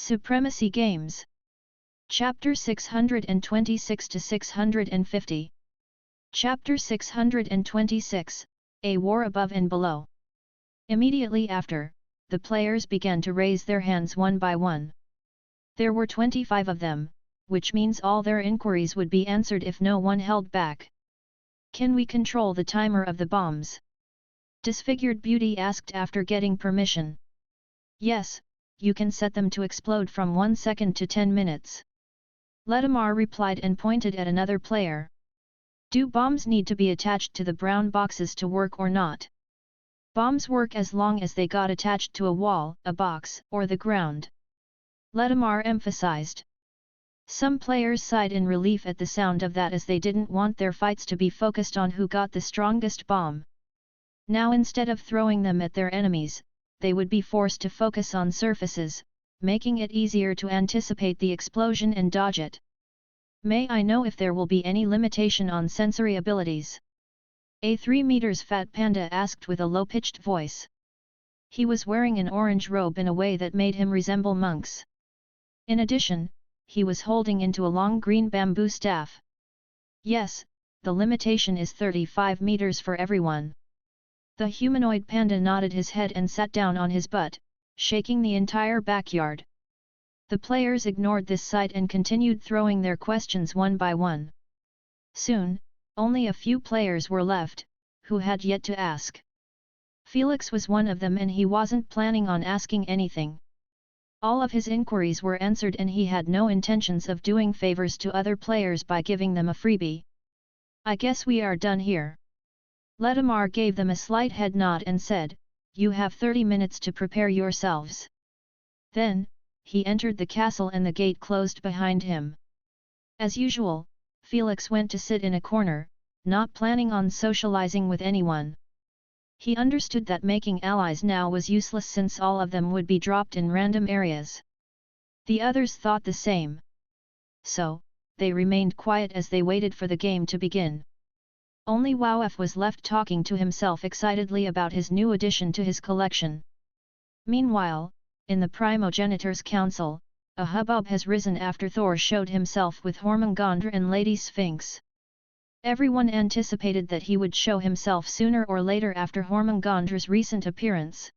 Supremacy Games. Chapter 626 to 650. Chapter 626, A War Above and Below. Immediately after, the players began to raise their hands one by one. There were 25 of them, which means all their inquiries would be answered if no one held back. Can we control the timer of the bombs? Disfigured Beauty asked after getting permission. Yes, you can set them to explode from 1 second to 10 minutes. Ledamar replied and pointed at another player. Do bombs need to be attached to the brown boxes to work or not? Bombs work as long as they got attached to a wall, a box, or the ground. Ledamar emphasized. Some players sighed in relief at the sound of that, as they didn't want their fights to be focused on who got the strongest bomb. Now instead of throwing them at their enemies, they would be forced to focus on surfaces, making it easier to anticipate the explosion and dodge it. May I know if there will be any limitation on sensory abilities? A 3 meters fat panda asked with a low-pitched voice. He was wearing an orange robe in a way that made him resemble monks. In addition, he was holding into a long green bamboo staff. Yes, the limitation is 35 meters for everyone. The humanoid panda nodded his head and sat down on his butt, shaking the entire backyard. The players ignored this sight and continued throwing their questions one by one. Soon, only a few players were left, who had yet to ask. Felix was one of them, and he wasn't planning on asking anything. All of his inquiries were answered and he had no intentions of doing favors to other players by giving them a freebie. I guess we are done here. Ledamar gave them a slight head nod and said, You have 30 minutes to prepare yourselves. Then, he entered the castle and the gate closed behind him. As usual, Felix went to sit in a corner, not planning on socializing with anyone. He understood that making allies now was useless since all of them would be dropped in random areas. The others thought the same. So, they remained quiet as they waited for the game to begin. Only Wowf was left talking to himself excitedly about his new addition to his collection. Meanwhile, in the Primogenitors Council, a hubbub has risen after Thor showed himself with Hormungandr and Lady Sphinx. Everyone anticipated that he would show himself sooner or later after Hormungandra's recent appearance.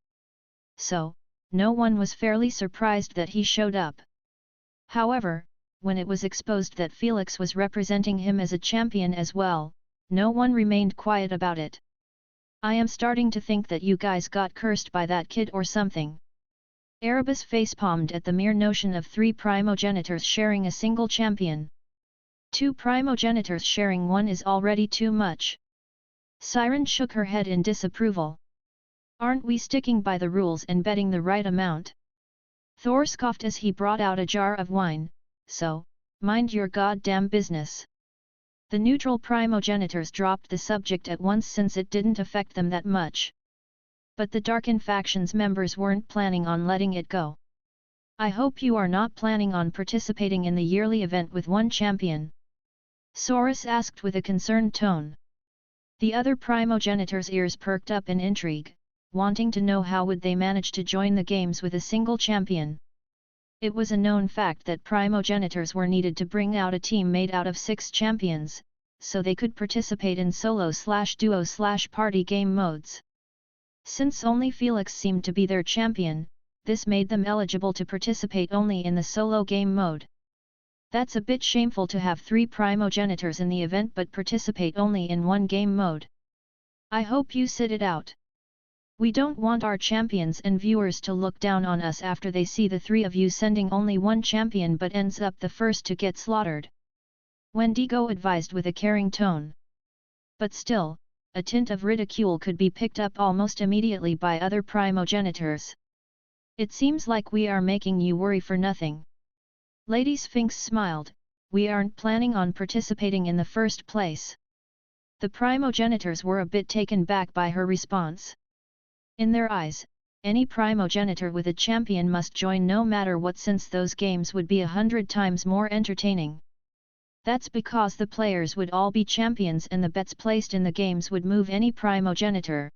So, no one was fairly surprised that he showed up. However, when it was exposed that Felix was representing him as a champion as well, no one remained quiet about it. I am starting to think that you guys got cursed by that kid or something. Erebus facepalmed at the mere notion of 3 primogenitors sharing a single champion. 2 primogenitors sharing one is already too much. Siren shook her head in disapproval. Aren't we sticking by the rules and betting the right amount? Thor scoffed as he brought out a jar of wine, so, mind your goddamn business. The neutral primogenitors dropped the subject at once since it didn't affect them that much. But the Darken faction's members weren't planning on letting it go. I hope you are not planning on participating in the yearly event with one champion. Saurus asked with a concerned tone. The other primogenitors' ears perked up in intrigue, wanting to know how would they manage to join the games with a single champion. It was a known fact that primogenitors were needed to bring out a team made out of 6 champions, so they could participate in solo/duo/party game modes. Since only Felix seemed to be their champion, this made them eligible to participate only in the solo game mode. That's a bit shameful to have 3 primogenitors in the event but participate only in one game mode. I hope you sit it out. We don't want our champions and viewers to look down on us after they see the 3 of you sending only one champion but ends up the first to get slaughtered. Wendigo advised with a caring tone. But still, a tint of ridicule could be picked up almost immediately by other primogenitors. It seems like we are making you worry for nothing. Lady Sphinx smiled, we aren't planning on participating in the first place. The primogenitors were a bit taken back by her response. In their eyes, any primogenitor with a champion must join no matter what, since those games would be 100 times more entertaining. That's because the players would all be champions and the bets placed in the games would move any primogenitor.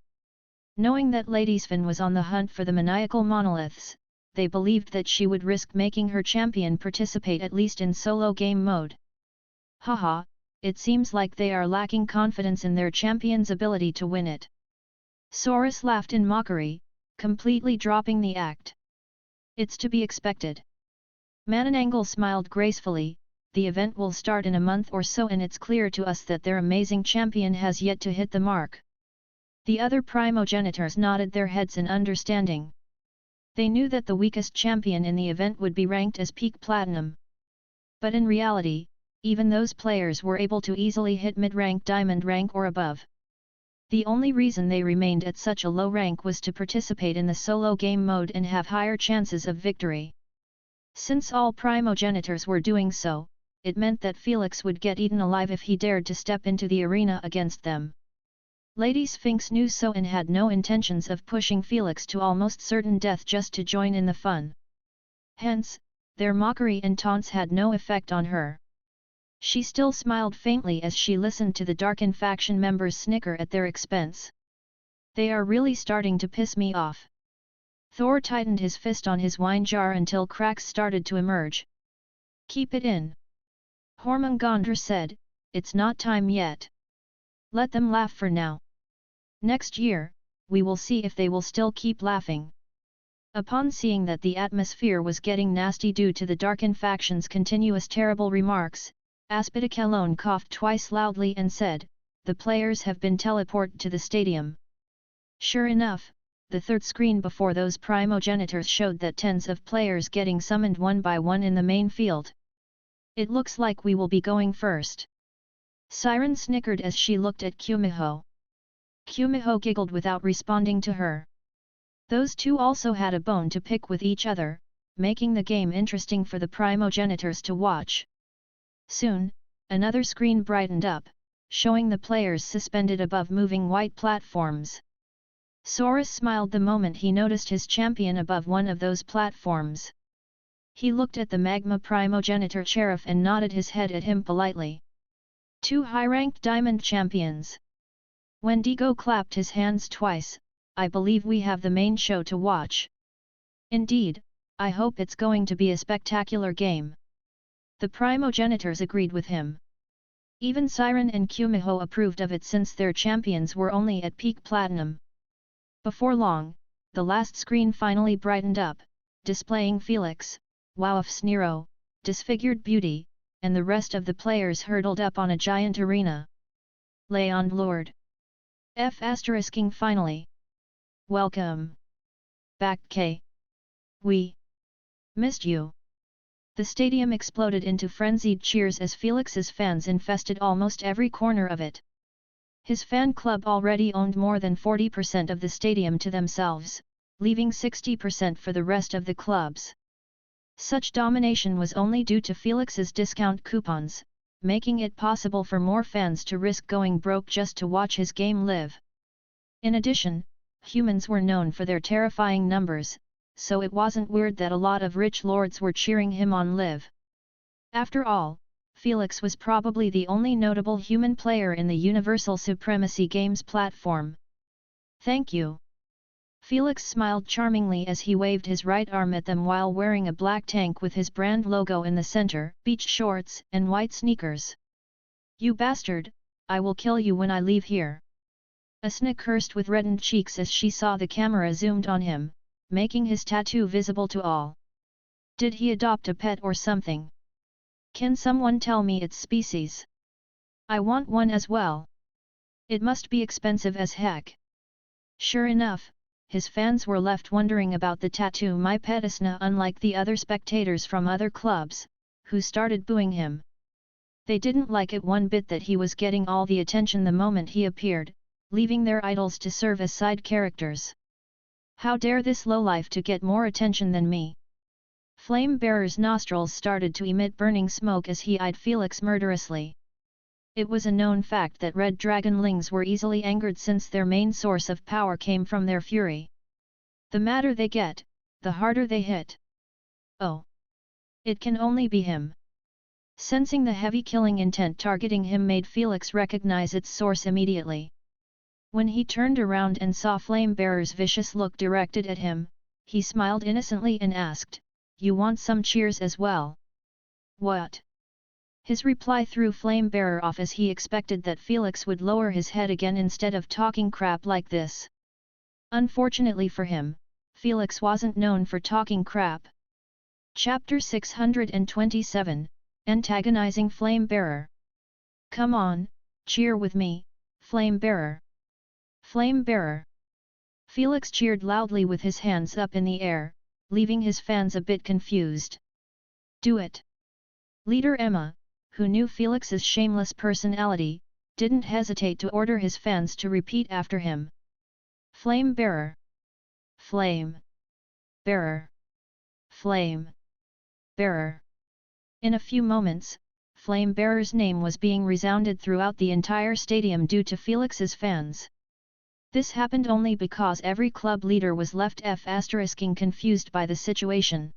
Knowing that Lady Sphinx was on the hunt for the maniacal monoliths, they believed that she would risk making her champion participate at least in solo game mode. Haha, it seems like they are lacking confidence in their champion's ability to win it. Saurus laughed in mockery, completely dropping the act. It's to be expected. Mananangal smiled gracefully. The event will start in a month or so and it's clear to us that their amazing champion has yet to hit the mark. The other primogenitors nodded their heads in understanding. They knew that the weakest champion in the event would be ranked as peak platinum. But in reality, even those players were able to easily hit mid-rank diamond rank or above. The only reason they remained at such a low rank was to participate in the solo game mode and have higher chances of victory. Since all primogenitors were doing so, it meant that Felix would get eaten alive if he dared to step into the arena against them. Lady Sphinx knew so and had no intentions of pushing Felix to almost certain death just to join in the fun. Hence, their mockery and taunts had no effect on her. She still smiled faintly as she listened to the Darkin faction members snicker at their expense. They are really starting to piss me off. Thor tightened his fist on his wine jar until cracks started to emerge. Keep it in. Hormungandr said, it's not time yet. Let them laugh for now. Next year, we will see if they will still keep laughing. Upon seeing that the atmosphere was getting nasty due to the Darkin faction's continuous terrible remarks, Aspidikalone coughed twice loudly and said, the players have been teleported to the stadium. Sure enough, the third screen before those primogenitors showed that tens of players getting summoned one by one in the main field. It looks like we will be going first. Siren snickered as she looked at Kumiho. Kumiho giggled without responding to her. Those two also had a bone to pick with each other, making the game interesting for the primogenitors to watch. Soon, another screen brightened up, showing the players suspended above moving white platforms. Saurus smiled the moment he noticed his champion above one of those platforms. He looked at the magma primogenitor sheriff and nodded his head at him politely. Two high-ranked diamond champions. Wendigo clapped his hands twice. I believe we have the main show to watch. Indeed, I hope it's going to be a spectacular game. The primogenitors agreed with him. Even Siren and Kumiho approved of it since their champions were only at peak platinum. Before long, the last screen finally brightened up, displaying Felix, Wowfsnero, Disfigured Beauty, and the rest of the players hurtled up on a giant arena. Leon Lord. F***ing finally. Welcome. Back K. We missed you. The stadium exploded into frenzied cheers as Felix's fans infested almost every corner of it. His fan club already owned more than 40% of the stadium to themselves, leaving 60% for the rest of the clubs. Such domination was only due to Felix's discount coupons, making it possible for more fans to risk going broke just to watch his game live. In addition, humans were known for their terrifying numbers, so it wasn't weird that a lot of rich lords were cheering him on live. After all, Felix was probably the only notable human player in the Universal Supremacy Games platform. Thank you. Felix smiled charmingly as he waved his right arm at them while wearing a black tank with his brand logo in the center, beach shorts and white sneakers. You bastard, I will kill you when I leave here. Asna cursed with reddened cheeks as she saw the camera zoomed on him, making his tattoo visible to all. Did he adopt a pet or something? Can someone tell me its species? I want one as well. It must be expensive as heck. Sure enough, his fans were left wondering about the tattoo. My pet Asna, unlike the other spectators from other clubs, who started booing him. They didn't like it one bit that he was getting all the attention the moment he appeared, leaving their idols to serve as side characters. How dare this lowlife to get more attention than me? Flame-bearer's nostrils started to emit burning smoke as he eyed Felix murderously. It was a known fact that red dragonlings were easily angered since their main source of power came from their fury. The madder they get, the harder they hit. Oh! It can only be him. Sensing the heavy killing intent targeting him made Felix recognize its source immediately. When he turned around and saw Flame-bearer's vicious look directed at him, he smiled innocently and asked, "You want some cheers as well?" "What?" His reply threw Flame-bearer off, as he expected that Felix would lower his head again instead of talking crap like this. Unfortunately for him, Felix wasn't known for talking crap. Chapter 627, Antagonizing Flame-bearer. "Come on, cheer with me, Flame-bearer. Flame-bearer." Felix cheered loudly with his hands up in the air, leaving his fans a bit confused. "Do it." Leader Emma, who knew Felix's shameless personality, didn't hesitate to order his fans to repeat after him. "Flame-bearer. Flame-bearer. Flame-bearer." In a few moments, Flame-bearer's name was being resounded throughout the entire stadium due to Felix's fans. This happened only because every club leader was left confused by the situation.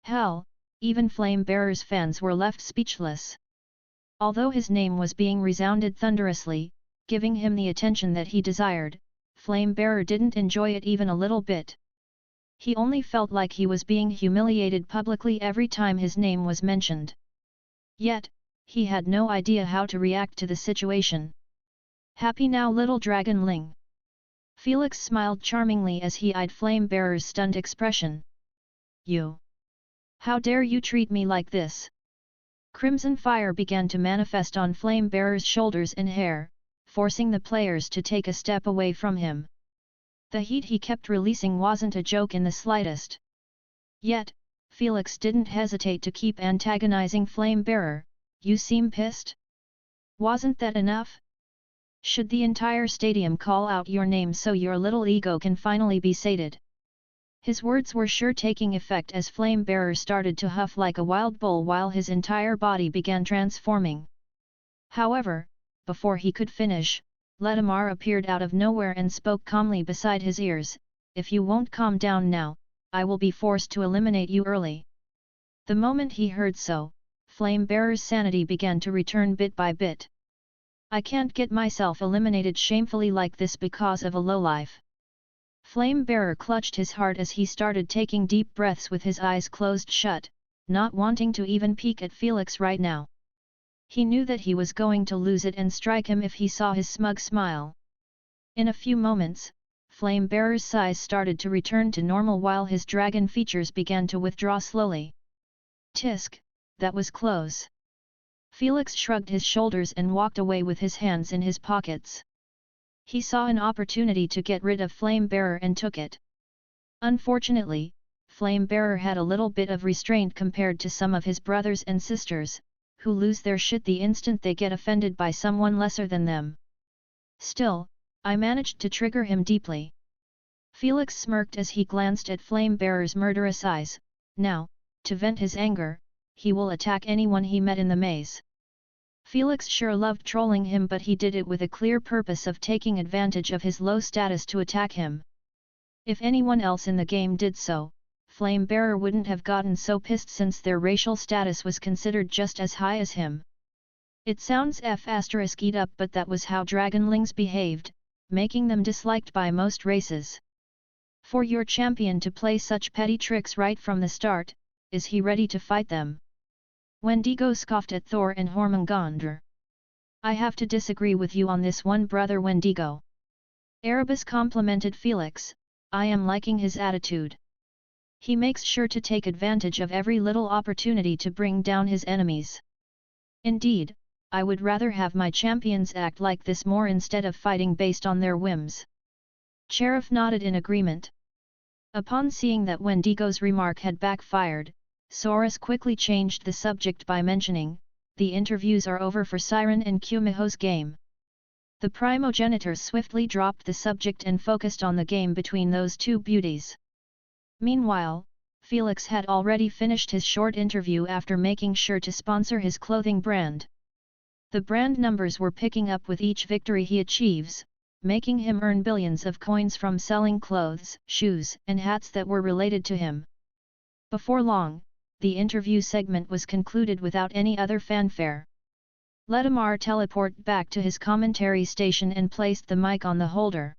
Hell, even Flame-bearer's fans were left speechless. Although his name was being resounded thunderously, giving him the attention that he desired, Flame-bearer didn't enjoy it even a little bit. He only felt like he was being humiliated publicly every time his name was mentioned. Yet, he had no idea how to react to the situation. "Happy now, little dragonling?" Felix smiled charmingly as he eyed Flame-bearer's stunned expression. "You! How dare you treat me like this?" Crimson fire began to manifest on Flame-bearer's shoulders and hair, forcing the players to take a step away from him. The heat he kept releasing wasn't a joke in the slightest. Yet, Felix didn't hesitate to keep antagonizing Flame-bearer. "You seem pissed? Wasn't that enough? Should the entire stadium call out your name so your little ego can finally be sated?" His words were sure taking effect as Flame-bearer started to huff like a wild bull while his entire body began transforming. However, before he could finish, Ledamar appeared out of nowhere and spoke calmly beside his ears, "If you won't calm down now, I will be forced to eliminate you early." The moment he heard so, Flame-bearer's sanity began to return bit by bit. "I can't get myself eliminated shamefully like this because of a lowlife." Flame-bearer clutched his heart as he started taking deep breaths with his eyes closed shut, not wanting to even peek at Felix right now. He knew that he was going to lose it and strike him if he saw his smug smile. In a few moments, Flame-bearer's size started to return to normal while his dragon features began to withdraw slowly. "Tisk, that was close." Felix shrugged his shoulders and walked away with his hands in his pockets. He saw an opportunity to get rid of Flame-bearer and took it. Unfortunately, Flame-bearer had a little bit of restraint compared to some of his brothers and sisters, who lose their shit the instant they get offended by someone lesser than them. "Still, I managed to trigger him deeply." Felix smirked as he glanced at Flame-bearer's murderous eyes. Now, to vent his anger, he will attack anyone he met in the maze. Felix sure loved trolling him, but he did it with a clear purpose of taking advantage of his low status to attack him. If anyone else in the game did so, Flame-bearer wouldn't have gotten so pissed since their racial status was considered just as high as him. It sounds f***ed up, but that was how dragonlings behaved, making them disliked by most races. For your champion to play such petty tricks right from the start, is he ready to fight them? Wendigo scoffed at Thor and Hormungandr. "I have to disagree with you on this one, brother Wendigo." Erebus complimented Felix, "I am liking his attitude. He makes sure to take advantage of every little opportunity to bring down his enemies. Indeed, I would rather have my champions act like this more instead of fighting based on their whims." Sheriff nodded in agreement. Upon seeing that Wendigo's remark had backfired, Saurus quickly changed the subject by mentioning, "The interviews are over for Siren and Kumiho's game." The primogenitor swiftly dropped the subject and focused on the game between those two beauties. Meanwhile, Felix had already finished his short interview after making sure to sponsor his clothing brand. The brand numbers were picking up with each victory he achieves, making him earn billions of coins from selling clothes, shoes, and hats that were related to him. Before long, the interview segment was concluded without any other fanfare. Ledamar teleported back to his commentary station and placed the mic on the holder.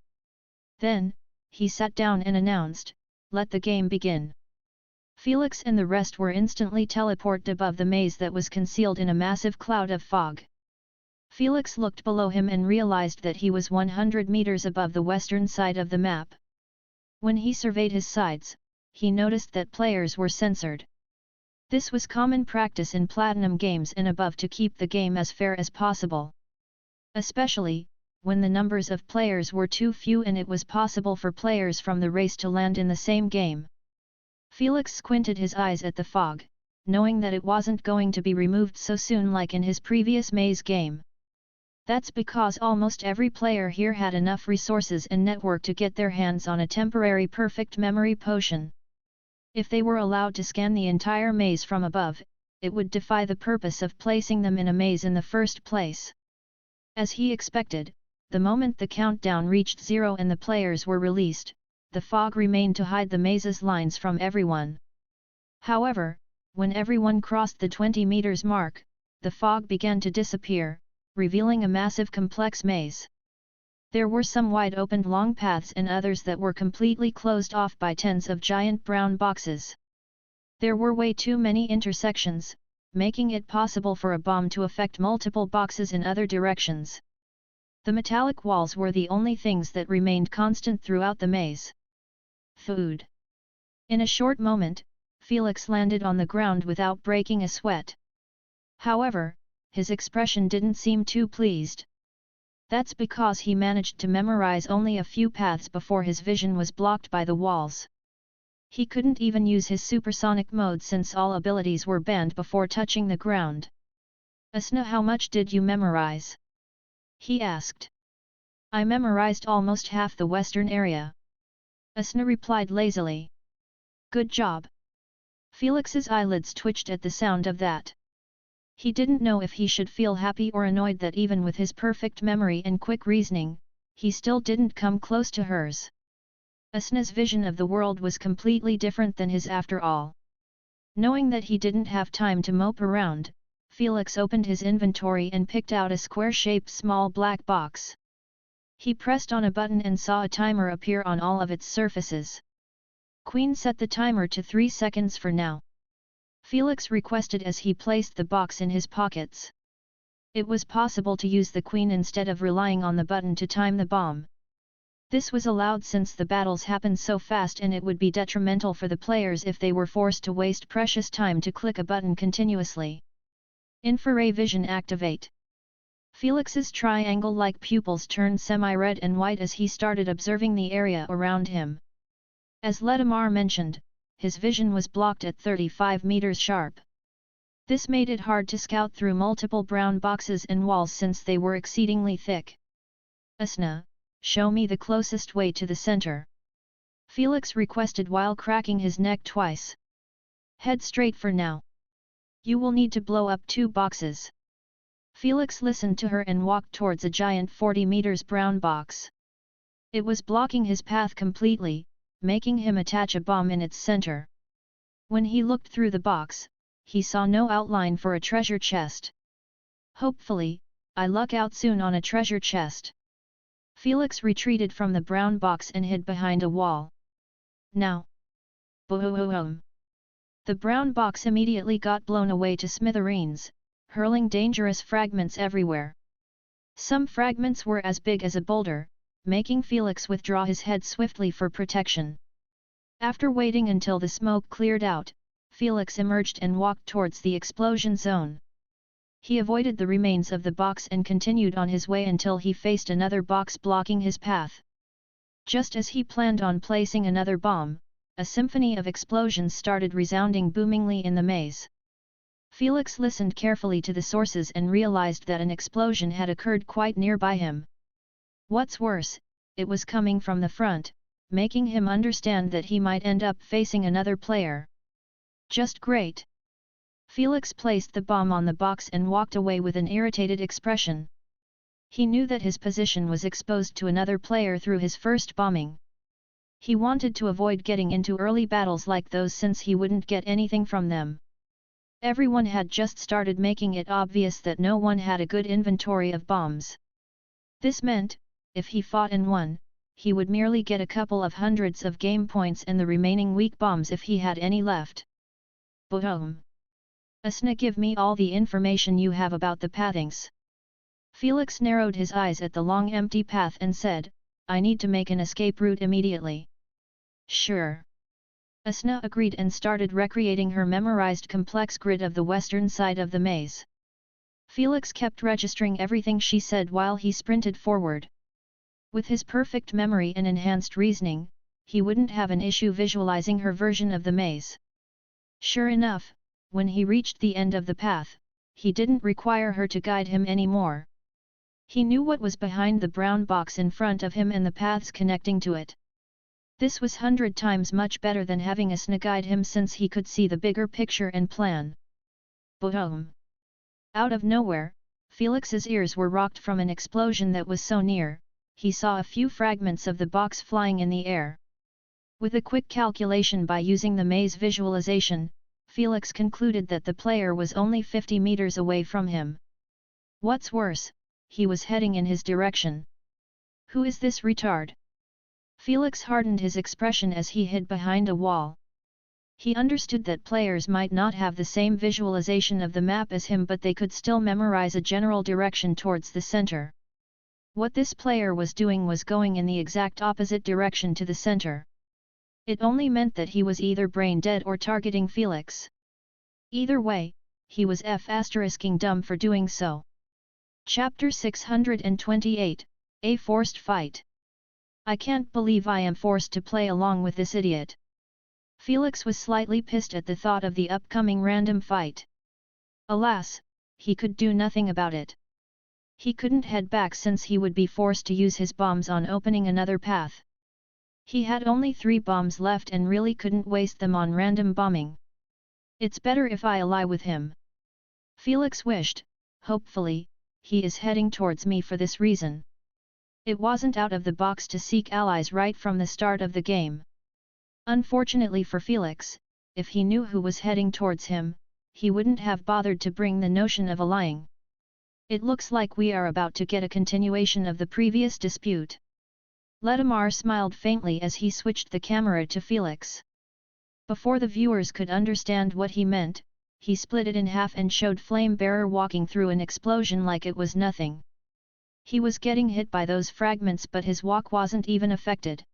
Then, he sat down and announced, let the game begin. Felix and the rest were instantly teleported above the maze that was concealed in a massive cloud of fog. Felix looked below him and realized that he was 100 meters above the western side of the map. When he surveyed his sides, he noticed that players were censored. This was common practice in Platinum games and above to keep the game as fair as possible. Especially, when the numbers of players were too few and it was possible for players from the race to land in the same game. Felix squinted his eyes at the fog, knowing that it wasn't going to be removed so soon like in his previous maze game. That's because almost every player here had enough resources and network to get their hands on a temporary perfect memory potion. If they were allowed to scan the entire maze from above, it would defy the purpose of placing them in a maze in the first place. As he expected, the moment the countdown reached 0 and the players were released, the fog remained to hide the maze's lines from everyone. However, when everyone crossed the 20 meters mark, the fog began to disappear, revealing a massive complex maze. There were some wide-opened long paths and others that were completely closed off by tens of giant brown boxes. There were way too many intersections, making it possible for a bomb to affect multiple boxes in other directions. The metallic walls were the only things that remained constant throughout the maze. Food. In a short moment, Felix landed on the ground without breaking a sweat. However, his expression didn't seem too pleased. That's because he managed to memorize only a few paths before his vision was blocked by the walls. He couldn't even use his supersonic mode since all abilities were banned before touching the ground. Asna, how much did you memorize? He asked. I memorized almost half the western area. Asna replied lazily. Good job. Felix's eyelids twitched at the sound of that. He didn't know if he should feel happy or annoyed that even with his perfect memory and quick reasoning, he still didn't come close to hers. Asna's vision of the world was completely different than his after all. Knowing that he didn't have time to mope around, Felix opened his inventory and picked out a square-shaped small black box. He pressed on a button and saw a timer appear on all of its surfaces. Queen set the timer to 3 seconds for now. Felix requested as he placed the box in his pockets. It was possible to use the queen instead of relying on the button to time the bomb. This was allowed since the battles happened so fast and it would be detrimental for the players if they were forced to waste precious time to click a button continuously. Infrared vision activate. Felix's triangle-like pupils turned semi-red and white as he started observing the area around him. As Ledamar mentioned, his vision was blocked at 35 meters sharp. This made it hard to scout through multiple brown boxes and walls since they were exceedingly thick. Asna, show me the closest way to the center. Felix requested while cracking his neck twice. Head straight for now. You will need to blow up 2 boxes. Felix listened to her and walked towards a giant 40 meters brown box. It was blocking his path completely, making him attach a bomb in its center. When he looked through the box, he saw no outline for a treasure chest. Hopefully, I luck out soon on a treasure chest. Felix retreated from the brown box and hid behind a wall. Now! Boom! The brown box immediately got blown away to smithereens, hurling dangerous fragments everywhere. Some fragments were as big as a boulder, making Felix withdraw his head swiftly for protection. After waiting until the smoke cleared out, Felix emerged and walked towards the explosion zone. He avoided the remains of the box and continued on his way until he faced another box blocking his path. Just as he planned on placing another bomb, a symphony of explosions started resounding boomingly in the maze. Felix listened carefully to the sources and realized that an explosion had occurred quite nearby him. What's worse, it was coming from the front, making him understand that he might end up facing another player. Just great! Felix placed the bomb on the box and walked away with an irritated expression. He knew that his position was exposed to another player through his first bombing. He wanted to avoid getting into early battles like those since he wouldn't get anything from them. Everyone had just started making it obvious that no one had a good inventory of bombs. This meant, if he fought and won, he would merely get a couple of hundreds of game points and the remaining weak bombs if he had any left. Boredom. Asna, give me all the information you have about the pathings. Felix narrowed his eyes at the long empty path and said, I need to make an escape route immediately. Sure. Asna agreed and started recreating her memorized complex grid of the western side of the maze. Felix kept registering everything she said while he sprinted forward. With his perfect memory and enhanced reasoning, he wouldn't have an issue visualizing her version of the maze. Sure enough, when he reached the end of the path, he didn't require her to guide him anymore. He knew what was behind the brown box in front of him and the paths connecting to it. This was 100 times much better than having Asna guide him since he could see the bigger picture and plan. Boom! Out of nowhere, Felix's ears were rocked from an explosion that was so near, he saw a few fragments of the box flying in the air. With a quick calculation by using the maze visualization, Felix concluded that the player was only 50 meters away from him. What's worse, he was heading in his direction. Who is this retard? Felix hardened his expression as he hid behind a wall. He understood that players might not have the same visualization of the map as him, but they could still memorize a general direction towards the center. What this player was doing was going in the exact opposite direction to the center. It only meant that he was either brain dead or targeting Felix. Either way, he was f***ing dumb for doing so. Chapter 628, A Forced Fight. I can't believe I am forced to play along with this idiot. Felix was slightly pissed at the thought of the upcoming random fight. Alas, he could do nothing about it. He couldn't head back since he would be forced to use his bombs on opening another path. He had only 3 bombs left and really couldn't waste them on random bombing. It's better if I ally with him. Felix wished, hopefully, he is heading towards me for this reason. It wasn't out of the box to seek allies right from the start of the game. Unfortunately for Felix, if he knew who was heading towards him, he wouldn't have bothered to bring the notion of allying. It looks like we are about to get a continuation of the previous dispute. Ledamar smiled faintly as he switched the camera to Felix. Before the viewers could understand what he meant, he split it in half and showed Flame Bearer walking through an explosion like it was nothing. He was getting hit by those fragments, but his walk wasn't even affected.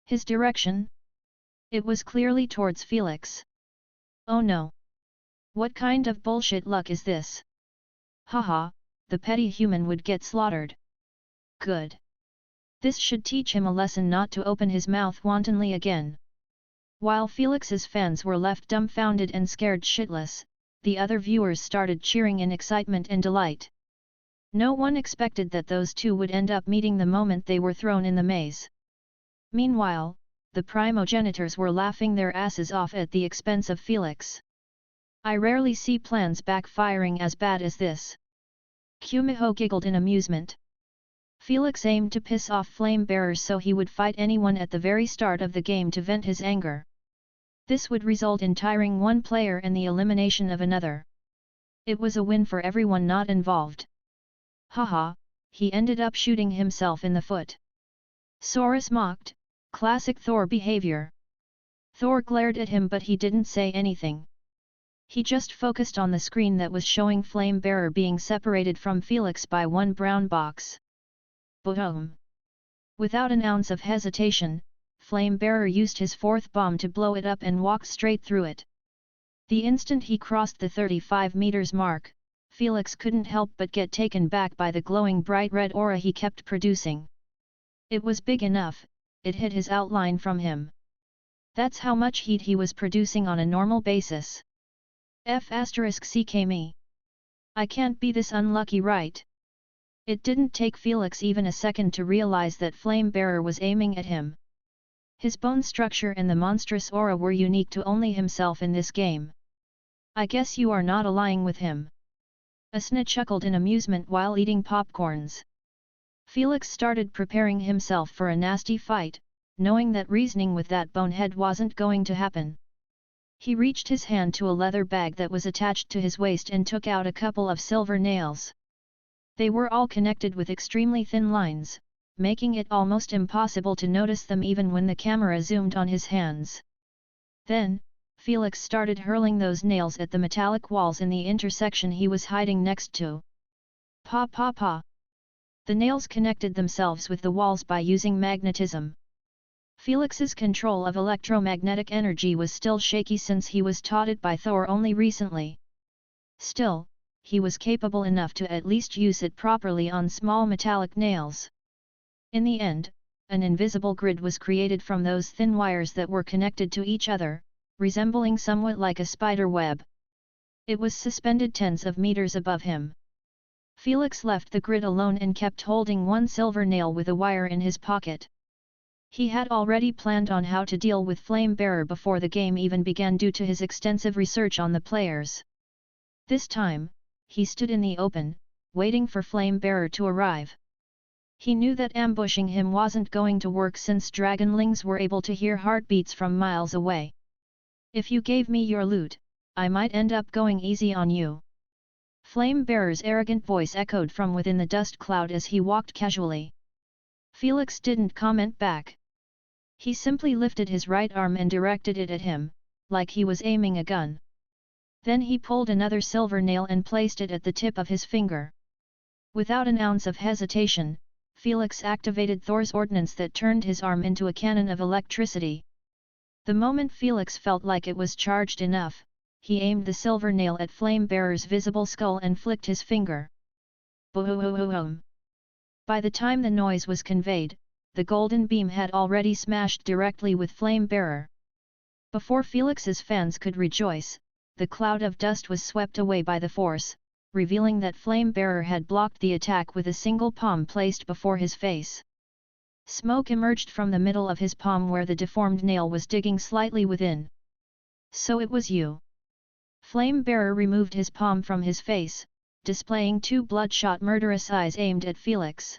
His direction? It was clearly towards Felix. Oh no! What kind of bullshit luck is this? Haha, the petty human would get slaughtered. Good. This should teach him a lesson not to open his mouth wantonly again. While Felix's fans were left dumbfounded and scared shitless, the other viewers started cheering in excitement and delight. No one expected that those two would end up meeting the moment they were thrown in the maze. Meanwhile, the primogenitors were laughing their asses off at the expense of Felix. I rarely see plans backfiring as bad as this. Kumiho giggled in amusement. Felix aimed to piss off Flame Bearers so he would fight anyone at the very start of the game to vent his anger. This would result in tiring one player and the elimination of another. It was a win for everyone not involved. Haha, he ended up shooting himself in the foot. Saurus mocked, classic Thor behavior. Thor glared at him, but he didn't say anything. He just focused on the screen that was showing Flame Bearer being separated from Felix by one brown box. Boom! Without an ounce of hesitation, Flame Bearer used his 4th bomb to blow it up and walked straight through it. The instant he crossed the 35 meters mark, Felix couldn't help but get taken back by the glowing bright red aura he kept producing. It was big enough, it hid his outline from him. That's how much heat he was producing on a normal basis. F***ck me. I can't be this unlucky, right? It didn't take Felix even a second to realize that Flame Bearer was aiming at him. His bone structure and the monstrous aura were unique to only himself in this game. I guess you are not allying with him. Asna chuckled in amusement while eating popcorns. Felix started preparing himself for a nasty fight, knowing that reasoning with that bonehead wasn't going to happen. He reached his hand to a leather bag that was attached to his waist and took out a couple of silver nails. They were all connected with extremely thin lines, making it almost impossible to notice them even when the camera zoomed on his hands. Then, Felix started hurling those nails at the metallic walls in the intersection he was hiding next to. Pa pa pa! The nails connected themselves with the walls by using magnetism. Felix's control of electromagnetic energy was still shaky since he was taught it by Thor only recently. Still, he was capable enough to at least use it properly on small metallic nails. In the end, an invisible grid was created from those thin wires that were connected to each other, resembling somewhat like a spider web. It was suspended tens of meters above him. Felix left the grid alone and kept holding one silver nail with a wire in his pocket. He had already planned on how to deal with Flame Bearer before the game even began due to his extensive research on the players. This time, he stood in the open, waiting for Flame Bearer to arrive. He knew that ambushing him wasn't going to work since dragonlings were able to hear heartbeats from miles away. If you gave me your loot, I might end up going easy on you. Flame Bearer's arrogant voice echoed from within the dust cloud as he walked casually. Felix didn't comment back. He simply lifted his right arm and directed it at him, like he was aiming a gun. Then he pulled another silver nail and placed it at the tip of his finger. Without an ounce of hesitation, Felix activated Thor's ordnance that turned his arm into a cannon of electricity. The moment Felix felt like it was charged enough, he aimed the silver nail at Flame Bearer's visible skull and flicked his finger. Boom! By the time the noise was conveyed, the golden beam had already smashed directly with Flame Bearer. Before Felix's fans could rejoice, the cloud of dust was swept away by the force, revealing that Flame Bearer had blocked the attack with a single palm placed before his face. Smoke emerged from the middle of his palm where the deformed nail was digging slightly within. So it was you. Flame Bearer removed his palm from his face, displaying two bloodshot murderous eyes aimed at Felix.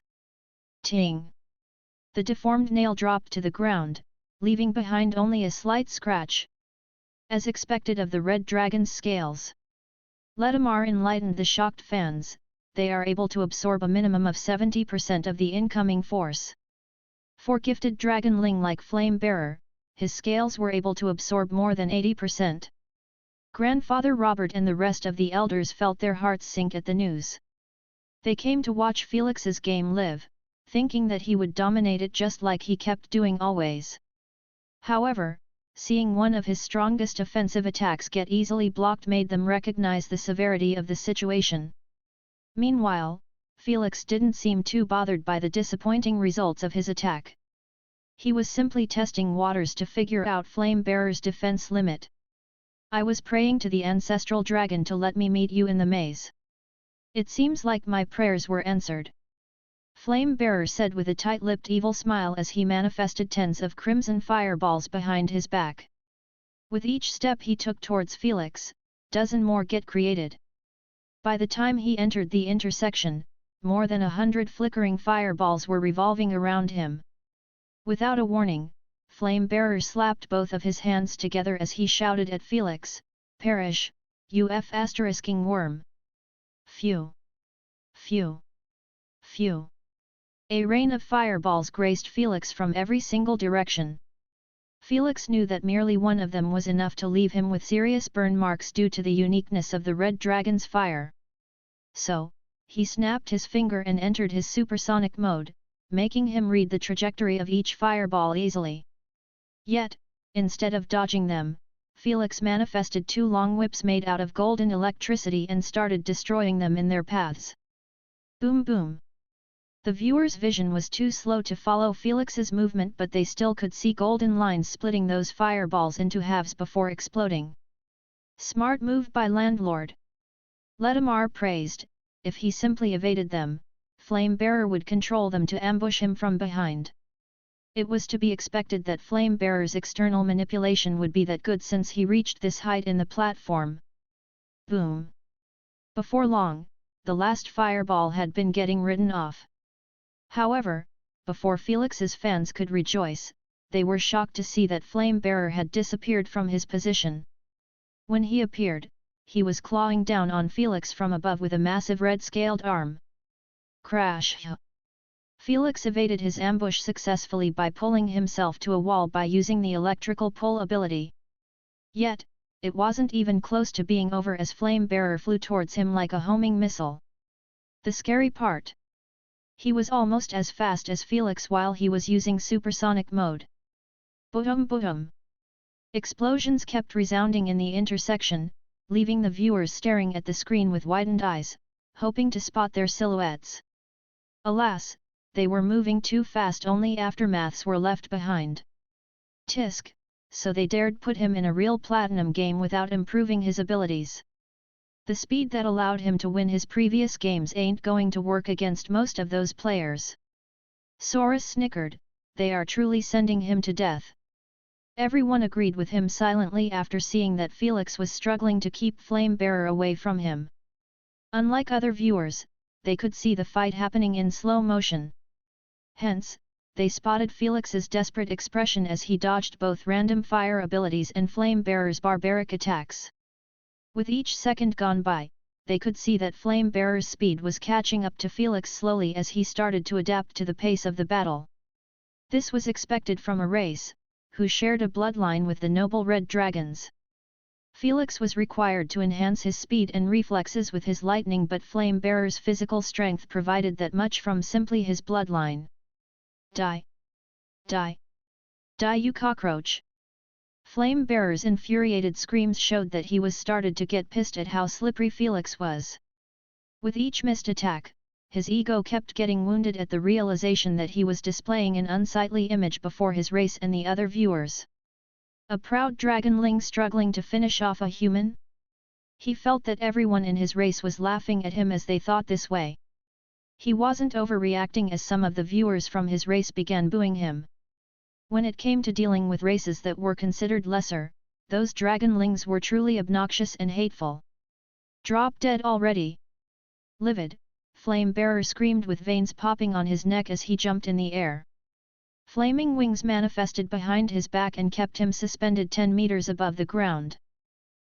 Ting! The deformed nail dropped to the ground, leaving behind only a slight scratch. As expected of the red dragon's scales. Ledamar enlightened the shocked fans, they are able to absorb a minimum of 70% of the incoming force. For gifted dragonling like Flame Bearer, his scales were able to absorb more than 80%. Grandfather Robert and the rest of the elders felt their hearts sink at the news. They came to watch Felix's game live, thinking that he would dominate it just like he kept doing always. However, seeing one of his strongest offensive attacks get easily blocked made them recognize the severity of the situation. Meanwhile, Felix didn't seem too bothered by the disappointing results of his attack. He was simply testing waters to figure out Flame Bearer's defense limit. I was praying to the ancestral dragon to let me meet you in the maze. It seems like my prayers were answered. Flame Bearer said with a tight-lipped evil smile as he manifested tens of crimson fireballs behind his back. With each step he took towards Felix, dozen more get created. By the time he entered the intersection, more than 100 flickering fireballs were revolving around him. Without a warning, Flame Bearer slapped both of his hands together as he shouted at Felix, "Perish, you F***ing worm!" Phew! Phew! Phew! A rain of fireballs graced Felix from every single direction. Felix knew that merely one of them was enough to leave him with serious burn marks due to the uniqueness of the red dragon's fire. So, he snapped his finger and entered his supersonic mode, making him read the trajectory of each fireball easily. Yet, instead of dodging them, Felix manifested two long whips made out of golden electricity and started destroying them in their paths. Boom boom! The viewer's vision was too slow to follow Felix's movement, but they still could see golden lines splitting those fireballs into halves before exploding. Smart move by Landlord. Ledamar praised. If he simply evaded them, Flame Bearer would control them to ambush him from behind. It was to be expected that Flame Bearer's external manipulation would be that good since he reached this height in the platform. Boom! Before long, the last fireball had been getting written off. However, before Felix's fans could rejoice, they were shocked to see that Flame Bearer had disappeared from his position. When he appeared, he was clawing down on Felix from above with a massive red-scaled arm. Crash! Felix evaded his ambush successfully by pulling himself to a wall by using the electrical pull ability. Yet, it wasn't even close to being over as Flame Bearer flew towards him like a homing missile. The scary part. He was almost as fast as Felix while he was using supersonic mode. Boom boom. Explosions kept resounding in the intersection, leaving the viewers staring at the screen with widened eyes, hoping to spot their silhouettes. Alas, they were moving too fast, only aftermaths were left behind. Tisk, so they dared put him in a real platinum game without improving his abilities. The speed that allowed him to win his previous games ain't going to work against most of those players. Saurus snickered, they are truly sending him to death. Everyone agreed with him silently after seeing that Felix was struggling to keep Flame Bearer away from him. Unlike other viewers, they could see the fight happening in slow motion. Hence, they spotted Felix's desperate expression as he dodged both random fire abilities and Flame Bearer's barbaric attacks. With each second gone by, they could see that Flame Bearer's speed was catching up to Felix slowly as he started to adapt to the pace of the battle. This was expected from a race, who shared a bloodline with the noble red dragons. Felix was required to enhance his speed and reflexes with his lightning, but Flame Bearer's physical strength provided that much from simply his bloodline. Die! Die! Die, you cockroach! Flame Bearer's infuriated screams showed that he was started to get pissed at how slippery Felix was. With each missed attack, his ego kept getting wounded at the realization that he was displaying an unsightly image before his race and the other viewers. A proud dragonling struggling to finish off a human? He felt that everyone in his race was laughing at him as they thought this way. He wasn't overreacting as some of the viewers from his race began booing him. When it came to dealing with races that were considered lesser, those dragonlings were truly obnoxious and hateful. Drop dead already! Livid, Flame Bearer screamed with veins popping on his neck as he jumped in the air. Flaming wings manifested behind his back and kept him suspended 10 meters above the ground.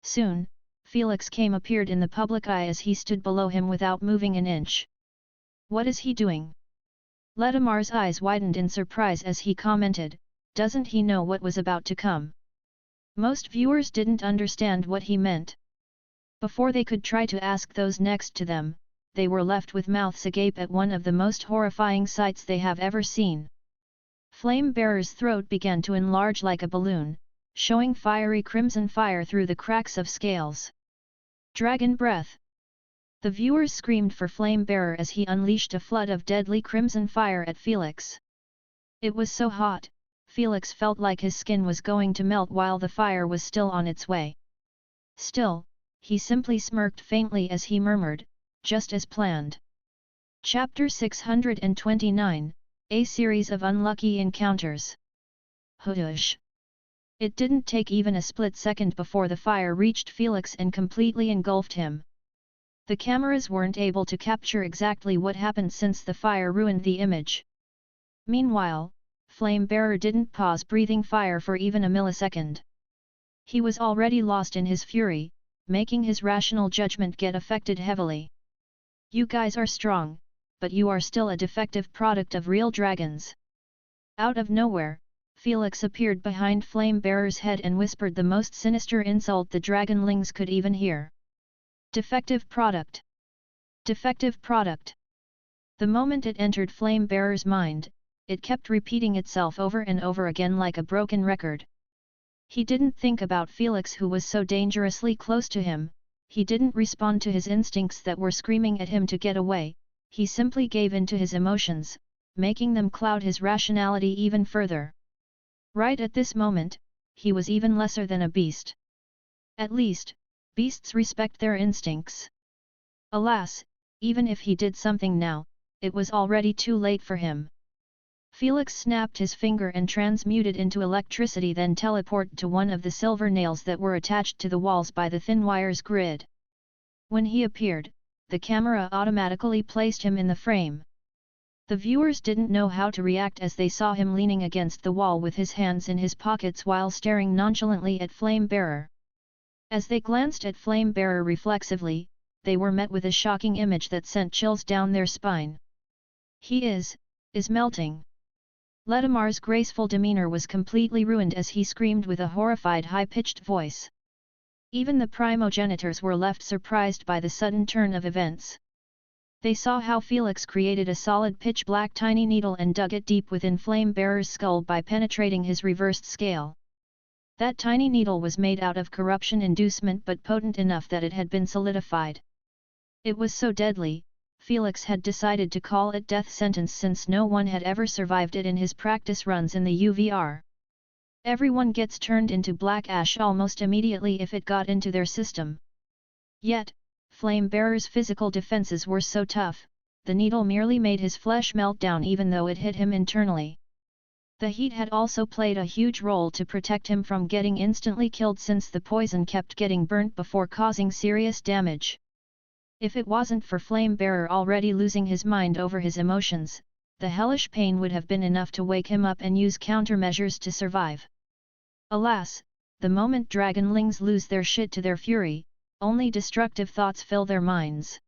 Soon, Felix appeared in the public eye as he stood below him without moving an inch. What is he doing? Letimar's eyes widened in surprise as he commented, doesn't he know what was about to come? Most viewers didn't understand what he meant. Before they could try to ask those next to them, they were left with mouths agape at one of the most horrifying sights they have ever seen. Flame Bearer's throat began to enlarge like a balloon, showing fiery crimson fire through the cracks of scales. Dragon breath! The viewers screamed for Flame Bearer as he unleashed a flood of deadly crimson fire at Felix. It was so hot, Felix felt like his skin was going to melt while the fire was still on its way. Still, he simply smirked faintly as he murmured, just as planned. Chapter 629, A Series of Unlucky Encounters. Hush! It didn't take even a split second before the fire reached Felix and completely engulfed him. The cameras weren't able to capture exactly what happened since the fire ruined the image. Meanwhile, Flame Bearer didn't pause breathing fire for even a millisecond. He was already lost in his fury, making his rational judgment get affected heavily. You guys are strong, but you are still a defective product of real dragons. Out of nowhere, Felix appeared behind Flame Bearer's head and whispered the most sinister insult the dragonlings could even hear. Defective product! Defective product! The moment it entered Flame Bearer's mind, it kept repeating itself over and over again like a broken record. He didn't think about Felix, who was so dangerously close to him. He didn't respond to his instincts that were screaming at him to get away. He simply gave in to his emotions, making them cloud his rationality even further. Right at this moment, he was even lesser than a beast. At least, beasts respect their instincts. Alas, even if he did something now, it was already too late for him. Felix snapped his finger and transmuted into electricity, then teleported to one of the silver nails that were attached to the walls by the thin wire's grid. When he appeared, the camera automatically placed him in the frame. The viewers didn't know how to react as they saw him leaning against the wall with his hands in his pockets while staring nonchalantly at Flame Bearer. As they glanced at Flame Bearer reflexively, they were met with a shocking image that sent chills down their spine. He is, is melting. Letimar's graceful demeanor was completely ruined as he screamed with a horrified high-pitched voice. Even the primogenitors were left surprised by the sudden turn of events. They saw how Felix created a solid pitch-black tiny needle and dug it deep within Flame-Bearer's skull by penetrating his reversed scale. That tiny needle was made out of corruption inducement but potent enough that it had been solidified. It was so deadly, Felix had decided to call it death sentence since no one had ever survived it in his practice runs in the UVR. Everyone gets turned into black ash almost immediately if it got into their system. Yet, Flame-Bearer's physical defenses were so tough, the needle merely made his flesh melt down even though it hit him internally. The heat had also played a huge role to protect him from getting instantly killed since the poison kept getting burnt before causing serious damage. If it wasn't for Flame-Bearer already losing his mind over his emotions, the hellish pain would have been enough to wake him up and use countermeasures to survive. Alas, the moment dragonlings lose their shit to their fury, only destructive thoughts fill their minds.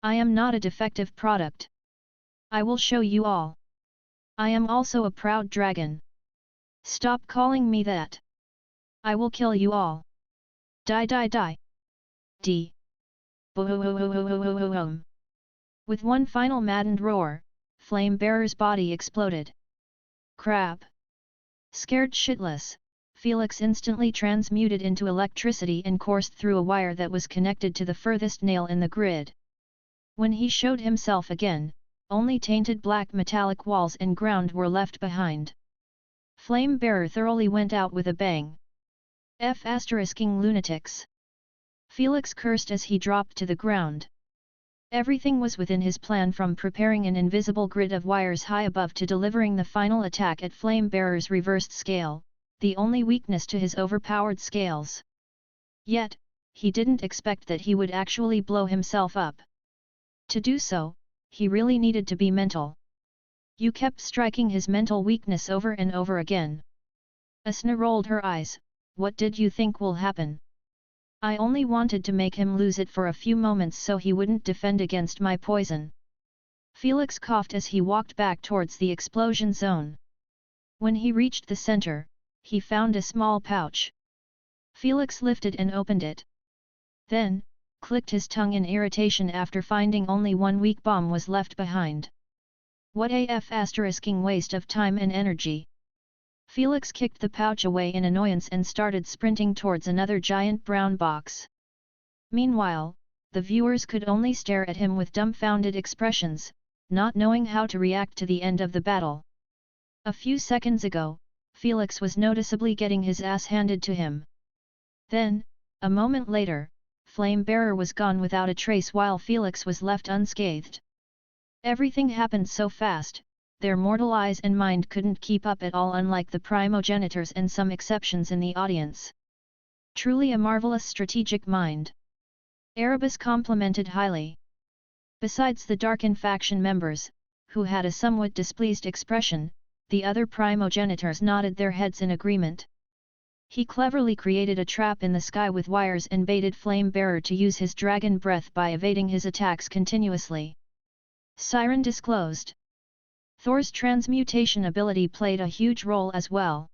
I am not a defective product. I will show you all. I am also a proud dragon. Stop calling me that. I will kill you all. Die die die. D. Boom. With one final maddened roar, Flame-Bearer's body exploded. Crap. Scared shitless, Felix instantly transmuted into electricity and coursed through a wire that was connected to the furthest nail in the grid. When he showed himself again, only tainted black metallic walls and ground were left behind. Flame-Bearer thoroughly went out with a bang. F***ing lunatics. Felix cursed as he dropped to the ground. Everything was within his plan, from preparing an invisible grid of wires high above to delivering the final attack at Flame-Bearer's reversed scale, the only weakness to his overpowered scales. Yet, he didn't expect that he would actually blow himself up. To do so, he really needed to be mental. You kept striking his mental weakness over and over again. Asna rolled her eyes. What did you think will happen? I only wanted to make him lose it for a few moments so he wouldn't defend against my poison. Felix coughed as he walked back towards the explosion zone. When he reached the center, he found a small pouch. Felix lifted and opened it. Then, clicked his tongue in irritation after finding only one weak bomb was left behind. What a f***ing waste of time and energy. Felix kicked the pouch away in annoyance and started sprinting towards another giant brown box. Meanwhile, the viewers could only stare at him with dumbfounded expressions, not knowing how to react to the end of the battle. A few seconds ago, Felix was noticeably getting his ass handed to him. Then, a moment later, Flame-Bearer was gone without a trace while Felix was left unscathed. Everything happened so fast, their mortal eyes and mind couldn't keep up at all, unlike the primogenitors and some exceptions in the audience. Truly a marvelous strategic mind. Erebus complimented highly. Besides the Darkin faction members, who had a somewhat displeased expression, the other primogenitors nodded their heads in agreement. He cleverly created a trap in the sky with wires and baited Flame-Bearer to use his dragon breath by evading his attacks continuously. Siren disclosed. Thor's transmutation ability played a huge role as well.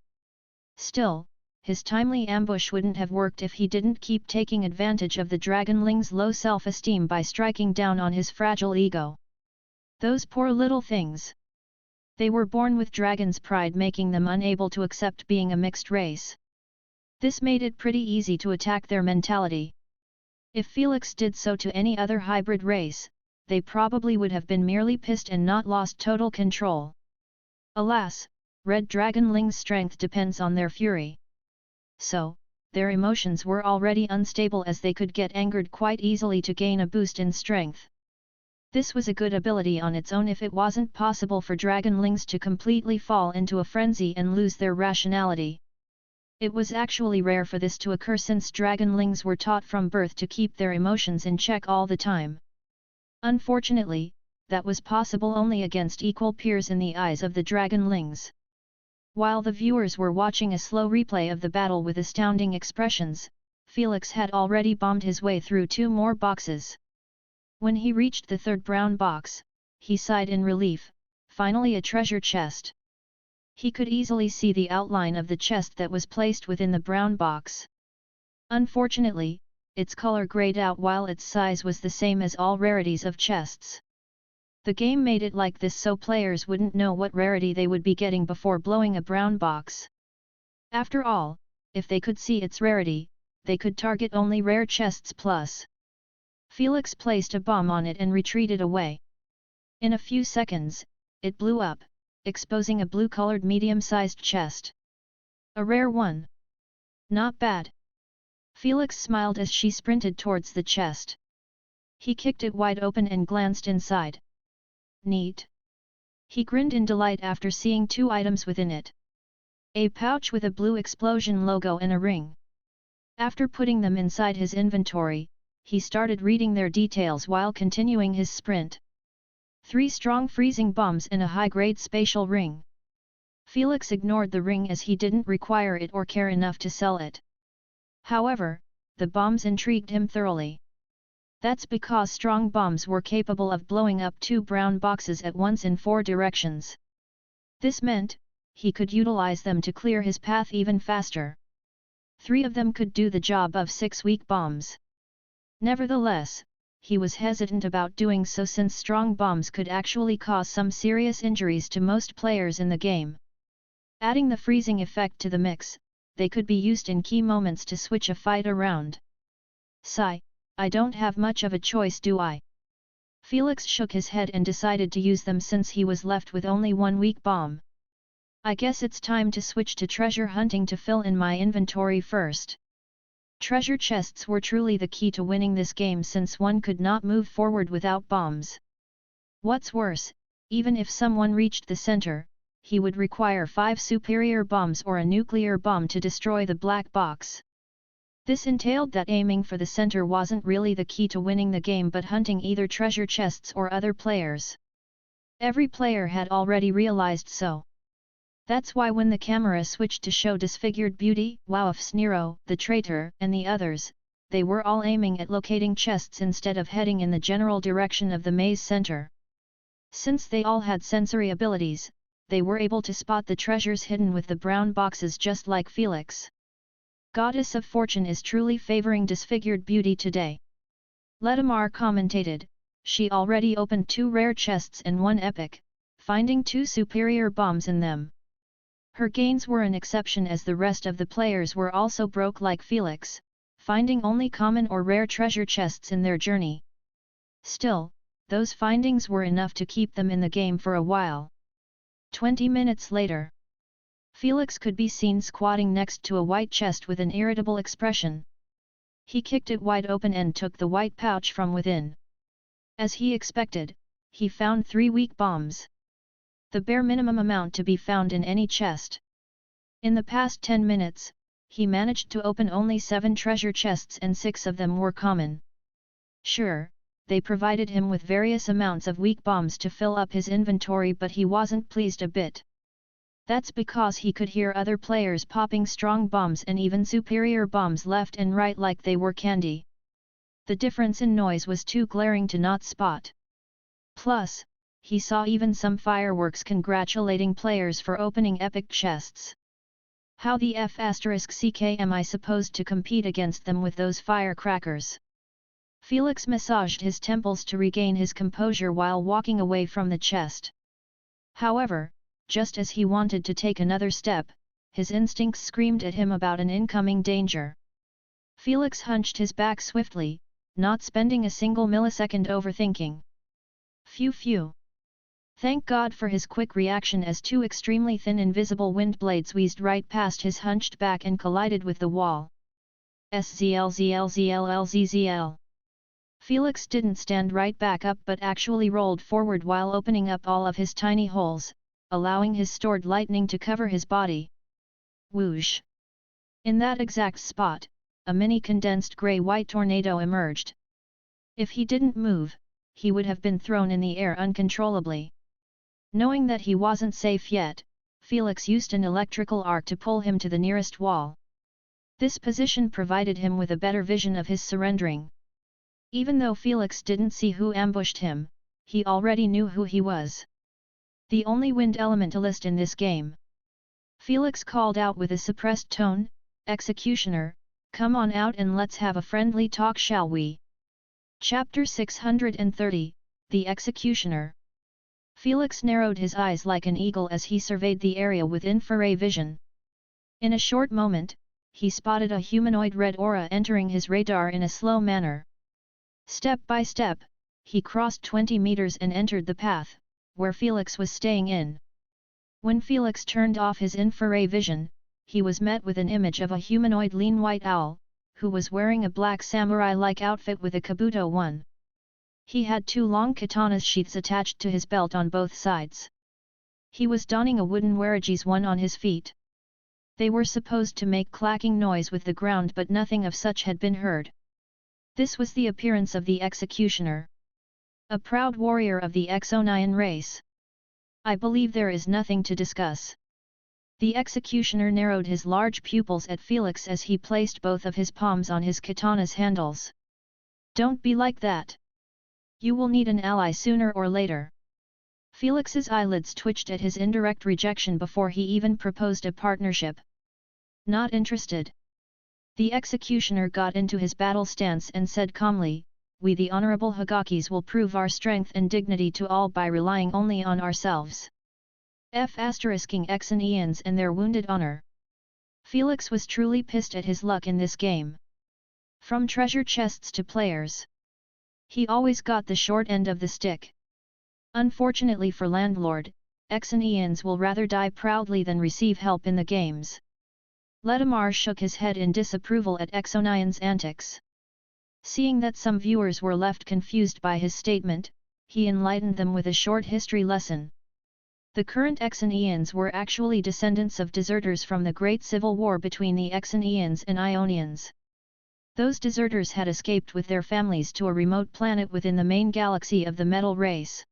Still, his timely ambush wouldn't have worked if he didn't keep taking advantage of the dragonling's low self-esteem by striking down on his fragile ego. Those poor little things. They were born with dragon's pride, making them unable to accept being a mixed race. This made it pretty easy to attack their mentality. If Felix did so to any other hybrid race, they probably would have been merely pissed and not lost total control. Alas, red dragonlings' strength depends on their fury. So, their emotions were already unstable, as they could get angered quite easily to gain a boost in strength. This was a good ability on its own if it wasn't possible for dragonlings to completely fall into a frenzy and lose their rationality. It was actually rare for this to occur, since dragonlings were taught from birth to keep their emotions in check all the time. Unfortunately, that was possible only against equal peers in the eyes of the dragonlings. While the viewers were watching a slow replay of the battle with astounding expressions, Felix had already bombed his way through 2 more boxes. When he reached the third brown box, he sighed in relief, finally a treasure chest. He could easily see the outline of the chest that was placed within the brown box. Unfortunately, its color grayed out while its size was the same as all rarities of chests. The game made it like this so players wouldn't know what rarity they would be getting before blowing a brown box. After all, if they could see its rarity, they could target only rare chests plus. Felix placed a bomb on it and retreated away. In a few seconds, it blew up, exposing a blue-colored medium-sized chest. A rare one. Not bad. Felix smiled as she sprinted towards the chest. He kicked it wide open and glanced inside. Neat. He grinned in delight after seeing 2 items within it. A pouch with a blue explosion logo and a ring. After putting them inside his inventory, he started reading their details while continuing his sprint. 3 strong freezing bombs and a high-grade spatial ring. Felix ignored the ring as he didn't require it or care enough to sell it. However, the bombs intrigued him thoroughly. That's because strong bombs were capable of blowing up 2 brown boxes at once in 4 directions. This meant, he could utilize them to clear his path even faster. 3 of them could do the job of 6 weak bombs. Nevertheless, he was hesitant about doing so since strong bombs could actually cause some serious injuries to most players in the game. Adding the freezing effect to the mix, they could be used in key moments to switch a fight around. Sigh, I don't have much of a choice, do I? Felix shook his head and decided to use them since he was left with only 1 weak bomb. I guess it's time to switch to treasure hunting to fill in my inventory first. Treasure chests were truly the key to winning this game since one could not move forward without bombs. What's worse, even if someone reached the center, he would require 5 superior bombs or a nuclear bomb to destroy the black box. This entailed that aiming for the center wasn't really the key to winning the game but hunting either treasure chests or other players. Every player had already realized so. That's why when the camera switched to show disfigured beauty, Wowfs Nero, the traitor, and the others, they were all aiming at locating chests instead of heading in the general direction of the maze center. Since they all had sensory abilities, they were able to spot the treasures hidden with the brown boxes just like Felix. Goddess of Fortune is truly favoring disfigured beauty today. Ledamar commentated, she already opened 2 rare chests and 1 epic, finding 2 superior bombs in them. Her gains were an exception as the rest of the players were also broke like Felix, finding only common or rare treasure chests in their journey. Still, those findings were enough to keep them in the game for a while. 20 minutes later, Felix could be seen squatting next to a white chest with an irritable expression. He kicked it wide open and took the white pouch from within. As he expected, he found 3 weak bombs. The bare minimum amount to be found in any chest. In the past 10 minutes, he managed to open only 7 treasure chests and 6 of them were common. Sure, they provided him with various amounts of weak bombs to fill up his inventory but he wasn't pleased a bit. That's because he could hear other players popping strong bombs and even superior bombs left and right like they were candy. The difference in noise was too glaring to not spot. Plus, he saw even some fireworks congratulating players for opening epic chests. How the f*** am I supposed to compete against them with those firecrackers? Felix massaged his temples to regain his composure while walking away from the chest. However, just as he wanted to take another step, his instincts screamed at him about an incoming danger. Felix hunched his back swiftly, not spending a single millisecond overthinking. Phew phew. Thank God for his quick reaction as 2 extremely thin invisible wind blades whizzed right past his hunched back and collided with the wall. SZLZLZLLZZL. Felix didn't stand right back up but actually rolled forward while opening up all of his tiny holes, allowing his stored lightning to cover his body. Whoosh! In that exact spot, a mini condensed grey-white tornado emerged. If he didn't move, he would have been thrown in the air uncontrollably. Knowing that he wasn't safe yet, Felix used an electrical arc to pull him to the nearest wall. This position provided him with a better vision of his surrendering. Even though Felix didn't see who ambushed him, he already knew who he was. The only wind elementalist in this game. Felix called out with a suppressed tone, "Executioner, come on out and let's have a friendly talk, shall we?" Chapter 630, The Executioner. Felix narrowed his eyes like an eagle as he surveyed the area with infrared vision. In a short moment, he spotted a humanoid red aura entering his radar in a slow manner. Step by step, he crossed 20 meters and entered the path, where Felix was staying in. When Felix turned off his infrared vision, he was met with an image of a humanoid lean white owl, who was wearing a black samurai-like outfit with a kabuto one. He had 2 long katana sheaths attached to his belt on both sides. He was donning a wooden warage's one on his feet. They were supposed to make clacking noise with the ground, but nothing of such had been heard. This was the appearance of the executioner. A proud warrior of the Exonian race. I believe there is nothing to discuss. The executioner narrowed his large pupils at Felix as he placed both of his palms on his katana's handles. Don't be like that. You will need an ally sooner or later. Felix's eyelids twitched at his indirect rejection before he even proposed a partnership. Not interested. The executioner got into his battle stance and said calmly, "We the honorable Hagakis will prove our strength and dignity to all by relying only on ourselves. F***ing Exonians and their wounded honor." Felix was truly pissed at his luck in this game. From treasure chests to players, he always got the short end of the stick. Unfortunately for Landlord, Exonians will rather die proudly than receive help in the games. Ledamar shook his head in disapproval at Exonian's antics. Seeing that some viewers were left confused by his statement, he enlightened them with a short history lesson. The current Exonians were actually descendants of deserters from the Great Civil War between the Exonians and Ionians. Those deserters had escaped with their families to a remote planet within the main galaxy of the Metal Race.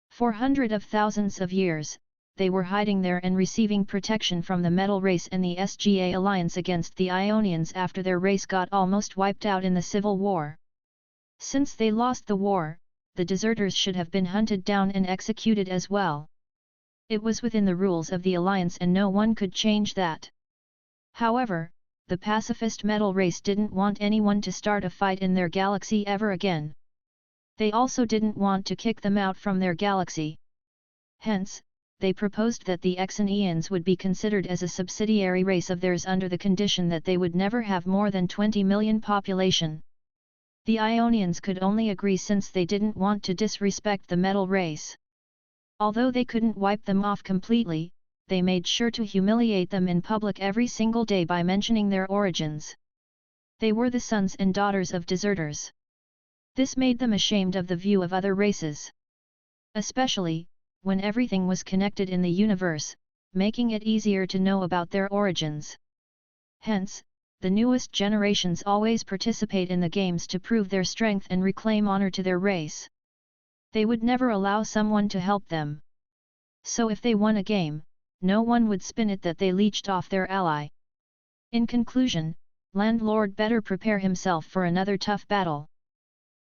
For hundreds of thousands of years, they were hiding there and receiving protection from the Metal Race and the SGA alliance against the Ionians after their race got almost wiped out in the Civil War. Since they lost the war, the deserters should have been hunted down and executed as well. It was within the rules of the alliance and no one could change that. However, the pacifist Metal Race didn't want anyone to start a fight in their galaxy ever again. They also didn't want to kick them out from their galaxy. Hence, they proposed that the Exonians would be considered as a subsidiary race of theirs under the condition that they would never have more than 20 million population. The Ionians could only agree since they didn't want to disrespect the Metal Race. Although they couldn't wipe them off completely, they made sure to humiliate them in public every single day by mentioning their origins. They were the sons and daughters of deserters. This made them ashamed of the view of other races. Especially, when everything was connected in the universe, making it easier to know about their origins. Hence, the newest generations always participate in the games to prove their strength and reclaim honor to their race. They would never allow someone to help them. So if they won a game, no one would spin it that they leeched off their ally. In conclusion, Landlord better prepare himself for another tough battle.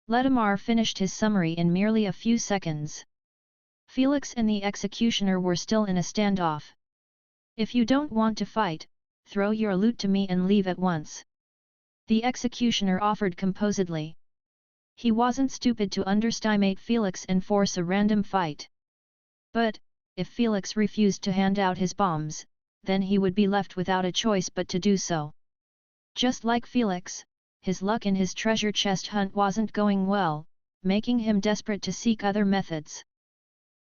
Ledamar finished his summary in merely a few seconds. Felix and the executioner were still in a standoff. "If you don't want to fight, throw your loot to me and leave at once," the executioner offered composedly. He wasn't stupid to underestimate Felix and force a random fight. But, if Felix refused to hand out his bombs, then he would be left without a choice but to do so. Just like Felix, his luck in his treasure chest hunt wasn't going well, making him desperate to seek other methods.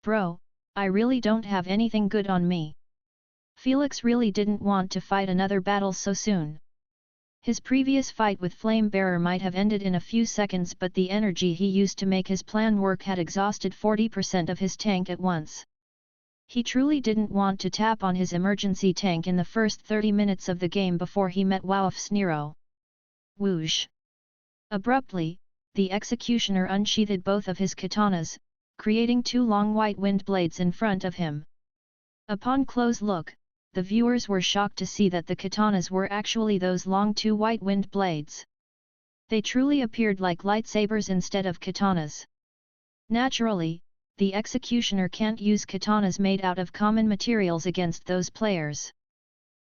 "Bro, I really don't have anything good on me." Felix really didn't want to fight another battle so soon. His previous fight with Flamebearer might have ended in a few seconds, but the energy he used to make his plan work had exhausted 40% of his tank at once. He truly didn't want to tap on his emergency tank in the first 30 minutes of the game before he met Wowf's Nero. Whoosh! Abruptly, the executioner unsheathed both of his katanas, creating 2 long white wind blades in front of him. Upon close look, the viewers were shocked to see that the katanas were actually those long 2 white wind blades. They truly appeared like lightsabers instead of katanas. Naturally, the executioner can't use katanas made out of common materials against those players.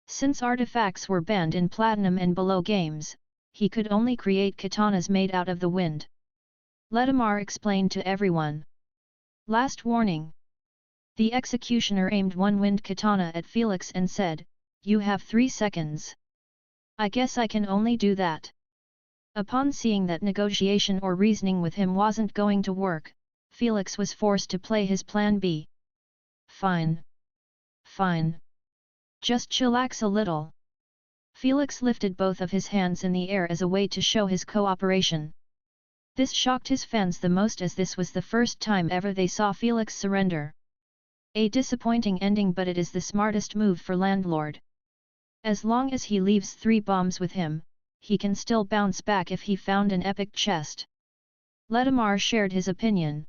Since artifacts were banned in Platinum and below games, he could only create katanas made out of the wind. Ledamar explained to everyone. Last warning. The executioner aimed one wind katana at Felix and said, "You have 3 seconds. I guess I can only do that." Upon seeing that negotiation or reasoning with him wasn't going to work, Felix was forced to play his plan B. Fine. Fine. Just chillax a little. Felix lifted both of his hands in the air as a way to show his cooperation. This shocked his fans the most as this was the first time ever they saw Felix surrender. A disappointing ending, but it is the smartest move for Landlord. As long as he leaves 3 bombs with him, he can still bounce back if he found an epic chest. Ledamar shared his opinion.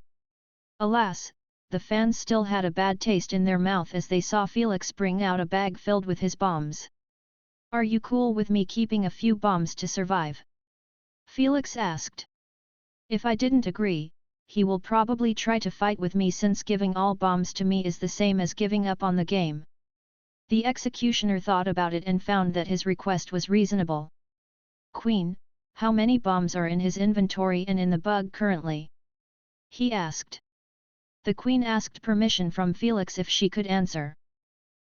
Alas, the fans still had a bad taste in their mouth as they saw Felix bring out a bag filled with his bombs. "Are you cool with me keeping a few bombs to survive?" Felix asked. "If I didn't agree, he will probably try to fight with me since giving all bombs to me is the same as giving up on the game." The executioner thought about it and found that his request was reasonable. "Queen, how many bombs are in his inventory and in the bug currently?" he asked. The queen asked permission from Felix if she could answer.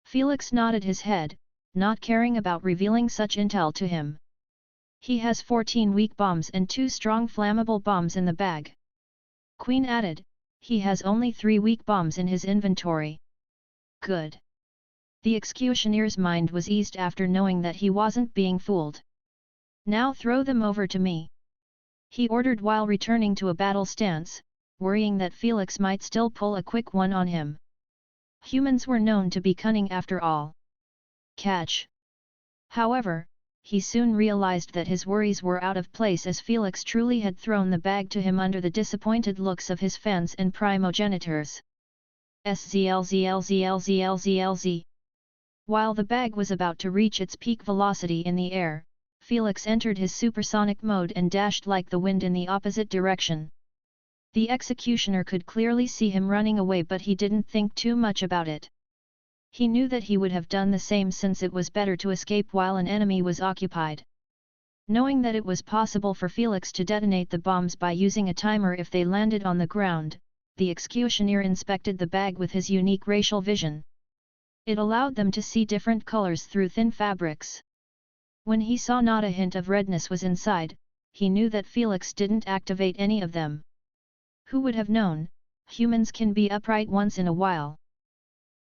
Felix nodded his head, not caring about revealing such intel to him. "He has 14 weak bombs and 2 strong flammable bombs in the bag." Queen added, "He has only 3 weak bombs in his inventory." Good. The executioner's mind was eased after knowing that he wasn't being fooled. "Now throw them over to me," he ordered while returning to a battle stance, worrying that Felix might still pull a quick one on him. Humans were known to be cunning after all. Catch! However, he soon realized that his worries were out of place as Felix truly had thrown the bag to him under the disappointed looks of his fans and primogenitors. SZLZLZLZLZLZ. While the bag was about to reach its peak velocity in the air, Felix entered his supersonic mode and dashed like the wind in the opposite direction. The executioner could clearly see him running away, but he didn't think too much about it. He knew that he would have done the same since it was better to escape while an enemy was occupied. Knowing that it was possible for Felix to detonate the bombs by using a timer if they landed on the ground, the executioner inspected the bag with his unique racial vision. It allowed them to see different colors through thin fabrics. When he saw not a hint of redness was inside, he knew that Felix didn't activate any of them. Who would have known, humans can be upright once in a while.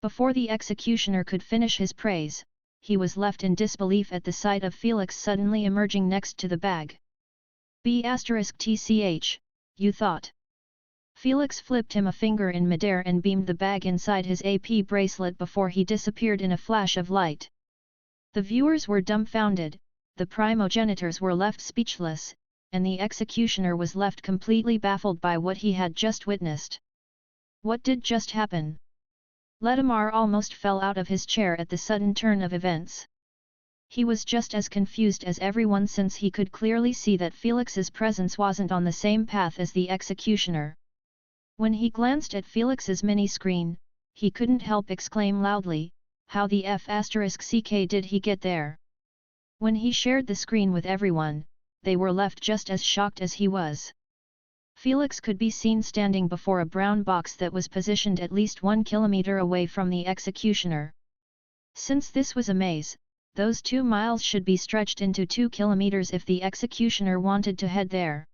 Before the executioner could finish his praise, he was left in disbelief at the sight of Felix suddenly emerging next to the bag. *TCH, you thought? Felix flipped him a finger in midair and beamed the bag inside his AP bracelet before he disappeared in a flash of light. The viewers were dumbfounded, the primogenitors were left speechless, and the executioner was left completely baffled by what he had just witnessed. What did just happen? Ledamar almost fell out of his chair at the sudden turn of events. He was just as confused as everyone since he could clearly see that Felix's presence wasn't on the same path as the executioner. When he glanced at Felix's mini-screen, he couldn't help exclaim loudly, "How the F***ck did he get there?" When he shared the screen with everyone, they were left just as shocked as he was. Felix could be seen standing before a brown box that was positioned at least 1 kilometer away from the executioner. Since this was a maze, those 2 miles should be stretched into 2 kilometers if the executioner wanted to head there.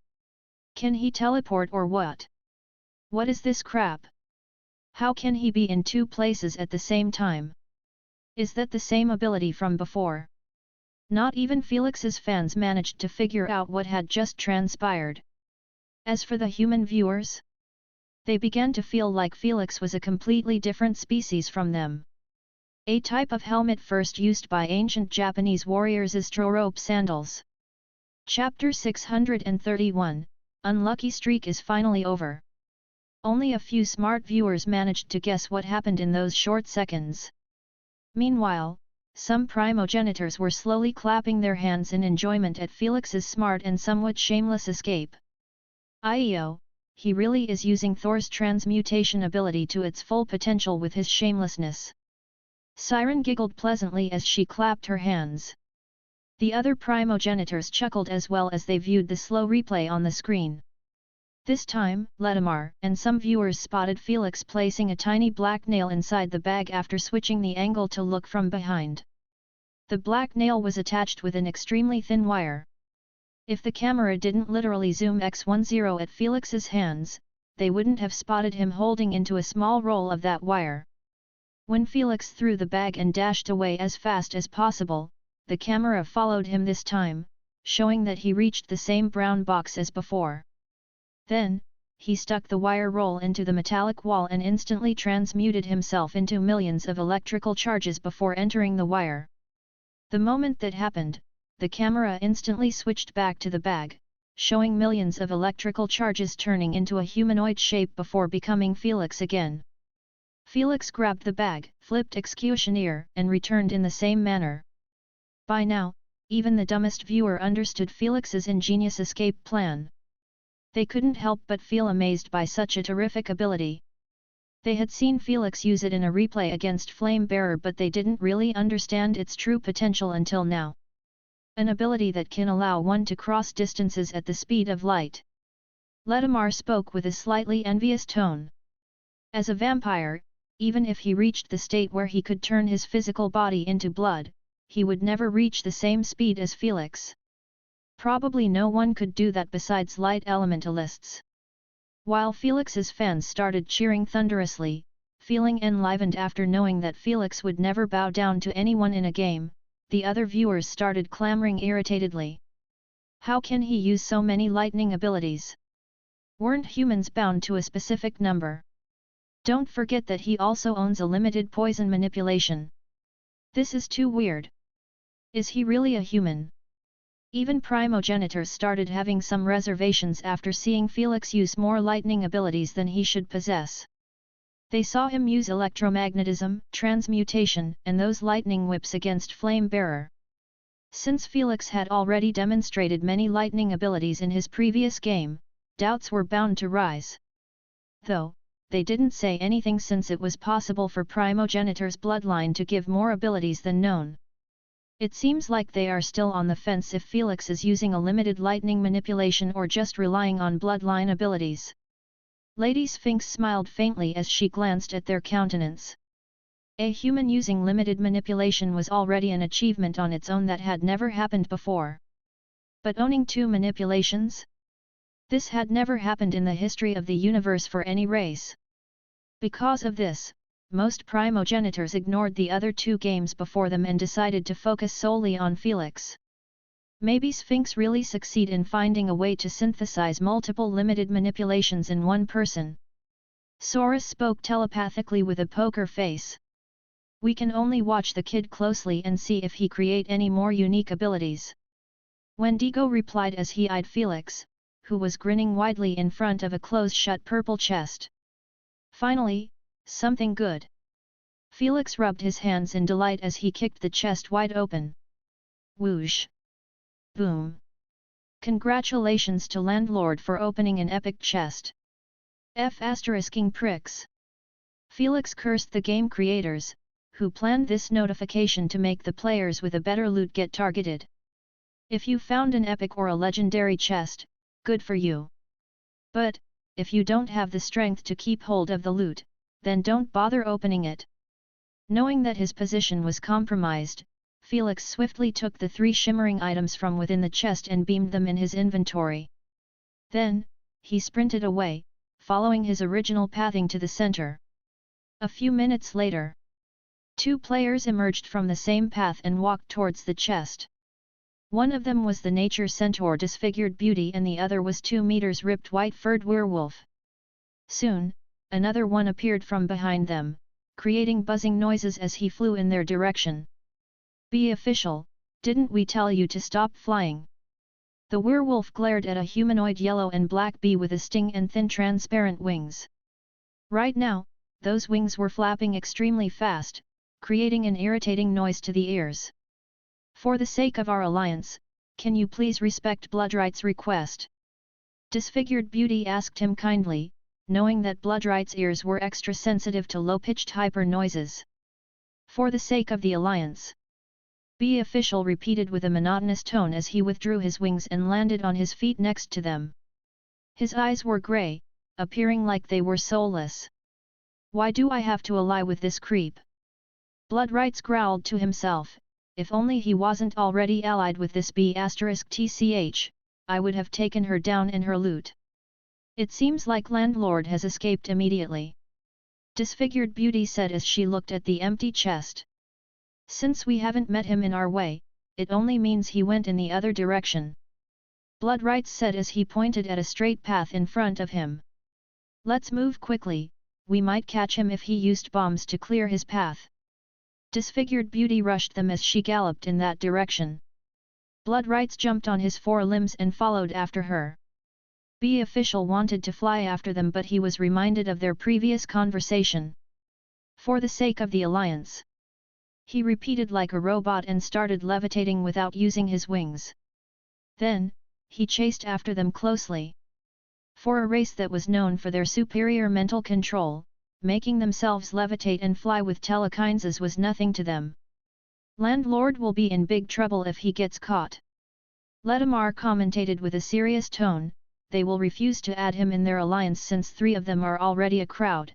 Can he teleport or what? What is this crap? How can he be in 2 places at the same time? Is that the same ability from before? Not even Felix's fans managed to figure out what had just transpired. As for the human viewers, they began to feel like Felix was a completely different species from them. A type of helmet first used by ancient Japanese warriors is rope sandals. Chapter 631, Unlucky Streak is finally over. Only a few smart viewers managed to guess what happened in those short seconds. Meanwhile, some primogenitors were slowly clapping their hands in enjoyment at Felix's smart and somewhat shameless escape. "Io, he really is using Thor's transmutation ability to its full potential with his shamelessness. Siren giggled pleasantly as she clapped her hands. The other primogenitors chuckled as well as they viewed the slow replay on the screen. This time, Ledamar and some viewers spotted Felix placing a tiny black nail inside the bag after switching the angle to look from behind. The black nail was attached with an extremely thin wire. If the camera didn't literally zoom X10 at Felix's hands, they wouldn't have spotted him holding into a small roll of that wire. When Felix threw the bag and dashed away as fast as possible, the camera followed him this time, showing that he reached the same brown box as before. Then, he stuck the wire roll into the metallic wall and instantly transmuted himself into millions of electrical charges before entering the wire. The moment that happened, the camera instantly switched back to the bag, showing millions of electrical charges turning into a humanoid shape before becoming Felix again. Felix grabbed the bag, flipped Executioner, and returned in the same manner. By now, even the dumbest viewer understood Felix's ingenious escape plan. They couldn't help but feel amazed by such a terrific ability. They had seen Felix use it in a replay against Flame Bearer, but they didn't really understand its true potential until now. An ability that can allow one to cross distances at the speed of light. Ledamar spoke with a slightly envious tone. As a vampire, even if he reached the state where he could turn his physical body into blood, he would never reach the same speed as Felix. Probably no one could do that besides light elementalists. While Felix's fans started cheering thunderously, feeling enlivened after knowing that Felix would never bow down to anyone in a game, the other viewers started clamoring irritatedly. How can he use so many lightning abilities? Weren't humans bound to a specific number? Don't forget that he also owns a limited poison manipulation. This is too weird. Is he really a human? Even primogenitors started having some reservations after seeing Felix use more lightning abilities than he should possess. They saw him use electromagnetism, transmutation, and those lightning whips against Flame Bearer. Since Felix had already demonstrated many lightning abilities in his previous game, doubts were bound to rise. Though, they didn't say anything since it was possible for primogenitor's bloodline to give more abilities than known. It seems like they are still on the fence if Felix is using a limited lightning manipulation or just relying on bloodline abilities. Lady Sphinx smiled faintly as she glanced at their countenance. A human using limited manipulation was already an achievement on its own that had never happened before. But owning two manipulations? This had never happened in the history of the universe for any race. Because of this, most primogenitors ignored the other two games before them and decided to focus solely on Felix. Maybe Sphinx really succeed in finding a way to synthesize multiple limited manipulations in one person. Saurus spoke telepathically with a poker face. We can only watch the kid closely and see if he create any more unique abilities. Wendigo replied as he eyed Felix, who was grinning widely in front of a close-shut purple chest. Finally, something good. Felix rubbed his hands in delight as he kicked the chest wide open. Whoosh! Boom! Congratulations to landlord for opening an epic chest. F***ing pricks. Felix cursed the game creators, who planned this notification to make the players with a better loot get targeted. If you found an epic or a legendary chest, good for you. But, if you don't have the strength to keep hold of the loot, then don't bother opening it. Knowing that his position was compromised, Felix swiftly took the 3 shimmering items from within the chest and beamed them in his inventory. Then, he sprinted away, following his original pathing to the center. A few minutes later, 2 players emerged from the same path and walked towards the chest. One of them was the nature centaur Disfigured Beauty and the other was 2 meters ripped white-furred werewolf. Soon, another one appeared from behind them, creating buzzing noises as he flew in their direction. Be official, didn't we tell you to stop flying? The werewolf glared at a humanoid yellow and black bee with a sting and thin transparent wings. Right now, those wings were flapping extremely fast, creating an irritating noise to the ears. For the sake of our alliance, can you please respect Bloodright's request? Disfigured Beauty asked him kindly, knowing that Bloodright's ears were extra sensitive to low-pitched hyper noises. For the sake of the alliance. The official repeated with a monotonous tone as he withdrew his wings and landed on his feet next to them. His eyes were grey, appearing like they were soulless. Why do I have to ally with this creep? Bloodrights growled to himself, if only he wasn't already allied with this B***tch, I would have taken her down and her loot. It seems like Landlord has escaped immediately. Disfigured Beauty said as she looked at the empty chest. Since we haven't met him in our way, it only means he went in the other direction. Bloodrights said as he pointed at a straight path in front of him. Let's move quickly, we might catch him if he used bombs to clear his path. Disfigured Beauty rushed them as she galloped in that direction. Bloodrights jumped on his forelimbs and followed after her. The official wanted to fly after them, but he was reminded of their previous conversation. For the sake of the alliance. He repeated like a robot and started levitating without using his wings. Then, he chased after them closely. For a race that was known for their superior mental control, making themselves levitate and fly with telekinesis was nothing to them. Landlord will be in big trouble if he gets caught. Ledamar commentated with a serious tone, they will refuse to add him in their alliance since 3 of them are already a crowd.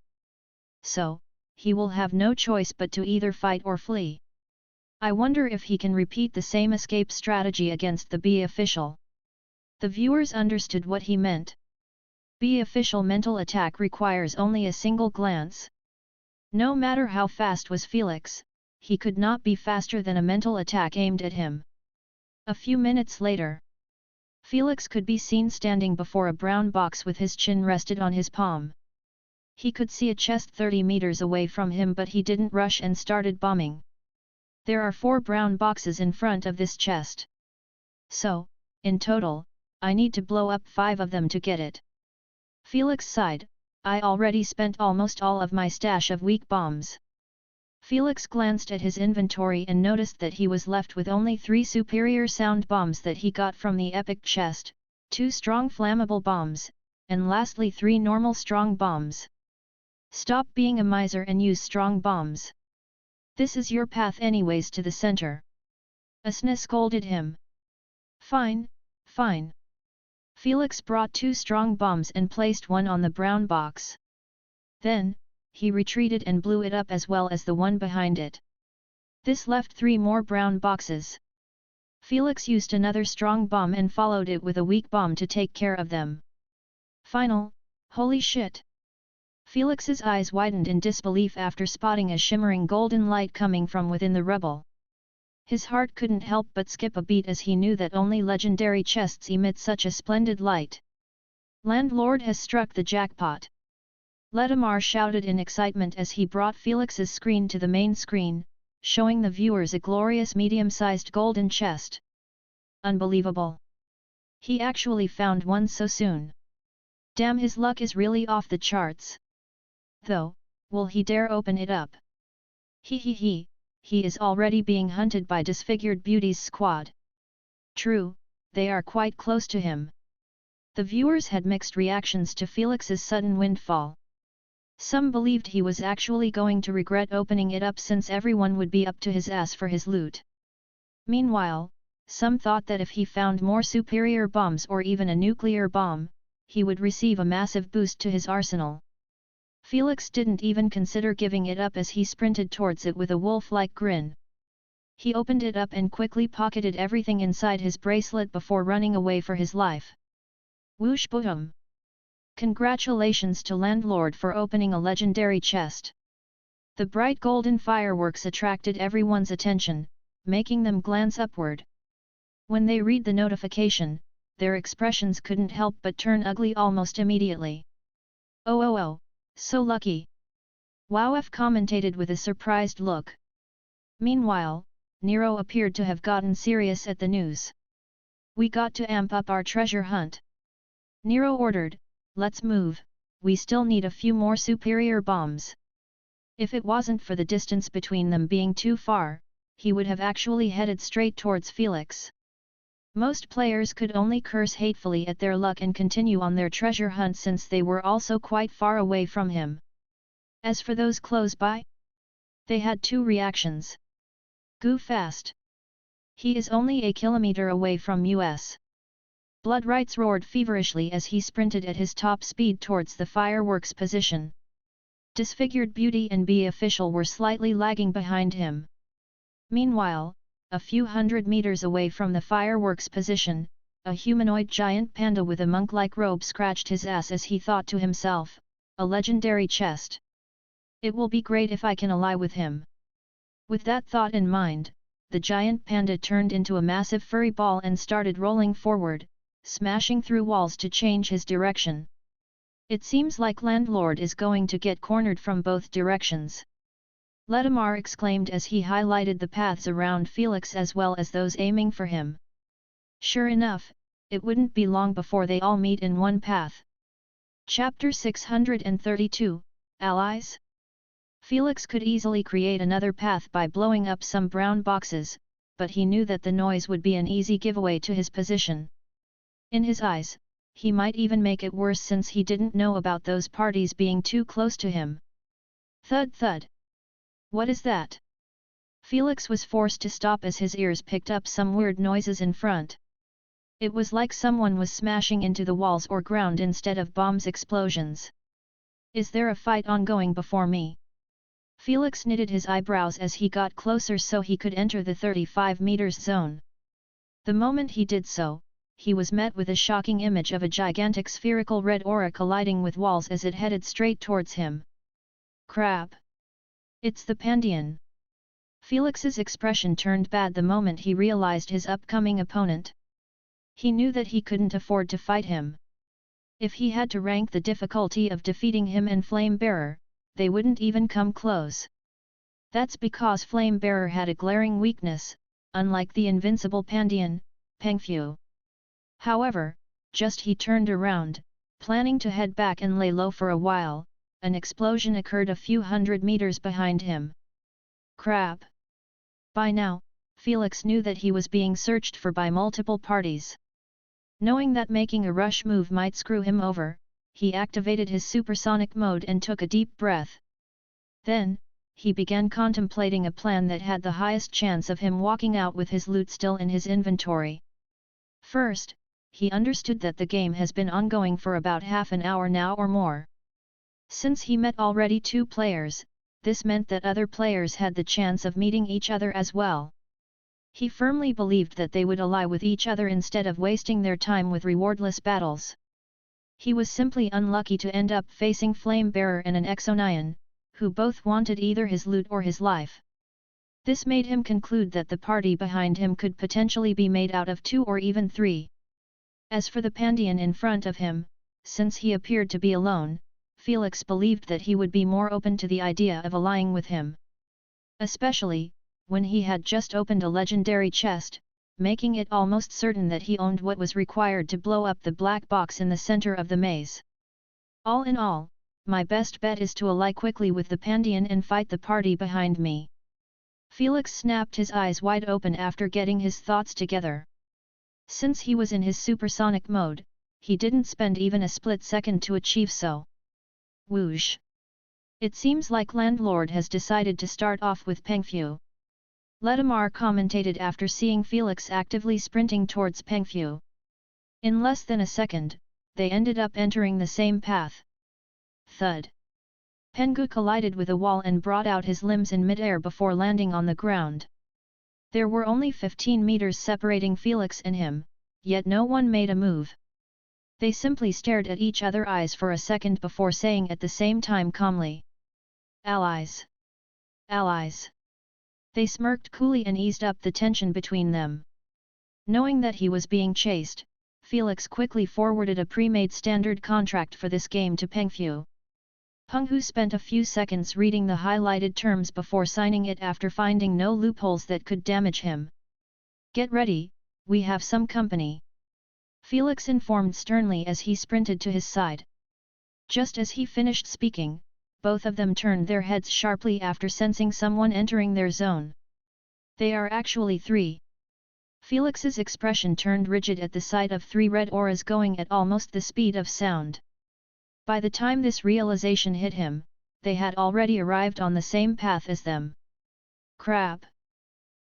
So, he will have no choice but to either fight or flee. I wonder if he can repeat the same escape strategy against the B official. The viewers understood what he meant. B official mental attack requires only a single glance. No matter how fast was Felix, he could not be faster than a mental attack aimed at him. A few minutes later, Felix could be seen standing before a brown box with his chin rested on his palm. He could see a chest 30 meters away from him, but he didn't rush and started bombing. There are 4 brown boxes in front of this chest. So, in total, I need to blow up 5 of them to get it. Felix sighed, I already spent almost all of my stash of weak bombs. Felix glanced at his inventory and noticed that he was left with only 3 superior sound bombs that he got from the epic chest, 2 strong flammable bombs, and lastly 3 normal strong bombs. Stop being a miser and use strong bombs. This is your path anyways to the center. Asna scolded him. Fine, fine. Felix brought 2 strong bombs and placed one on the brown box. Then, he retreated and blew it up as well as the one behind it. This left 3 more brown boxes. Felix used another strong bomb and followed it with a weak bomb to take care of them. Holy shit! Felix's eyes widened in disbelief after spotting a shimmering golden light coming from within the rubble. His heart couldn't help but skip a beat as he knew that only legendary chests emit such a splendid light. Landlord has struck the jackpot. Ledamar shouted in excitement as he brought Felix's screen to the main screen, showing the viewers a glorious medium-sized golden chest. Unbelievable! He actually found one so soon. Damn, his luck is really off the charts. Though, will he dare open it up? He is already being hunted by Disfigured Beauty's squad. True, they are quite close to him. The viewers had mixed reactions to Felix's sudden windfall. Some believed he was actually going to regret opening it up since everyone would be up to his ass for his loot. Meanwhile, some thought that if he found more superior bombs or even a nuclear bomb, he would receive a massive boost to his arsenal. Felix didn't even consider giving it up as he sprinted towards it with a wolf-like grin. He opened it up and quickly pocketed everything inside his bracelet before running away for his life. Whoosh boom! Congratulations to Landlord for opening a legendary chest. The bright golden fireworks attracted everyone's attention, making them glance upward. When they read the notification, their expressions couldn't help but turn ugly almost immediately. Oh, so lucky! WoW commentated with a surprised look. Meanwhile, Nero appeared to have gotten serious at the news. We got to amp up our treasure hunt. Nero ordered, let's move, we still need a few more superior bombs. If it wasn't for the distance between them being too far, he would have actually headed straight towards Felix. Most players could only curse hatefully at their luck and continue on their treasure hunt since they were also quite far away from him. As for those close by, they had two reactions. Go fast. He is only a kilometer away from us. Bloodrights roared feverishly as he sprinted at his top speed towards the fireworks position. Disfigured Beauty and Bee Official were slightly lagging behind him. Meanwhile, a few hundred meters away from the fireworks position, a humanoid giant panda with a monk-like robe scratched his ass as he thought to himself, a legendary chest. It will be great if I can ally with him. With that thought in mind, the giant panda turned into a massive furry ball and started rolling forward, smashing through walls to change his direction. It seems like Landlord is going to get cornered from both directions. Ledamar exclaimed as he highlighted the paths around Felix as well as those aiming for him. Sure enough, it wouldn't be long before they all meet in one path. Chapter 632, Allies? Felix could easily create another path by blowing up some brown boxes, but he knew that the noise would be an easy giveaway to his position. In his eyes, he might even make it worse since he didn't know about those parties being too close to him. Thud thud. What is that? Felix was forced to stop as his ears picked up some weird noises in front. It was like someone was smashing into the walls or ground instead of bombs explosions. Is there a fight ongoing before me? Felix knitted his eyebrows as he got closer so he could enter the 35 meters zone. The moment he did so, he was met with a shocking image of a gigantic spherical red aura colliding with walls as it headed straight towards him. Crap! It's the Pandian! Felix's expression turned bad the moment he realized his upcoming opponent. He knew that he couldn't afford to fight him. If he had to rank the difficulty of defeating him and Flame Bearer, they wouldn't even come close. That's because Flame Bearer had a glaring weakness, unlike the invincible Pandian, Pengfu. However, just he turned around, planning to head back and lay low for a while, an explosion occurred a few hundred meters behind him. Crap! By now, Felix knew that he was being searched for by multiple parties. Knowing that making a rush move might screw him over, he activated his supersonic mode and took a deep breath. Then, he began contemplating a plan that had the highest chance of him walking out with his loot still in his inventory. First, he understood that the game has been ongoing for about half an hour now or more. Since he met already 2 players, this meant that other players had the chance of meeting each other as well. He firmly believed that they would ally with each other instead of wasting their time with rewardless battles. He was simply unlucky to end up facing Flame Bearer and an Exonian, who both wanted either his loot or his life. This made him conclude that the party behind him could potentially be made out of 2 or even 3. As for the Pandian in front of him, since he appeared to be alone, Felix believed that he would be more open to the idea of allying with him. Especially, when he had just opened a legendary chest, making it almost certain that he owned what was required to blow up the black box in the center of the maze. All in all, my best bet is to ally quickly with the Pandian and fight the party behind me. Felix snapped his eyes wide open after getting his thoughts together. Since he was in his supersonic mode, he didn't spend even a split second to achieve so. Whoosh! It seems like Landlord has decided to start off with Pengfu. Ledamar commentated after seeing Felix actively sprinting towards Pengfu. In less than a second, they ended up entering the same path. Thud! Pengu collided with a wall and brought out his limbs in midair before landing on the ground. There were only 15 meters separating Felix and him, yet no one made a move. They simply stared at each other's eyes for a second before saying at the same time calmly, "Allies! Allies!" They smirked coolly and eased up the tension between them. Knowing that he was being chased, Felix quickly forwarded a pre-made standard contract for this game to Pengfu. Penghu spent a few seconds reading the highlighted terms before signing it after finding no loopholes that could damage him. "Get ready, we have some company," Felix informed sternly as he sprinted to his side. Just as he finished speaking, both of them turned their heads sharply after sensing someone entering their zone. "They are actually 3. Felix's expression turned rigid at the sight of 3 red auras going at almost the speed of sound. By the time this realization hit him, they had already arrived on the same path as them. Crap!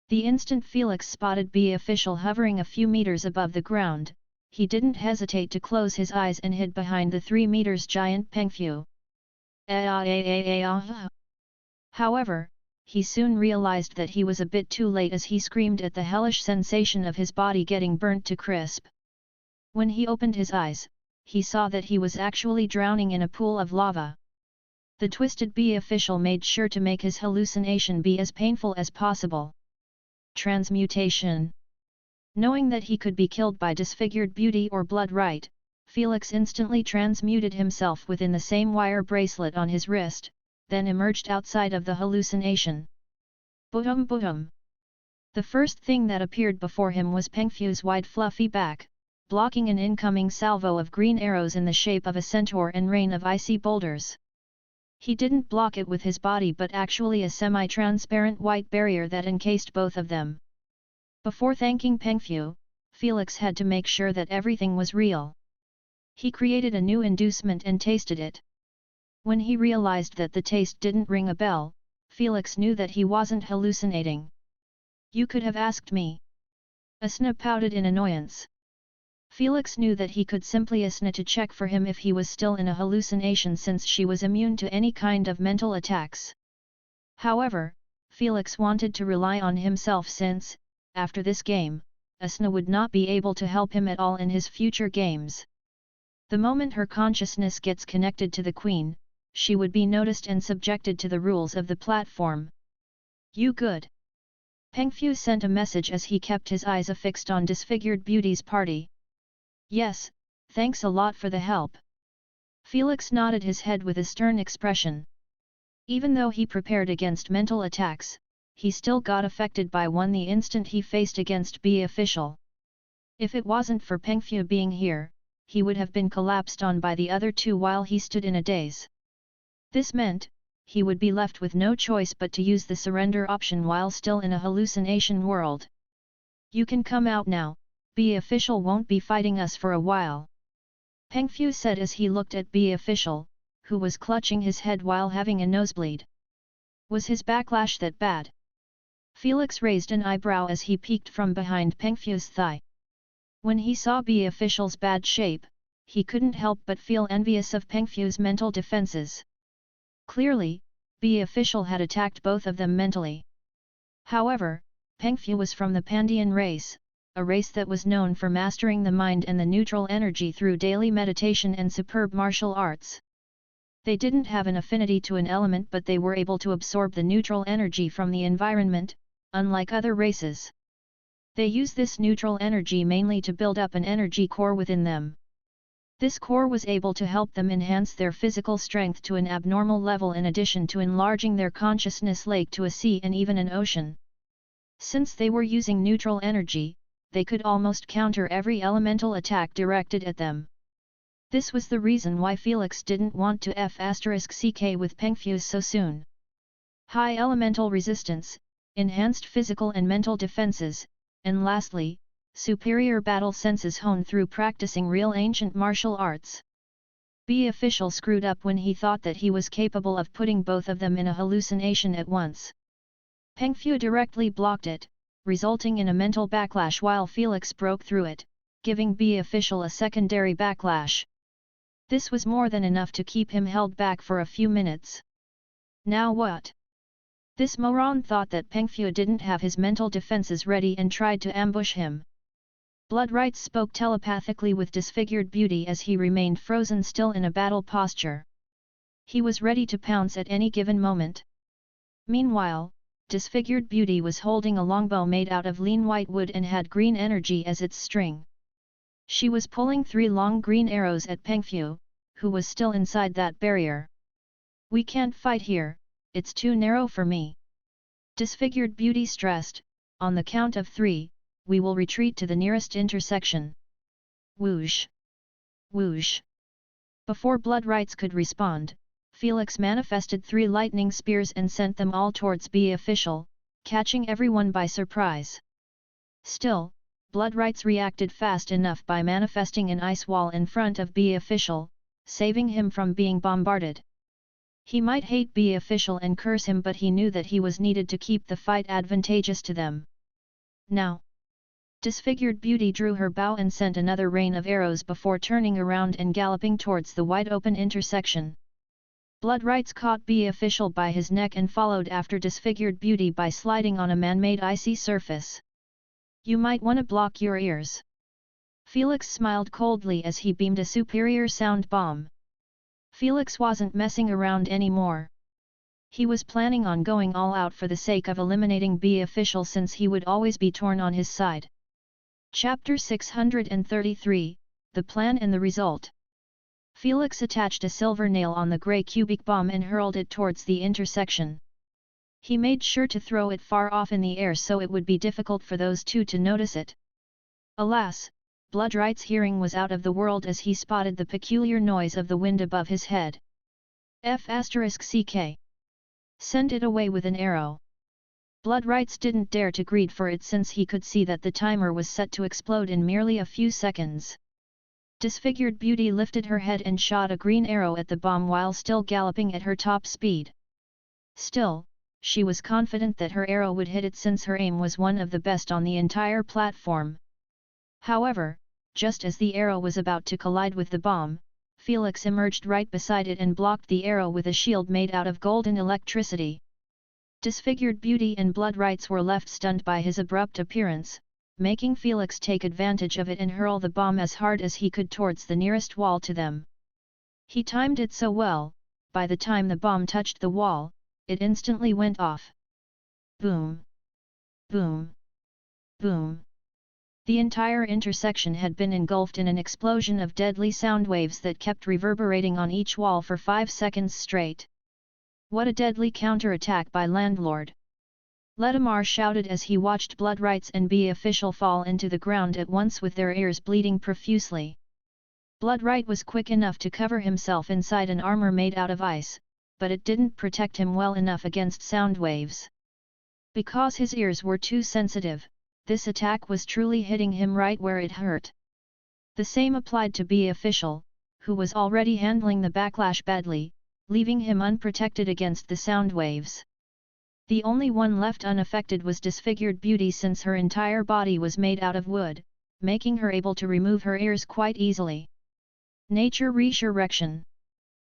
The instant Felix spotted B official hovering a few meters above the ground, he didn't hesitate to close his eyes and hid behind the 3 meters giant Pengfu. However, he soon realized that he was a bit too late as he screamed at the hellish sensation of his body getting burnt to crisp. When he opened his eyes, he saw that he was actually drowning in a pool of lava. The twisted bee official made sure to make his hallucination be as painful as possible. Transmutation. Knowing that he could be killed by disfigured beauty or blood right, Felix instantly transmuted himself within the same wire bracelet on his wrist, then emerged outside of the hallucination. Boredom boredom. The first thing that appeared before him was Pengfu's wide fluffy back, blocking an incoming salvo of green arrows in the shape of a centaur and rain of icy boulders. He didn't block it with his body but actually a semi-transparent white barrier that encased both of them. Before thanking Pengfu, Felix had to make sure that everything was real. He created a new inducement and tasted it. When he realized that the taste didn't ring a bell, Felix knew that he wasn't hallucinating. "You could have asked me." Asna pouted in annoyance. Felix knew that he could simply Asna to check for him if he was still in a hallucination since she was immune to any kind of mental attacks. However, Felix wanted to rely on himself since, after this game, Asna would not be able to help him at all in his future games. The moment her consciousness gets connected to the Queen, she would be noticed and subjected to the rules of the platform. "You good?" Pengfu sent a message as he kept his eyes affixed on Disfigured Beauty's party. "Yes, thanks a lot for the help." Felix nodded his head with a stern expression. Even though he prepared against mental attacks, he still got affected by one the instant he faced against B official. If it wasn't for Pengfu being here, he would have been collapsed on by the other two while he stood in a daze. This meant, he would be left with no choice but to use the surrender option while still in a hallucination world. "You can come out now, B official won't be fighting us for a while," Pengfu said as he looked at B official, who was clutching his head while having a nosebleed. Was his backlash that bad? Felix raised an eyebrow as he peeked from behind Pengfu's thigh. When he saw B official's bad shape, he couldn't help but feel envious of Pengfu's mental defenses. Clearly, B official had attacked both of them mentally. However, Pengfu was from the Pandian race, a race that was known for mastering the mind and the neutral energy through daily meditation and superb martial arts. They didn't have an affinity to an element but they were able to absorb the neutral energy from the environment, unlike other races. They use this neutral energy mainly to build up an energy core within them. This core was able to help them enhance their physical strength to an abnormal level in addition to enlarging their consciousness lake to a sea and even an ocean. Since they were using neutral energy, they could almost counter every elemental attack directed at them. This was the reason why Felix didn't want to F***ck with Pengfu so soon. High elemental resistance, enhanced physical and mental defenses, and lastly, superior battle senses honed through practicing real ancient martial arts. B official screwed up when he thought that he was capable of putting both of them in a hallucination at once. Pengfu directly blocked it, resulting in a mental backlash while Felix broke through it, giving B official a secondary backlash. This was more than enough to keep him held back for a few minutes. Now what? This moron thought that Pengfu didn't have his mental defenses ready and tried to ambush him. Bloodright spoke telepathically with Disfigured Beauty as he remained frozen still in a battle posture. He was ready to pounce at any given moment. Meanwhile, Disfigured Beauty was holding a longbow made out of lean white wood and had green energy as its string. She was pulling 3 long green arrows at Pengfu, who was still inside that barrier. "We can't fight here, it's too narrow for me." Disfigured Beauty stressed, "On the count of 3, we will retreat to the nearest intersection." Whoosh! Whoosh! Before Bloodrights could respond, Felix manifested 3 lightning spears and sent them all towards B official, catching everyone by surprise. Still, Bloodrights reacted fast enough by manifesting an ice wall in front of B official, saving him from being bombarded. He might hate B official and curse him, but he knew that he was needed to keep the fight advantageous to them. Now, disfigured beauty drew her bow and sent another rain of arrows before turning around and galloping towards the wide-open intersection. Bloodrights caught B official by his neck and followed after disfigured beauty by sliding on a man-made icy surface. "You might wanna block your ears." Felix smiled coldly as he beamed a superior sound bomb. Felix wasn't messing around anymore. He was planning on going all out for the sake of eliminating B official, since he would always be torn on his side. Chapter 633, The Plan and the Result. Felix attached a silver nail on the grey cubic bomb and hurled it towards the intersection. He made sure to throw it far off in the air so it would be difficult for those two to notice it. Alas, Bloodright's hearing was out of the world as he spotted the peculiar noise of the wind above his head. F***ck. Send it away with an arrow. Bloodrights didn't dare to greed for it, since he could see that the timer was set to explode in merely a few seconds. Disfigured beauty lifted her head and shot a green arrow at the bomb while still galloping at her top speed. Still, she was confident that her arrow would hit it, since her aim was one of the best on the entire platform. However, just as the arrow was about to collide with the bomb, Felix emerged right beside it and blocked the arrow with a shield made out of golden electricity. Disfigured beauty and Bloodrights were left stunned by his abrupt appearance, making Felix take advantage of it and hurl the bomb as hard as he could towards the nearest wall to them. He timed it so well, by the time the bomb touched the wall, it instantly went off. Boom! Boom! Boom! The entire intersection had been engulfed in an explosion of deadly sound waves that kept reverberating on each wall for 5 seconds straight. What a deadly counter-attack by Landlord! Ledamar shouted as he watched Bloodrights and B official fall into the ground at once with their ears bleeding profusely. Bloodright was quick enough to cover himself inside an armor made out of ice, but it didn't protect him well enough against sound waves. Because his ears were too sensitive, this attack was truly hitting him right where it hurt. The same applied to B official, who was already handling the backlash badly, leaving him unprotected against the sound waves. The only one left unaffected was disfigured beauty, since her entire body was made out of wood, making her able to remove her ears quite easily. Nature Resurrection.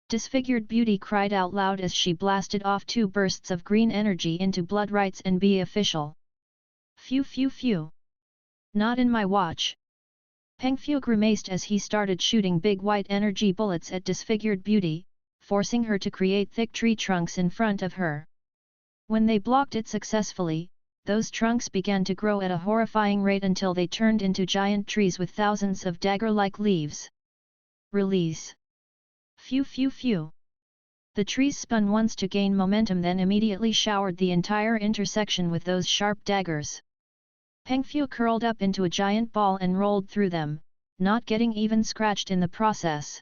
Disfigured beauty cried out loud as she blasted off 2 bursts of green energy into Bloodrights and B official. Phew phew phew! Not in my watch! Pengfu grimaced as he started shooting big white energy bullets at disfigured beauty, forcing her to create thick tree trunks in front of her. When they blocked it successfully, those trunks began to grow at a horrifying rate until they turned into giant trees with thousands of dagger-like leaves. Release! Phew phew phew! The trees spun once to gain momentum, then immediately showered the entire intersection with those sharp daggers. Pengfu curled up into a giant ball and rolled through them, not getting even scratched in the process.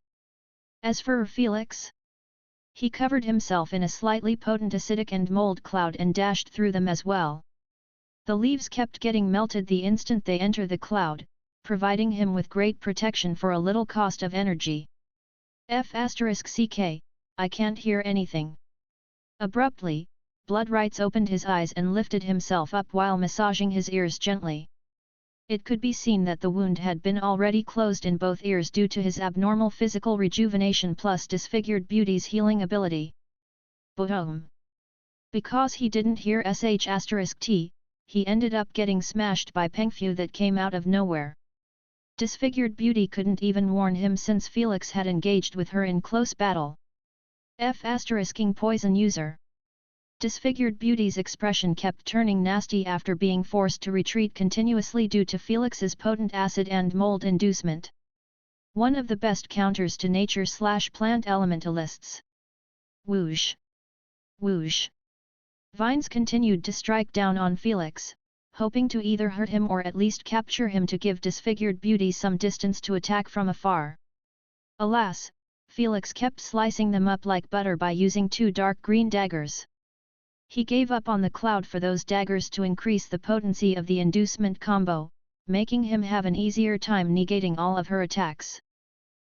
As for Felix, he covered himself in a slightly potent acidic and mold cloud and dashed through them as well. The leaves kept getting melted the instant they enter the cloud, providing him with great protection for a little cost of energy. F***ck, I can't hear anything. Abruptly, Bloodrights opened his eyes and lifted himself up while massaging his ears gently. It could be seen that the wound had been already closed in both ears due to his abnormal physical rejuvenation plus disfigured beauty's healing ability. Boom! Because he didn't hear sh**t, he ended up getting smashed by Pengfu that came out of nowhere. Disfigured beauty couldn't even warn him, since Felix had engaged with her in close battle. F***ing poison user. Disfigured beauty's expression kept turning nasty after being forced to retreat continuously due to Felix's potent acid and mold inducement. One of the best counters to nature/plant elementalists. Whoosh! Whoosh! Vines continued to strike down on Felix, hoping to either hurt him or at least capture him to give disfigured beauty some distance to attack from afar. Alas, Felix kept slicing them up like butter by using 2 dark green daggers. He gave up on the cloud for those daggers to increase the potency of the inducement combo, making him have an easier time negating all of her attacks.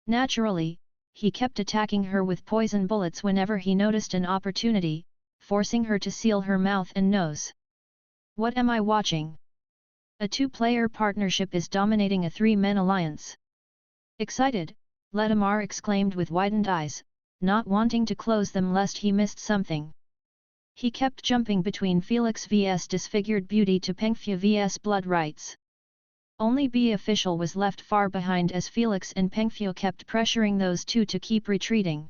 Naturally, he kept attacking her with poison bullets whenever he noticed an opportunity, forcing her to seal her mouth and nose. What am I watching? A two-player partnership is dominating a three-men alliance. Excited, Ledamar exclaimed with widened eyes, not wanting to close them lest he missed something. He kept jumping between Felix vs Disfigured Beauty to Pengfu vs Blood Rights. Only B official was left far behind as Felix and Pengfu kept pressuring those two to keep retreating.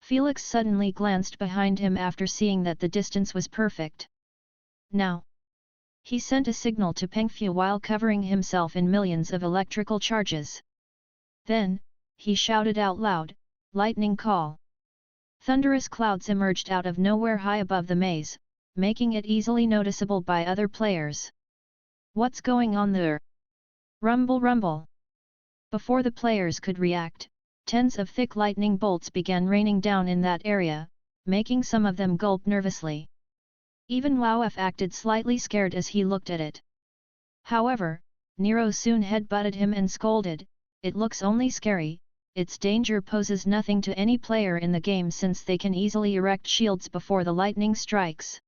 Felix suddenly glanced behind him after seeing that the distance was perfect. Now! He sent a signal to Pengfu while covering himself in millions of electrical charges. Then, he shouted out loud, "Lightning call!" Thunderous clouds emerged out of nowhere high above the maze, making it easily noticeable by other players. What's going on there? Rumble rumble! Before the players could react, tens of thick lightning bolts began raining down in that area, making some of them gulp nervously. Even Wowf acted slightly scared as he looked at it. However, Nero soon headbutted him and scolded, "It looks only scary, its danger poses nothing to any player in the game since they can easily erect shields before the lightning strikes."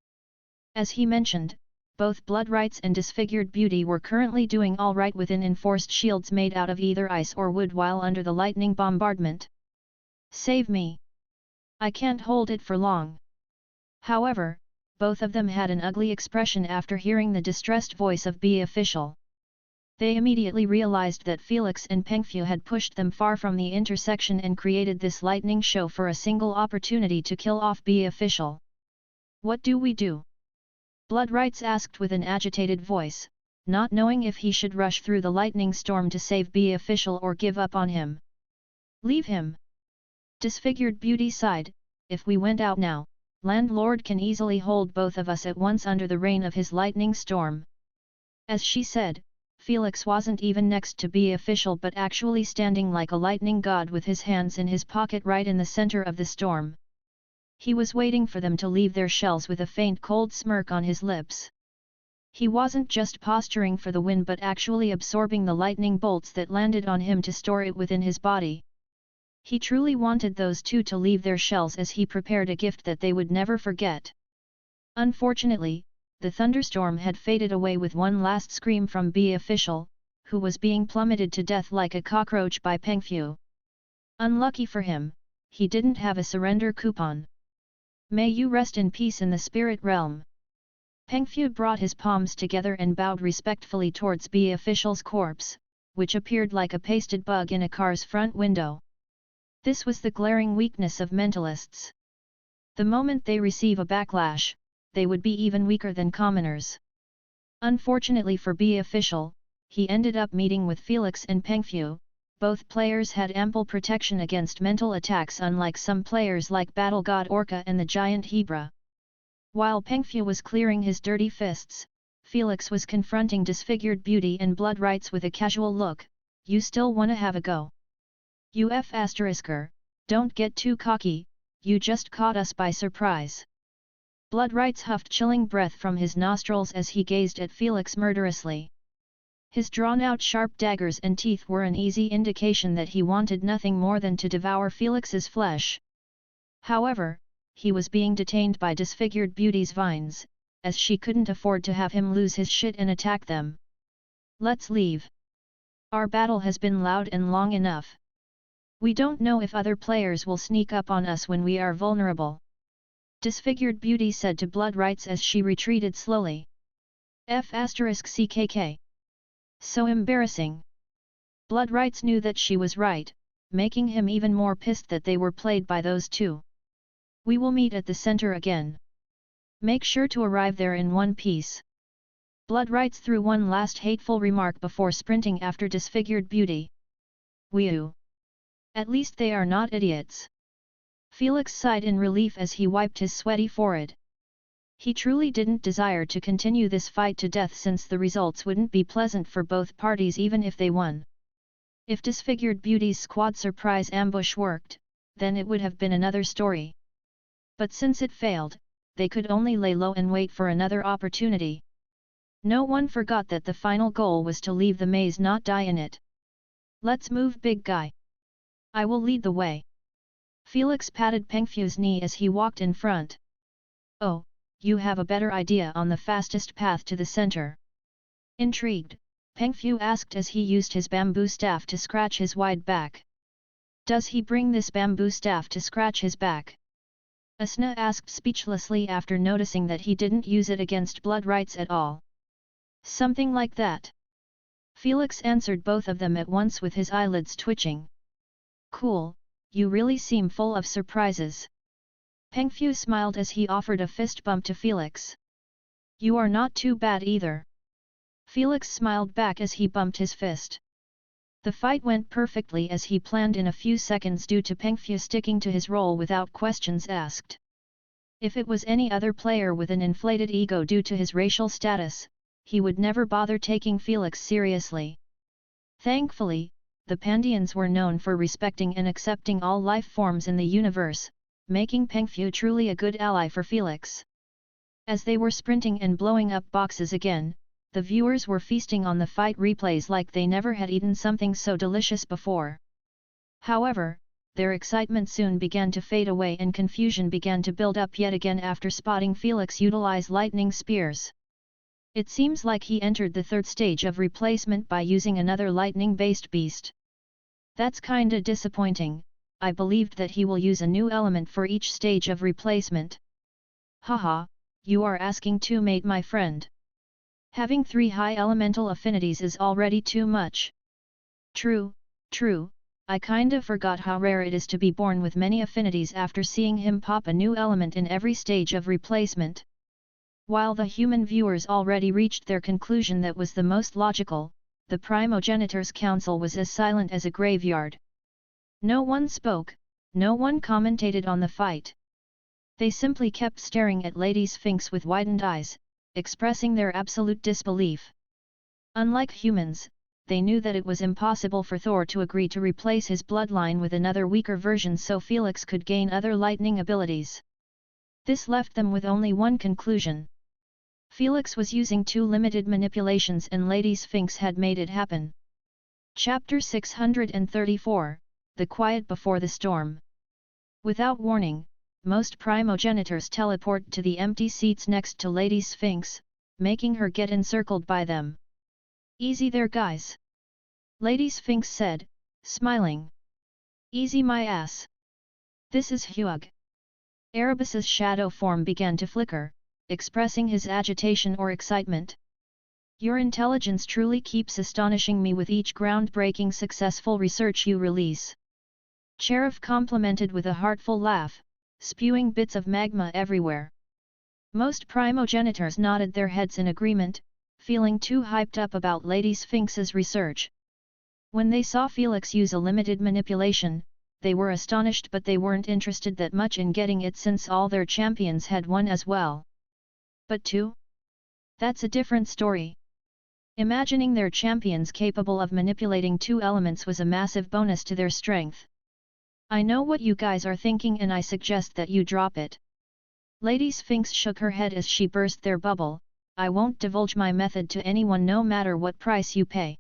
As he mentioned, both Blood Rights and Disfigured Beauty were currently doing all right within enforced shields made out of either ice or wood while under the lightning bombardment. "Save me! I can't hold it for long." However, both of them had an ugly expression after hearing the distressed voice of B official. They immediately realized that Felix and Pengfu had pushed them far from the intersection and created this lightning show for a single opportunity to kill off B official. "What do we do?" Blood Rights asked with an agitated voice, not knowing if he should rush through the lightning storm to save B official or give up on him. "Leave him." Disfigured Beauty sighed, "If we went out now, Landlord can easily hold both of us at once under the rain of his lightning storm." As she said, Felix wasn't even next to B official but actually standing like a lightning god with his hands in his pocket right in the center of the storm. He was waiting for them to leave their shells with a faint cold smirk on his lips. He wasn't just posturing for the win but actually absorbing the lightning bolts that landed on him to store it within his body. He truly wanted those two to leave their shells as he prepared a gift that they would never forget. Unfortunately, the thunderstorm had faded away with one last scream from B official, who was being plummeted to death like a cockroach by Pengfu. Unlucky for him, he didn't have a surrender coupon. "May you rest in peace in the spirit realm." Pengfu brought his palms together and bowed respectfully towards B official's corpse, which appeared like a pasted bug in a car's front window. This was the glaring weakness of mentalists. The moment they receive a backlash, they would be even weaker than commoners. Unfortunately for B official, he ended up meeting with Felix and Pengfu. Both players had ample protection against mental attacks unlike some players like Battle God Orca and the Giant Hebra. While Pengfu was clearing his dirty fists, Felix was confronting Disfigured Beauty and Blood Rights with a casual look. "You still wanna have a go? UF***er, don't get too cocky, you just caught us by surprise." Blood Rights huffed chilling breath from his nostrils as he gazed at Felix murderously. His drawn-out sharp daggers and teeth were an easy indication that he wanted nothing more than to devour Felix's flesh. However, he was being detained by Disfigured Beauty's vines, as she couldn't afford to have him lose his shit and attack them. "Let's leave. Our battle has been loud and long enough. We don't know if other players will sneak up on us when we are vulnerable." Disfigured Beauty said to Blood Rights as she retreated slowly. F***ckk. So embarrassing. Blood Rights knew that she was right, making him even more pissed that they were played by those two. "We will meet at the center again. Make sure to arrive there in one piece." Blood Rights threw one last hateful remark before sprinting after Disfigured Beauty. "Whew! At least they are not idiots." Felix sighed in relief as he wiped his sweaty forehead. He truly didn't desire to continue this fight to death since the results wouldn't be pleasant for both parties even if they won. If Disfigured Beauty's squad surprise ambush worked, then it would have been another story. But since it failed, they could only lay low and wait for another opportunity. No one forgot that the final goal was to leave the maze, not die in it. Let's move, big guy. I will lead the way. Felix patted Pengfu's knee as he walked in front. Oh, you have a better idea on the fastest path to the center. Intrigued, Pengfu asked as he used his bamboo staff to scratch his wide back. Does he bring this bamboo staff to scratch his back? Asna asked speechlessly after noticing that he didn't use it against blood rites at all. Something like that. Felix answered both of them at once with his eyelids twitching. Cool, you really seem full of surprises. Pengfu smiled as he offered a fist bump to Felix. You are not too bad either. Felix smiled back as he bumped his fist. The fight went perfectly as he planned in a few seconds due to Pengfu sticking to his role without questions asked. If it was any other player with an inflated ego due to his racial status, he would never bother taking Felix seriously. Thankfully, the Pandians were known for respecting and accepting all life forms in the universe, making Pengfu truly a good ally for Felix. As they were sprinting and blowing up boxes again, the viewers were feasting on the fight replays like they never had eaten something so delicious before. However, their excitement soon began to fade away and confusion began to build up yet again after spotting Felix utilize lightning spears. It seems like he entered the third stage of replacement by using another lightning-based beast. That's kinda disappointing. I believed that he will use a new element for each stage of replacement. Haha, you are asking too, mate, my friend. Having 3 high elemental affinities is already too much. True, I kinda forgot how rare it is to be born with many affinities after seeing him pop a new element in every stage of replacement. While the human viewers already reached their conclusion that was the most logical, the Primogenitor's council was as silent as a graveyard. No one spoke, no one commentated on the fight. They simply kept staring at Lady Sphinx with widened eyes, expressing their absolute disbelief. Unlike humans, they knew that it was impossible for Thor to agree to replace his bloodline with another weaker version so Felix could gain other lightning abilities. This left them with only one conclusion. Felix was using too limited manipulations and Lady Sphinx had made it happen. Chapter 634, The Quiet Before the Storm. Without warning, most primogenitors teleport to the empty seats next to Lady Sphinx, making her get encircled by them. Easy there, guys. Lady Sphinx said, smiling. Easy my ass. This is Huog. Erebus's shadow form began to flicker, expressing his agitation or excitement. Your intelligence truly keeps astonishing me with each groundbreaking successful research you release. Cherif complimented with a heartful laugh, spewing bits of magma everywhere. Most primogenitors nodded their heads in agreement, feeling too hyped up about Lady Sphinx's research. When they saw Felix use a limited manipulation, they were astonished, but they weren't interested that much in getting it since all their champions had won as well. But 2? That's a different story. Imagining their champions capable of manipulating 2 elements was a massive bonus to their strength. I know what you guys are thinking and I suggest that you drop it. Lady Sphinx shook her head as she burst their bubble. I won't divulge my method to anyone no matter what price you pay.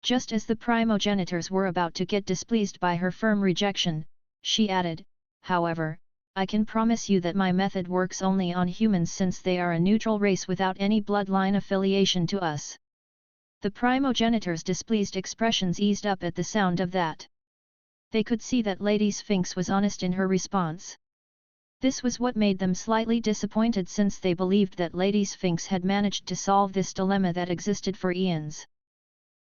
Just as the primogenitors were about to get displeased by her firm rejection, she added, however, I can promise you that my method works only on humans since they are a neutral race without any bloodline affiliation to us. The primogenitors' displeased expressions eased up at the sound of that. They could see that Lady Sphinx was honest in her response. This was what made them slightly disappointed since they believed that Lady Sphinx had managed to solve this dilemma that existed for eons.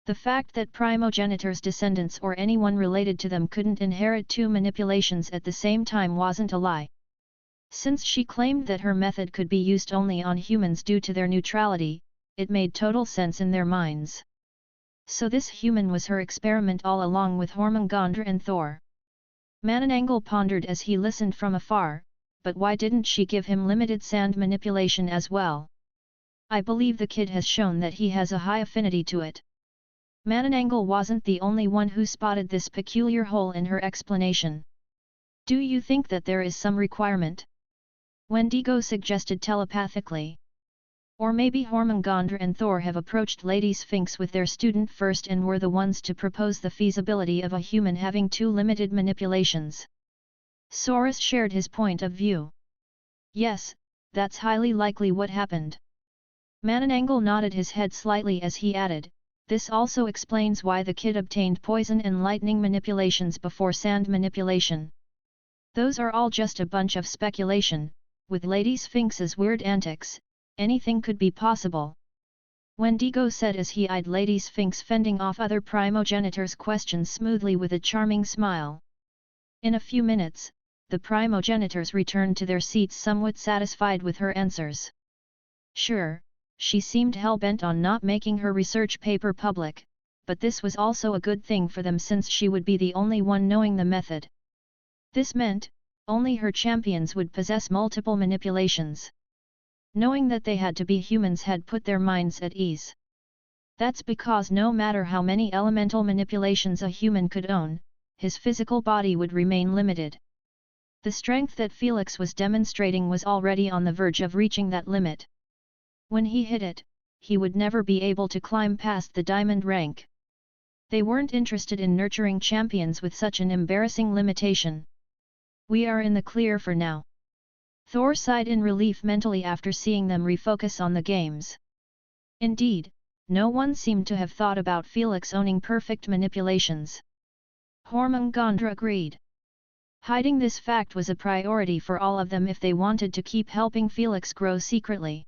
The fact that primogenitors' descendants or anyone related to them couldn't inherit 2 manipulations at the same time wasn't a lie. Since she claimed that her method could be used only on humans due to their neutrality, it made total sense in their minds. So this human was her experiment all along with Hormungandr and Thor. Mananangel pondered as he listened from afar, but why didn't she give him limited sand manipulation as well? I believe the kid has shown that he has a high affinity to it. Mananangel wasn't the only one who spotted this peculiar hole in her explanation. Do you think that there is some requirement? Wendigo suggested telepathically. Or maybe Hormungandr and Thor have approached Lady Sphinx with their student first and were the ones to propose the feasibility of a human having too limited manipulations. Saurus shared his point of view. Yes, that's highly likely what happened. Manananggal nodded his head slightly as he added, this also explains why the kid obtained poison and lightning manipulations before sand manipulation. Those are all just a bunch of speculation. With Lady Sphinx's weird antics, anything could be possible. Wendigo said as he eyed Lady Sphinx fending off other primogenitors' questions smoothly with a charming smile. In a few minutes, the primogenitors returned to their seats somewhat satisfied with her answers. Sure, she seemed hell-bent on not making her research paper public, but this was also a good thing for them since she would be the only one knowing the method. This meant, only her champions would possess multiple manipulations. Knowing that they had to be humans had put their minds at ease. That's because no matter how many elemental manipulations a human could own, his physical body would remain limited. The strength that Felix was demonstrating was already on the verge of reaching that limit. When he hit it, he would never be able to climb past the diamond rank. They weren't interested in nurturing champions with such an embarrassing limitation. We are in the clear for now. Thor sighed in relief mentally after seeing them refocus on the games. Indeed, no one seemed to have thought about Felix owning perfect manipulations. Hormungandr agreed. Hiding this fact was a priority for all of them if they wanted to keep helping Felix grow secretly.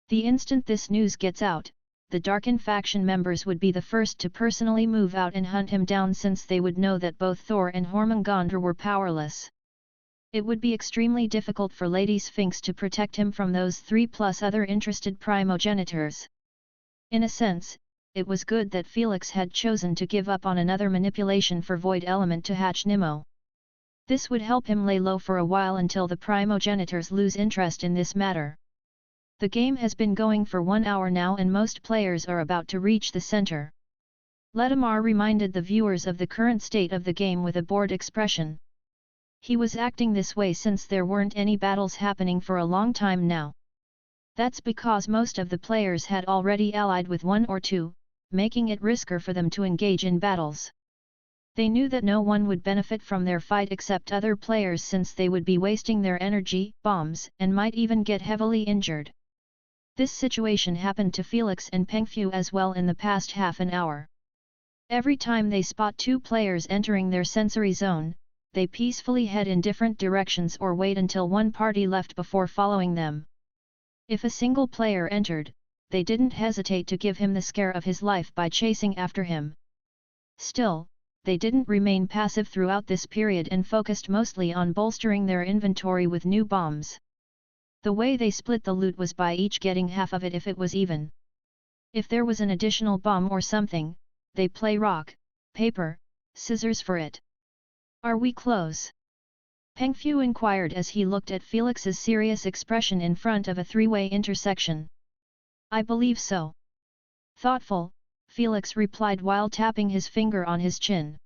The instant this news gets out, the Darkin faction members would be the first to personally move out and hunt him down since they would know that both Thor and Hormungandr were powerless. It would be extremely difficult for Lady Sphinx to protect him from those 3+ other interested primogenitors. In a sense, it was good that Felix had chosen to give up on another manipulation for Void Element to hatch Nimmo. This would help him lay low for a while until the primogenitors lose interest in this matter. The game has been going for 1 hour now and most players are about to reach the center. Ledamar reminded the viewers of the current state of the game with a bored expression. He was acting this way since there weren't any battles happening for a long time now. That's because most of the players had already allied with one or two, making it riskier for them to engage in battles. They knew that no one would benefit from their fight except other players since they would be wasting their energy, bombs, and might even get heavily injured. This situation happened to Felix and Pengfu as well in the past half an hour. Every time they spot two players entering their sensory zone, they peacefully head in different directions or wait until one party left before following them. If a single player entered, they didn't hesitate to give him the scare of his life by chasing after him. Still, they didn't remain passive throughout this period and focused mostly on bolstering their inventory with new bombs. The way they split the loot was by each getting half of it if it was even. If there was an additional bomb or something, they play rock, paper, scissors for it. Are we close? Pengfu inquired as he looked at Felix's serious expression in front of a three-way intersection. I believe so. Thoughtful, Felix replied while tapping his finger on his chin.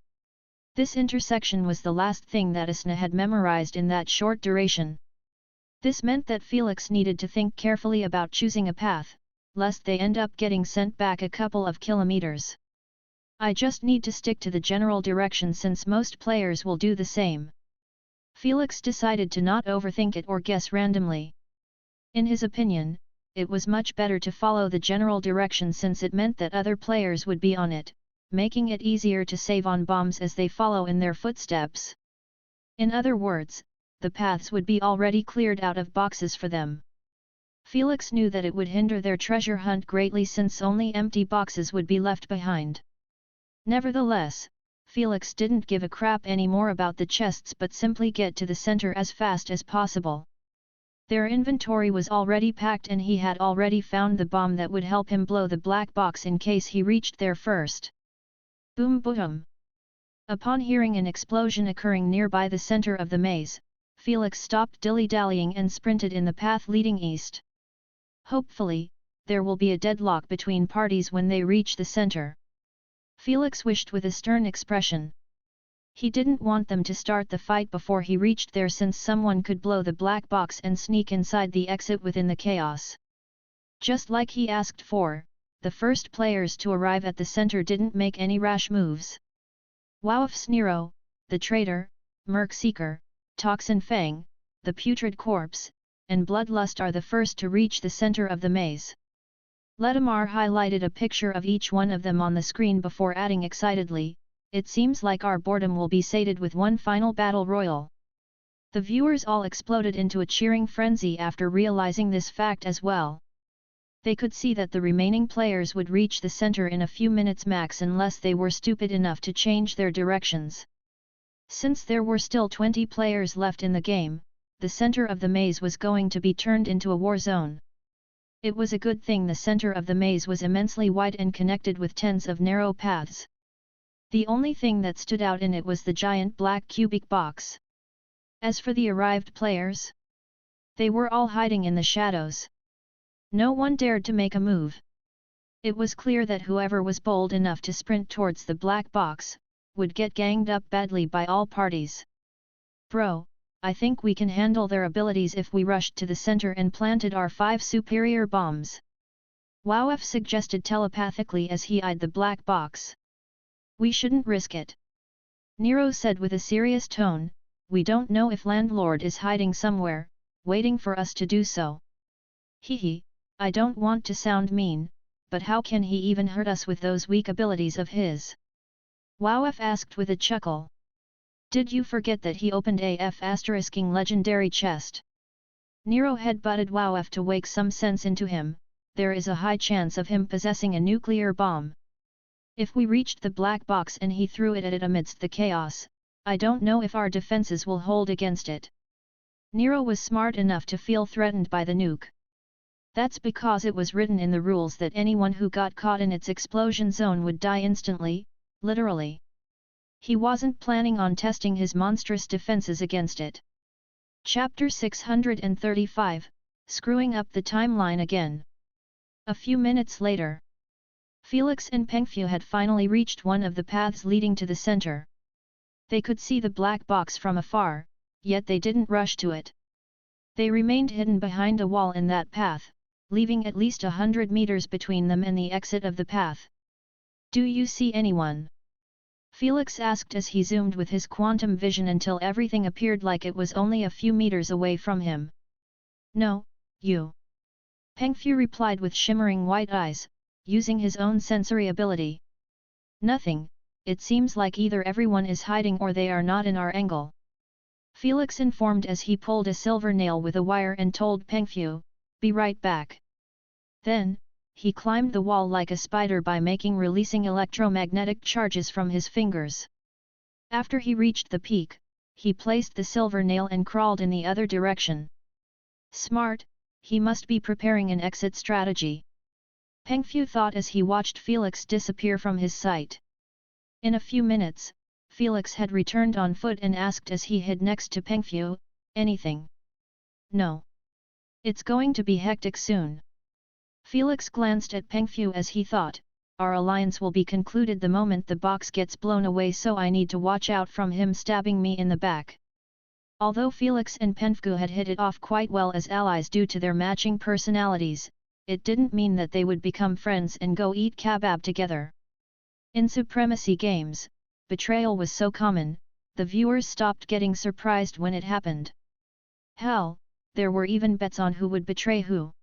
This intersection was the last thing that Asna had memorized in that short duration. This meant that Felix needed to think carefully about choosing a path, lest they end up getting sent back a couple of kilometers. I just need to stick to the general direction since most players will do the same. Felix decided to not overthink it or guess randomly. In his opinion, it was much better to follow the general direction since it meant that other players would be on it, making it easier to save on bombs as they follow in their footsteps. In other words, the paths would be already cleared out of boxes for them. Felix knew that it would hinder their treasure hunt greatly since only empty boxes would be left behind. Nevertheless, Felix didn't give a crap anymore about the chests but simply get to the center as fast as possible. Their inventory was already packed and he had already found the bomb that would help him blow the black box in case he reached there first. Boom boom! Upon hearing an explosion occurring nearby the center of the maze, Felix stopped dilly-dallying and sprinted in the path leading east. Hopefully, there will be a deadlock between parties when they reach the center. Felix wished with a stern expression. He didn't want them to start the fight before he reached there since someone could blow the black box and sneak inside the exit within the chaos. Just like he asked for, the first players to arrive at the center didn't make any rash moves. Wowf's Nero, the traitor, Merc Seeker, Toxin Fang, the putrid corpse, and Bloodlust are the first to reach the center of the maze. Ledamar highlighted a picture of each one of them on the screen before adding excitedly, "It seems like our boredom will be sated with one final battle royal." The viewers all exploded into a cheering frenzy after realizing this fact as well. They could see that the remaining players would reach the center in a few minutes max unless they were stupid enough to change their directions. Since there were still 20 players left in the game, the center of the maze was going to be turned into a war zone. It was a good thing the center of the maze was immensely wide and connected with tens of narrow paths. The only thing that stood out in it was the giant black cubic box. As for the arrived players, they were all hiding in the shadows. No one dared to make a move. It was clear that whoever was bold enough to sprint towards the black box would get ganged up badly by all parties. "Bro, I think we can handle their abilities if we rushed to the center and planted our 5 superior bombs," Wowf suggested telepathically as he eyed the black box. "We shouldn't risk it," Nero said with a serious tone. "We don't know if Landlord is hiding somewhere, waiting for us to do so." "Hehe, I don't want to sound mean, but how can he even hurt us with those weak abilities of his?" Wowf asked with a chuckle. "Did you forget that he opened a F***ing legendary chest?" Nero headbutted Wowf to wake some sense into him. "There is a high chance of him possessing a nuclear bomb. If we reached the black box and he threw it at it amidst the chaos, I don't know if our defenses will hold against it." Nero was smart enough to feel threatened by the nuke. That's because it was written in the rules that anyone who got caught in its explosion zone would die instantly, literally. He wasn't planning on testing his monstrous defenses against it. Chapter 635, Screwing Up the Timeline Again. A few minutes later, Felix and Pengfu had finally reached one of the paths leading to the center. They could see the black box from afar, yet they didn't rush to it. They remained hidden behind a wall in that path, leaving at least 100 meters between them and the exit of the path. "Do you see anyone?" Felix asked as he zoomed with his quantum vision until everything appeared like it was only a few meters away from him. "No, you." Pengfu replied with shimmering white eyes, using his own sensory ability. "Nothing, it seems like either everyone is hiding or they are not in our angle," Felix informed as he pulled a silver nail with a wire and told Pengfu, "Be right back." Then, he climbed the wall like a spider by releasing electromagnetic charges from his fingers. After he reached the peak, he placed the silver nail and crawled in the other direction. Smart, he must be preparing an exit strategy, Pengfu thought as he watched Felix disappear from his sight. In a few minutes, Felix had returned on foot and asked as he hid next to Pengfu, "Anything?" "No. It's going to be hectic soon." Felix glanced at Pengfu as he thought, "Our alliance will be concluded the moment the box gets blown away, so I need to watch out from him stabbing me in the back." Although Felix and Pengfu had hit it off quite well as allies due to their matching personalities, it didn't mean that they would become friends and go eat kebab together. In Supremacy games, betrayal was so common, the viewers stopped getting surprised when it happened. Hell, there were even bets on who would betray who.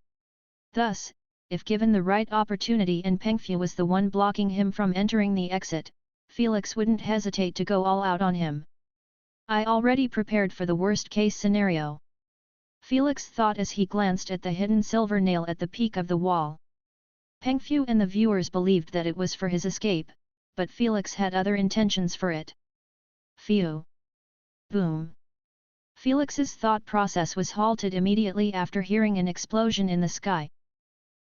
Thus, if given the right opportunity and Pengfu was the one blocking him from entering the exit, Felix wouldn't hesitate to go all out on him. "I already prepared for the worst-case scenario," Felix thought as he glanced at the hidden silver nail at the peak of the wall. Pengfu and the viewers believed that it was for his escape, but Felix had other intentions for it. Phew! Boom! Felix's thought process was halted immediately after hearing an explosion in the sky.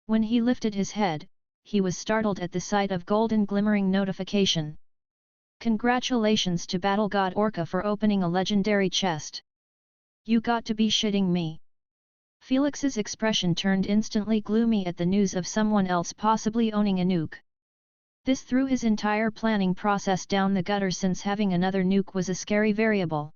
When he lifted his head, he was startled at the sight of golden glimmering notification. "Congratulations to Battle God Orca for opening a legendary chest." "You got to be shitting me." Felix's expression turned instantly gloomy at the news of someone else possibly owning a nuke. This threw his entire planning process down the gutter since having another nuke was a scary variable.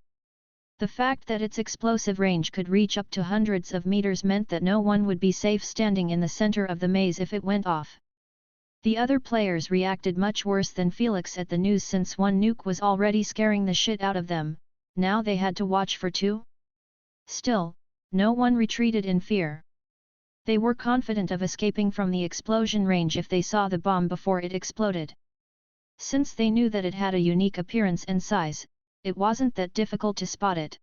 The fact that its explosive range could reach up to hundreds of meters meant that no one would be safe standing in the center of the maze if it went off. The other players reacted much worse than Felix at the news, since one nuke was already scaring the shit out of them. Now they had to watch for two? Still, no one retreated in fear. They were confident of escaping from the explosion range if they saw the bomb before it exploded. Since they knew that it had a unique appearance and size, it wasn't that difficult to spot it.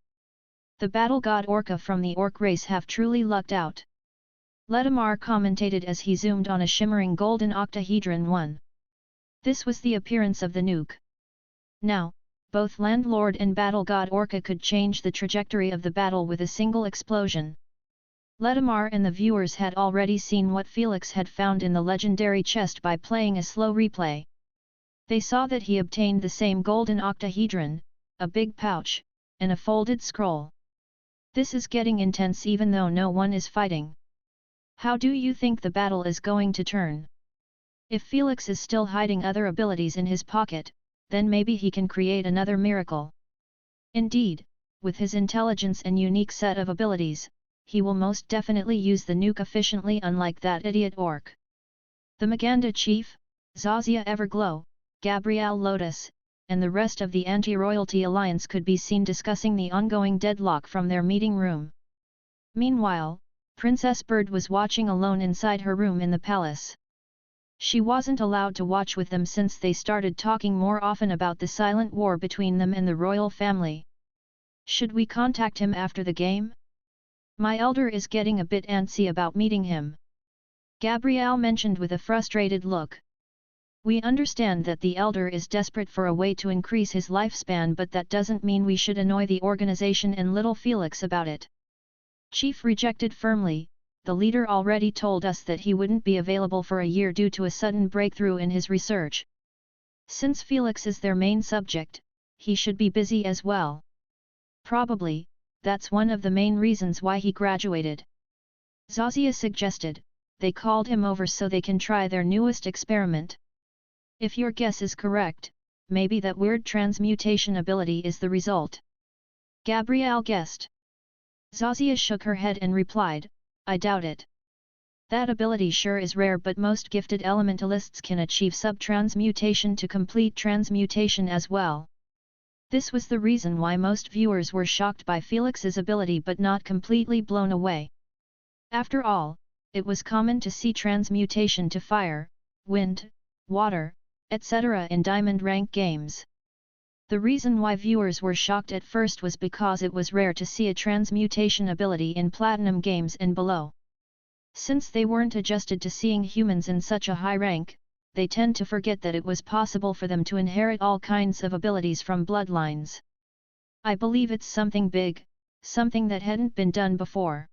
The battle god Orca from the orc race have truly lucked out. Ledamar commentated as he zoomed on a shimmering golden octahedron one. This was the appearance of the nuke. Now, both Landlord and battle god Orca could change the trajectory of the battle with a single explosion. Ledamar and the viewers had already seen what Felix had found in the legendary chest by playing a slow replay. They saw that he obtained the same golden octahedron, a big pouch, and a folded scroll. This is getting intense even though no one is fighting. How do you think the battle is going to turn? If Felix is still hiding other abilities in his pocket, then maybe he can create another miracle. Indeed, with his intelligence and unique set of abilities, he will most definitely use the nuke efficiently, unlike that idiot orc. The Maganda chief, Zazia Everglow, Gabrielle Lotus, and the rest of the Anti-Royalty Alliance could be seen discussing the ongoing deadlock from their meeting room. Meanwhile, Princess Bird was watching alone inside her room in the palace. She wasn't allowed to watch with them since they started talking more often about the silent war between them and the royal family. Should we contact him after the game? My elder is getting a bit antsy about meeting him. Gabrielle mentioned with a frustrated look. We understand that the elder is desperate for a way to increase his lifespan, but that doesn't mean we should annoy the organization and little Felix about it. Chief rejected firmly. The leader already told us that he wouldn't be available for a year due to a sudden breakthrough in his research. Since Felix is their main subject, he should be busy as well. Probably, that's one of the main reasons why he graduated. Zazia suggested, they called him over so they can try their newest experiment. If your guess is correct, maybe that weird transmutation ability is the result. Gabrielle guessed. Zazia shook her head and replied, I doubt it. That ability sure is rare, but most gifted elementalists can achieve sub-transmutation to complete transmutation as well. This was the reason why most viewers were shocked by Felix's ability but not completely blown away. After all, it was common to see transmutation to fire, wind, water, etc. in diamond rank games. The reason why viewers were shocked at first was because it was rare to see a transmutation ability in platinum games and below. Since they weren't adjusted to seeing humans in such a high rank, they tend to forget that it was possible for them to inherit all kinds of abilities from bloodlines. I believe it's something big, something that hadn't been done before.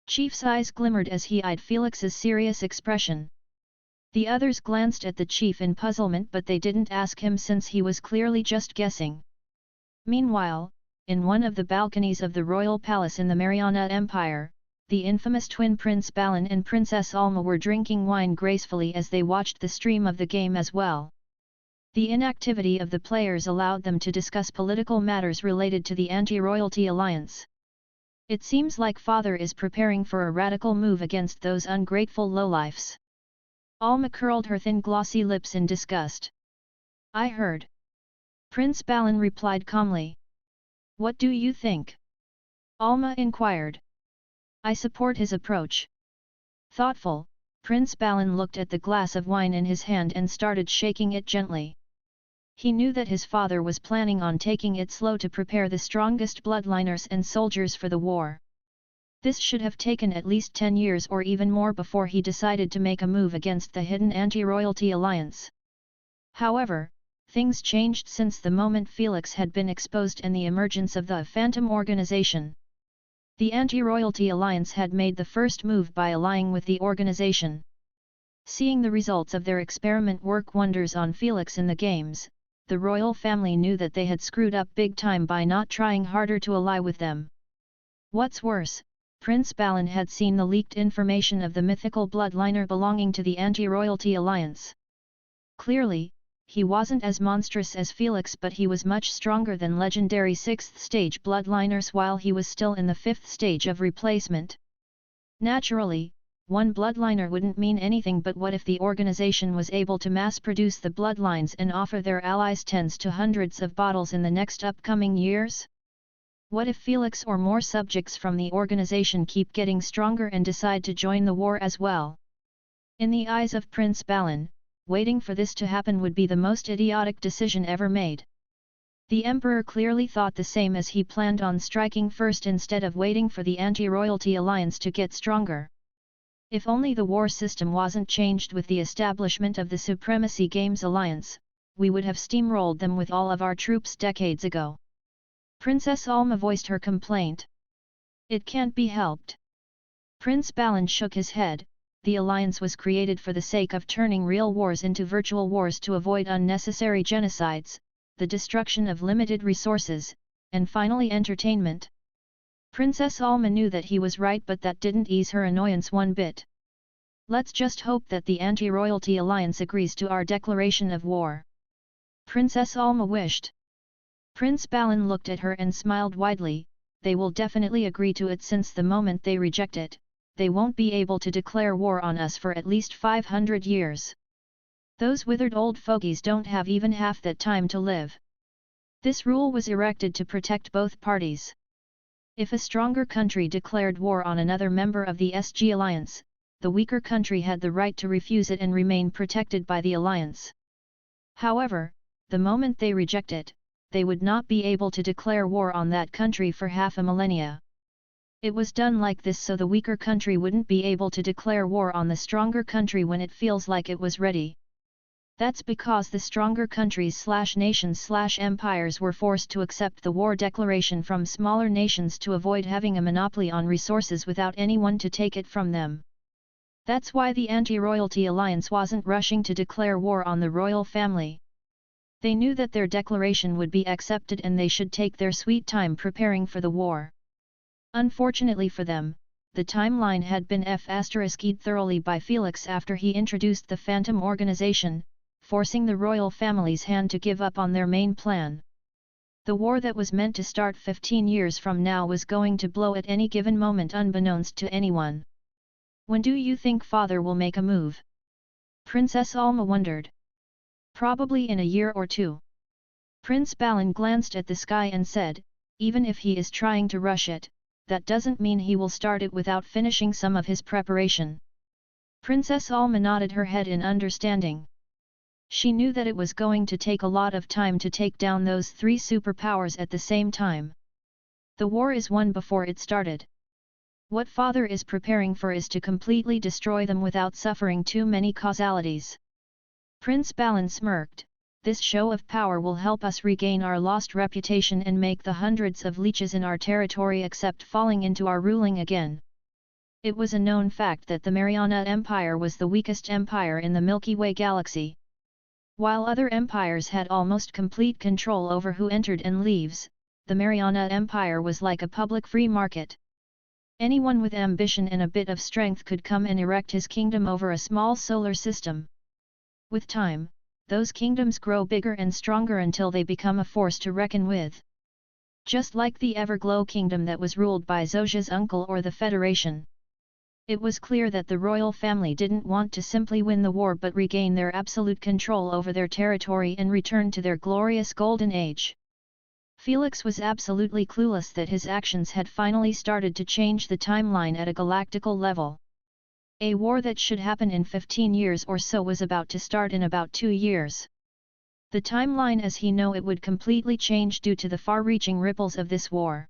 Chief's eyes glimmered as he eyed Felix's serious expression. The others glanced at the chief in puzzlement, but they didn't ask him since he was clearly just guessing. Meanwhile, in one of the balconies of the royal palace in the Mariana Empire, the infamous twin Prince Balin and Princess Alma were drinking wine gracefully as they watched the stream of the game as well. The inactivity of the players allowed them to discuss political matters related to the Anti-Royalty Alliance. It seems like Father is preparing for a radical move against those ungrateful lowlifes. Alma curled her thin glossy lips in disgust. I heard. Prince Balin replied calmly. What do you think? Alma inquired. I support his approach. Thoughtful, Prince Balin looked at the glass of wine in his hand and started shaking it gently. He knew that his father was planning on taking it slow to prepare the strongest bloodliners and soldiers for the war. This should have taken at least 10 years or even more before he decided to make a move against the hidden Anti-Royalty Alliance. However, things changed since the moment Felix had been exposed and the emergence of the Phantom Organization. The Anti-Royalty Alliance had made the first move by allying with the organization. Seeing the results of their experiment work wonders on Felix in the games, the royal family knew that they had screwed up big time by not trying harder to ally with them. What's worse, Prince Balin had seen the leaked information of the mythical bloodliner belonging to the Anti-Royalty Alliance. Clearly, he wasn't as monstrous as Felix, but he was much stronger than legendary 6th stage bloodliners while he was still in the 5th stage of replacement. Naturally, one bloodliner wouldn't mean anything, but what if the organization was able to mass-produce the bloodlines and offer their allies tens to hundreds of bottles in the next upcoming years? What if Felix or more subjects from the organization keep getting stronger and decide to join the war as well? In the eyes of Prince Balan, waiting for this to happen would be the most idiotic decision ever made. The Emperor clearly thought the same, as he planned on striking first instead of waiting for the anti-royalty alliance to get stronger. If only the war system wasn't changed with the establishment of the Supremacy Games Alliance, we would have steamrolled them with all of our troops decades ago. Princess Alma voiced her complaint. It can't be helped. Prince Balan shook his head. The alliance was created for the sake of turning real wars into virtual wars to avoid unnecessary genocides, the destruction of limited resources, and finally entertainment. Princess Alma knew that he was right, but that didn't ease her annoyance one bit. Let's just hope that the anti-royalty alliance agrees to our declaration of war. Princess Alma wished. Prince Balan looked at her and smiled widely. They will definitely agree to it, since the moment they reject it, they won't be able to declare war on us for at least 500 years. Those withered old fogies don't have even half that time to live. This rule was erected to protect both parties. If a stronger country declared war on another member of the SG Alliance, the weaker country had the right to refuse it and remain protected by the alliance. However, the moment they reject it, they would not be able to declare war on that country for half a millennia. It was done like this so the weaker country wouldn't be able to declare war on the stronger country when it feels like it was ready. That's because the stronger countries/nations/empires were forced to accept the war declaration from smaller nations to avoid having a monopoly on resources without anyone to take it from them. That's why the anti-royalty alliance wasn't rushing to declare war on the royal family. They knew that their declaration would be accepted and they should take their sweet time preparing for the war. Unfortunately for them, the timeline had been f***ed thoroughly by Felix after he introduced the Phantom Organization, forcing the royal family's hand to give up on their main plan. The war that was meant to start 15 years from now was going to blow at any given moment unbeknownst to anyone. When do you think father will make a move? Princess Alma wondered. Probably in a year or two. Prince Balan glanced at the sky and said, even if he is trying to rush it, that doesn't mean he will start it without finishing some of his preparation. Princess Alma nodded her head in understanding. She knew that it was going to take a lot of time to take down those three superpowers at the same time. The war is won before it started. What father is preparing for is to completely destroy them without suffering too many causalities. Prince Balan smirked. This show of power will help us regain our lost reputation and make the hundreds of leeches in our territory accept falling into our ruling again. It was a known fact that the Mariana Empire was the weakest empire in the Milky Way galaxy. While other empires had almost complete control over who entered and leaves, the Mariana Empire was like a public free market. Anyone with ambition and a bit of strength could come and erect his kingdom over a small solar system. With time, those kingdoms grow bigger and stronger until they become a force to reckon with. Just like the Everglow kingdom that was ruled by Zosia's uncle or the Federation. It was clear that the royal family didn't want to simply win the war but regain their absolute control over their territory and return to their glorious golden age. Felix was absolutely clueless that his actions had finally started to change the timeline at a galactical level. A war that should happen in 15 years or so was about to start in about 2 years. The timeline as he knew it would completely change due to the far-reaching ripples of this war.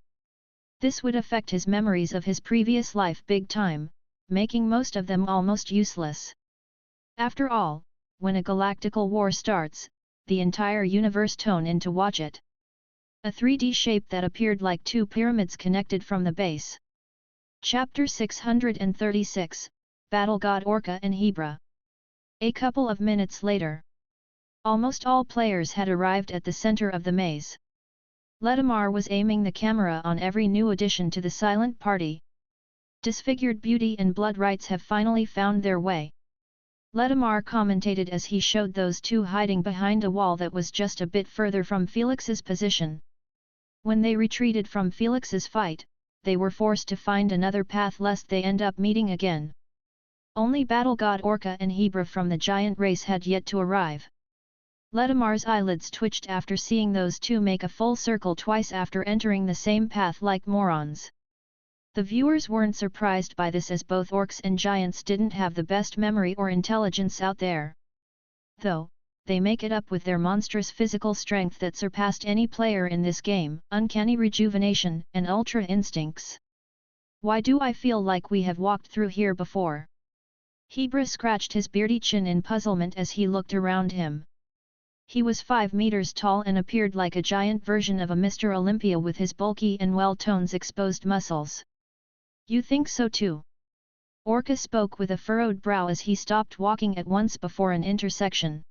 This would affect his memories of his previous life big time, making most of them almost useless. After all, when a galactical war starts, the entire universe tune in to watch it. A 3D shape that appeared like two pyramids connected from the base. Chapter 636, Battle God Orca and Hebra. A couple of minutes later. Almost all players had arrived at the center of the maze. Ledamar was aiming the camera on every new addition to the silent party. Disfigured Beauty and Blood Rights have finally found their way. Ledamar commentated as he showed those two hiding behind a wall that was just a bit further from Felix's position. When they retreated from Felix's fight, they were forced to find another path lest they end up meeting again. Only Battle God Orca and Hebra from the giant race had yet to arrive. Ledamar's eyelids twitched after seeing those two make a full circle twice after entering the same path like morons. The viewers weren't surprised by this as both orcs and giants didn't have the best memory or intelligence out there. Though, they make it up with their monstrous physical strength that surpassed any player in this game, uncanny rejuvenation and ultra instincts. Why do I feel like we have walked through here before? Hebra scratched his beardy chin in puzzlement as he looked around him. He was 5 meters tall and appeared like a giant version of a Mr. Olympia with his bulky and well-toned exposed muscles. You think so too? Orca spoke with a furrowed brow as he stopped walking at once before an intersection.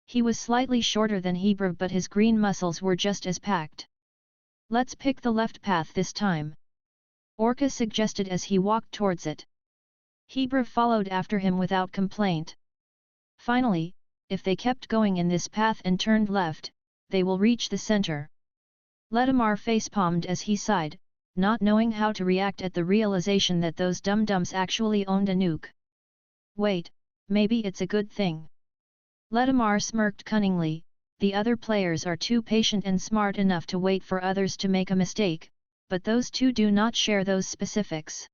He was slightly shorter than Hebra but his green muscles were just as packed. Let's pick the left path this time. Orca suggested as he walked towards it. Hebra followed after him without complaint. Finally, if they kept going in this path and turned left, they will reach the center. Ledamar facepalmed as he sighed, not knowing how to react at the realization that those dum-dums actually owned a nuke. Wait, maybe it's a good thing. Ledamar smirked cunningly, the other players are too patient and smart enough to wait for others to make a mistake, but those two do not share those specifics.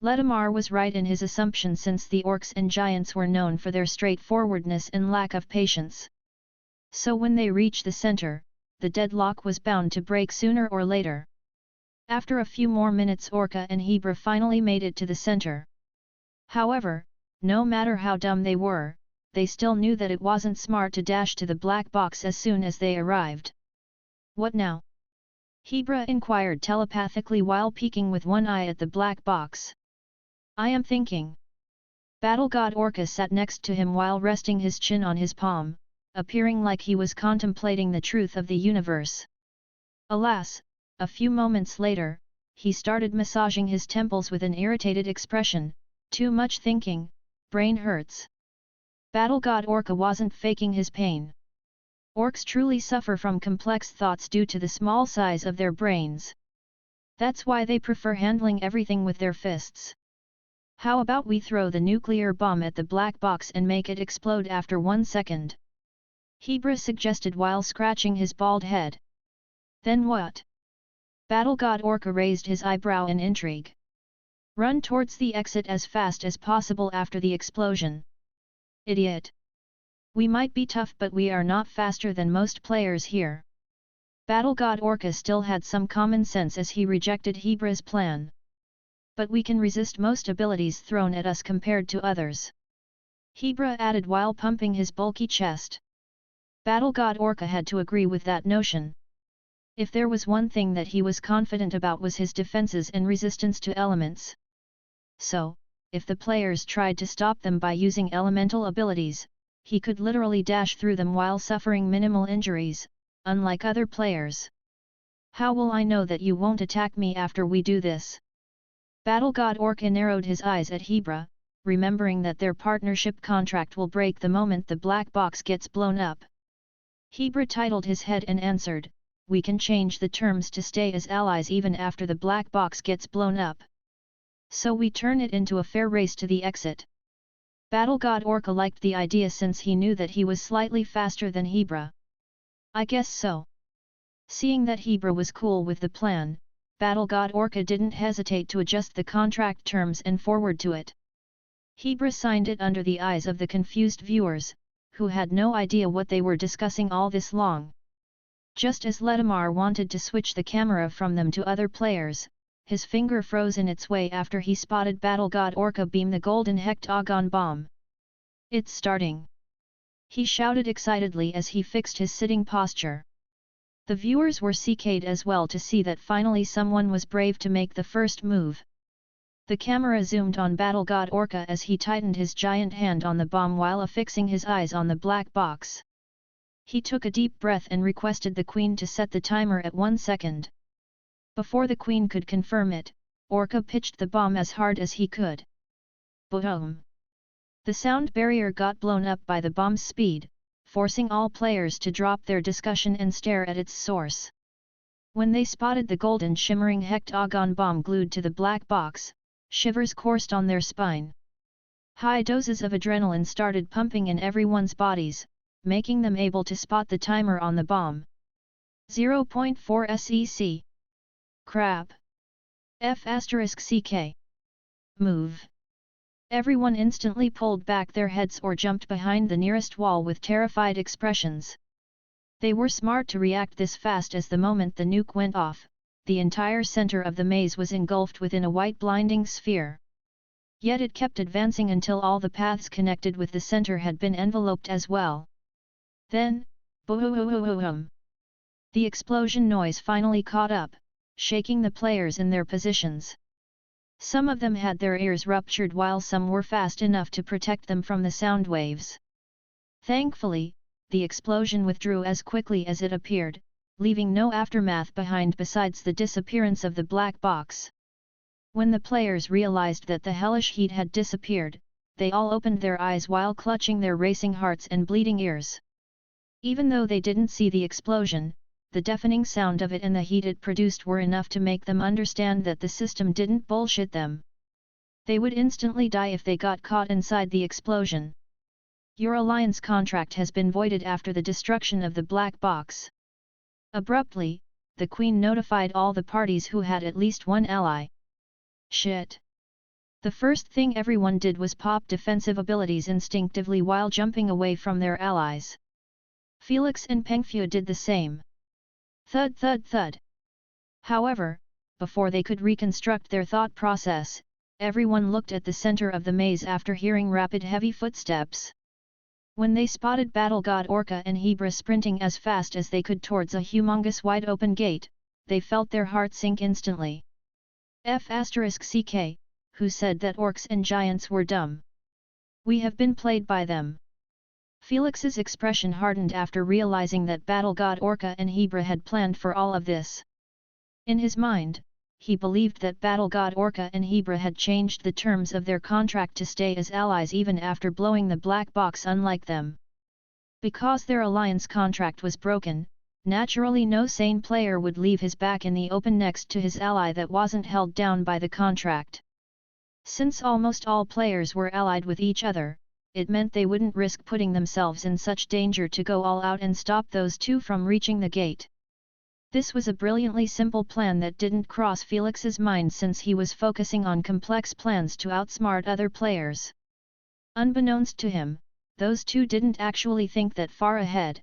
Ledamar was right in his assumption since the orcs and giants were known for their straightforwardness and lack of patience. So when they reached the center, the deadlock was bound to break sooner or later. After a few more minutes Orca and Hebra finally made it to the center. However, no matter how dumb they were, they still knew that it wasn't smart to dash to the black box as soon as they arrived. What now? Hebra inquired telepathically while peeking with one eye at the black box. I am thinking. Battle God Orca sat next to him while resting his chin on his palm, appearing like he was contemplating the truth of the universe. Alas, a few moments later, he started massaging his temples with an irritated expression. Too much thinking, brain hurts. Battle God Orca wasn't faking his pain. Orcs truly suffer from complex thoughts due to the small size of their brains. That's why they prefer handling everything with their fists. How about we throw the nuclear bomb at the black box and make it explode after 1 second? Hebra suggested while scratching his bald head. Then what? Battle God Orca raised his eyebrow in intrigue. Run towards the exit as fast as possible after the explosion. Idiot. We might be tough but we are not faster than most players here. Battle God Orca still had some common sense as he rejected Hebra's plan. But we can resist most abilities thrown at us compared to others. Hebra added while pumping his bulky chest. Battle God Orca had to agree with that notion. If there was one thing that he was confident about was his defenses and resistance to elements. So, if the players tried to stop them by using elemental abilities, he could literally dash through them while suffering minimal injuries, unlike other players. How will I know that you won't attack me after we do this? Battle God Orca narrowed his eyes at Hebra, remembering that their partnership contract will break the moment the black box gets blown up. Hebra titled his head and answered, we can change the terms to stay as allies even after the black box gets blown up. So we turn it into a fair race to the exit. Battle God Orca liked the idea since he knew that he was slightly faster than Hebra. I guess so. Seeing that Hebra was cool with the plan, Battle God Orca didn't hesitate to adjust the contract terms and forward to it. Hebra signed it under the eyes of the confused viewers, who had no idea what they were discussing all this long. Just as Ledamar wanted to switch the camera from them to other players, his finger froze in its way after he spotted Battle God Orca beam the golden hectagon bomb. It's starting! He shouted excitedly as he fixed his sitting posture. The viewers were CK'd as well to see that finally someone was brave to make the first move. The camera zoomed on Battle God Orca as he tightened his giant hand on the bomb while affixing his eyes on the black box. He took a deep breath and requested the Queen to set the timer at 1 second. Before the Queen could confirm it, Orca pitched the bomb as hard as he could. Boom! The sound barrier got blown up by the bomb's speed, forcing all players to drop their discussion and stare at its source. When they spotted the golden shimmering hectagon bomb glued to the black box, shivers coursed on their spine. High doses of adrenaline started pumping in everyone's bodies, making them able to spot the timer on the bomb. 0.4 SEC. Crap. F***CK. Move. Everyone instantly pulled back their heads or jumped behind the nearest wall with terrified expressions. They were smart to react this fast, as the moment the nuke went off, the entire center of the maze was engulfed within a white blinding sphere. Yet it kept advancing until all the paths connected with the center had been enveloped as well. Then, boom! The explosion noise finally caught up, shaking the players in their positions. Some of them had their ears ruptured while some were fast enough to protect them from the sound waves. Thankfully, the explosion withdrew as quickly as it appeared, leaving no aftermath behind besides the disappearance of the black box. When the players realized that the hellish heat had disappeared, they all opened their eyes while clutching their racing hearts and bleeding ears. Even though they didn't see the explosion, the deafening sound of it and the heat it produced were enough to make them understand that the system didn't bullshit them. They would instantly die if they got caught inside the explosion. Your alliance contract has been voided after the destruction of the black box. Abruptly, the Queen notified all the parties who had at least one ally. Shit. The first thing everyone did was pop defensive abilities instinctively while jumping away from their allies. Felix and Pengfu did the same. Thud thud thud. However, before they could reconstruct their thought process, everyone looked at the center of the maze after hearing rapid heavy footsteps. When they spotted Battle God Orca and Hebra sprinting as fast as they could towards a humongous wide-open gate, they felt their hearts sink instantly. F***CK, who said that orcs and giants were dumb? We have been played by them. Felix's expression hardened after realizing that Battle God Orca and Hebra had planned for all of this. In his mind, he believed that Battle God Orca and Hebra had changed the terms of their contract to stay as allies even after blowing the black box, unlike them. Because their alliance contract was broken, naturally no sane player would leave his back in the open next to his ally that wasn't held down by the contract. Since almost all players were allied with each other, it meant they wouldn't risk putting themselves in such danger to go all out and stop those two from reaching the gate. This was a brilliantly simple plan that didn't cross Felix's mind since he was focusing on complex plans to outsmart other players. Unbeknownst to him, those two didn't actually think that far ahead.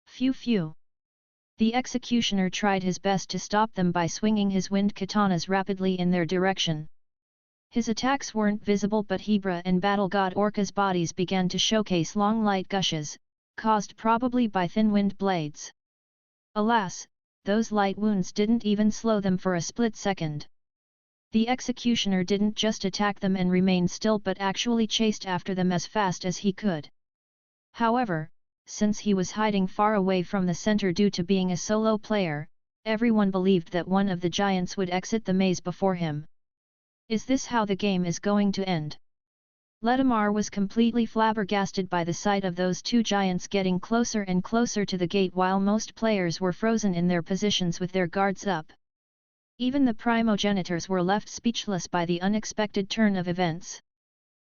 Phew. The executioner tried his best to stop them by swinging his wind katanas rapidly in their direction. His attacks weren't visible, but Hebra and Battle God Orca's bodies began to showcase long light gushes, caused probably by thin wind blades. Alas, those light wounds didn't even slow them for a split second. The executioner didn't just attack them and remain still but actually chased after them as fast as he could. However, since he was hiding far away from the center due to being a solo player, everyone believed that one of the giants would exit the maze before him. Is this how the game is going to end? Ledamar was completely flabbergasted by the sight of those two giants getting closer and closer to the gate while most players were frozen in their positions with their guards up. Even the primogenitors were left speechless by the unexpected turn of events.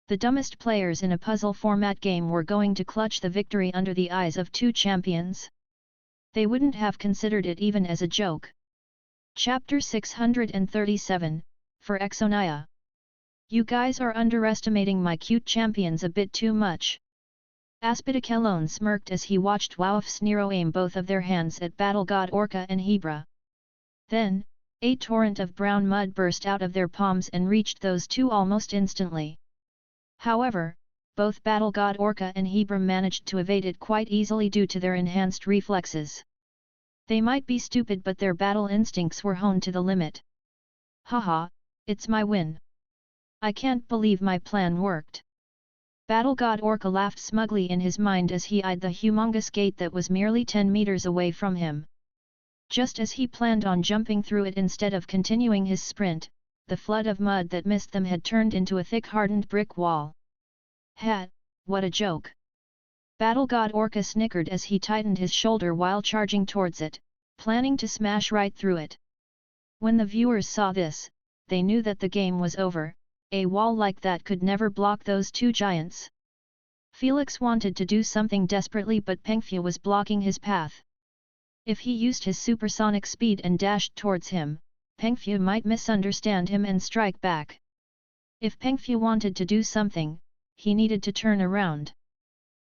The dumbest players in a puzzle format game were going to clutch the victory under the eyes of two champions? They wouldn't have considered it even as a joke. Chapter 637, for Exonia. You guys are underestimating my cute champions a bit too much. Aspidicelone smirked as he watched Wauf's Nero aim both of their hands at Battle God Orca and Hebra. Then, a torrent of brown mud burst out of their palms and reached those two almost instantly. However, both Battle God Orca and Hebra managed to evade it quite easily due to their enhanced reflexes. They might be stupid, but their battle instincts were honed to the limit. Haha, it's my win. I can't believe my plan worked. Battle God Orca laughed smugly in his mind as he eyed the humongous gate that was merely 10 meters away from him. Just as he planned on jumping through it instead of continuing his sprint, the flood of mud that missed them had turned into a thick hardened brick wall. "Ha, what a joke!" Battle God Orca snickered as he tightened his shoulder while charging towards it, planning to smash right through it. When the viewers saw this, they knew that the game was over. A wall like that could never block those two giants. Felix wanted to do something desperately, but Pengfu was blocking his path. If he used his supersonic speed and dashed towards him, Pengfu might misunderstand him and strike back. If Pengfu wanted to do something, he needed to turn around.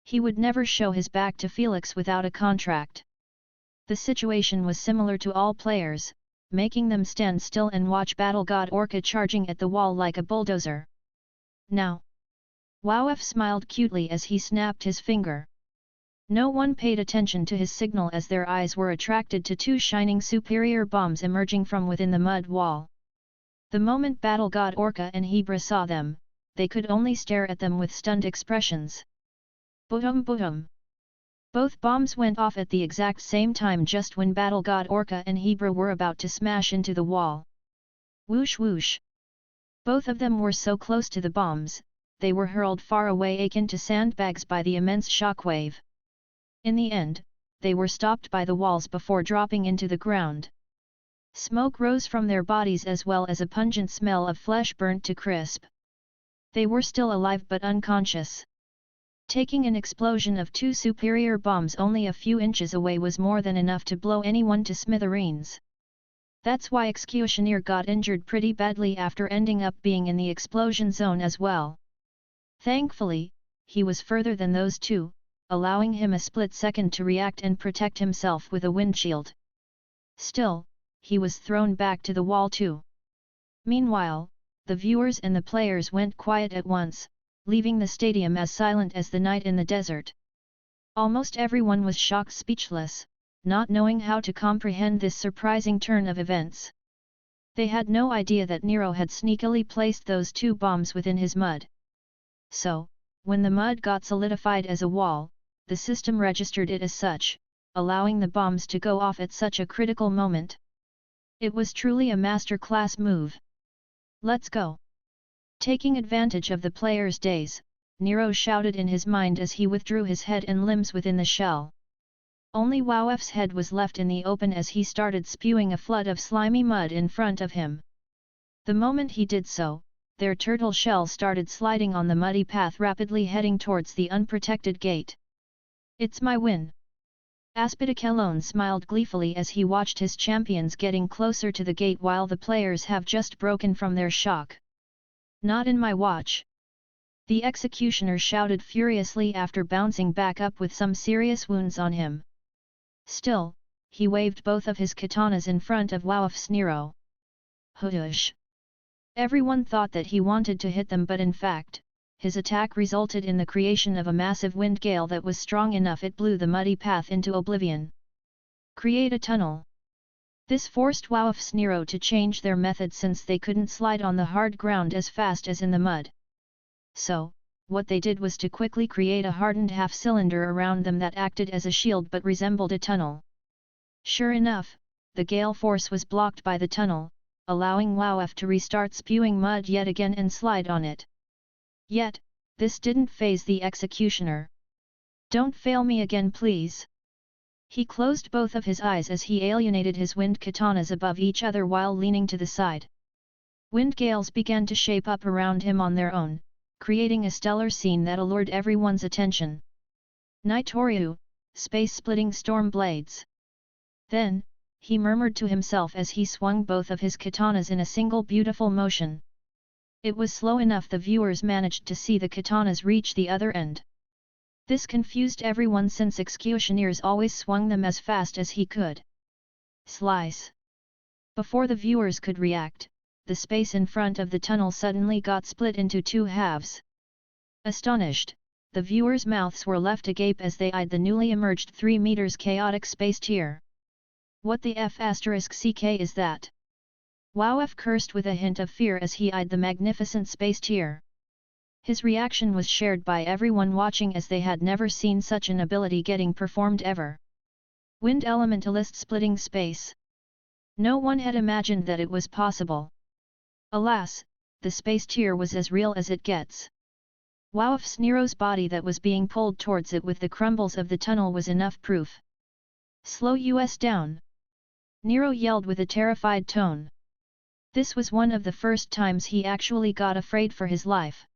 He would never show his back to Felix without a contract. The situation was similar to all players, making them stand still and watch Battle God Orca charging at the wall like a bulldozer. Now! Wowf smiled cutely as he snapped his finger. No one paid attention to his signal as their eyes were attracted to two shining superior bombs emerging from within the mud wall. The moment Battle God Orca and Hebra saw them, they could only stare at them with stunned expressions. Boom boom! Both bombs went off at the exact same time just when Battle God Orca and Hebra were about to smash into the wall. Whoosh whoosh! Both of them were so close to the bombs, they were hurled far away akin to sandbags by the immense shockwave. In the end, they were stopped by the walls before dropping into the ground. Smoke rose from their bodies as well as a pungent smell of flesh burnt to crisp. They were still alive but unconscious. Taking an explosion of two superior bombs only a few inches away was more than enough to blow anyone to smithereens. That's why Executioner got injured pretty badly after ending up being in the explosion zone as well. Thankfully, he was further than those two, allowing him a split second to react and protect himself with a windshield. Still, he was thrown back to the wall too. Meanwhile, the viewers and the players went quiet at once, leaving the stadium as silent as the night in the desert. Almost everyone was shocked speechless, not knowing how to comprehend this surprising turn of events. They had no idea that Nero had sneakily placed those two bombs within his mud. So, when the mud got solidified as a wall, the system registered it as such, allowing the bombs to go off at such a critical moment. It was truly a master-class move. Let's go! Taking advantage of the players' daze, Nero shouted in his mind as he withdrew his head and limbs within the shell. Only Wowf's head was left in the open as he started spewing a flood of slimy mud in front of him. The moment he did so, their turtle shell started sliding on the muddy path rapidly heading towards the unprotected gate. It's my win! Aspidicelone smiled gleefully as he watched his champions getting closer to the gate while the players have just broken from their shock. Not in my watch! The executioner shouted furiously after bouncing back up with some serious wounds on him. Still, he waved both of his katanas in front of Wowf's Nero. Hush! Everyone thought that he wanted to hit them, but in fact, his attack resulted in the creation of a massive wind gale that was strong enough it blew the muddy path into oblivion. Create a tunnel. This forced Wowf's Nero to change their method since they couldn't slide on the hard ground as fast as in the mud. So, what they did was to quickly create a hardened half-cylinder around them that acted as a shield but resembled a tunnel. Sure enough, the gale force was blocked by the tunnel, allowing Wowf to restart spewing mud yet again and slide on it. Yet, this didn't faze the executioner. Don't fail me again, please. He closed both of his eyes as he alienated his wind katanas above each other while leaning to the side. Wind gales began to shape up around him on their own, creating a stellar scene that allured everyone's attention. Nitoriu, space-splitting storm blades. Then, he murmured to himself as he swung both of his katanas in a single beautiful motion. It was slow enough the viewers managed to see the katanas reach the other end. This confused everyone since executioners always swung them as fast as he could. Slice! Before the viewers could react, the space in front of the tunnel suddenly got split into two halves. Astonished, the viewers' mouths were left agape as they eyed the newly emerged 3 meters chaotic space tier. What the F***ck is that? Wowf cursed with a hint of fear as he eyed the magnificent space tier. His reaction was shared by everyone watching as they had never seen such an ability getting performed ever. Wind elementalist splitting space. No one had imagined that it was possible. Alas, the space tier was as real as it gets. Wowf's Nero's body that was being pulled towards it with the crumbles of the tunnel was enough proof. Slow us down! Nero yelled with a terrified tone. This was one of the first times he actually got afraid for his life.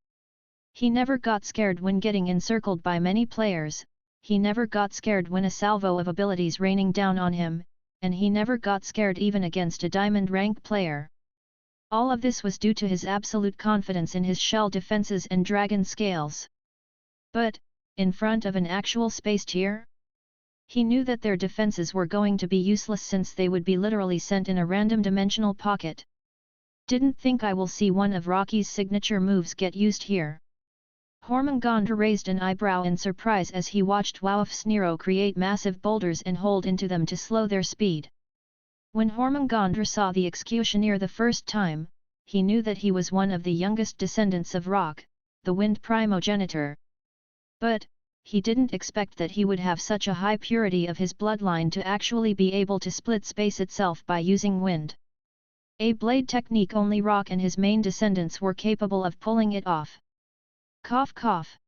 He never got scared when getting encircled by many players, he never got scared when a salvo of abilities raining down on him, and he never got scared even against a diamond rank player. All of this was due to his absolute confidence in his shell defenses and dragon scales. But, in front of an actual space tier? He knew that their defenses were going to be useless since they would be literally sent in a random dimensional pocket. Didn't think I will see one of Rocky's signature moves get used here. Hormungandr raised an eyebrow in surprise as he watched Wowf's Nero create massive boulders and hold into them to slow their speed. When Hormungandr saw the executioner the first time, he knew that he was one of the youngest descendants of Rock, the wind primogenitor. But, he didn't expect that he would have such a high purity of his bloodline to actually be able to split space itself by using wind. A blade technique only Rock and his main descendants were capable of pulling it off. Cough cough.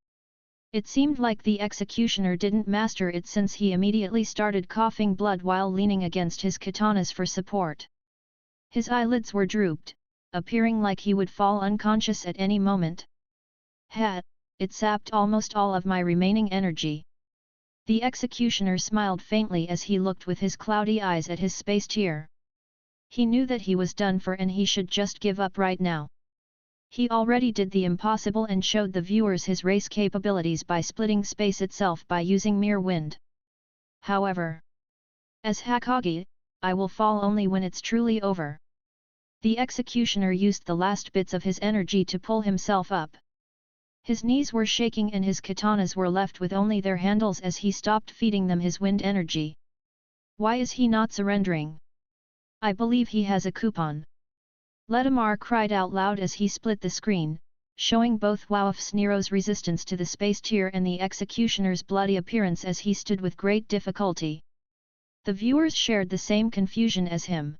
It seemed like the executioner didn't master it since he immediately started coughing blood while leaning against his katanas for support. His eyelids were drooped, appearing like he would fall unconscious at any moment. It sapped almost all of my remaining energy. The executioner smiled faintly as he looked with his cloudy eyes at his space tier. He knew that he was done for and he should just give up right now. He already did the impossible and showed the viewers his race capabilities by splitting space itself by using mere wind. However, as Hokage, I will fall only when it's truly over. The executioner used the last bits of his energy to pull himself up. His knees were shaking and his katanas were left with only their handles as he stopped feeding them his wind energy. Why is he not surrendering? I believe he has a coupon. Ledamar cried out loud as he split the screen, showing both Wowf's Nero's resistance to the space tier and the executioner's bloody appearance as he stood with great difficulty. The viewers shared the same confusion as him.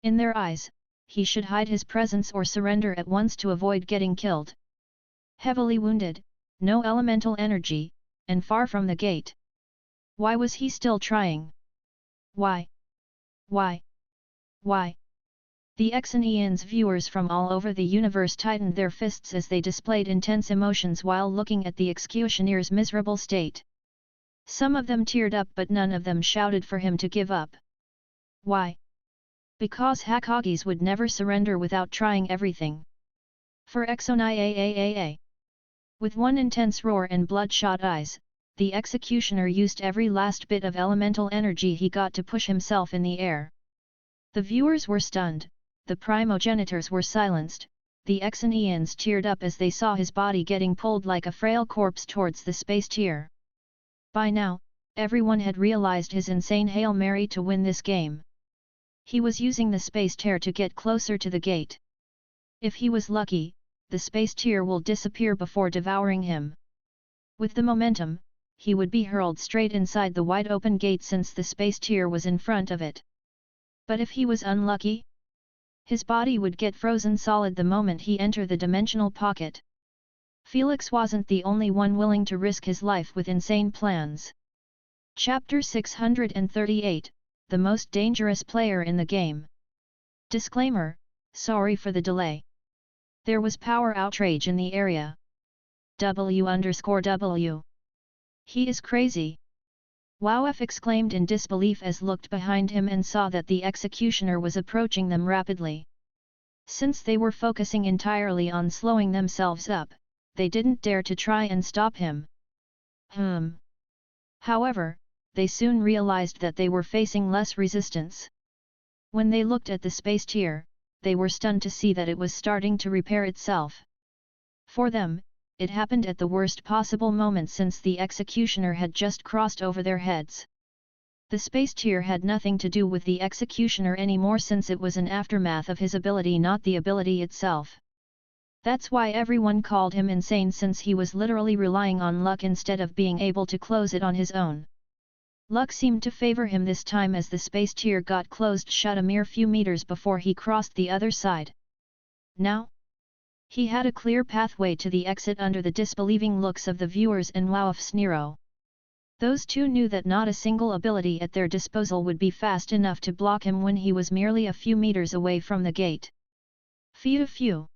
In their eyes, he should hide his presence or surrender at once to avoid getting killed. Heavily wounded, no elemental energy, and far from the gate. Why was he still trying? Why? Why? Why? The Xeneans viewers from all over the universe tightened their fists as they displayed intense emotions while looking at the executioner's miserable state. Some of them teared up but none of them shouted for him to give up. Why? Because Hokages would never surrender without trying everything. For Xeneaa. With one intense roar and bloodshot eyes, the executioner used every last bit of elemental energy he got to push himself in the air. The viewers were stunned. The primogenitors were silenced, the Xeneans teared up as they saw his body getting pulled like a frail corpse towards the space tier. By now, everyone had realized his insane Hail Mary to win this game. He was using the space tier to get closer to the gate. If he was lucky, the space tier will disappear before devouring him. With the momentum, he would be hurled straight inside the wide open gate since the space tier was in front of it. But if he was unlucky? His body would get frozen solid the moment he entered the dimensional pocket. Felix wasn't the only one willing to risk his life with insane plans. Chapter 638, The Most Dangerous Player in the Game. Disclaimer, sorry for the delay. There was power outrage in the area. W_W. He is crazy. Wowf exclaimed in disbelief as looked behind him and saw that the executioner was approaching them rapidly. Since they were focusing entirely on slowing themselves up, they didn't dare to try and stop him. However, they soon realized that they were facing less resistance. When they looked at the space tier, they were stunned to see that it was starting to repair itself. For them, it happened at the worst possible moment since the executioner had just crossed over their heads. The space tier had nothing to do with the executioner anymore since it was an aftermath of his ability, not the ability itself. That's why everyone called him insane, since he was literally relying on luck instead of being able to close it on his own. Luck seemed to favor him this time as the space tier got closed shut a mere few meters before he crossed the other side. Now? He had a clear pathway to the exit under the disbelieving looks of the viewers and Webnovel. Those two knew that not a single ability at their disposal would be fast enough to block him when he was merely a few meters away from the gate. Phew.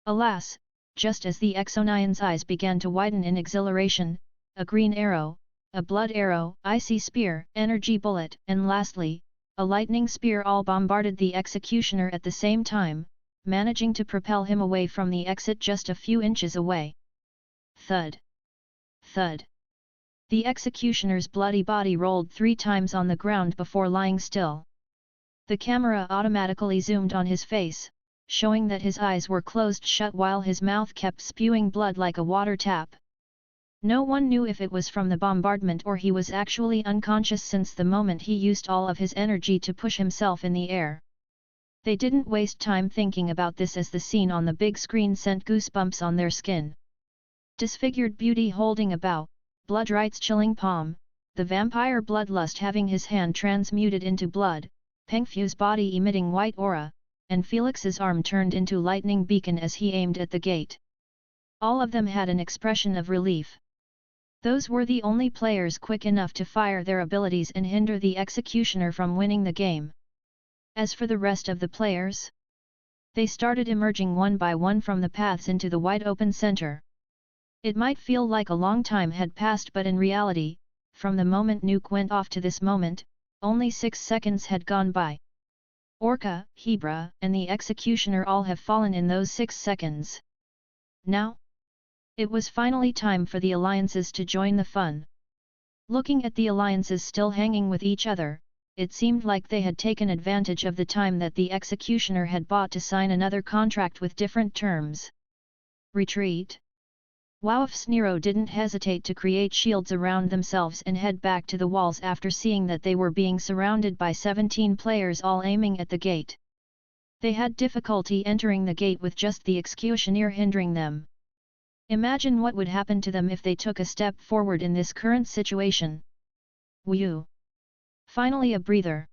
Alas, just as the Exonion's eyes began to widen in exhilaration, a green arrow, a blood arrow, icy spear, energy bullet, and lastly, a lightning spear all bombarded the executioner at the same time, managing to propel him away from the exit just a few inches away. Thud. Thud. The executioner's bloody body rolled 3 times on the ground before lying still. The camera automatically zoomed on his face, showing that his eyes were closed shut while his mouth kept spewing blood like a water tap. No one knew if it was from the bombardment or he was actually unconscious since the moment he used all of his energy to push himself in the air. They didn't waste time thinking about this as the scene on the big screen sent goosebumps on their skin. Disfigured beauty holding a bow, Bloodright's chilling palm, the vampire bloodlust having his hand transmuted into blood, Pengfu's body emitting white aura, and Felix's arm turned into lightning beacon as he aimed at the gate. All of them had an expression of relief. Those were the only players quick enough to fire their abilities and hinder the executioner from winning the game. As for the rest of the players, they started emerging one by one from the paths into the wide-open center. It might feel like a long time had passed, but in reality, from the moment Nuke went off to this moment, only 6 seconds had gone by. Orca, Hebra, and the executioner all have fallen in those 6 seconds. Now? It was finally time for the alliances to join the fun. Looking at the alliances still hanging with each other, it seemed like they had taken advantage of the time that the executioner had bought to sign another contract with different terms. Retreat. Webnovel didn't hesitate to create shields around themselves and head back to the walls after seeing that they were being surrounded by 17 players all aiming at the gate. They had difficulty entering the gate with just the executioner hindering them. Imagine what would happen to them if they took a step forward in this current situation. Whew! Finally a breather.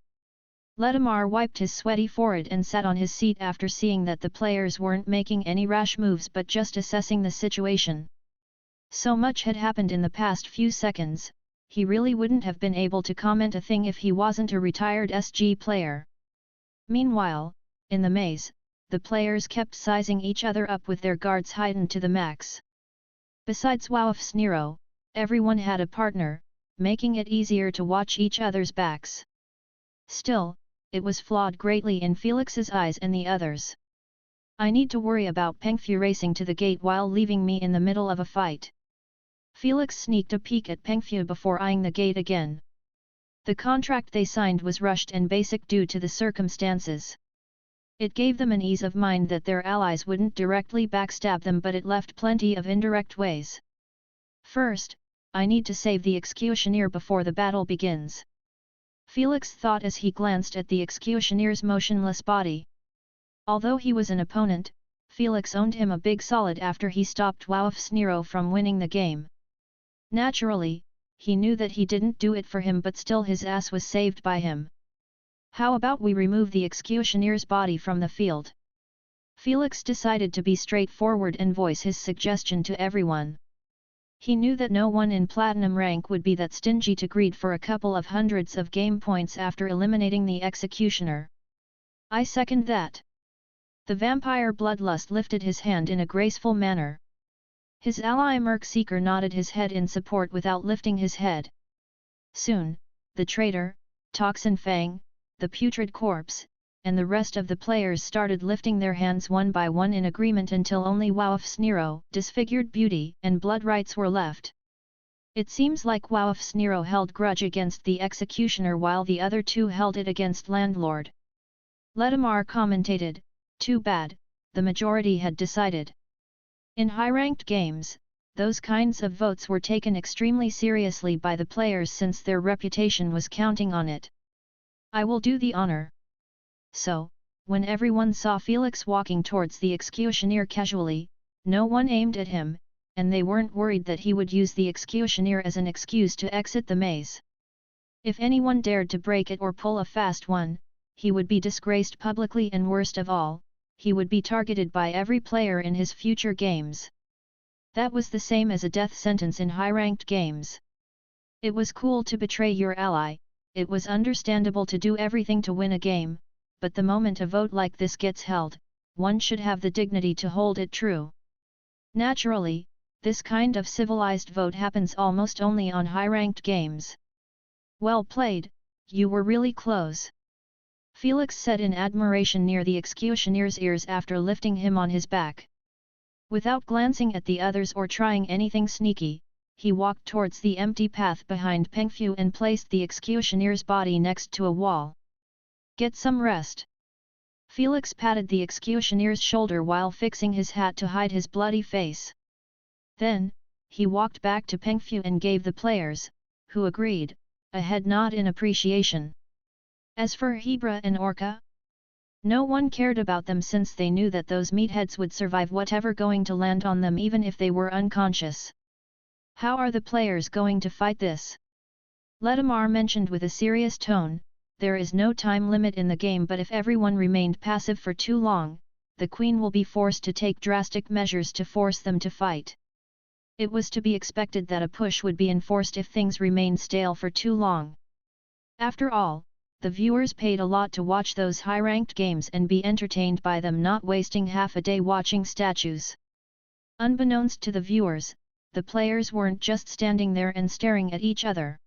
Ledamar wiped his sweaty forehead and sat on his seat after seeing that the players weren't making any rash moves but just assessing the situation. So much had happened in the past few seconds, he really wouldn't have been able to comment a thing if he wasn't a retired SG player. Meanwhile, in the maze, the players kept sizing each other up with their guards heightened to the max. Besides Webnovel, everyone had a partner, making it easier to watch each other's backs. Still, it was flawed greatly in Felix's eyes and the others. I need to worry about Pengfu racing to the gate while leaving me in the middle of a fight. Felix sneaked a peek at Pengfu before eyeing the gate again. The contract they signed was rushed and basic due to the circumstances. It gave them an ease of mind that their allies wouldn't directly backstab them, but it left plenty of indirect ways. First, I need to save the executioner before the battle begins. Felix thought as he glanced at the executioner's motionless body. Although he was an opponent, Felix owned him a big solid after he stopped Webnovel from winning the game. Naturally, he knew that he didn't do it for him, but still his ass was saved by him. How about we remove the executioner's body from the field? Felix decided to be straightforward and voice his suggestion to everyone. He knew that no one in platinum rank would be that stingy to greed for a couple of hundreds of game points after eliminating the executioner. I second that. The vampire bloodlust lifted his hand in a graceful manner. His ally Merkseeker nodded his head in support without lifting his head. Soon, the traitor, Toxin Fang, the putrid corpse, and the rest of the players started lifting their hands one by one in agreement until only Webnovel, Disfigured Beauty, and Bloodrights were left. It seems like Webnovel held grudge against the executioner while the other two held it against Landlord. Ledamar commentated, "Too bad, the majority had decided." In high-ranked games, those kinds of votes were taken extremely seriously by the players since their reputation was counting on it. I will do the honor. So, when everyone saw Felix walking towards the executioner casually, no one aimed at him, and they weren't worried that he would use the executioner as an excuse to exit the maze. If anyone dared to break it or pull a fast one, he would be disgraced publicly, and worst of all, he would be targeted by every player in his future games. That was the same as a death sentence in high-ranked games. It was cool to betray your ally, it was understandable to do everything to win a game, but the moment a vote like this gets held, one should have the dignity to hold it true. Naturally, this kind of civilized vote happens almost only on high-ranked games. Well played, you were really close. Felix said in admiration near the executioner's ears after lifting him on his back. Without glancing at the others or trying anything sneaky, he walked towards the empty path behind Pengfu and placed the executioner's body next to a wall. Get some rest. Felix patted the executioner's shoulder while fixing his hat to hide his bloody face. Then, he walked back to Pengfu and gave the players, who agreed, a head nod in appreciation. As for Hebra and Orca, no one cared about them since they knew that those meatheads would survive whatever going to land on them even if they were unconscious. How are the players going to fight this? Ledamar mentioned with a serious tone, there is no time limit in the game, but if everyone remained passive for too long, the Queen will be forced to take drastic measures to force them to fight. It was to be expected that a push would be enforced if things remained stale for too long. After all, the viewers paid a lot to watch those high-ranked games and be entertained by them, not wasting half a day watching statues. Unbeknownst to the viewers, the players weren't just standing there and staring at each other.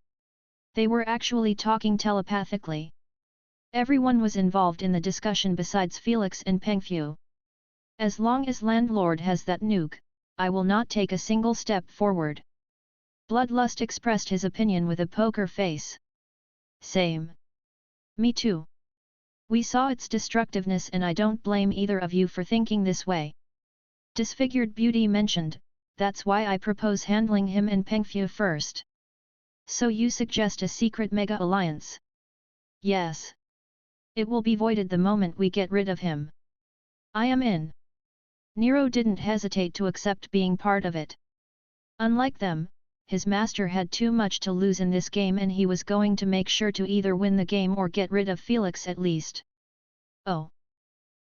They were actually talking telepathically. Everyone was involved in the discussion besides Felix and Pengfu. As long as Landlord has that nuke, I will not take a single step forward. Bloodlust expressed his opinion with a poker face. Same. Me too. We saw its destructiveness and I don't blame either of you for thinking this way. Disfigured Beauty mentioned, that's why I propose handling him and Pengfu first. So you suggest a secret mega alliance? Yes. It will be voided the moment we get rid of him. I am in. Nero didn't hesitate to accept being part of it. Unlike them, his master had too much to lose in this game and he was going to make sure to either win the game or get rid of Felix at least. Oh.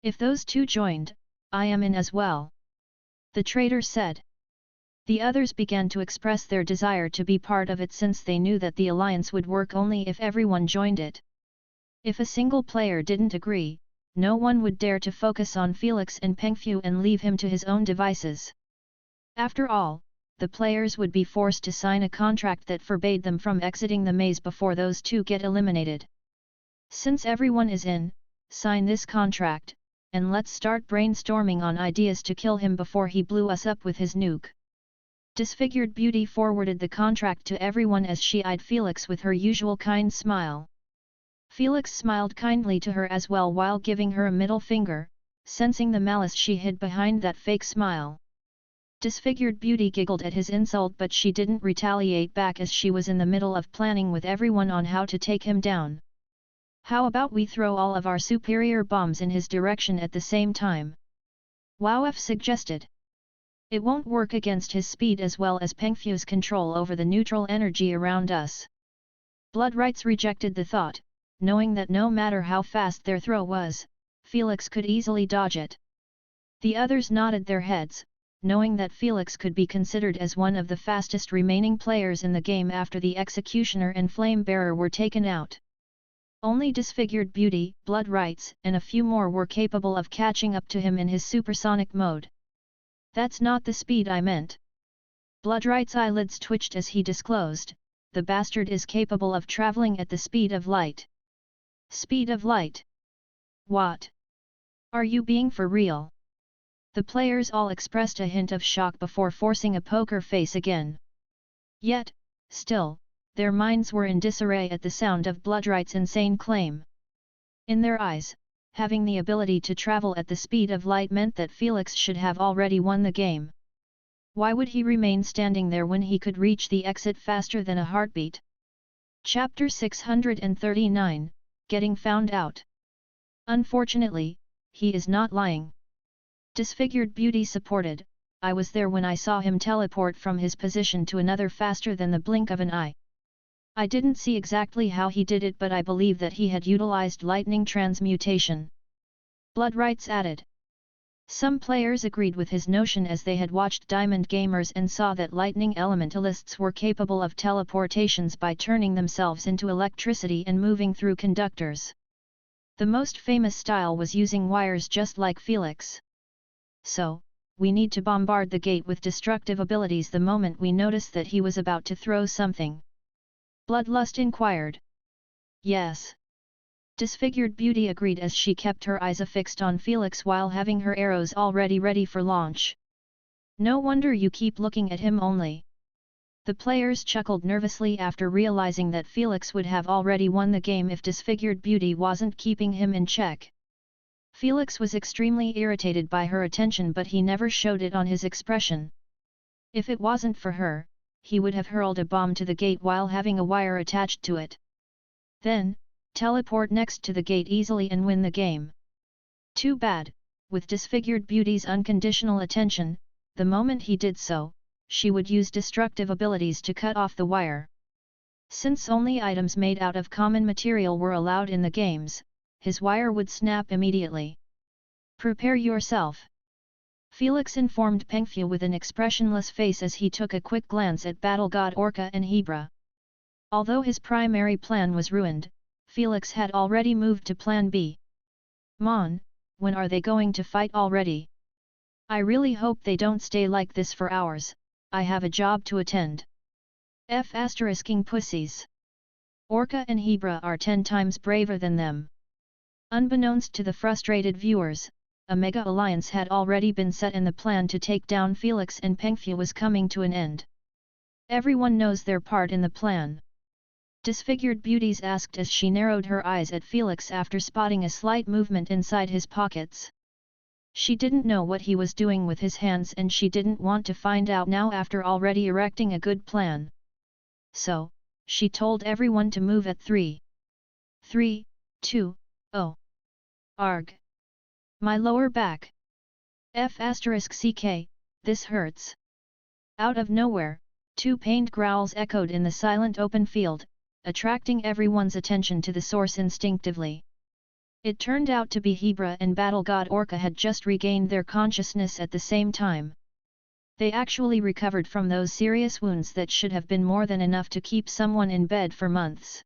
If those two joined, I am in as well. The traitor said. The others began to express their desire to be part of it since they knew that the alliance would work only if everyone joined it. If a single player didn't agree, no one would dare to focus on Felix and Pengfu and leave him to his own devices. After all, the players would be forced to sign a contract that forbade them from exiting the maze before those two get eliminated. Since everyone is in, sign this contract, and let's start brainstorming on ideas to kill him before he blew us up with his nuke. Disfigured Beauty forwarded the contract to everyone as she eyed Felix with her usual kind smile. Felix smiled kindly to her as well while giving her a middle finger, sensing the malice she hid behind that fake smile. Disfigured Beauty giggled at his insult, but she didn't retaliate back as she was in the middle of planning with everyone on how to take him down. How about we throw all of our superior bombs in his direction at the same time? Wowf suggested. It won't work against his speed as well as Pengfu's control over the neutral energy around us. Bloodrights rejected the thought, knowing that no matter how fast their throw was, Felix could easily dodge it. The others nodded their heads, knowing that Felix could be considered as one of the fastest remaining players in the game after the Executioner and Flame-Bearer were taken out. Only Disfigured Beauty, Bloodrights, and a few more were capable of catching up to him in his supersonic mode. That's not the speed I meant. Bloodright's eyelids twitched as he disclosed, the bastard is capable of traveling at the speed of light. Speed of light? What? Are you being for real? The players all expressed a hint of shock before forcing a poker face again. Yet, still, their minds were in disarray at the sound of Bloodright's insane claim. In their eyes, having the ability to travel at the speed of light meant that Felix should have already won the game. Why would he remain standing there when he could reach the exit faster than a heartbeat? Chapter 639, Getting Found Out. Unfortunately, he is not lying. Disfigured Beauty supported, I was there when I saw him teleport from his position to another faster than the blink of an eye. I didn't see exactly how he did it, but I believe that he had utilized lightning transmutation. Bloodrights added. Some players agreed with his notion as they had watched Diamond Gamers and saw that lightning elementalists were capable of teleportations by turning themselves into electricity and moving through conductors. The most famous style was using wires just like Felix. So, we need to bombard the gate with destructive abilities the moment we notice that he was about to throw something. Bloodlust inquired. Yes. Disfigured Beauty agreed as she kept her eyes affixed on Felix while having her arrows already ready for launch. No wonder you keep looking at him only. The players chuckled nervously after realizing that Felix would have already won the game if Disfigured Beauty wasn't keeping him in check. Felix was extremely irritated by her attention, but he never showed it on his expression. If it wasn't for her, he would have hurled a bomb to the gate while having a wire attached to it. Then, teleport next to the gate easily and win the game. Too bad, with Disfigured Beauty's unconditional attention, the moment he did so, she would use destructive abilities to cut off the wire. Since only items made out of common material were allowed in the games, his wire would snap immediately. Prepare yourself. Felix informed Pengfu with an expressionless face as he took a quick glance at Battle God Orca and Hebra. Although his primary plan was ruined, Felix had already moved to Plan B. Mon, when are they going to fight already? I really hope they don't stay like this for hours, I have a job to attend. King pussies. Orca and Hebra are 10 times braver than them. Unbeknownst to the frustrated viewers, a mega alliance had already been set and the plan to take down Felix and Pengfu was coming to an end. Everyone knows their part in the plan. Disfigured Beauties asked as she narrowed her eyes at Felix after spotting a slight movement inside his pockets. She didn't know what he was doing with his hands and she didn't want to find out now after already erecting a good plan. So, she told everyone to move at 3. 3, 2, 0. Arg. My lower back. CK, this hurts. Out of nowhere, 2 pained growls echoed in the silent open field, attracting everyone's attention to the source instinctively. It turned out to be Hebra and Battle God Orca had just regained their consciousness at the same time. They actually recovered from those serious wounds that should have been more than enough to keep someone in bed for months.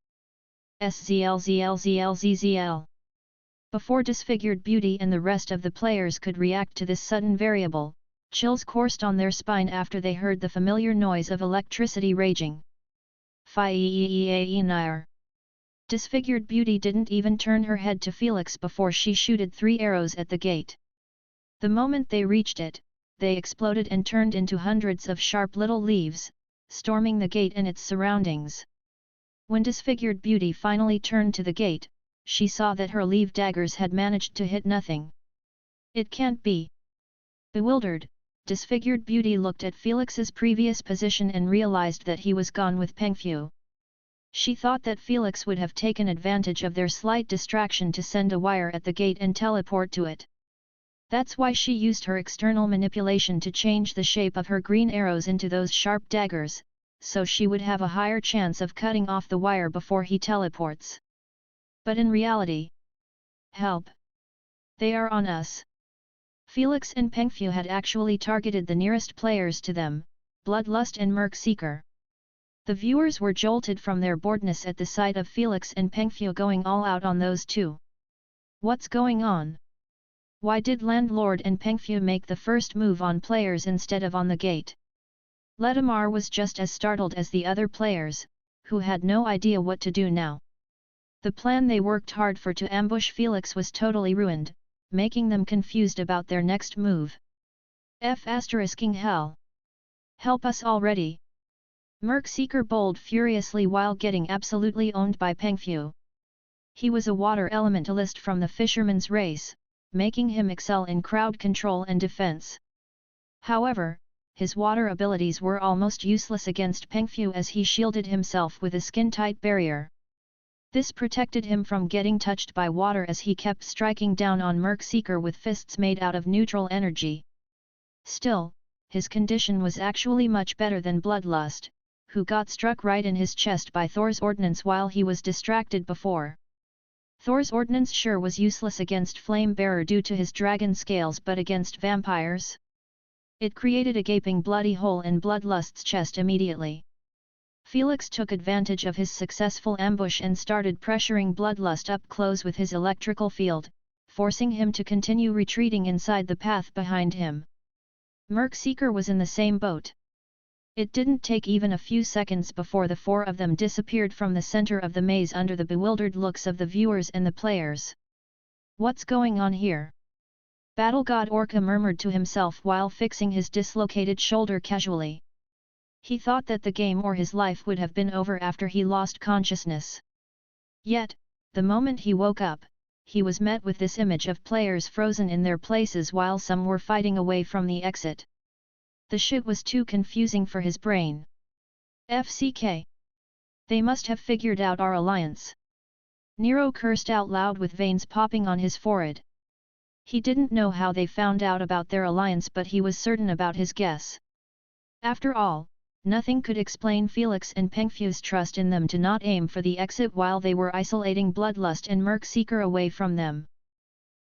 SZLZLZLZZL. Before Disfigured Beauty and the rest of the players could react to this sudden variable, chills coursed on their spine after they heard the familiar noise of electricity raging. Fire. Disfigured Beauty didn't even turn her head to Felix before she shooted 3 arrows at the gate. The moment they reached it, they exploded and turned into hundreds of sharp little leaves, storming the gate and its surroundings. When Disfigured Beauty finally turned to the gate, she saw that her leaf daggers had managed to hit nothing. It can't be. Bewildered, Disfigured Beauty looked at Felix's previous position and realized that he was gone with Pengfu. She thought that Felix would have taken advantage of their slight distraction to send a wire at the gate and teleport to it. That's why she used her external manipulation to change the shape of her green arrows into those sharp daggers, so she would have a higher chance of cutting off the wire before he teleports. But in reality, help! They are on us! Felix and Pengfu had actually targeted the nearest players to them, Bloodlust and Merc Seeker. The viewers were jolted from their boredness at the sight of Felix and Pengfu going all out on those two. What's going on? Why did Landlord and Pengfu make the first move on players instead of on the gate? Ledamar was just as startled as the other players, who had no idea what to do now. The plan they worked hard for to ambush Felix was totally ruined, making them confused about their next move. King hell! Help us already! Merc Seeker bowled furiously while getting absolutely owned by Pengfu. He was a water elementalist from the fisherman's race, making him excel in crowd control and defense. However, his water abilities were almost useless against Pengfu as he shielded himself with a skin-tight barrier. This protected him from getting touched by water as he kept striking down on Merc Seeker with fists made out of neutral energy. Still, his condition was actually much better than Bloodlust, who got struck right in his chest by Thor's ordnance while he was distracted before. Thor's ordnance sure was useless against Flame Bearer due to his dragon scales, but against vampires? It created a gaping bloody hole in Bloodlust's chest immediately. Felix took advantage of his successful ambush and started pressuring Bloodlust up close with his electrical field, forcing him to continue retreating inside the path behind him. Mercseeker was in the same boat. It didn't take even a few seconds before the four of them disappeared from the center of the maze under the bewildered looks of the viewers and the players. What's going on here? Battle God Orca murmured to himself while fixing his dislocated shoulder casually. He thought that the game or his life would have been over after he lost consciousness. Yet, the moment he woke up, he was met with this image of players frozen in their places while some were fighting away from the exit. The shit was too confusing for his brain. FCK. They must have figured out our alliance. Nero cursed out loud with veins popping on his forehead. He didn't know how they found out about their alliance, but he was certain about his guess. After all, nothing could explain Felix and Pengfu's trust in them to not aim for the exit while they were isolating Bloodlust and Mercseeker away from them.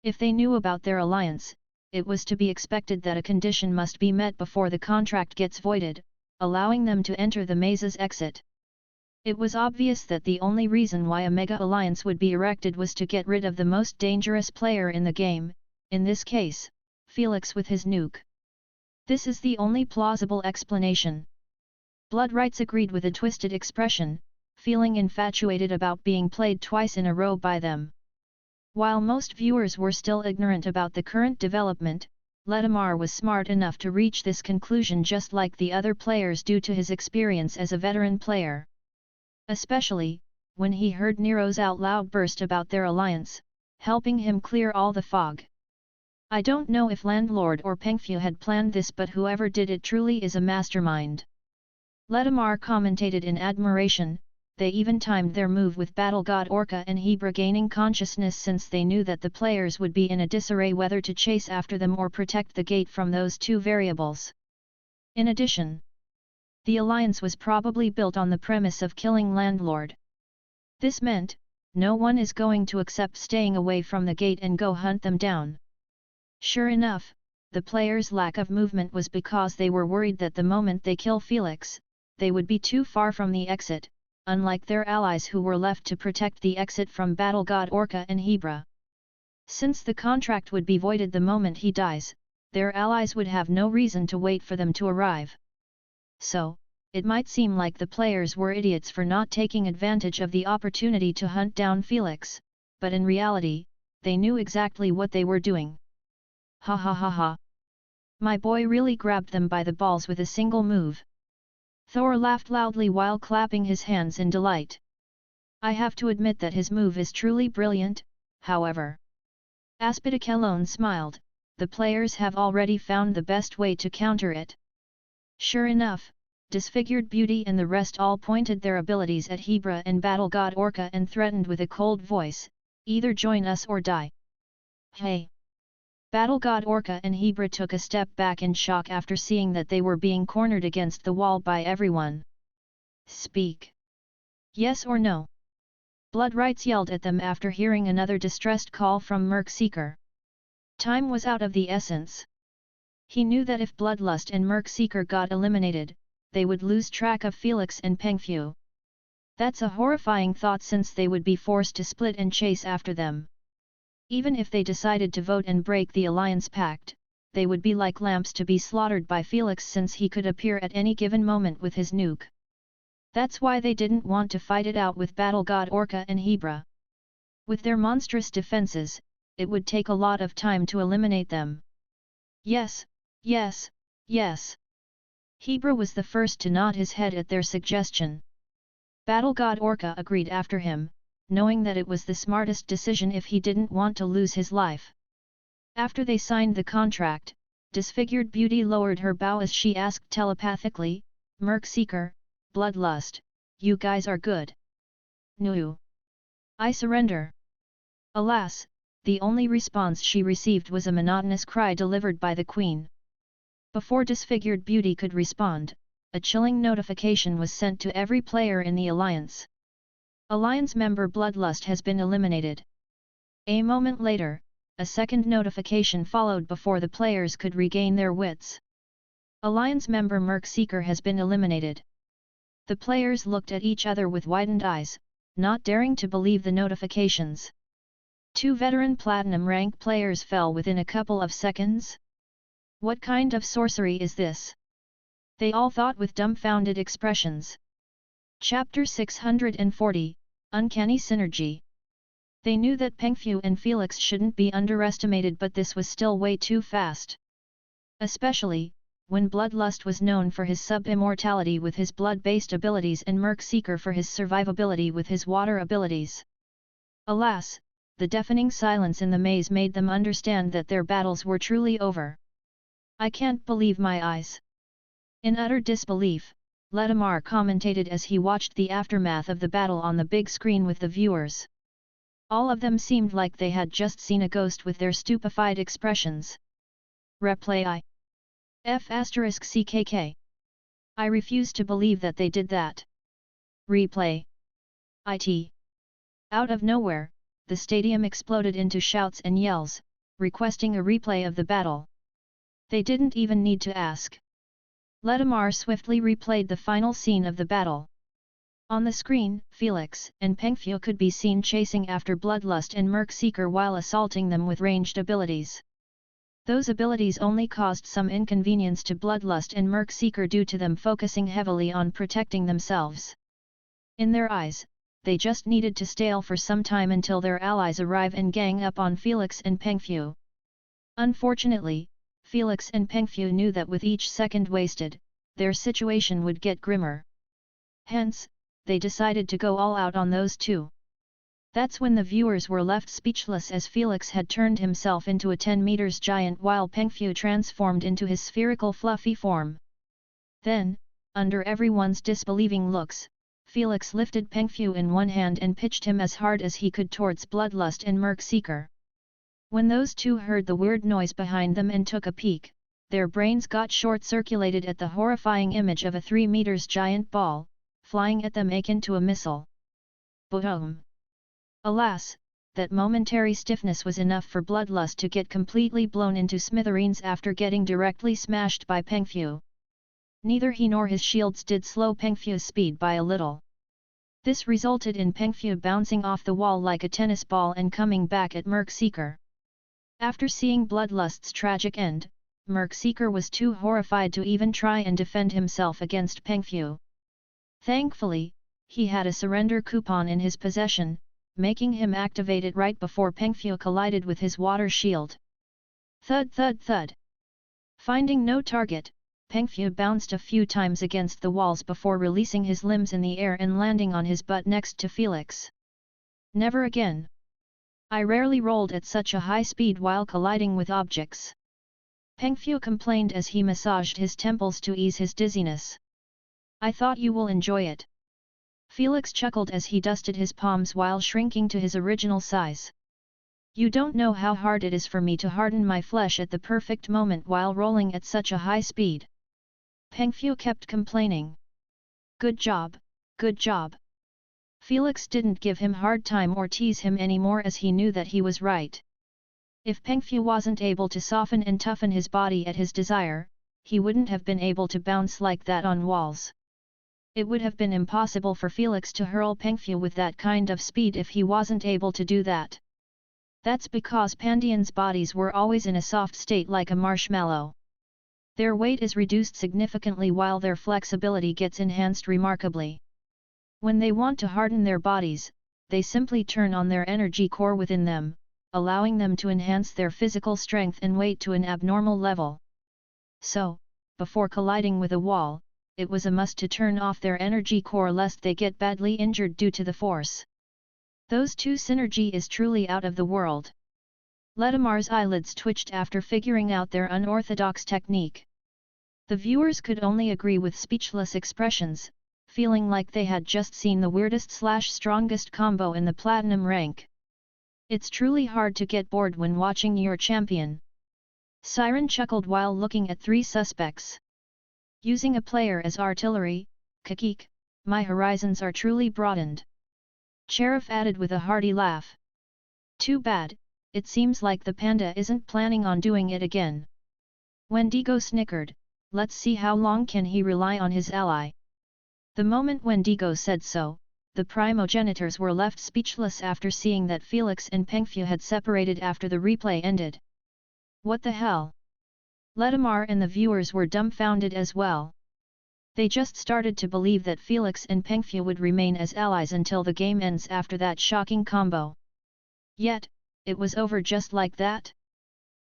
If they knew about their alliance, it was to be expected that a condition must be met before the contract gets voided, allowing them to enter the maze's exit. It was obvious that the only reason why a mega alliance would be erected was to get rid of the most dangerous player in the game, in this case, Felix with his nuke. This is the only plausible explanation. Bloodrights agreed with a twisted expression, feeling infatuated about being played twice in a row by them. While most viewers were still ignorant about the current development, Ledamar was smart enough to reach this conclusion just like the other players due to his experience as a veteran player. Especially, when he heard Nero's out-loud burst about their alliance, helping him clear all the fog. I don't know if Landlord or Pengfu had planned this, but whoever did it truly is a mastermind. Ledamar commentated in admiration. They even timed their move with Battle God Orca and Hebra gaining consciousness, since they knew that the players would be in a disarray whether to chase after them or protect the gate from those two variables. In addition, the alliance was probably built on the premise of killing Landlord. This meant, no one is going to accept staying away from the gate and go hunt them down. Sure enough, the players' lack of movement was because they were worried that the moment they kill Felix, they would be too far from the exit, unlike their allies who were left to protect the exit from Battle God Orca and Hebra. Since the contract would be voided the moment he dies, their allies would have no reason to wait for them to arrive. So, it might seem like the players were idiots for not taking advantage of the opportunity to hunt down Felix, but in reality, they knew exactly what they were doing. Ha ha ha ha. My boy really grabbed them by the balls with a single move. Thor laughed loudly while clapping his hands in delight. I have to admit that his move is truly brilliant, however. Aspidicelone smiled, the players have already found the best way to counter it. Sure enough, Disfigured Beauty and the rest all pointed their abilities at Hebra and Battle God Orca and threatened with a cold voice, either join us or die. Hey! Battle God Orca and Hebra took a step back in shock after seeing that they were being cornered against the wall by everyone. Speak! Yes or no? Bloodrights yelled at them after hearing another distressed call from Mercseeker. Time was out of the essence. He knew that if Bloodlust and Mercseeker got eliminated, they would lose track of Felix and Pengfu. That's a horrifying thought, since they would be forced to split and chase after them. Even if they decided to vote and break the alliance pact, they would be like lamps to be slaughtered by Felix, since he could appear at any given moment with his nuke. That's why they didn't want to fight it out with Battle God Orca and Hebra. With their monstrous defenses, it would take a lot of time to eliminate them. Yes, yes, yes. Hebra was the first to nod his head at their suggestion. Battle God Orca agreed after him, knowing that it was the smartest decision if he didn't want to lose his life. After they signed the contract, Disfigured Beauty lowered her bow as she asked telepathically, Mercseeker, Bloodlust, you guys are good. No. I surrender. Alas, the only response she received was a monotonous cry delivered by the Queen. Before Disfigured Beauty could respond, a chilling notification was sent to every player in the Alliance. Alliance member Bloodlust has been eliminated. A moment later, a second notification followed before the players could regain their wits. Alliance member Merc Seeker has been eliminated. The players looked at each other with widened eyes, not daring to believe the notifications. 2 veteran Platinum rank players fell within a couple of seconds? What kind of sorcery is this? They all thought with dumbfounded expressions. Chapter 640, Uncanny Synergy. They knew that Pengfu and Felix shouldn't be underestimated, but this was still way too fast. Especially, when Bloodlust was known for his sub-immortality with his blood-based abilities and Merc Seeker for his survivability with his water abilities. Alas, the deafening silence in the maze made them understand that their battles were truly over. I can't believe my eyes. In utter disbelief, Ledamar commentated as he watched the aftermath of the battle on the big screen with the viewers. All of them seemed like they had just seen a ghost with their stupefied expressions. Replay F***CKK. I refuse to believe that they did that. Replay. IT. Out of nowhere, the stadium exploded into shouts and yells, requesting a replay of the battle. They didn't even need to ask. Ledamar swiftly replayed the final scene of the battle. On the screen, Felix and Pengfu could be seen chasing after Bloodlust and Merc Seeker while assaulting them with ranged abilities. Those abilities only caused some inconvenience to Bloodlust and Merc Seeker due to them focusing heavily on protecting themselves. In their eyes, they just needed to stall for some time until their allies arrive and gang up on Felix and Pengfu. Unfortunately, Felix and Pengfu knew that with each second wasted, their situation would get grimmer. Hence, they decided to go all out on those two. That's when the viewers were left speechless as Felix had turned himself into a 10 meters giant while Pengfu transformed into his spherical fluffy form. Then, under everyone's disbelieving looks, Felix lifted Pengfu in one hand and pitched him as hard as he could towards Bloodlust and Merc Seeker. When those two heard the weird noise behind them and took a peek, their brains got short-circuited at the horrifying image of a 3 meters giant ball, flying at them akin to a missile. Boredom. Alas, that momentary stiffness was enough for Bloodlust to get completely blown into smithereens after getting directly smashed by Pengfu. Neither he nor his shields did slow Pengfu's speed by a little. This resulted in Pengfu bouncing off the wall like a tennis ball and coming back at Merc Seeker. After seeing Bloodlust's tragic end, Merc Seeker was too horrified to even try and defend himself against Pengfu. Thankfully, he had a surrender coupon in his possession, making him activate it right before Pengfu collided with his water shield. Thud thud thud. Finding no target, Pengfu bounced a few times against the walls before releasing his limbs in the air and landing on his butt next to Felix. Never again. I rarely rolled at such a high speed while colliding with objects. Pengfu complained as he massaged his temples to ease his dizziness. I thought you will enjoy it. Felix chuckled as he dusted his palms while shrinking to his original size. You don't know how hard it is for me to harden my flesh at the perfect moment while rolling at such a high speed. Pengfu kept complaining. Good job, good job. Felix didn't give him hard time or tease him anymore as he knew that he was right. If Pengfu wasn't able to soften and toughen his body at his desire, he wouldn't have been able to bounce like that on walls. It would have been impossible for Felix to hurl Pengfu with that kind of speed if he wasn't able to do that. That's because Pandians' bodies were always in a soft state like a marshmallow. Their weight is reduced significantly while their flexibility gets enhanced remarkably. When they want to harden their bodies, they simply turn on their energy core within them, allowing them to enhance their physical strength and weight to an abnormal level. So, before colliding with a wall, it was a must to turn off their energy core lest they get badly injured due to the force. Those two synergy is truly out of the world. Ledamar's eyelids twitched after figuring out their unorthodox technique. The viewers could only agree with speechless expressions, feeling like they had just seen the weirdest/strongest combo in the platinum rank. It's truly hard to get bored when watching your champion. Siren chuckled while looking at 3 suspects. Using a player as artillery, Kakik, my horizons are truly broadened. Sheriff added with a hearty laugh. Too bad, it seems like the panda isn't planning on doing it again. Wendigo snickered, let's see how long can he rely on his ally. The moment Wendigo said so, the primogenitors were left speechless after seeing that Felix and Pengfu had separated after the replay ended. What the hell? Letamar and the viewers were dumbfounded as well. They just started to believe that Felix and Pengfu would remain as allies until the game ends after that shocking combo. Yet, it was over just like that?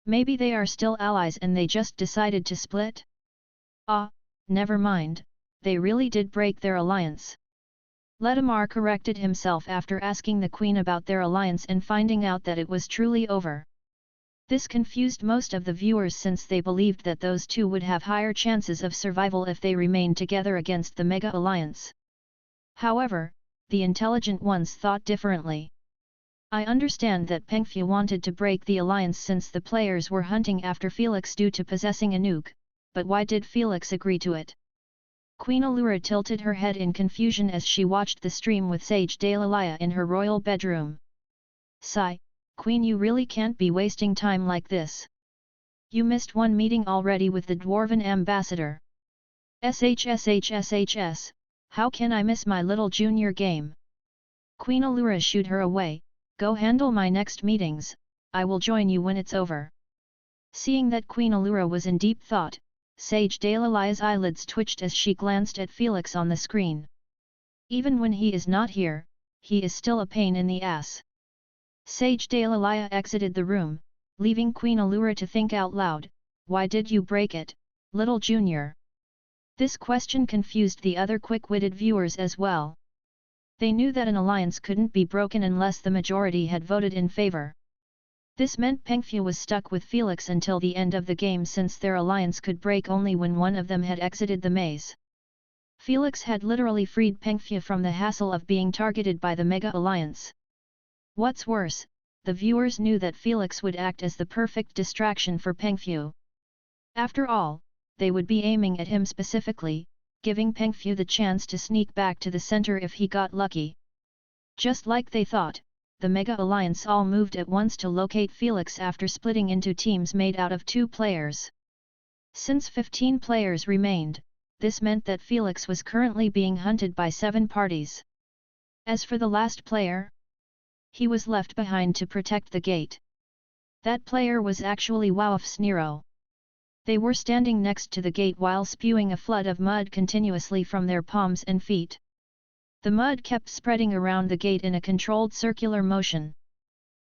Maybe they are still allies and they just decided to split? Ah, never mind, they really did break their alliance. Letamar corrected himself after asking the Queen about their alliance and finding out that it was truly over. This confused most of the viewers since they believed that those two would have higher chances of survival if they remained together against the Mega Alliance. However, the intelligent ones thought differently. I understand that Pengfu wanted to break the alliance since the players were hunting after Felix due to possessing a nuke, but why did Felix agree to it? Queen Allura tilted her head in confusion as she watched the stream with Sage Dalilah in her royal bedroom. Sigh, Queen, you really can't be wasting time like this. You missed one meeting already with the Dwarven Ambassador. SHSHSHS, how can I miss my little junior game? Queen Allura shooed her away, go handle my next meetings, I will join you when it's over. Seeing that Queen Allura was in deep thought, Sage Dalilah's eyelids twitched as she glanced at Felix on the screen. Even when he is not here, he is still a pain in the ass. Sage Dalilah exited the room, leaving Queen Allura to think out loud, why did you break it, little junior? This question confused the other quick-witted viewers as well. They knew that an alliance couldn't be broken unless the majority had voted in favor. This meant Pengfu was stuck with Felix until the end of the game since their alliance could break only when one of them had exited the maze. Felix had literally freed Pengfu from the hassle of being targeted by the Mega Alliance. What's worse, the viewers knew that Felix would act as the perfect distraction for Pengfu. After all, they would be aiming at him specifically, giving Pengfu the chance to sneak back to the center if he got lucky. Just like they thought, the Mega Alliance all moved at once to locate Felix after splitting into teams made out of 2 players. Since 15 players remained, this meant that Felix was currently being hunted by 7 parties. As for the last player, he was left behind to protect the gate. That player was actually Wowf's Nero. They were standing next to the gate while spewing a flood of mud continuously from their palms and feet. The mud kept spreading around the gate in a controlled circular motion.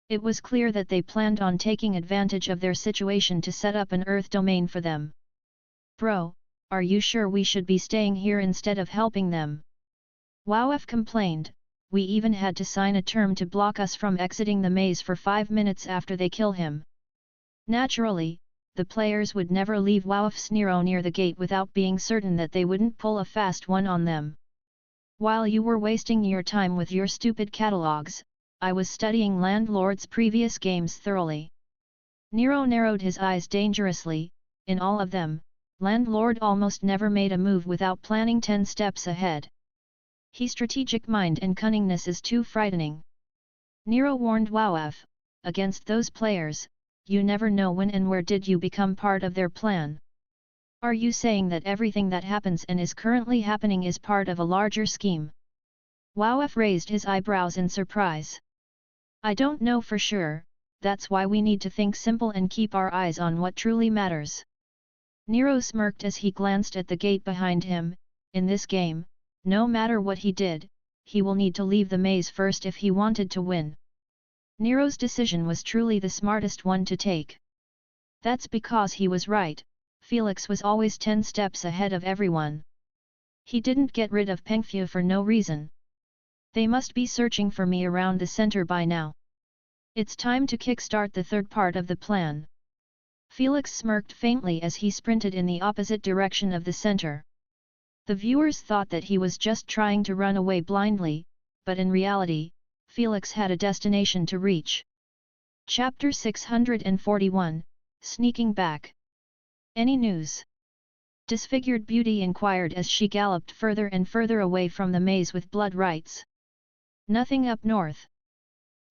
It was clear that they planned on taking advantage of their situation to set up an Earth domain for them. Bro, are you sure we should be staying here instead of helping them? Wowf complained, we even had to sign a term to block us from exiting the maze for 5 minutes after they kill him. Naturally, the players would never leave Wowf's Nero near the gate without being certain that they wouldn't pull a fast one on them. While you were wasting your time with your stupid catalogs, I was studying Landlord's previous games thoroughly. Nero narrowed his eyes dangerously, in all of them, Landlord almost never made a move without planning 10 steps ahead. His strategic mind and cunningness is too frightening. Nero warned Wowf, against those players, you never know when and where did you become part of their plan. Are you saying that everything that happens and is currently happening is part of a larger scheme? Wowf raised his eyebrows in surprise. I don't know for sure, that's why we need to think simple and keep our eyes on what truly matters. Nero smirked as he glanced at the gate behind him. In this game, no matter what he did, he will need to leave the maze first if he wanted to win. Nero's decision was truly the smartest one to take. That's because he was right, Felix was always 10 steps ahead of everyone. He didn't get rid of Pengfu for no reason. They must be searching for me around the center by now. It's time to kickstart the third part of the plan. Felix smirked faintly as he sprinted in the opposite direction of the center. The viewers thought that he was just trying to run away blindly, but in reality, Felix had a destination to reach. Chapter 641, Sneaking Back. Any news? Disfigured Beauty inquired as she galloped further and further away from the maze with blood rights. Nothing up north.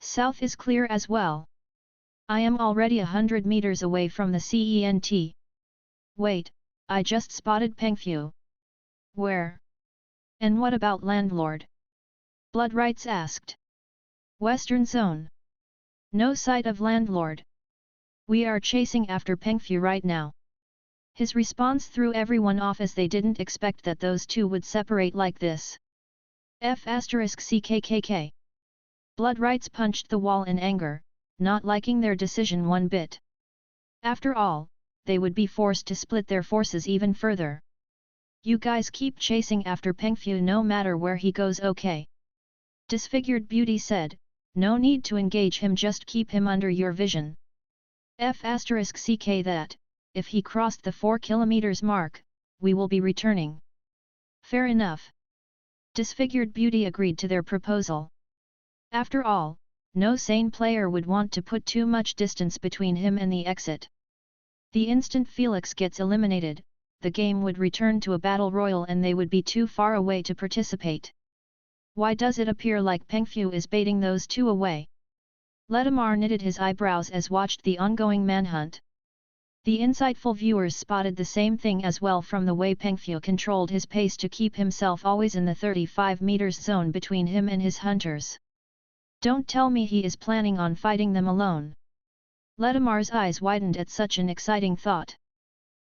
South is clear as well. I am already 100 meters away from the CENT. Wait, I just spotted Pengfu. Where? And what about landlord? Bloodrights asked. Western zone. No sight of landlord. We are chasing after Pengfu right now. His response threw everyone off as they didn't expect that those two would separate like this. F***CKKK. Bloodrights punched the wall in anger, not liking their decision one bit. After all, they would be forced to split their forces even further. You guys keep chasing after Pengfu no matter where he goes, okay? Disfigured Beauty said, no need to engage him, just keep him under your vision. F***CK that, if he crossed the 4 kilometers mark, we will be returning. Fair enough. Disfigured Beauty agreed to their proposal. After all, no sane player would want to put too much distance between him and the exit. The instant Felix gets eliminated, the game would return to a battle royal and they would be too far away to participate. Why does it appear like Pengfu is baiting those two away? Ledamar knitted his eyebrows as watched the ongoing manhunt. The insightful viewers spotted the same thing as well from the way Pengfu controlled his pace to keep himself always in the 35 meters zone between him and his hunters. Don't tell me he is planning on fighting them alone. Ledamar's eyes widened at such an exciting thought.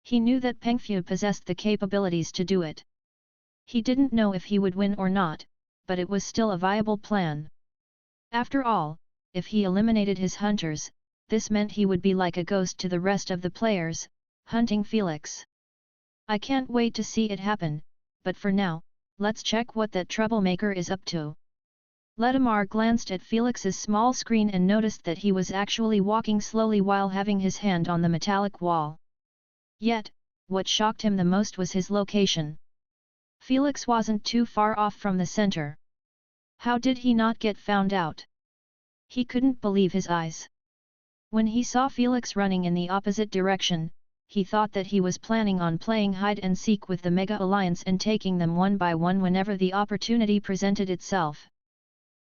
He knew that Pengfu possessed the capabilities to do it. He didn't know if he would win or not, but it was still a viable plan. After all, if he eliminated his hunters, this meant he would be like a ghost to the rest of the players, hunting Felix. I can't wait to see it happen, but for now, let's check what that troublemaker is up to. Ledamar glanced at Felix's small screen and noticed that he was actually walking slowly while having his hand on the metallic wall. Yet, what shocked him the most was his location. Felix wasn't too far off from the center. How did he not get found out? He couldn't believe his eyes. When he saw Felix running in the opposite direction, he thought that he was planning on playing hide and seek with the Mega Alliance and taking them one by one whenever the opportunity presented itself.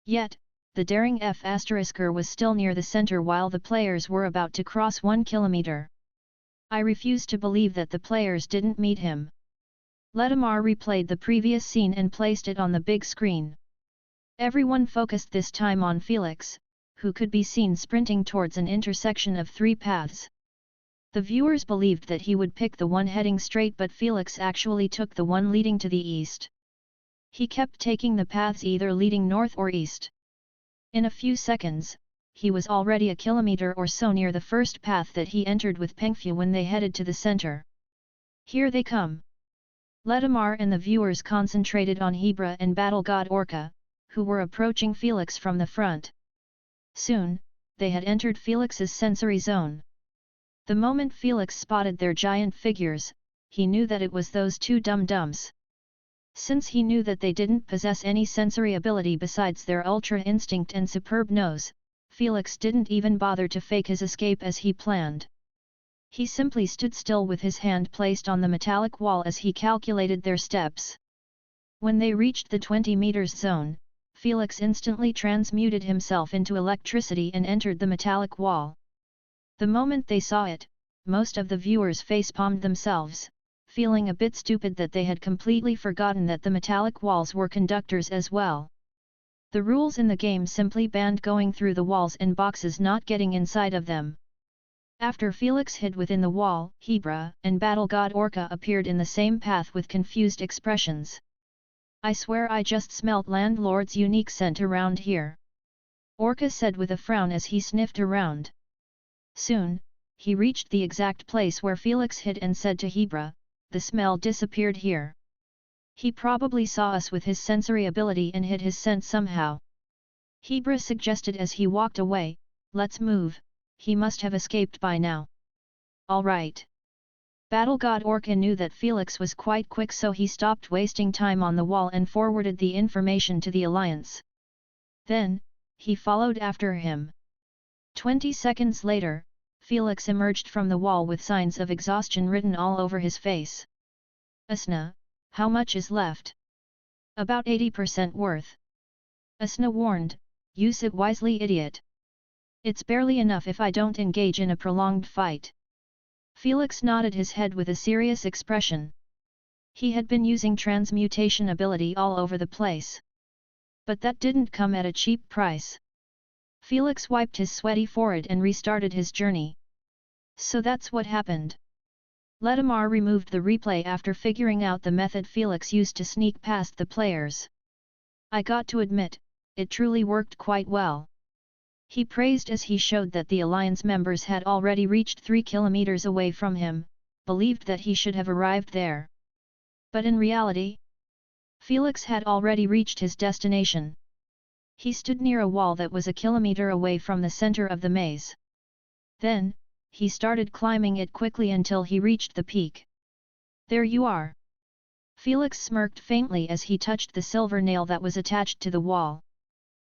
Yet, the daring F***er was still near the center while the players were about to cross 1 kilometer. I refuse to believe that the players didn't meet him. Ledamar replayed the previous scene and placed it on the big screen. Everyone focused this time on Felix, who could be seen sprinting towards an intersection of 3 paths. The viewers believed that he would pick the one heading straight, but Felix actually took the one leading to the east. He kept taking the paths either leading north or east. In a few seconds, he was already a kilometer or so near the first path that he entered with Pengfu when they headed to the center. Here they come. Ledamar and the viewers concentrated on Hebra and Battle God Orca, who were approaching Felix from the front. Soon, they had entered Felix's sensory zone. The moment Felix spotted their giant figures, he knew that it was those two dum-dums. Since he knew that they didn't possess any sensory ability besides their ultra instinct and superb nose, Felix didn't even bother to fake his escape as he planned. He simply stood still with his hand placed on the metallic wall as he calculated their steps. When they reached the 20 meters zone, Felix instantly transmuted himself into electricity and entered the metallic wall. The moment they saw it, most of the viewers facepalmed themselves, feeling a bit stupid that they had completely forgotten that the metallic walls were conductors as well. The rules in the game simply banned going through the walls and boxes, not getting inside of them. After Felix hid within the wall, Hebra and Battle God Orca appeared in the same path with confused expressions. I swear I just smelt landlord's unique scent around here. Orca said with a frown as he sniffed around. Soon, he reached the exact place where Felix hid and said to Hebra, the smell disappeared here. He probably saw us with his sensory ability and hid his scent somehow. Hebra suggested as he walked away, let's move, he must have escaped by now. All right. Battle God Orca knew that Felix was quite quick, so he stopped wasting time on the wall and forwarded the information to the Alliance. Then, he followed after him. 20 seconds later, Felix emerged from the wall with signs of exhaustion written all over his face. Asna, how much is left? About 80% worth. Asna warned, Use it wisely, idiot. It's barely enough if I don't engage in a prolonged fight. Felix nodded his head with a serious expression. He had been using transmutation ability all over the place. But that didn't come at a cheap price. Felix wiped his sweaty forehead and restarted his journey. So that's what happened. Ledamar removed the replay after figuring out the method Felix used to sneak past the players. I got to admit, it truly worked quite well. He praised as he showed that the alliance members had already reached 3 kilometers away from him, believed that he should have arrived there. But in reality, Felix had already reached his destination. He stood near a wall that was a kilometer away from the center of the maze. Then, he started climbing it quickly until he reached the peak. There you are! Felix smirked faintly as he touched the silver nail that was attached to the wall.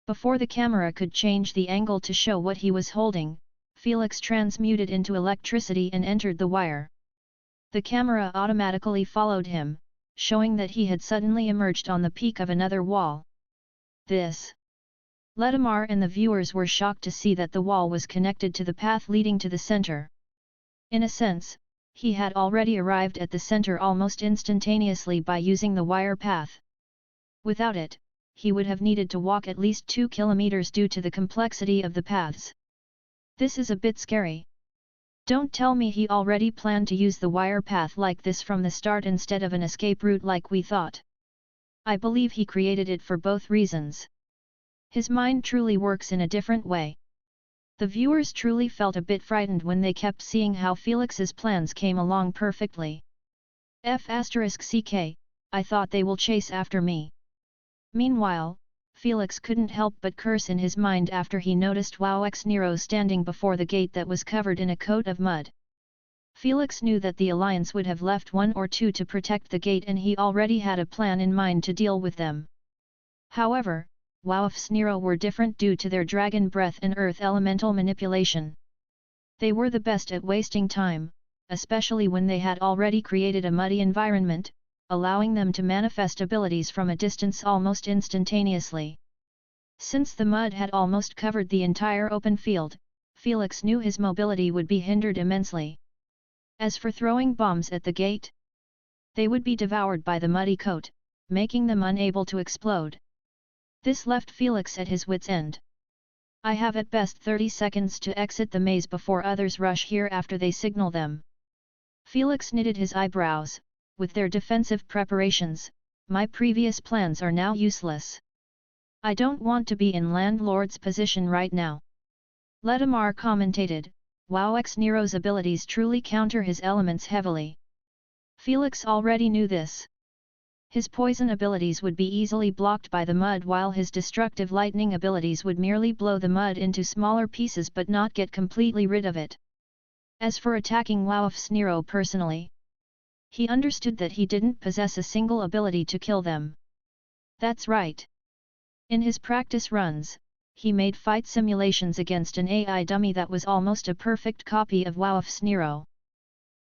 Before the camera could change the angle to show what he was holding, Felix transmuted into electricity and entered the wire. The camera automatically followed him, showing that he had suddenly emerged on the peak of another wall. This. Ledamar and the viewers were shocked to see that the wall was connected to the path leading to the center. In a sense, he had already arrived at the center almost instantaneously by using the wire path. Without it, he would have needed to walk at least 2 kilometers due to the complexity of the paths. This is a bit scary. Don't tell me he already planned to use the wire path like this from the start instead of an escape route like we thought. I believe he created it for both reasons. His mind truly works in a different way. The viewers truly felt a bit frightened when they kept seeing how Felix's plans came along perfectly. F***ck, I thought they will chase after me. Meanwhile, Felix couldn't help but curse in his mind after he noticed Wowx Nero standing before the gate that was covered in a coat of mud. Felix knew that the Alliance would have left 1 or 2 to protect the gate and he already had a plan in mind to deal with them. However, Wowx Nero were different due to their dragon breath and earth elemental manipulation. They were the best at wasting time, especially when they had already created a muddy environment, allowing them to manifest abilities from a distance almost instantaneously. Since the mud had almost covered the entire open field, Felix knew his mobility would be hindered immensely. As for throwing bombs at the gate, they would be devoured by the muddy coat, making them unable to explode. This left Felix at his wit's end. I have at best 30 seconds to exit the maze before others rush here after they signal them. Felix knitted his eyebrows. With their defensive preparations, my previous plans are now useless. I don't want to be in landlord's position right now. Ledamar commentated, Wowx Nero's abilities truly counter his elements heavily. Felix already knew this. His poison abilities would be easily blocked by the mud while his destructive lightning abilities would merely blow the mud into smaller pieces but not get completely rid of it. As for attacking Wowx Nero personally, he understood that he didn't possess a single ability to kill them. That's right. In his practice runs, he made fight simulations against an AI dummy that was almost a perfect copy of Wowx Nero.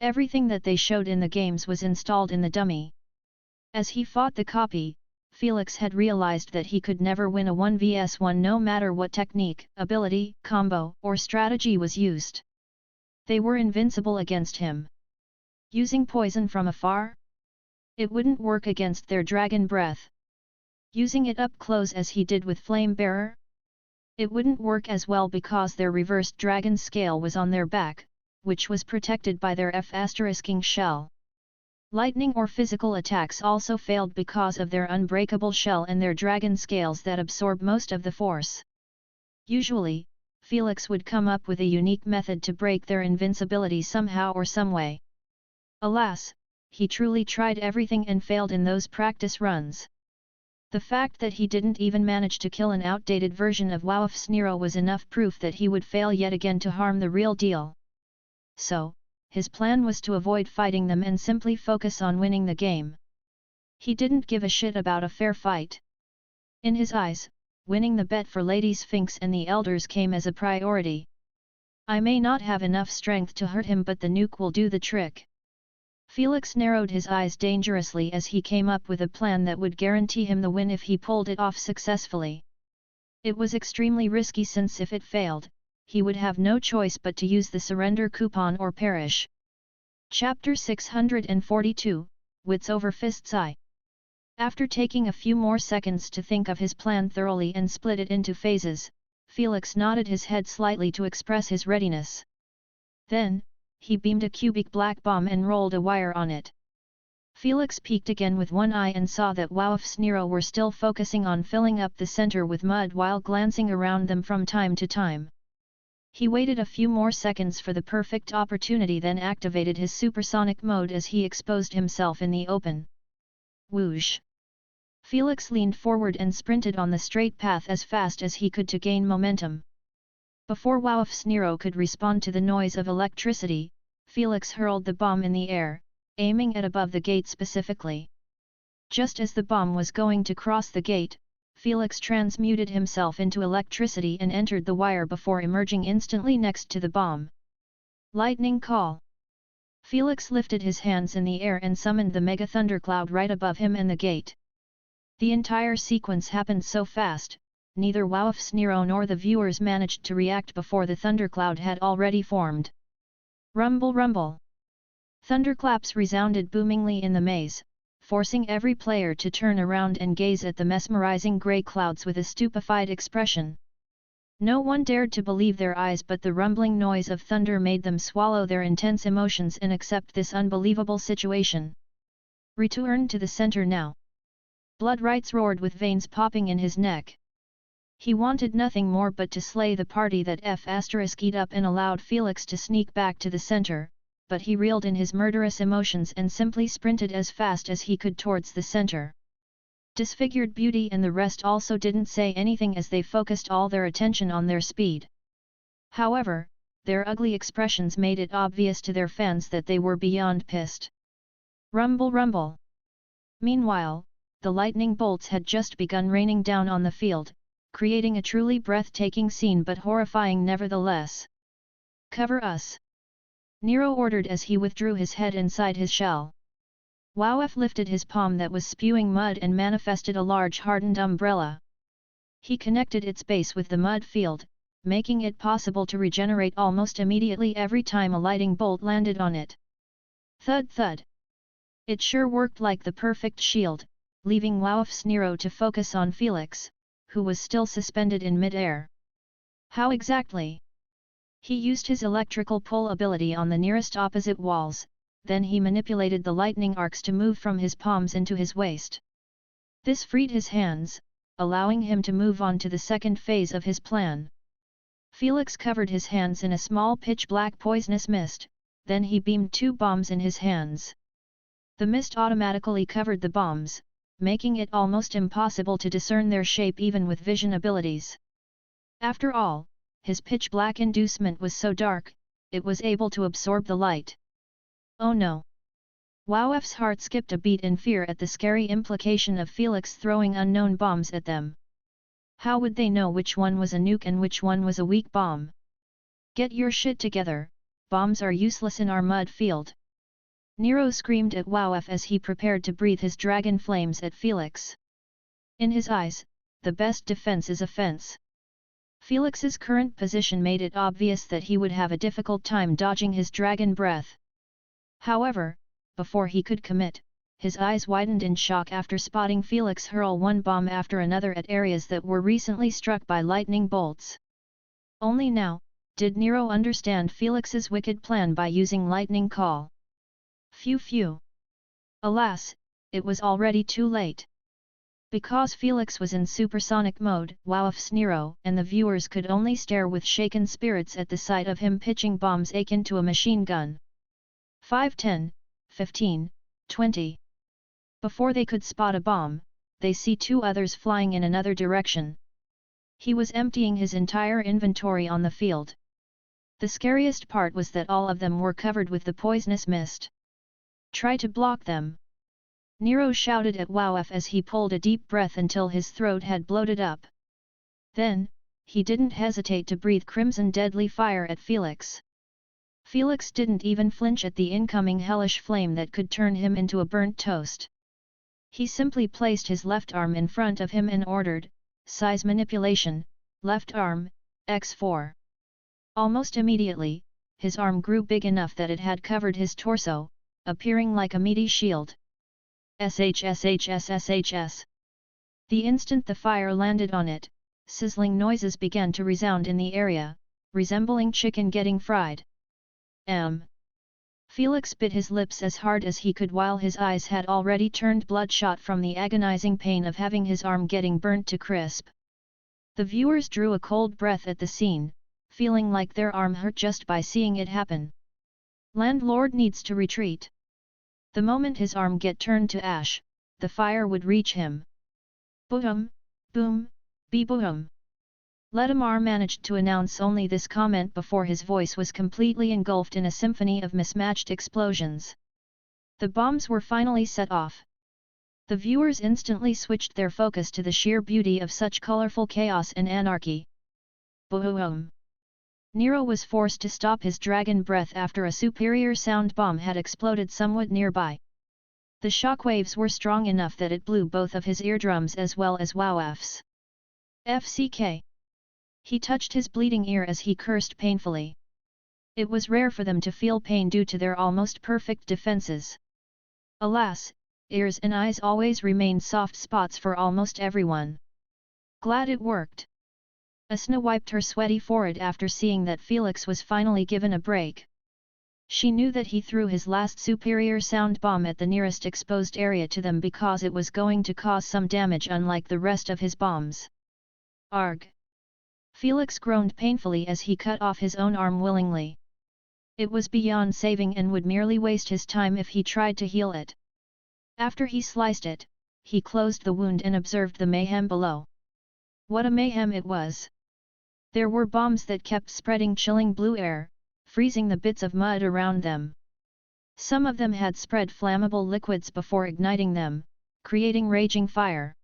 Everything that they showed in the games was installed in the dummy. As he fought the copy, Felix had realized that he could never win a 1vs1 no matter what technique, ability, combo, or strategy was used. They were invincible against him. Using poison from afar? It wouldn't work against their dragon breath. Using it up close as he did with Flame Bearer? It wouldn't work as well because their reversed dragon scale was on their back, which was protected by their F***ing shell. Lightning or physical attacks also failed because of their unbreakable shell and their dragon scales that absorb most of the force. Usually, Felix would come up with a unique method to break their invincibility somehow or someway. Alas, he truly tried everything and failed in those practice runs. The fact that he didn't even manage to kill an outdated version of Wowx Nero was enough proof that he would fail yet again to harm the real deal. So, his plan was to avoid fighting them and simply focus on winning the game. He didn't give a shit about a fair fight. In his eyes, winning the bet for Lady Sphinx and the Elders came as a priority. I may not have enough strength to hurt him, but the nuke will do the trick. Felix narrowed his eyes dangerously as he came up with a plan that would guarantee him the win if he pulled it off successfully. It was extremely risky since if it failed, he would have no choice but to use the surrender coupon or perish. Chapter 642, Wits over Fists I. After taking a few more seconds to think of his plan thoroughly and split it into phases, Felix nodded his head slightly to express his readiness. Then, he beamed a cubic black bomb and rolled a wire on it. Felix peeked again with one eye and saw that Wowf's Nero were still focusing on filling up the center with mud while glancing around them from time to time. He waited a few more seconds for the perfect opportunity, then activated his supersonic mode as he exposed himself in the open. Whoosh! Felix leaned forward and sprinted on the straight path as fast as he could to gain momentum. Before Wowf's Nero could respond to the noise of electricity, Felix hurled the bomb in the air, aiming at above the gate specifically. Just as the bomb was going to cross the gate, Felix transmuted himself into electricity and entered the wire before emerging instantly next to the bomb. Lightning call! Felix lifted his hands in the air and summoned the mega thundercloud right above him and the gate. The entire sequence happened so fast, neither Wowf's Nero nor the viewers managed to react before the thundercloud had already formed. Rumble rumble! Thunderclaps resounded boomingly in the maze, forcing every player to turn around and gaze at the mesmerizing grey clouds with a stupefied expression. No one dared to believe their eyes, but the rumbling noise of thunder made them swallow their intense emotions and accept this unbelievable situation. Return to the center now! Bloodrights roared with veins popping in his neck. He wanted nothing more but to slay the party that F***ed up and allowed Felix to sneak back to the center, but he reeled in his murderous emotions and simply sprinted as fast as he could towards the center. Disfigured Beauty and the rest also didn't say anything as they focused all their attention on their speed. However, their ugly expressions made it obvious to their fans that they were beyond pissed. Rumble rumble! Meanwhile, the lightning bolts had just begun raining down on the field, creating a truly breathtaking scene but horrifying nevertheless. Cover us! Nero ordered as he withdrew his head inside his shell. Wowf lifted his palm that was spewing mud and manifested a large hardened umbrella. He connected its base with the mud field, making it possible to regenerate almost immediately every time a lightning bolt landed on it. Thud thud! It sure worked like the perfect shield, leaving Wowf's Nero to focus on Felix, who was still suspended in mid-air. How exactly? He used his electrical pull ability on the nearest opposite walls, then he manipulated the lightning arcs to move from his palms into his waist. This freed his hands, allowing him to move on to the second phase of his plan. Felix covered his hands in a small pitch-black poisonous mist, then he beamed 2 bombs in his hands. The mist automatically covered the bombs, making it almost impossible to discern their shape even with vision abilities. After all, his pitch-black inducement was so dark, it was able to absorb the light. Oh no! Wowf's heart skipped a beat in fear at the scary implication of Felix throwing unknown bombs at them. How would they know which one was a nuke and which one was a weak bomb? Get your shit together, bombs are useless in our mud field! Nero screamed at Wowf as he prepared to breathe his dragon flames at Felix. In his eyes, the best defense is offense. Felix's current position made it obvious that he would have a difficult time dodging his dragon breath. However, before he could commit, his eyes widened in shock after spotting Felix hurl one bomb after another at areas that were recently struck by lightning bolts. Only now, did Nero understand Felix's wicked plan by using lightning call. Phew phew! Alas, it was already too late. Because Felix was in supersonic mode, Wowf's Nero and the viewers could only stare with shaken spirits at the sight of him pitching bombs akin to a machine gun. 5, 10, 15, 20. Before they could spot a bomb, they see 2 others flying in another direction. He was emptying his entire inventory on the field. The scariest part was that all of them were covered with the poisonous mist. Try to block them! Nero shouted at Wowf as he pulled a deep breath until his throat had bloated up. Then, he didn't hesitate to breathe crimson deadly fire at Felix. Felix didn't even flinch at the incoming hellish flame that could turn him into a burnt toast. He simply placed his left arm in front of him and ordered, size manipulation, left arm, x4. Almost immediately, his arm grew big enough that it had covered his torso, appearing like a meaty shield. SHSHSSHS. The instant the fire landed on it, sizzling noises began to resound in the area, resembling chicken getting fried. Felix bit his lips as hard as he could while his eyes had already turned bloodshot from the agonizing pain of having his arm getting burnt to crisp. The viewers drew a cold breath at the scene, feeling like their arm hurt just by seeing it happen. Landlord needs to retreat. The moment his arm get turned to ash, the fire would reach him. Boom, boom, boom. Ledamar managed to announce only this comment before his voice was completely engulfed in a symphony of mismatched explosions. The bombs were finally set off. The viewers instantly switched their focus to the sheer beauty of such colorful chaos and anarchy. Boom! Nero was forced to stop his dragon breath after a superior sound bomb had exploded somewhat nearby. The shockwaves were strong enough that it blew both of his eardrums as well as Wowf's. FCK. He touched his bleeding ear as he cursed painfully. It was rare for them to feel pain due to their almost perfect defenses. Alas, ears and eyes always remained soft spots for almost everyone. Glad it worked. Asna wiped her sweaty forehead after seeing that Felix was finally given a break. She knew that he threw his last superior sound bomb at the nearest exposed area to them because it was going to cause some damage unlike the rest of his bombs. Arg! Felix groaned painfully as he cut off his own arm willingly. It was beyond saving and would merely waste his time if he tried to heal it. After he sliced it, he closed the wound and observed the mayhem below. What a mayhem it was! There were bombs that kept spreading chilling blue air, freezing the bits of mud around them. Some of them had spread flammable liquids before igniting them, creating raging fire.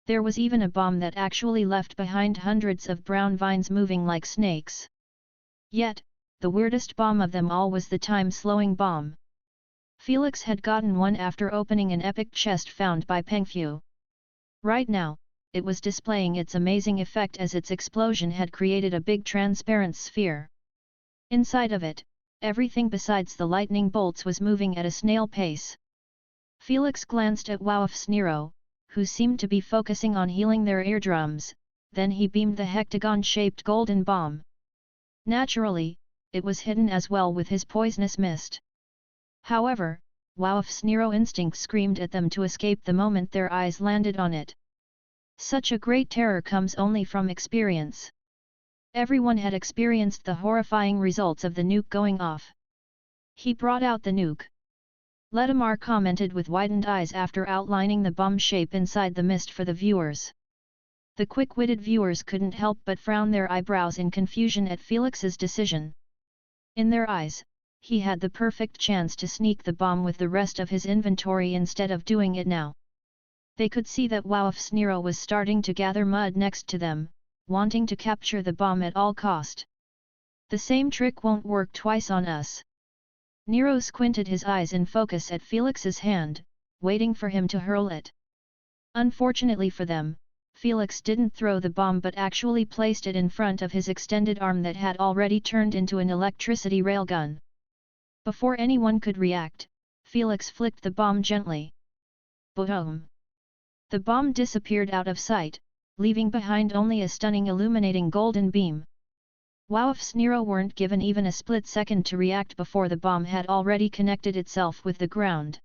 There was even a bomb that actually left behind hundreds of brown vines moving like snakes. Yet, the weirdest bomb of them all was the time-slowing bomb. Felix had gotten one after opening an epic chest found by Pengfu. Right now, it was displaying its amazing effect as its explosion had created a big transparent sphere. Inside of it, everything besides the lightning bolts was moving at a snail pace. Felix glanced at Wowf's Nero, who seemed to be focusing on healing their eardrums, then he beamed the hectagon-shaped golden bomb. Naturally, it was hidden as well with his poisonous mist. However, Wowf's Nero instinct screamed at them to escape the moment their eyes landed on it. Such a great terror comes only from experience. Everyone had experienced the horrifying results of the nuke going off. He brought out the nuke. Ledamar commented with widened eyes after outlining the bomb shape inside the mist for the viewers. The quick-witted viewers couldn't help but frown their eyebrows in confusion at Felix's decision. In their eyes, he had the perfect chance to sneak the bomb with the rest of his inventory instead of doing it now. They could see that Wowf's Nero was starting to gather mud next to them, wanting to capture the bomb at all cost. The same trick won't work twice on us. Nero squinted his eyes in focus at Felix's hand, waiting for him to hurl it. Unfortunately for them, Felix didn't throw the bomb but actually placed it in front of his extended arm that had already turned into an electricity railgun. Before anyone could react, Felix flicked the bomb gently. Boom! The bomb disappeared out of sight, leaving behind only a stunning illuminating golden beam. Wowf's Nero weren't given even a split second to react before the bomb had already connected itself with the ground.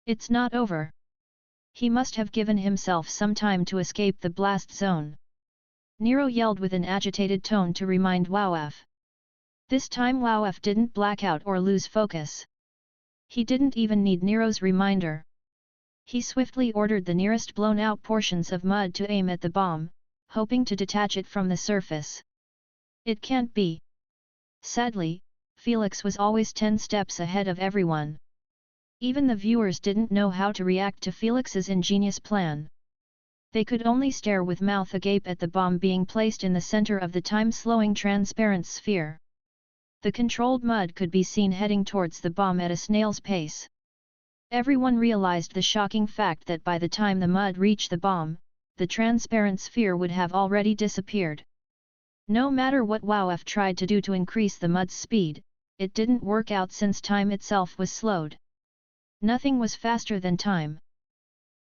It's not over. He must have given himself some time to escape the blast zone. Nero yelled with an agitated tone to remind Wowf. This time Wowf didn't black out or lose focus. He didn't even need Nero's reminder. He swiftly ordered the nearest blown-out portions of mud to aim at the bomb, hoping to detach it from the surface. It can't be. Sadly, Felix was always 10 steps ahead of everyone. Even the viewers didn't know how to react to Felix's ingenious plan. They could only stare with mouth agape at the bomb being placed in the center of the time-slowing transparent sphere. The controlled mud could be seen heading towards the bomb at a snail's pace. Everyone realized the shocking fact that by the time the mud reached the bomb, the transparent sphere would have already disappeared. No matter what WoW tried to do to increase the mud's speed, it didn't work out since time itself was slowed. Nothing was faster than time.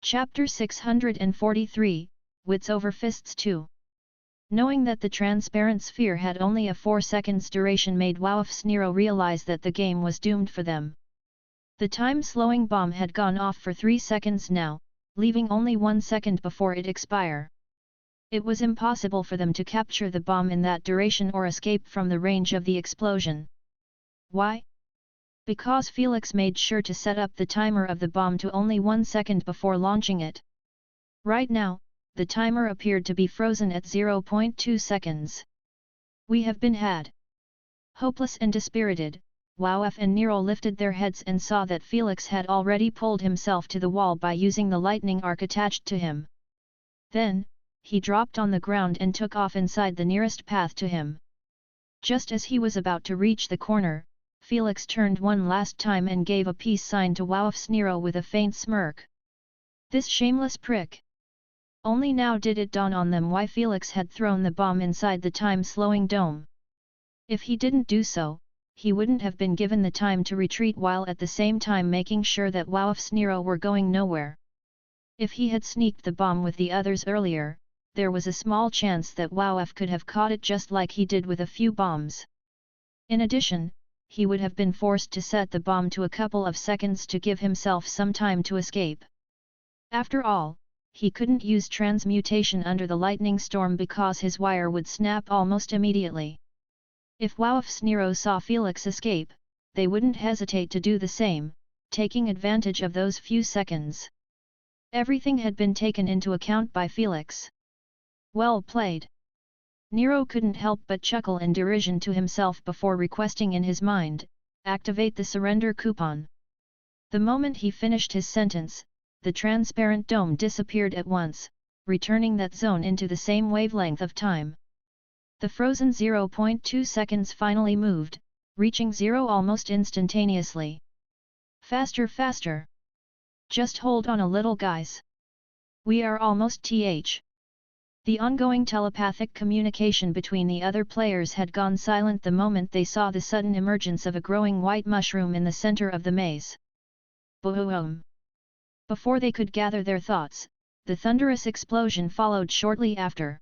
Chapter 643, Wits over Fists 2. Knowing that the transparent sphere had only a 4 seconds duration made Wowfsnero realize that the game was doomed for them. The time-slowing bomb had gone off for 3 seconds now, leaving only 1 second before it expire. It was impossible for them to capture the bomb in that duration or escape from the range of the explosion. Why? Because Felix made sure to set up the timer of the bomb to only 1 second before launching it. Right now, the timer appeared to be frozen at 0.2 seconds. We have been had. Hopeless and dispirited, Wowf and Nero lifted their heads and saw that Felix had already pulled himself to the wall by using the lightning arc attached to him. Then, he dropped on the ground and took off inside the nearest path to him. Just as he was about to reach the corner, Felix turned one last time and gave a peace sign to Wowfsnero with a faint smirk. This shameless prick! Only now did it dawn on them why Felix had thrown the bomb inside the time-slowing dome. If he didn't do so, he wouldn't have been given the time to retreat while at the same time making sure that Wowfsnero were going nowhere. If he had sneaked the bomb with the others earlier, there was a small chance that Wowf could have caught it just like he did with a few bombs. In addition, he would have been forced to set the bomb to a couple of seconds to give himself some time to escape. After all, he couldn't use transmutation under the lightning storm because his wire would snap almost immediately. If Wowfsnero saw Felix escape, they wouldn't hesitate to do the same, taking advantage of those few seconds. Everything had been taken into account by Felix. Well played! Nero couldn't help but chuckle in derision to himself before requesting in his mind, activate the surrender coupon. The moment he finished his sentence, the transparent dome disappeared at once, returning that zone into the same wavelength of time. The frozen 0.2 seconds finally moved, reaching 0 almost instantaneously. Faster, faster! Just hold on a little, guys. We are almost th. The ongoing telepathic communication between the other players had gone silent the moment they saw the sudden emergence of a growing white mushroom in the center of the maze. Boom! Before they could gather their thoughts, the thunderous explosion followed shortly after.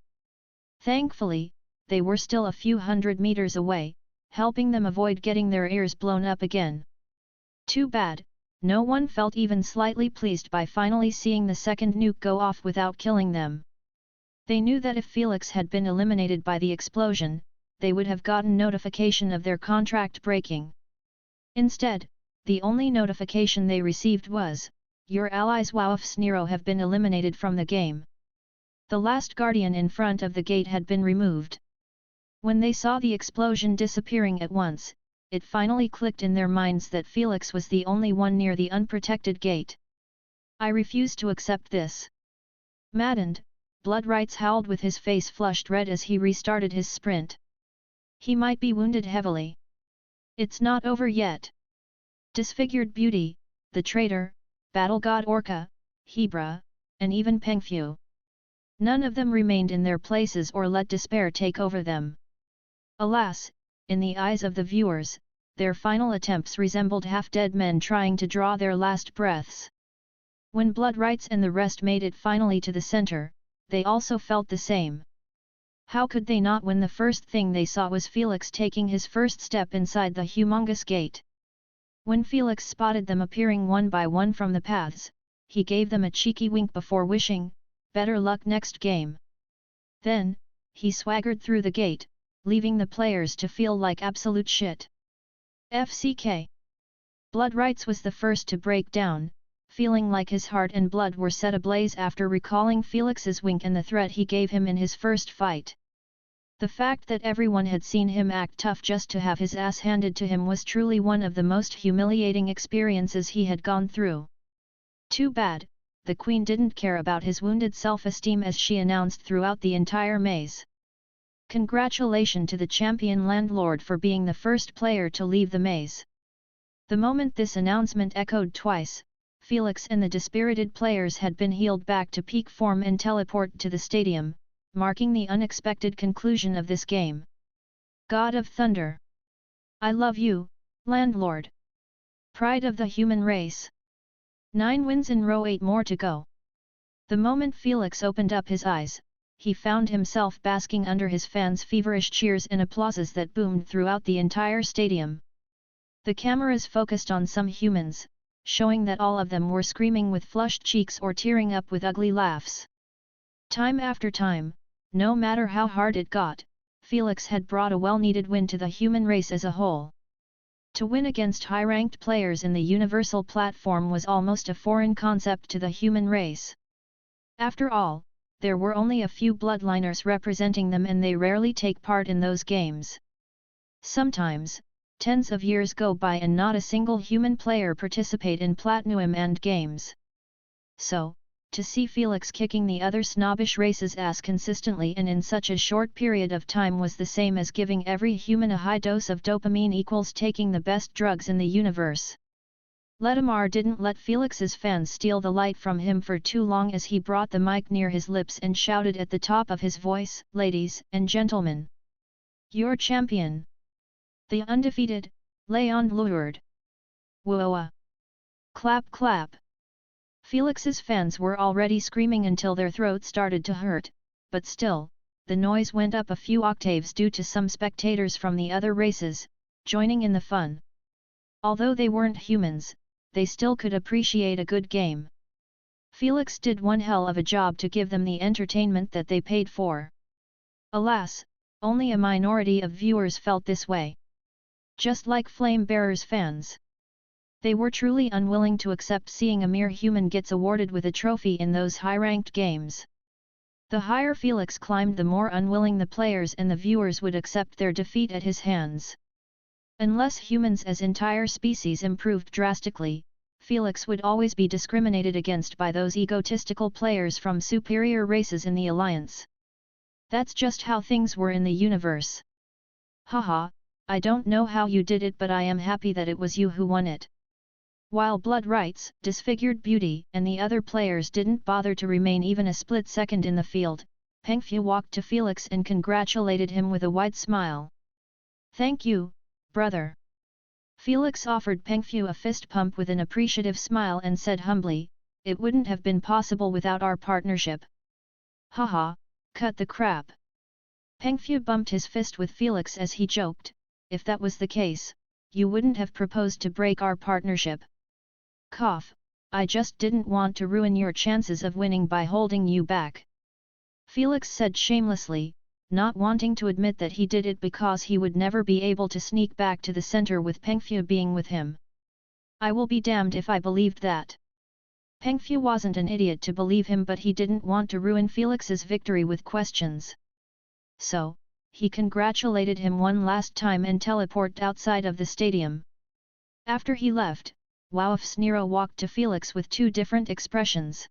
Thankfully, they were still a few hundred meters away, helping them avoid getting their ears blown up again. Too bad, no one felt even slightly pleased by finally seeing the second nuke go off without killing them. They knew that if Felix had been eliminated by the explosion, they would have gotten notification of their contract breaking. Instead, the only notification they received was, "Your allies Wowfsnero have been eliminated from the game." The last guardian in front of the gate had been removed. When they saw the explosion disappearing at once, it finally clicked in their minds that Felix was the only one near the unprotected gate. "I refuse to accept this." Maddened, Bloodrights howled with his face flushed red as he restarted his sprint. He might be wounded heavily. It's not over yet. Disfigured Beauty, the traitor, Battle God Orca, Hebra, and even Pengfu. None of them remained in their places or let despair take over them. Alas, in the eyes of the viewers, their final attempts resembled half-dead men trying to draw their last breaths. When Bloodrights and the rest made it finally to the center, they also felt the same. How could they not when the first thing they saw was Felix taking his first step inside the humongous gate? When Felix spotted them appearing one by one from the paths, he gave them a cheeky wink before wishing, "Better luck next game." Then, he swaggered through the gate, leaving the players to feel like absolute shit. FCK. Bloodrights was the first to break down, feeling like his heart and blood were set ablaze after recalling Felix's wink and the threat he gave him in his first fight. The fact that everyone had seen him act tough just to have his ass handed to him was truly one of the most humiliating experiences he had gone through. Too bad, the Queen didn't care about his wounded self-esteem as she announced throughout the entire maze. Congratulations to the champion landlord for being the first player to leave the maze. The moment this announcement echoed twice, Felix and the dispirited players had been healed back to peak form and teleported to the stadium, marking the unexpected conclusion of this game. God of Thunder! I love you, landlord! Pride of the human race! 9 wins in row, 8 more to go. The moment Felix opened up his eyes, he found himself basking under his fans' feverish cheers and applauses that boomed throughout the entire stadium. The cameras focused on some humans, showing that all of them were screaming with flushed cheeks or tearing up with ugly laughs. Time after time, no matter how hard it got, Felix had brought a well-needed win to the human race as a whole. To win against high-ranked players in the universal platform was almost a foreign concept to the human race. After all, there were only a few bloodliners representing them and they rarely take part in those games. Sometimes, tens of years go by and not a single human player participate in Platinum and games. So, to see Felix kicking the other snobbish race's ass consistently and in such a short period of time was the same as giving every human a high dose of dopamine equals taking the best drugs in the universe. Ledamar didn't let Felix's fans steal the light from him for too long as he brought the mic near his lips and shouted at the top of his voice, "Ladies and gentlemen! Your champion! The undefeated, Leon Lured! Whoa! Clap clap!" Felix's fans were already screaming until their throats started to hurt, but still, the noise went up a few octaves due to some spectators from the other races, joining in the fun. Although they weren't humans, they still could appreciate a good game. Felix did one hell of a job to give them the entertainment that they paid for. Alas, only a minority of viewers felt this way. Just like Flame Bearer's fans. They were truly unwilling to accept seeing a mere human gets awarded with a trophy in those high-ranked games. The higher Felix climbed, the more unwilling the players and the viewers would accept their defeat at his hands. Unless humans as entire species improved drastically, Felix would always be discriminated against by those egotistical players from superior races in the Alliance. That's just how things were in the universe. Haha, I don't know how you did it, but I am happy that it was you who won it. While Blood Rights, Disfigured Beauty and the other players didn't bother to remain even a split second in the field, Pengfu walked to Felix and congratulated him with a wide smile. "Thank you, brother." Felix offered Pengfu a fist pump with an appreciative smile and said humbly, "It wouldn't have been possible without our partnership." "Haha, cut the crap." Pengfu bumped his fist with Felix as he joked, "If that was the case, you wouldn't have proposed to break our partnership." Cough, "I just didn't want to ruin your chances of winning by holding you back," Felix said shamelessly, not wanting to admit that he did it because he would never be able to sneak back to the center with Pengfu being with him. "I will be damned if I believed that." Pengfu wasn't an idiot to believe him, but he didn't want to ruin Felix's victory with questions. So, he congratulated him one last time and teleported outside of the stadium. After he left, Wowf's Nero walked to Felix with two different expressions.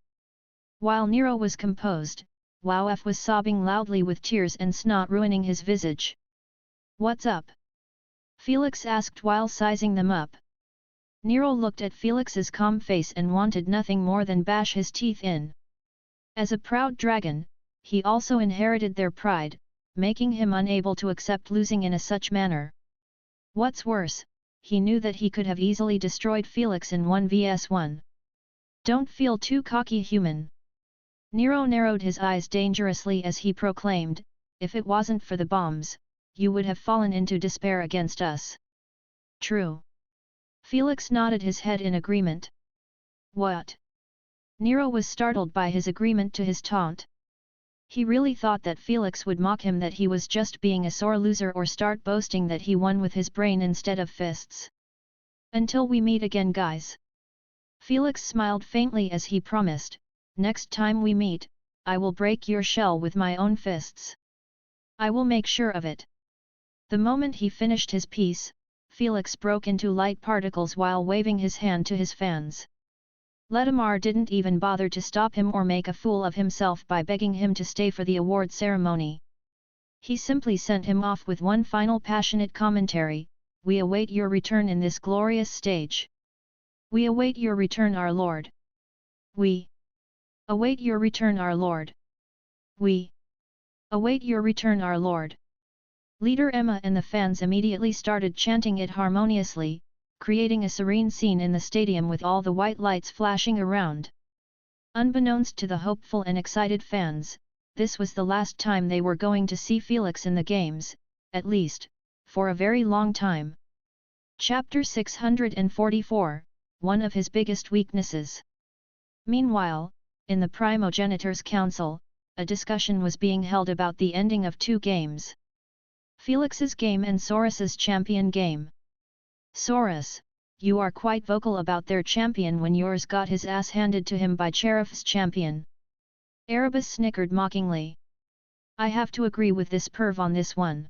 While Nero was composed, Wowf was sobbing loudly with tears and snot ruining his visage. "What's up?" Felix asked while sizing them up. Nero looked at Felix's calm face and wanted nothing more than bash his teeth in. As a proud dragon, he also inherited their pride, making him unable to accept losing in such manner. What's worse, he knew that he could have easily destroyed Felix in 1vs1. "Don't feel too cocky, human." Nero narrowed his eyes dangerously as he proclaimed, "If it wasn't for the bombs, you would have fallen into despair against us." "True." Felix nodded his head in agreement. "What?" Nero was startled by his agreement to his taunt. He really thought that Felix would mock him, that he was just being a sore loser, or start boasting that he won with his brain instead of fists. "Until we meet again, guys." Felix smiled faintly as he promised, "Next time we meet, I will break your shell with my own fists. I will make sure of it." The moment he finished his piece, Felix broke into light particles while waving his hand to his fans. Ledamar didn't even bother to stop him or make a fool of himself by begging him to stay for the award ceremony. He simply sent him off with one final passionate commentary, "We await your return in this glorious stage." We await your return, our lord. We await your return, our lord. We await your return, our lord. Leader Emma and the fans immediately started chanting it harmoniously, creating a serene scene in the stadium with all the white lights flashing around. Unbeknownst to the hopeful and excited fans, this was the last time they were going to see Felix in the games, at least, for a very long time. Chapter 644, one of his biggest weaknesses. Meanwhile, in the Primogenitors' Council, a discussion was being held about the ending of two games. Felix's game and Saurus's champion game. Saurus, you are quite vocal about their champion when yours got his ass handed to him by Cherif's champion. Erebus snickered mockingly. I have to agree with this perv on this one.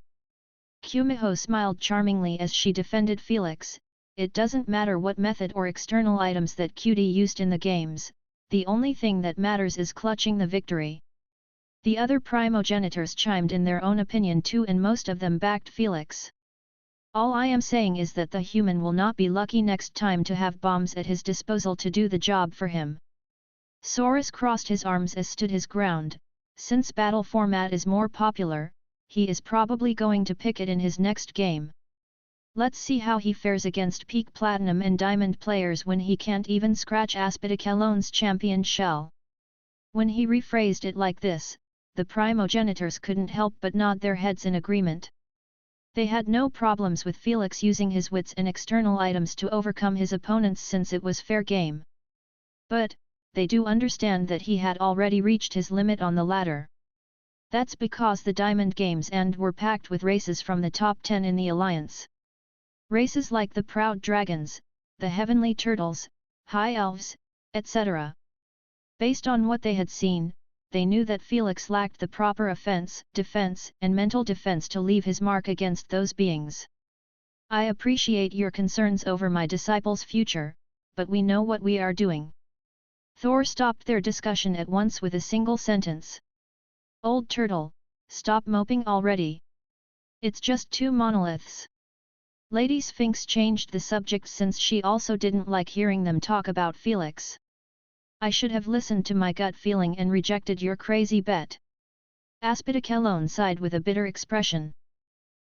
Kumiho smiled charmingly as she defended Felix. It doesn't matter what method or external items that Cutie used in the games, the only thing that matters is clutching the victory. The other primogenitors chimed in their own opinion too, and most of them backed Felix. All I am saying is that the human will not be lucky next time to have bombs at his disposal to do the job for him. Saurus crossed his arms as stood his ground. Since battle format is more popular, he is probably going to pick it in his next game. Let's see how he fares against peak platinum and diamond players when he can't even scratch Aspidicalone's champion shell. When he rephrased it like this, the primogenitors couldn't help but nod their heads in agreement. They had no problems with Felix using his wits and external items to overcome his opponents since it was fair game. But, they do understand that he had already reached his limit on the ladder. That's because the Diamond Games were packed with races from the top 10 in the Alliance. Races like the Proud Dragons, the Heavenly Turtles, High Elves, etc. Based on what they had seen, they knew that Felix lacked the proper offense, defense, and mental defense to leave his mark against those beings. I appreciate your concerns over my disciple's future, but we know what we are doing. Thor stopped their discussion at once with a single sentence. Old turtle, stop moping already. It's just two monoliths. Lady Sphinx changed the subject since she also didn't like hearing them talk about Felix. I should have listened to my gut feeling and rejected your crazy bet. Aspidicalone sighed with a bitter expression.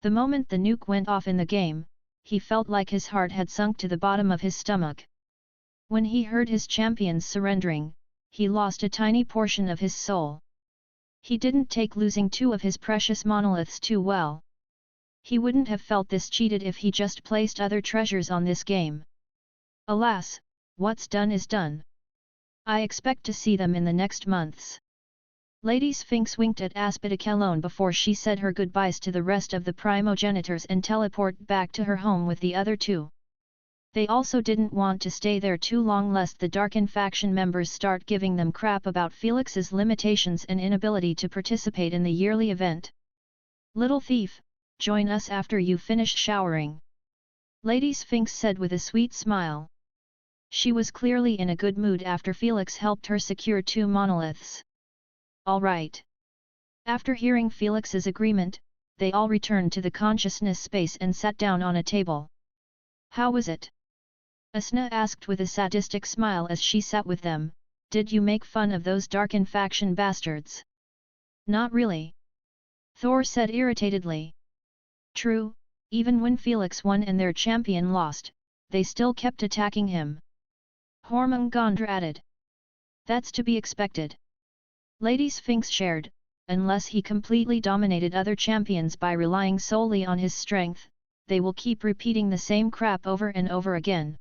The moment the nuke went off in the game, he felt like his heart had sunk to the bottom of his stomach. When he heard his champions surrendering, he lost a tiny portion of his soul. He didn't take losing two of his precious monoliths too well. He wouldn't have felt this cheated if he just placed other treasures on this game. Alas, what's done is done. I expect to see them in the next months. Lady Sphinx winked at Aspidicalone before she said her goodbyes to the rest of the primogenitors and teleported back to her home with the other two. They also didn't want to stay there too long lest the Darkin faction members start giving them crap about Felix's limitations and inability to participate in the yearly event. Little thief, join us after you finish showering. Lady Sphinx said with a sweet smile. She was clearly in a good mood after Felix helped her secure two monoliths. All right. After hearing Felix's agreement, they all returned to the consciousness space and sat down on a table. How was it? Asna asked with a sadistic smile as she sat with them. Did you make fun of those Darkin faction bastards? Not really. Thor said irritatedly. True, even when Felix won and their champion lost, they still kept attacking him. Hormungandr added. That's to be expected. Lady Sphinx shared, unless he completely dominated other champions by relying solely on his strength, they will keep repeating the same crap over and over again.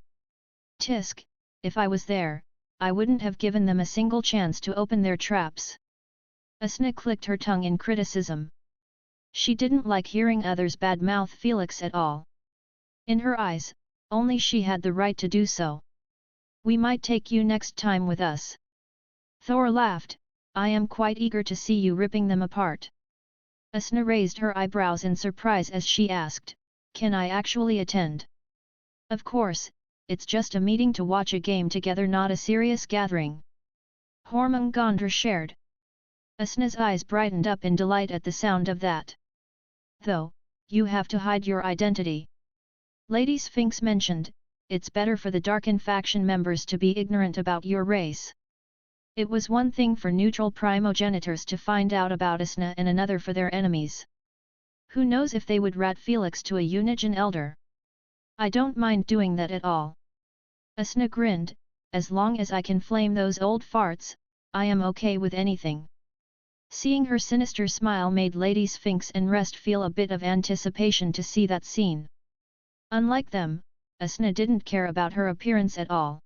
Tisk, if I was there, I wouldn't have given them a single chance to open their traps. Asna clicked her tongue in criticism. She didn't like hearing others badmouth Felix at all. In her eyes, only she had the right to do so. We might take you next time with us. Thor laughed, I am quite eager to see you ripping them apart. Asna raised her eyebrows in surprise as she asked, can I actually attend? Of course, it's just a meeting to watch a game together, not a serious gathering. Hormungandr shared. Asna's eyes brightened up in delight at the sound of that. Though, you have to hide your identity. Lady Sphinx mentioned, it's better for the Darkin faction members to be ignorant about your race. It was one thing for neutral primogenitors to find out about Asna and another for their enemies. Who knows if they would rat Felix to a Unigen elder? I don't mind doing that at all. Asna grinned, as long as I can flame those old farts, I am okay with anything. Seeing her sinister smile made Lady Sphinx and rest feel a bit of anticipation to see that scene. Unlike them, Asna didn't care about her appearance at all.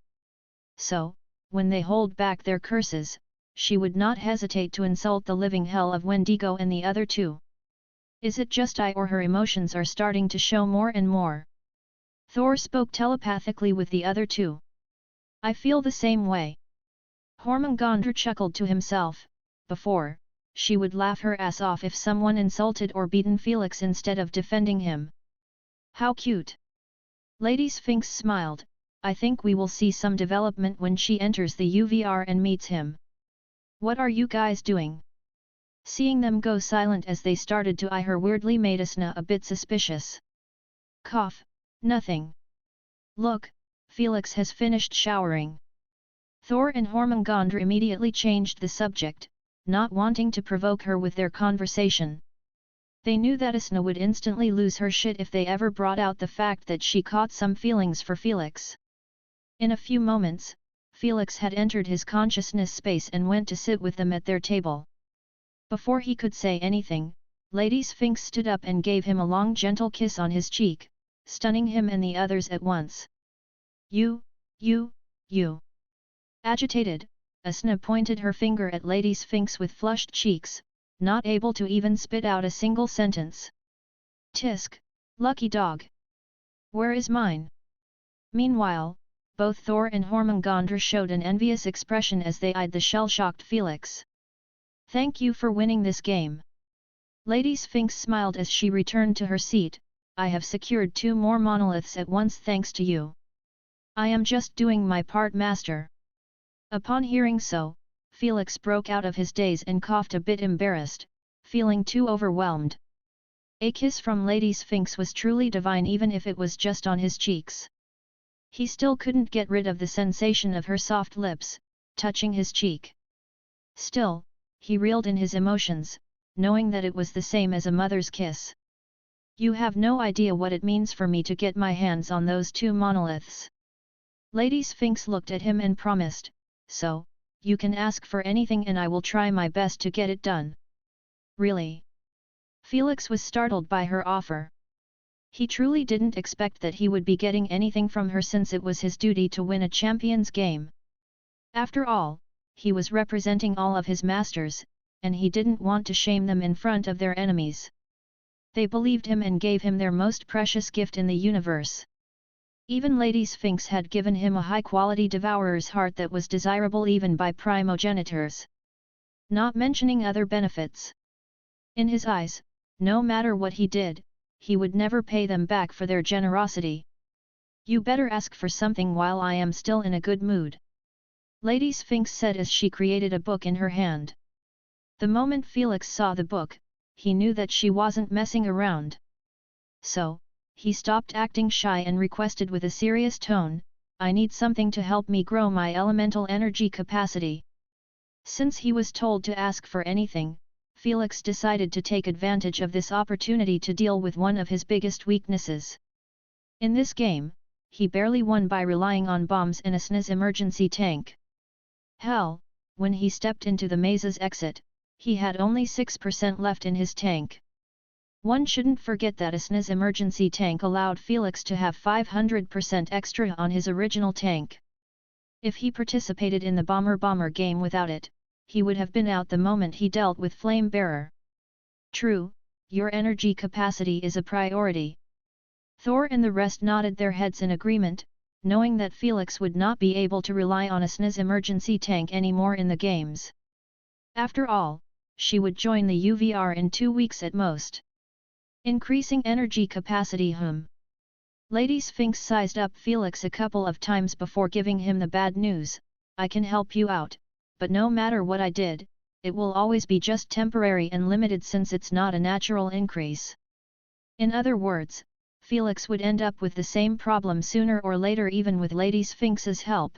So, when they hold back their curses, she would not hesitate to insult the living hell of Wendigo and the other two. Is it just I or her emotions are starting to show more and more? Thor spoke telepathically with the other two. I feel the same way. Hormungandr chuckled to himself. Before, she would laugh her ass off if someone insulted or beaten Felix instead of defending him. How cute! Lady Sphinx smiled. I think we will see some development when she enters the UVR and meets him. What are you guys doing? Seeing them go silent as they started to eye her weirdly made Asna a bit suspicious. Cough, nothing. Look, Felix has finished showering. Thor and Hormungandr immediately changed the subject, not wanting to provoke her with their conversation. They knew that Asna would instantly lose her shit if they ever brought out the fact that she caught some feelings for Felix. In a few moments, Felix had entered his consciousness space and went to sit with them at their table. Before he could say anything, Lady Sphinx stood up and gave him a long gentle kiss on his cheek, stunning him and the others at once. You. Agitated, Asna pointed her finger at Lady Sphinx with flushed cheeks, not able to even spit out a single sentence. Tisk, lucky dog. Where is mine? Meanwhile, both Thor and Hormungandr showed an envious expression as they eyed the shell-shocked Felix. Thank you for winning this game. Lady Sphinx smiled as she returned to her seat. I have secured 2 more monoliths at once thanks to you. I am just doing my part, master. Upon hearing so, Felix broke out of his daze and coughed a bit embarrassed, feeling too overwhelmed. A kiss from Lady Sphinx was truly divine even if it was just on his cheeks. He still couldn't get rid of the sensation of her soft lips, touching his cheek. Still, he reeled in his emotions, knowing that it was the same as a mother's kiss. You have no idea what it means for me to get my hands on those 2 monoliths. Lady Sphinx looked at him and promised, so, you can ask for anything and I will try my best to get it done. Really? Felix was startled by her offer. He truly didn't expect that he would be getting anything from her since it was his duty to win a champion's game. After all, he was representing all of his masters, and he didn't want to shame them in front of their enemies. They believed him and gave him their most precious gift in the universe. Even Lady Sphinx had given him a high-quality devourer's heart that was desirable even by primogenitors. Not mentioning other benefits. In his eyes, no matter what he did, he would never pay them back for their generosity. You better ask for something while I am still in a good mood. Lady Sphinx said as she created a book in her hand. The moment Felix saw the book, he knew that she wasn't messing around. So, he stopped acting shy and requested with a serious tone, I need something to help me grow my elemental energy capacity. Since he was told to ask for anything, Felix decided to take advantage of this opportunity to deal with one of his biggest weaknesses. In this game, he barely won by relying on bombs and Asna's emergency tank. Hell, when he stepped into the maze's exit, he had only 6% left in his tank. One shouldn't forget that Asna's emergency tank allowed Felix to have 500% extra on his original tank. If he participated in the bomber game without it, he would have been out the moment he dealt with Flame Bearer. True, your energy capacity is a priority. Thor and the rest nodded their heads in agreement, knowing that Felix would not be able to rely on Asna's emergency tank anymore in the games. After all, she would join the UVR in 2 weeks at most. Increasing energy capacity. Lady Sphinx sized up Felix a couple of times before giving him the bad news, I can help you out, but no matter what I did, it will always be just temporary and limited since it's not a natural increase. In other words, Felix would end up with the same problem sooner or later even with Lady Sphinx's help.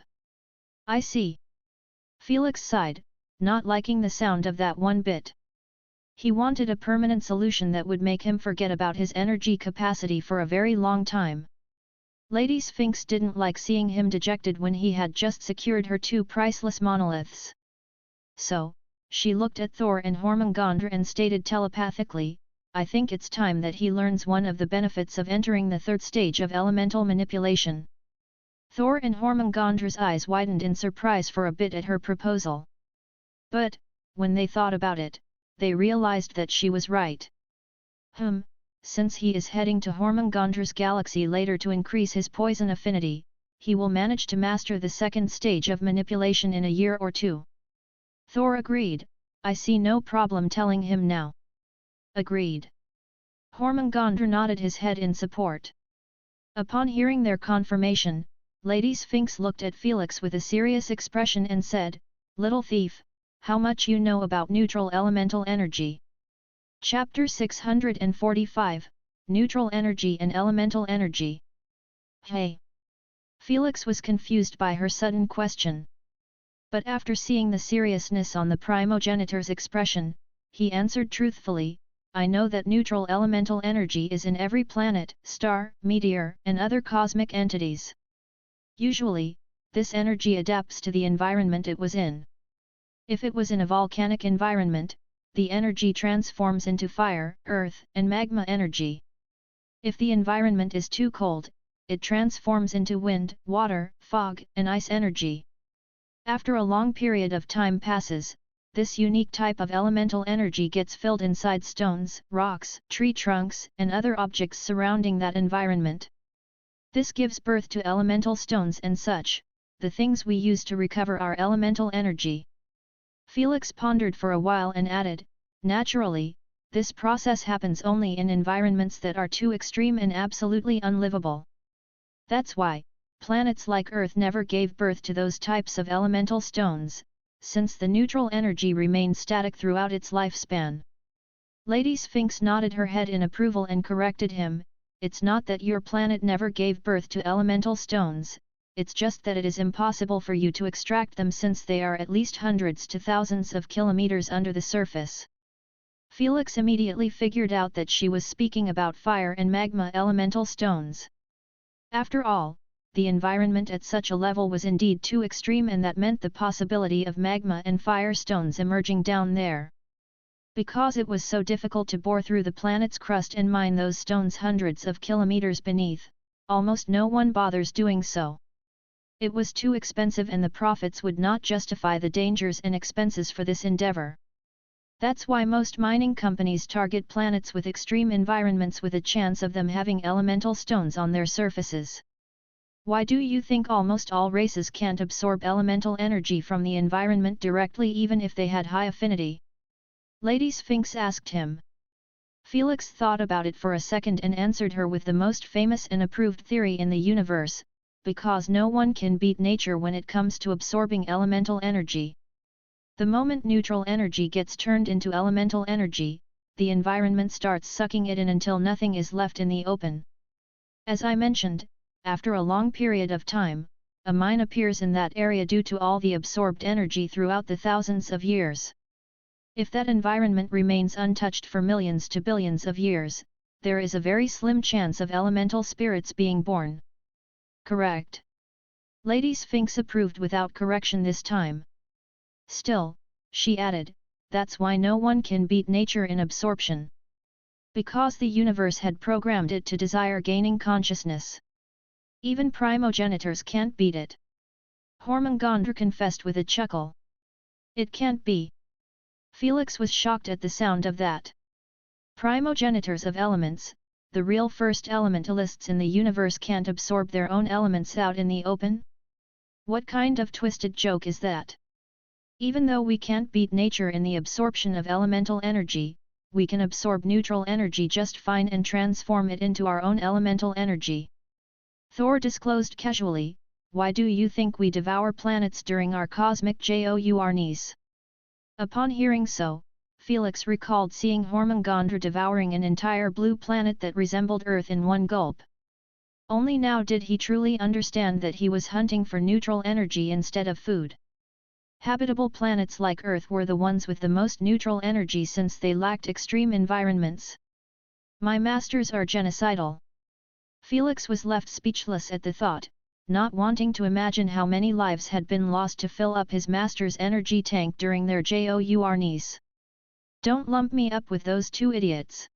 I see. Felix sighed, not liking the sound of that one bit. He wanted a permanent solution that would make him forget about his energy capacity for a very long time. Lady Sphinx didn't like seeing him dejected when he had just secured her 2 priceless monoliths. So, she looked at Thor and Hormungandr and stated telepathically, I think it's time that he learns one of the benefits of entering the 3rd stage of elemental manipulation. Thor and Hormungandra's eyes widened in surprise for a bit at her proposal. But, when they thought about it, they realized that she was right. Since he is heading to Hormungandra's galaxy later to increase his poison affinity, he will manage to master the 2nd stage of manipulation in a year or 2. Thor agreed, I see no problem telling him now. Agreed. Hormungandr nodded his head in support. Upon hearing their confirmation, Lady Sphinx looked at Felix with a serious expression and said, Little thief, how much you know about neutral elemental energy? Chapter 645, Neutral Energy and Elemental Energy. Hey! Felix was confused by her sudden question. But after seeing the seriousness on the primogenitor's expression, he answered truthfully, I know that neutral elemental energy is in every planet, star, meteor, and other cosmic entities. Usually, this energy adapts to the environment it was in. If it was in a volcanic environment, the energy transforms into fire, earth, and magma energy. If the environment is too cold, it transforms into wind, water, fog, and ice energy. After a long period of time passes, this unique type of elemental energy gets filled inside stones, rocks, tree trunks, and other objects surrounding that environment. This gives birth to elemental stones and such, the things we use to recover our elemental energy. Felix pondered for a while and added, naturally, this process happens only in environments that are too extreme and absolutely unlivable. That's why, planets like Earth never gave birth to those types of elemental stones, since the neutral energy remained static throughout its lifespan. Lady Sphinx nodded her head in approval and corrected him, it's not that your planet never gave birth to elemental stones, it's just that it is impossible for you to extract them since they are at least hundreds to thousands of kilometers under the surface. Felix immediately figured out that she was speaking about fire and magma elemental stones. After all, the environment at such a level was indeed too extreme, and that meant the possibility of magma and fire stones emerging down there. Because it was so difficult to bore through the planet's crust and mine those stones hundreds of kilometers beneath, almost no one bothers doing so. It was too expensive and the profits would not justify the dangers and expenses for this endeavor. That's why most mining companies target planets with extreme environments with a chance of them having elemental stones on their surfaces. Why do you think almost all races can't absorb elemental energy from the environment directly even if they had high affinity? Lady Sphinx asked him. Felix thought about it for a second and answered her with the most famous and approved theory in the universe, because no one can beat nature when it comes to absorbing elemental energy. The moment neutral energy gets turned into elemental energy, the environment starts sucking it in until nothing is left in the open. As I mentioned, after a long period of time, a mine appears in that area due to all the absorbed energy throughout the thousands of years. If that environment remains untouched for millions to billions of years, there is a very slim chance of elemental spirits being born. Correct. Lady Sphinx approved without correction this time. Still, she added, that's why no one can beat nature in absorption. Because the universe had programmed it to desire gaining consciousness. Even primogenitors can't beat it. Hormungandr confessed with a chuckle. It can't be. Felix was shocked at the sound of that. Primogenitors of elements, the real first elementalists in the universe, can't absorb their own elements out in the open? What kind of twisted joke is that? Even though we can't beat nature in the absorption of elemental energy, we can absorb neutral energy just fine and transform it into our own elemental energy. Thor disclosed casually, why do you think we devour planets during our cosmic journeys? Upon hearing so, Felix recalled seeing Hormungandr devouring an entire blue planet that resembled Earth in one gulp. Only now did he truly understand that he was hunting for neutral energy instead of food. Habitable planets like Earth were the ones with the most neutral energy since they lacked extreme environments. My masters are genocidal. Felix was left speechless at the thought, not wanting to imagine how many lives had been lost to fill up his master's energy tank during their journeys. Don't lump me up with those two idiots.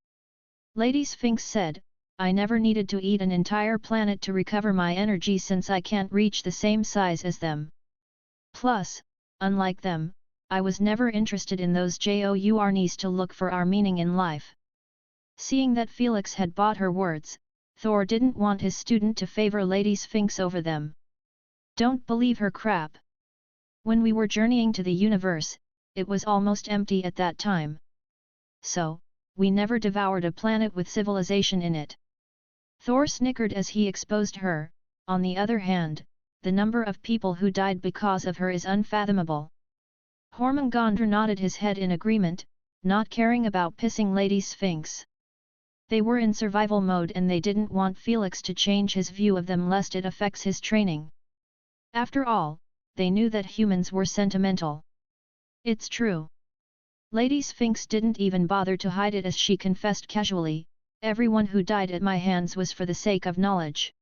Lady Sphinx said, I never needed to eat an entire planet to recover my energy since I can't reach the same size as them. Plus, unlike them, I was never interested in those journeys to look for our meaning in life. Seeing that Felix had bought her words, Thor didn't want his student to favor Lady Sphinx over them. Don't believe her crap. When we were journeying to the universe, it was almost empty at that time. So, we never devoured a planet with civilization in it. Thor snickered as he exposed her. On the other hand, the number of people who died because of her is unfathomable. Hormungandr nodded his head in agreement, not caring about pissing Lady Sphinx. They were in survival mode and they didn't want Felix to change his view of them lest it affects his training. After all, they knew that humans were sentimental. It's true. Lady Sphinx didn't even bother to hide it as she confessed casually, everyone who died at my hands was for the sake of knowledge.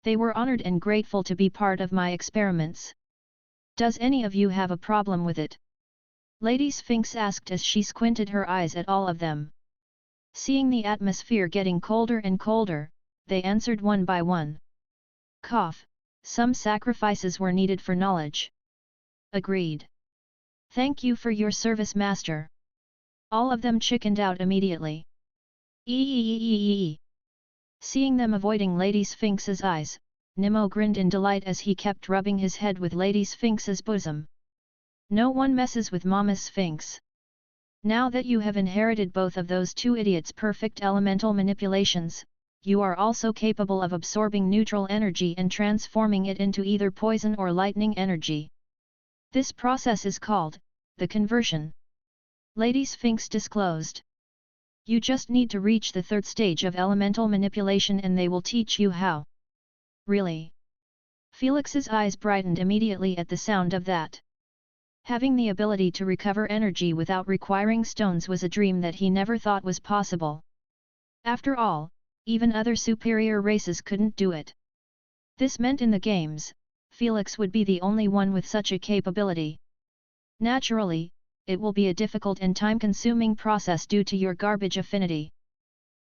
They were honored and grateful to be part of my experiments. Does any of you have a problem with it? Lady Sphinx asked as she squinted her eyes at all of them. Seeing the atmosphere getting colder and colder, they answered one by one. Cough, some sacrifices were needed for knowledge. Agreed. Thank you for your service, Master. All of them chickened out immediately. Eee. Seeing them avoiding Lady Sphinx's eyes, Nemo grinned in delight as he kept rubbing his head with Lady Sphinx's bosom. No one messes with Mama Sphinx. Now that you have inherited both of those two idiots' perfect elemental manipulations, you are also capable of absorbing neutral energy and transforming it into either poison or lightning energy. This process is called the conversion. Lady Sphinx disclosed. You just need to reach the third stage of elemental manipulation and they will teach you how. Really? Felix's eyes brightened immediately at the sound of that. Having the ability to recover energy without requiring stones was a dream that he never thought was possible. After all, even other superior races couldn't do it. This meant in the games, Felix would be the only one with such a capability. Naturally, it will be a difficult and time-consuming process due to your garbage affinity.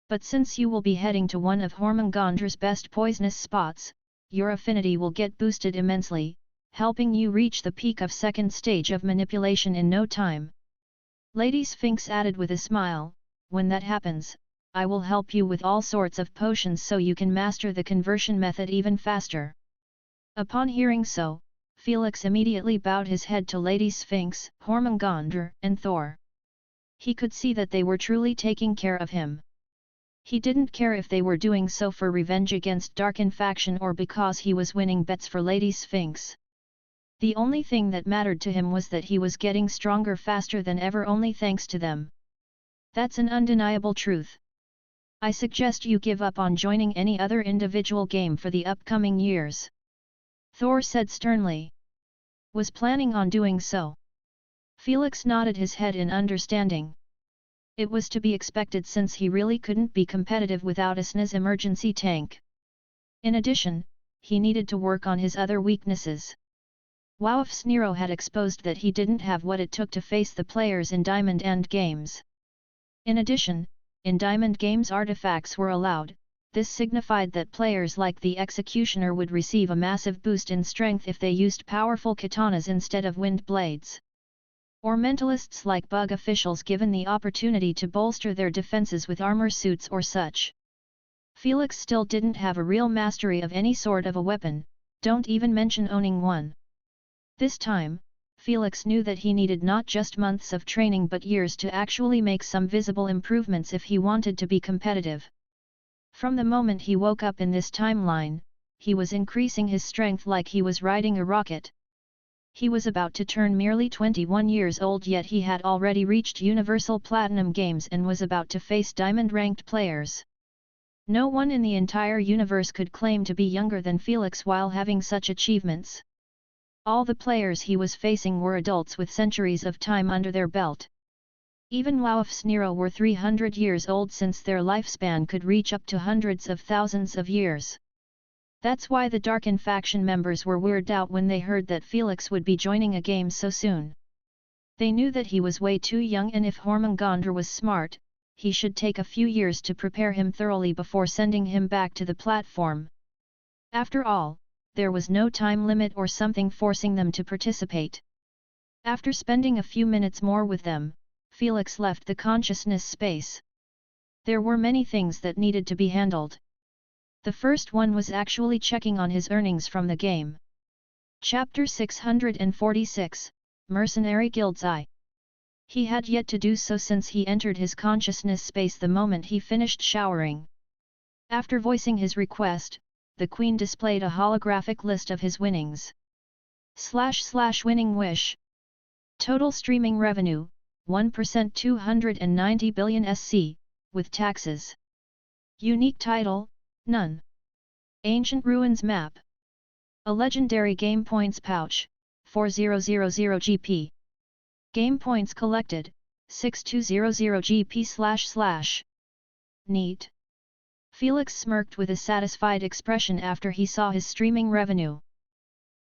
But since you will be heading to one of Hormungandra's best poisonous spots, your affinity will get boosted immensely, helping you reach the peak of second stage of manipulation in no time. Lady Sphinx added with a smile, when that happens, I will help you with all sorts of potions so you can master the conversion method even faster. Upon hearing so, Felix immediately bowed his head to Lady Sphinx, Hormungandr, and Thor. He could see that they were truly taking care of him. He didn't care if they were doing so for revenge against Darkin faction or because he was winning bets for Lady Sphinx. The only thing that mattered to him was that he was getting stronger faster than ever only thanks to them. That's an undeniable truth. I suggest you give up on joining any other individual game for the upcoming years. Thor said sternly. Was planning on doing so. Felix nodded his head in understanding. It was to be expected since he really couldn't be competitive without Asna's emergency tank. In addition, he needed to work on his other weaknesses. Wow, if Snero had exposed that he didn't have what it took to face the players in Diamond End games. In addition, in Diamond Games artifacts were allowed. This signified that players like the Executioner would receive a massive boost in strength if they used powerful katanas instead of wind blades. Or mentalists like bug officials given the opportunity to bolster their defenses with armor suits or such. Felix still didn't have a real mastery of any sort of a weapon, don't even mention owning one. This time, Felix knew that he needed not just months of training but years to actually make some visible improvements if he wanted to be competitive. From the moment he woke up in this timeline, he was increasing his strength like he was riding a rocket. He was about to turn merely 21 years old, yet he had already reached Universal Platinum Games and was about to face Diamond-ranked players. No one in the entire universe could claim to be younger than Felix while having such achievements. All the players he was facing were adults with centuries of time under their belt. Even Lauf's Nero were 300 years old, since their lifespan could reach up to hundreds of thousands of years. That's why the Darkin faction members were weirded out when they heard that Felix would be joining a game so soon. They knew that he was way too young, and if Hormungandr was smart, he should take a few years to prepare him thoroughly before sending him back to the platform. After all, there was no time limit or something forcing them to participate. After spending a few minutes more with them, Felix left the consciousness space. There were many things that needed to be handled. The first one was actually checking on his earnings from the game. Chapter 646, Mercenary Guild's Eye. He had yet to do so since he entered his consciousness space the moment he finished showering. After voicing his request, the Queen displayed a holographic list of his winnings. / winning wish. Total streaming revenue, 1% 290 billion SC, with taxes. Unique title, none. Ancient Ruins map. A legendary game points pouch, 4000 GP. Game points collected, 6200 GP //. Neat. Felix smirked with a satisfied expression after he saw his streaming revenue.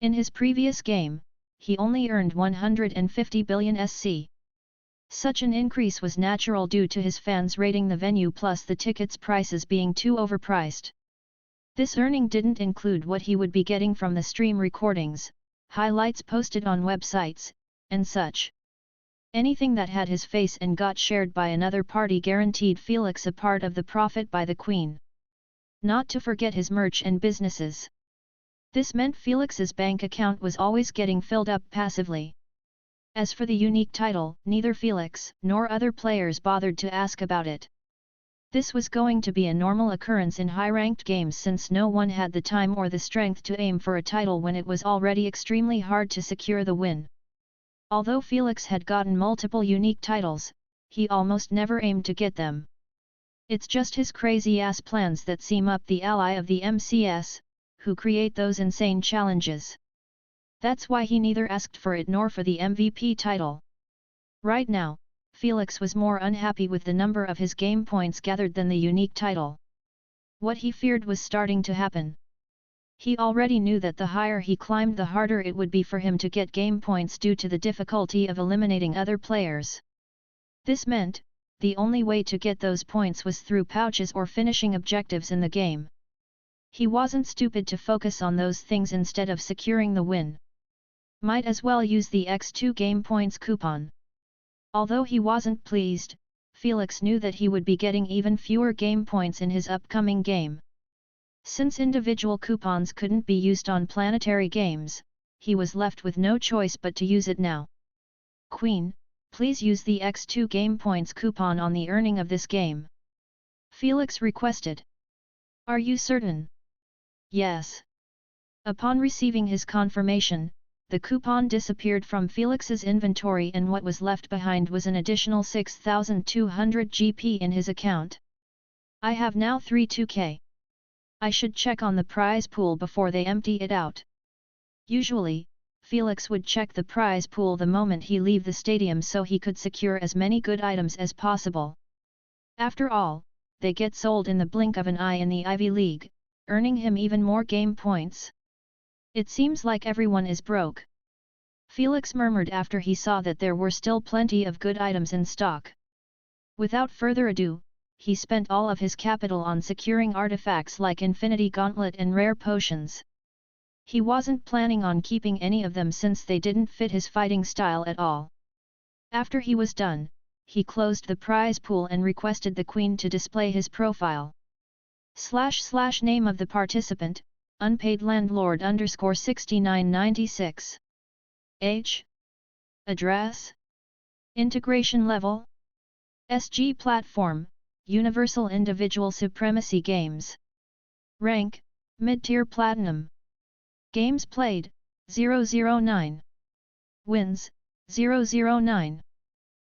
In his previous game, he only earned 150 billion SC. Such an increase was natural due to his fans rating the venue plus the tickets' prices being too overpriced. This earning didn't include what he would be getting from the stream recordings, highlights posted on websites, and such. Anything that had his face and got shared by another party guaranteed Felix a part of the profit by the Queen. Not to forget his merch and businesses. This meant Felix's bank account was always getting filled up passively. As for the unique title, neither Felix nor other players bothered to ask about it. This was going to be a normal occurrence in high-ranked games, since no one had the time or the strength to aim for a title when it was already extremely hard to secure the win. Although Felix had gotten multiple unique titles, he almost never aimed to get them. It's just his crazy-ass plans that seem up the alley of the MCS, who create those insane challenges. That's why he neither asked for it nor for the MVP title. Right now, Felix was more unhappy with the number of his game points gathered than the unique title. What he feared was starting to happen. He already knew that the higher he climbed, the harder it would be for him to get game points due to the difficulty of eliminating other players. This meant, the only way to get those points was through pouches or finishing objectives in the game. He wasn't stupid to focus on those things instead of securing the win. Might as well use the X2 game points coupon. Although he wasn't pleased, Felix knew that he would be getting even fewer game points in his upcoming game. Since individual coupons couldn't be used on planetary games, he was left with no choice but to use it now. Queen, please use the X2 game points coupon on the earning of this game. Felix requested. Are you certain? Yes. Upon receiving his confirmation, the coupon disappeared from Felix's inventory, and what was left behind was an additional 6,200 GP in his account. I have now 32k. I should check on the prize pool before they empty it out. Usually, Felix would check the prize pool the moment he leave the stadium so he could secure as many good items as possible. After all, they get sold in the blink of an eye in the Ivy League, earning him even more game points. It seems like everyone is broke. Felix murmured after he saw that there were still plenty of good items in stock. Without further ado, he spent all of his capital on securing artifacts like Infinity Gauntlet and rare potions. He wasn't planning on keeping any of them since they didn't fit his fighting style at all. After he was done, he closed the prize pool and requested the Queen to display his profile. / name of the participant, unpaid landlord _6996. Age. Address. Integration level. SG platform, Universal Individual Supremacy Games. Rank, mid-tier platinum. Games played, 009. Wins, 009.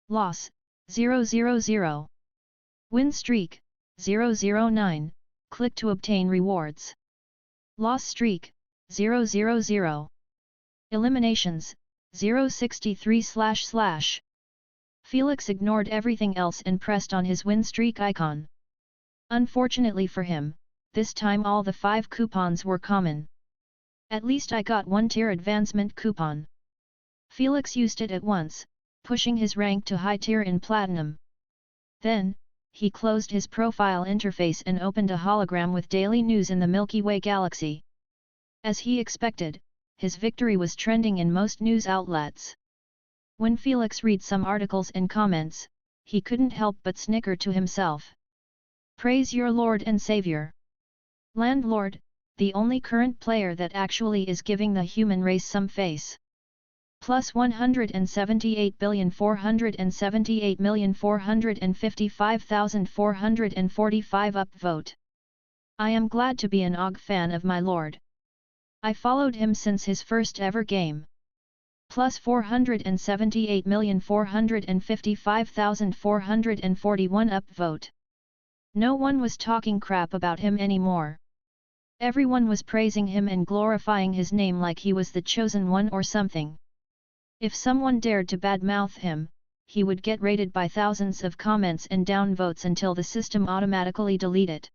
Loss, 000. Win streak, 009, click to obtain rewards. Loss streak, 000. Eliminations, 063//. Felix ignored everything else and pressed on his win streak icon. Unfortunately for him, this time all the 5 coupons were common. At least I got 1 tier advancement coupon. Felix used it at once, pushing his rank to high tier in platinum. Then, he closed his profile interface and opened a hologram with daily news in the Milky Way galaxy. As he expected, his victory was trending in most news outlets. When Felix read some articles and comments, he couldn't help but snicker to himself. Praise your Lord and Savior. Landlord, the only current player that actually is giving the human race some face. Plus 178,478,455,445 upvote. I am glad to be an OG fan of my lord. I followed him since his first ever game. Plus 478,455,441 upvote. No one was talking crap about him anymore. Everyone was praising him and glorifying his name like he was the chosen one or something. If someone dared to badmouth him, he would get rated by thousands of comments and downvotes until the system automatically delete it.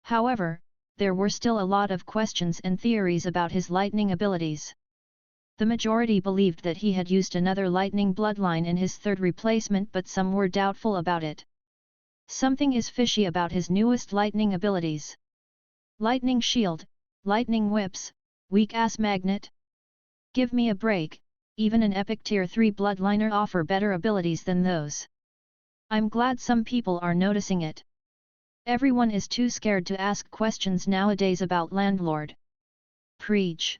However, there were still a lot of questions and theories about his lightning abilities. The majority believed that he had used another lightning bloodline in his third replacement, but some were doubtful about it. Something is fishy about his newest lightning abilities. Lightning shield, lightning whips, weak-ass magnet. Give me a break, even an epic tier 3 bloodliner offer better abilities than those. I'm glad some people are noticing it. Everyone is too scared to ask questions nowadays about Landlord. Preach.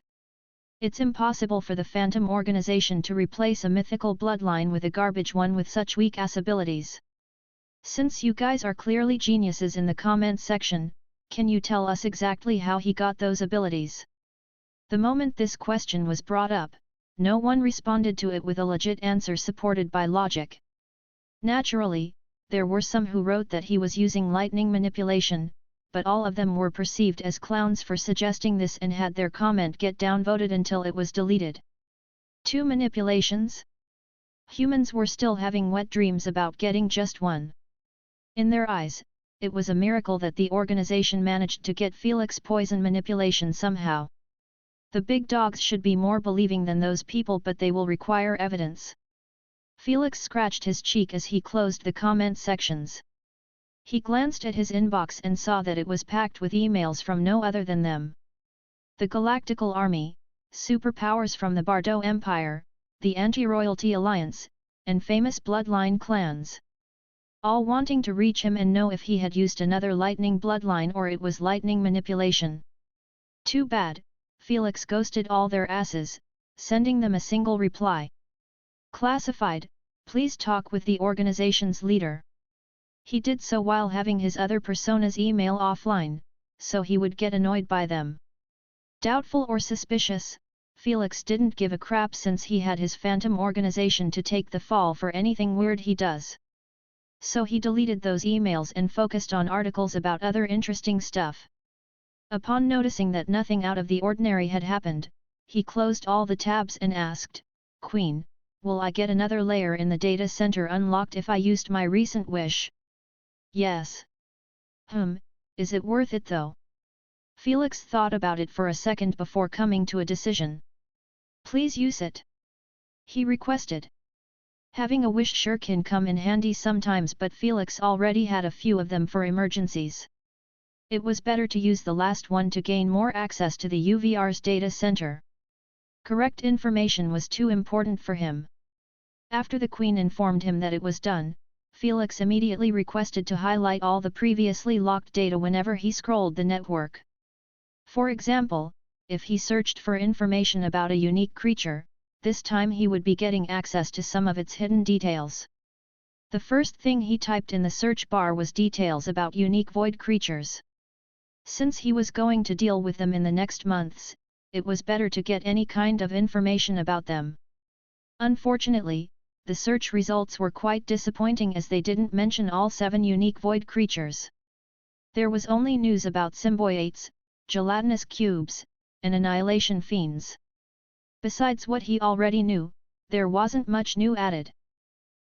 It's impossible for the Phantom organization to replace a mythical bloodline with a garbage one with such weak-ass abilities. Since you guys are clearly geniuses in the comment section, can you tell us exactly how he got those abilities? The moment this question was brought up, no one responded to it with a legit answer supported by logic. Naturally, there were some who wrote that he was using lightning manipulation, but all of them were perceived as clowns for suggesting this and had their comment get downvoted until it was deleted. 2 manipulations? Humans were still having wet dreams about getting just one. In their eyes, it was a miracle that the organization managed to get Felix poison manipulation somehow. The big dogs should be more believing than those people, but they will require evidence. Felix scratched his cheek as he closed the comment sections. He glanced at his inbox and saw that it was packed with emails from no other than them. The Galactical Army, superpowers from the Bardo Empire, the Anti-Royalty Alliance, and famous bloodline clans. All wanting to reach him and know if he had used another lightning bloodline or it was lightning manipulation. Too bad, Felix ghosted all their asses, sending them a single reply. Classified, please talk with the organization's leader. He did so while having his other persona's email offline, so he would get annoyed by them. Doubtful or suspicious, Felix didn't give a crap since he had his Phantom organization to take the fall for anything weird he does. So he deleted those emails and focused on articles about other interesting stuff. Upon noticing that nothing out of the ordinary had happened, he closed all the tabs and asked, "Queen, will I get another layer in the data center unlocked if I used my recent wish?" Yes. Is it worth it though? Felix thought about it for a second before coming to a decision. Please use it, he requested. Having a wish sure can come in handy sometimes, but Felix already had a few of them for emergencies. It was better to use the last one to gain more access to the UVR's data center. Correct information was too important for him. After the Queen informed him that it was done, Felix immediately requested to highlight all the previously locked data whenever he scrolled the network. For example, if he searched for information about a unique creature, this time he would be getting access to some of its hidden details. The first thing he typed in the search bar was details about unique void creatures. Since he was going to deal with them in the next months, it was better to get any kind of information about them. Unfortunately, the search results were quite disappointing as they didn't mention all 7 unique void creatures. There was only news about symbiotes, gelatinous cubes, and annihilation fiends. Besides what he already knew, there wasn't much new added.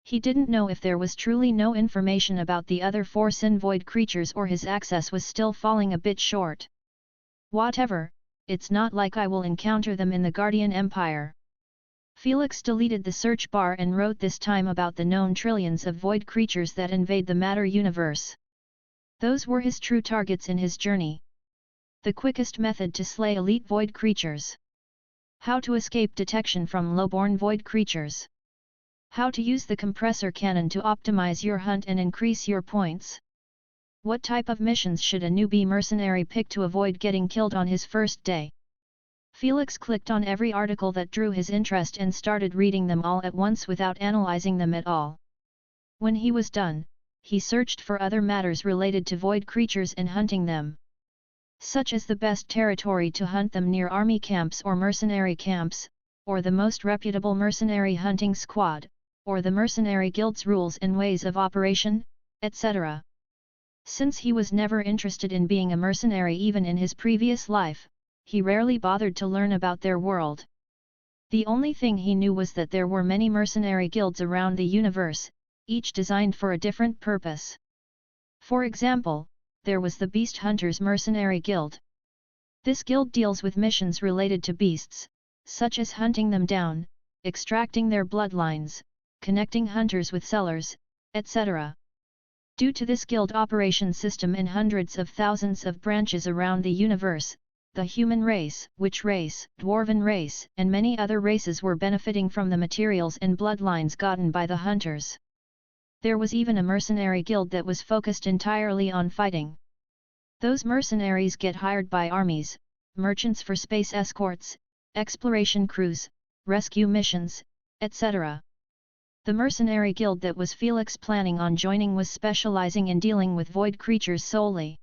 He didn't know if there was truly no information about the other 4 sin void creatures or his access was still falling a bit short. Whatever, it's not like I will encounter them in the Guardian Empire. Felix deleted the search bar and wrote this time about the known trillions of void creatures that invade the matter universe. Those were his true targets in his journey. The quickest method to slay elite void creatures. How to escape detection from low-born void creatures. How to use the compressor cannon to optimize your hunt and increase your points. What type of missions should a newbie mercenary pick to avoid getting killed on his first day? Felix clicked on every article that drew his interest and started reading them all at once without analyzing them at all. When he was done, he searched for other matters related to void creatures and hunting them. Such as the best territory to hunt them near army camps or mercenary camps, or the most reputable mercenary hunting squad, or the mercenary guild's rules and ways of operation, etc. Since he was never interested in being a mercenary even in his previous life, he rarely bothered to learn about their world. The only thing he knew was that there were many mercenary guilds around the universe, each designed for a different purpose. For example, there was the Beast Hunters Mercenary Guild. This guild deals with missions related to beasts, such as hunting them down, extracting their bloodlines, connecting hunters with sellers, etc. Due to this guild operation system and hundreds of thousands of branches around the universe, the human race, witch race, dwarven race, and many other races were benefiting from the materials and bloodlines gotten by the hunters. There was even a mercenary guild that was focused entirely on fighting. Those mercenaries get hired by armies, merchants for space escorts, exploration crews, rescue missions, etc. The mercenary guild that was Felix planning on joining was specializing in dealing with void creatures solely.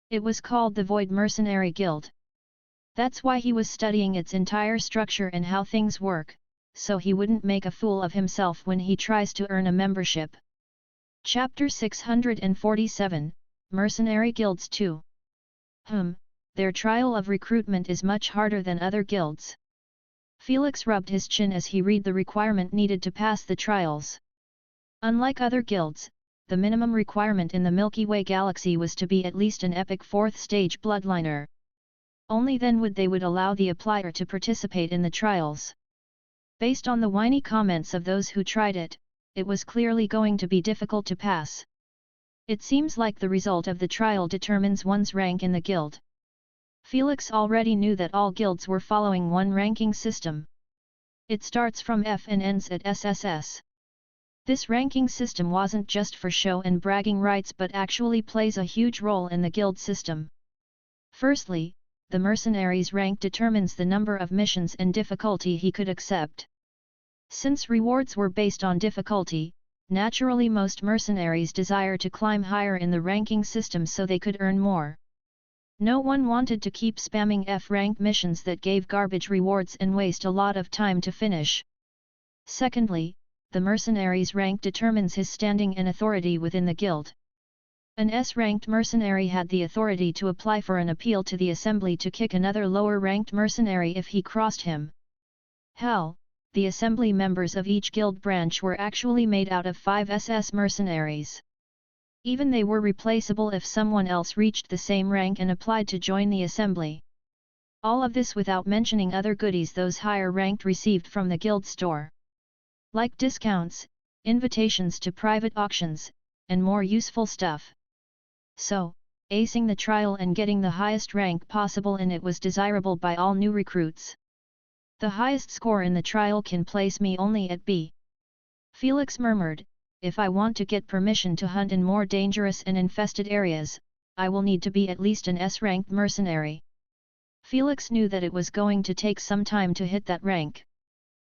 It was called the Void Mercenary Guild. That's why he was studying its entire structure and how things work, so he wouldn't make a fool of himself when he tries to earn a membership. Chapter 647, Mercenary Guilds 2. Their trial of recruitment is much harder than other guilds. Felix rubbed his chin as he read the requirement needed to pass the trials. Unlike other guilds, the minimum requirement in the Milky Way galaxy was to be at least an epic 4th stage bloodliner. Only then would allow the applier to participate in the trials. Based on the whiny comments of those who tried it, it was clearly going to be difficult to pass. It seems like the result of the trial determines one's rank in the guild. Felix already knew that all guilds were following one ranking system. It starts from F and ends at SSS. This ranking system wasn't just for show and bragging rights but actually plays a huge role in the guild system. Firstly, the mercenary's rank determines the number of missions and difficulty he could accept. Since rewards were based on difficulty, naturally most mercenaries desire to climb higher in the ranking system so they could earn more. No one wanted to keep spamming F-rank missions that gave garbage rewards and waste a lot of time to finish. Secondly, the mercenary's rank determines his standing and authority within the guild. An S-ranked mercenary had the authority to apply for an appeal to the assembly to kick another lower-ranked mercenary if he crossed him. Hell, the assembly members of each guild branch were actually made out of 5 SS mercenaries. Even they were replaceable if someone else reached the same rank and applied to join the assembly. All of this without mentioning other goodies those higher-ranked received from the guild store. Like discounts, invitations to private auctions, and more useful stuff. So, acing the trial and getting the highest rank possible in it was desirable by all new recruits. The highest score in the trial can place me only at B. Felix murmured, if I want to get permission to hunt in more dangerous and infested areas, I will need to be at least an S-ranked mercenary. Felix knew that it was going to take some time to hit that rank.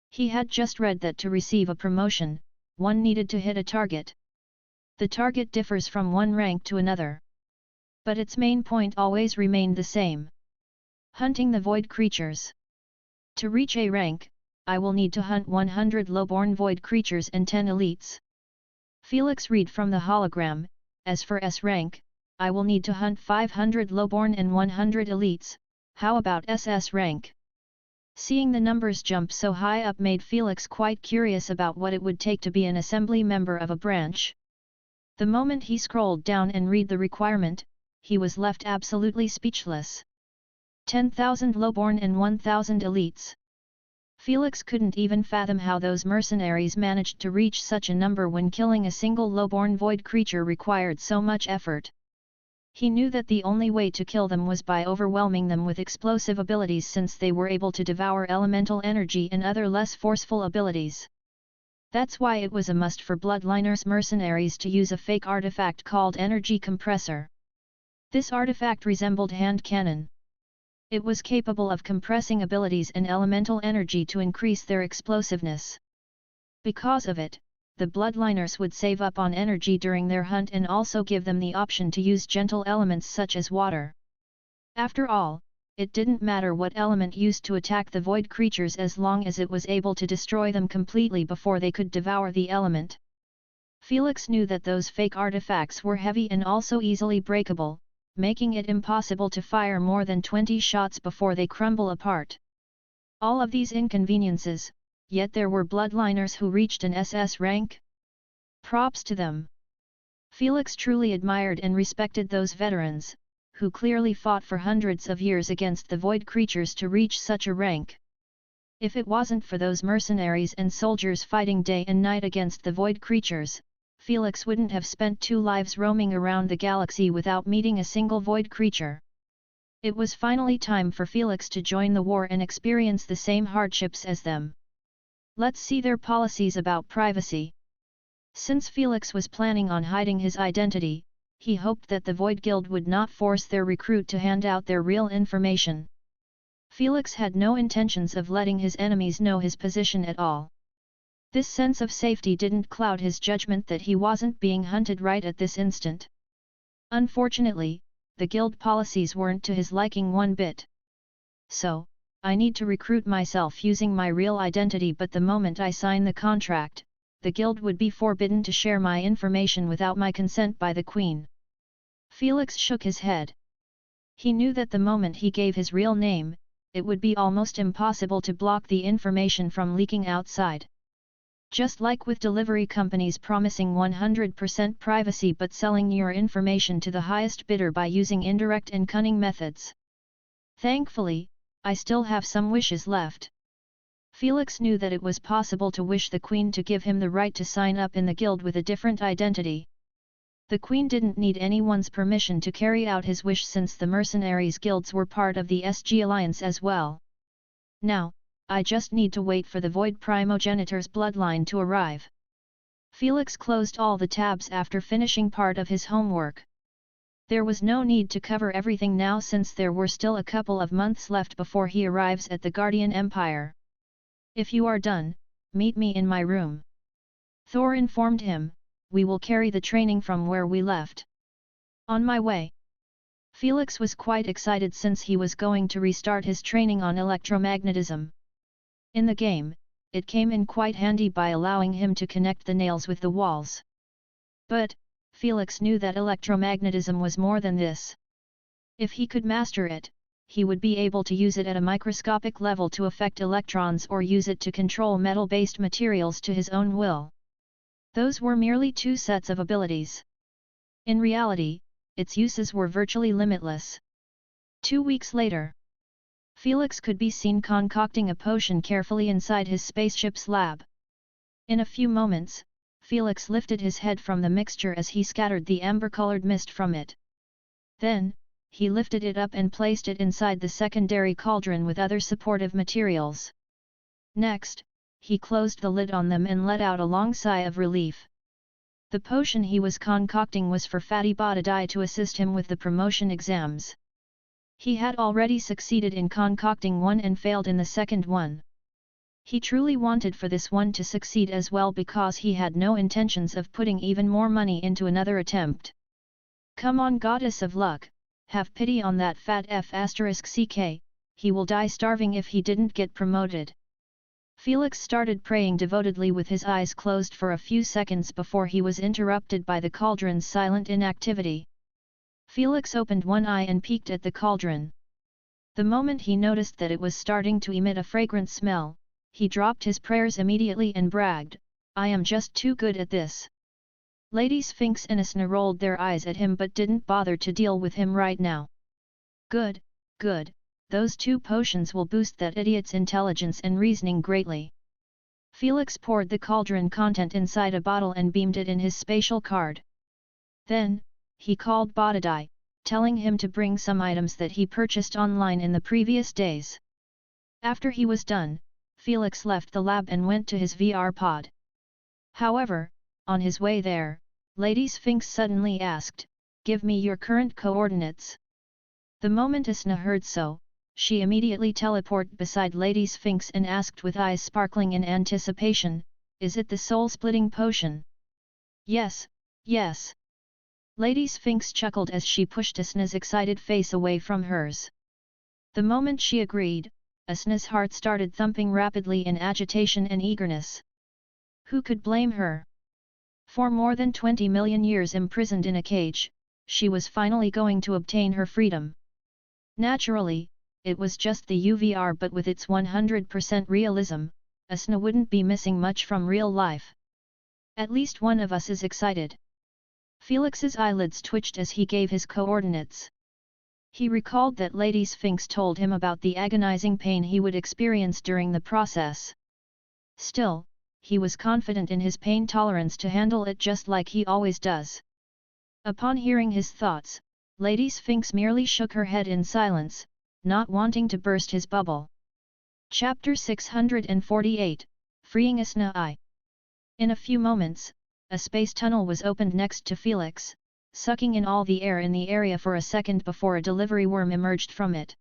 He had just read that to receive a promotion, one needed to hit a target. The target differs from one rank to another. But its main point always remained the same. Hunting the void creatures. To reach A rank, I will need to hunt 100 lowborn void creatures and 10 elites. Felix read from the hologram, as for S rank, I will need to hunt 500 lowborn and 100 elites, how about SS rank? Seeing the numbers jump so high up made Felix quite curious about what it would take to be an assembly member of a branch. The moment he scrolled down and read the requirement, he was left absolutely speechless. 10,000 lowborn and 1,000 elites. Felix couldn't even fathom how those mercenaries managed to reach such a number when killing a single lowborn void creature required so much effort. He knew that the only way to kill them was by overwhelming them with explosive abilities, since they were able to devour elemental energy and other less forceful abilities. That's why it was a must for Bloodliners mercenaries to use a fake artifact called Energy Compressor. This artifact resembled hand cannon. It was capable of compressing abilities and elemental energy to increase their explosiveness. Because of it, the Bloodliners would save up on energy during their hunt and also give them the option to use gentle elements such as water. After all, it didn't matter what element used to attack the void creatures as long as it was able to destroy them completely before they could devour the element. Felix knew that those fake artifacts were heavy and also easily breakable, making it impossible to fire more than 20 shots before they crumble apart. All of these inconveniences, yet there were Bloodliners who reached an SS rank. Props to them. Felix truly admired and respected those veterans, who clearly fought for hundreds of years against the void creatures to reach such a rank. If it wasn't for those mercenaries and soldiers fighting day and night against the void creatures, Felix wouldn't have spent 2 lives roaming around the galaxy without meeting a single void creature. It was finally time for Felix to join the war and experience the same hardships as them. Let's see their policies about privacy. Since Felix was planning on hiding his identity, he hoped that the Void Guild would not force their recruit to hand out their real information. Felix had no intentions of letting his enemies know his position at all. This sense of safety didn't cloud his judgment that he wasn't being hunted right at this instant. Unfortunately, the guild policies weren't to his liking one bit. So, I need to recruit myself using my real identity, but the moment I sign the contract, the guild would be forbidden to share my information without my consent by the Queen. Felix shook his head. He knew that the moment he gave his real name, it would be almost impossible to block the information from leaking outside. Just like with delivery companies promising 100% privacy but selling your information to the highest bidder by using indirect and cunning methods. Thankfully, I still have some wishes left. Felix knew that it was possible to wish the Queen to give him the right to sign up in the guild with a different identity. The Queen didn't need anyone's permission to carry out his wish, since the mercenaries guilds were part of the SG Alliance as well. Now, I just need to wait for the Void Primogenitor's bloodline to arrive. Felix closed all the tabs after finishing part of his homework. There was no need to cover everything now, since there were still a couple of months left before he arrives at the Guardian Empire. If you are done, meet me in my room. Thor informed him, we will carry the training from where we left. On my way. Felix was quite excited since he was going to restart his training on electromagnetism. In the game, it came in quite handy by allowing him to connect the nails with the walls. But, Felix knew that electromagnetism was more than this. If he could master it, he would be able to use it at a microscopic level to affect electrons or use it to control metal-based materials to his own will. Those were merely 2 sets of abilities. In reality, its uses were virtually limitless. 2 weeks later, Felix could be seen concocting a potion carefully inside his spaceship's lab. In a few moments, Felix lifted his head from the mixture as he scattered the amber-colored mist from it. Then, he lifted it up and placed it inside the secondary cauldron with other supportive materials. Next, he closed the lid on them and let out a long sigh of relief. The potion he was concocting was for Fatty Bodadai to assist him with the promotion exams. He had already succeeded in concocting one and failed in the second one. He truly wanted for this one to succeed as well, because he had no intentions of putting even more money into another attempt. Come on, goddess of luck, have pity on that fat F***ck, he will die starving if he didn't get promoted. Felix started praying devotedly with his eyes closed for a few seconds before he was interrupted by the cauldron's silent inactivity. Felix opened one eye and peeked at the cauldron. The moment he noticed that it was starting to emit a fragrant smell, he dropped his prayers immediately and bragged, "I am just too good at this." Lady Sphinx and Asna rolled their eyes at him but didn't bother to deal with him right now. "Good, good, those 2 potions will boost that idiot's intelligence and reasoning greatly." Felix poured the cauldron content inside a bottle and beamed it in his spatial card. Then, he called Bodadai, telling him to bring some items that he purchased online in the previous days. After he was done, Felix left the lab and went to his VR pod. However, on his way there, Lady Sphinx suddenly asked, "Give me your current coordinates." The moment Asna heard so, she immediately teleported beside Lady Sphinx and asked with eyes sparkling in anticipation, "Is it the soul-splitting potion?" "Yes, yes." Lady Sphinx chuckled as she pushed Asna's excited face away from hers. The moment she agreed, Asna's heart started thumping rapidly in agitation and eagerness. Who could blame her? For more than 20 million years imprisoned in a cage, she was finally going to obtain her freedom. Naturally, it was just the UVR, but with its 100% realism, Asna wouldn't be missing much from real life. At least one of us is excited. Felix's eyelids twitched as he gave his coordinates. He recalled that Lady Sphinx told him about the agonizing pain he would experience during the process. Still, he was confident in his pain tolerance to handle it just like he always does. Upon hearing his thoughts, Lady Sphinx merely shook her head in silence, not wanting to burst his bubble. Chapter 648, Freeing Asna I. In a few moments, a space tunnel was opened next to Felix, sucking in all the air in the area for a second before a delivery worm emerged from it.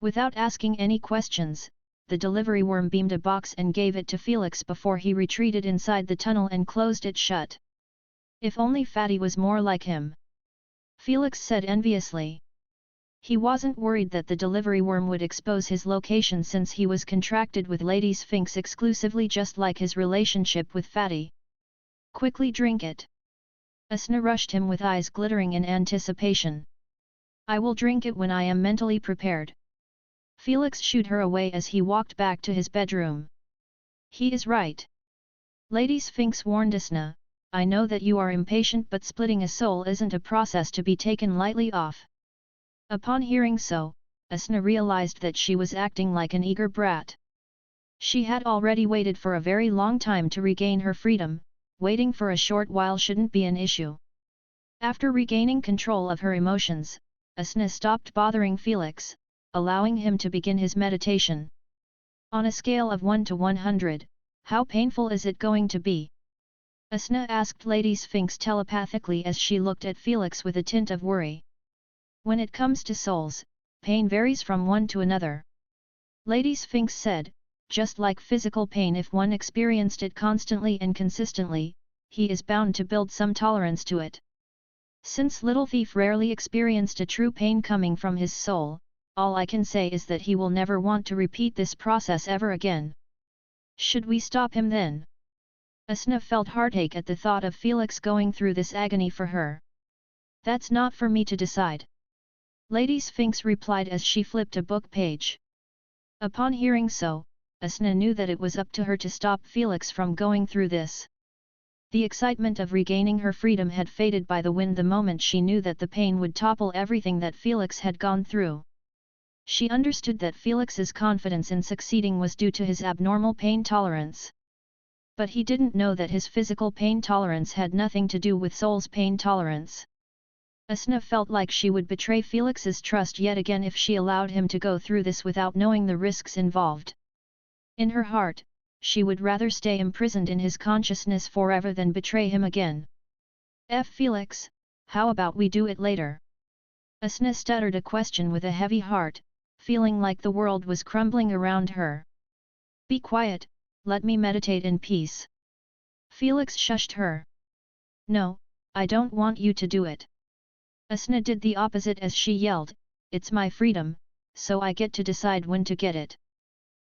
Without asking any questions, the delivery worm beamed a box and gave it to Felix before he retreated inside the tunnel and closed it shut. If only Fatty was more like him. Felix said enviously. He wasn't worried that the delivery worm would expose his location since he was contracted with Lady Sphinx exclusively, just like his relationship with Fatty. Quickly drink it. Asna rushed him with eyes glittering in anticipation. I will drink it when I am mentally prepared. Felix shooed her away as he walked back to his bedroom. He is right. Lady Sphinx warned Asna, I know that you are impatient, but splitting a soul isn't a process to be taken lightly off. Upon hearing so, Asna realized that she was acting like an eager brat. She had already waited for a very long time to regain her freedom. Waiting for a short while shouldn't be an issue. After regaining control of her emotions, Asna stopped bothering Felix, allowing him to begin his meditation. On a scale of 1 to 100, how painful is it going to be? Asna asked Lady Sphinx telepathically as she looked at Felix with a tint of worry. When it comes to souls, pain varies from one to another. Lady Sphinx said, just like physical pain, if one experienced it constantly and consistently, he is bound to build some tolerance to it. Since Little Thief rarely experienced a true pain coming from his soul, all I can say is that he will never want to repeat this process ever again. Should we stop him then? Asna felt heartache at the thought of Felix going through this agony for her. That's not for me to decide. Lady Sphinx replied as she flipped a book page. Upon hearing so, Asna knew that it was up to her to stop Felix from going through this. The excitement of regaining her freedom had faded by the wind the moment she knew that the pain would topple everything that Felix had gone through. She understood that Felix's confidence in succeeding was due to his abnormal pain tolerance. But he didn't know that his physical pain tolerance had nothing to do with soul's pain tolerance. Asna felt like she would betray Felix's trust yet again if she allowed him to go through this without knowing the risks involved. In her heart, she would rather stay imprisoned in his consciousness forever than betray him again. Felix, how about we do it later? Asna stuttered a question with a heavy heart, feeling like the world was crumbling around her. Be quiet, let me meditate in peace. Felix shushed her. No, I don't want you to do it. Asna did the opposite as she yelled, it's my freedom, so I get to decide when to get it.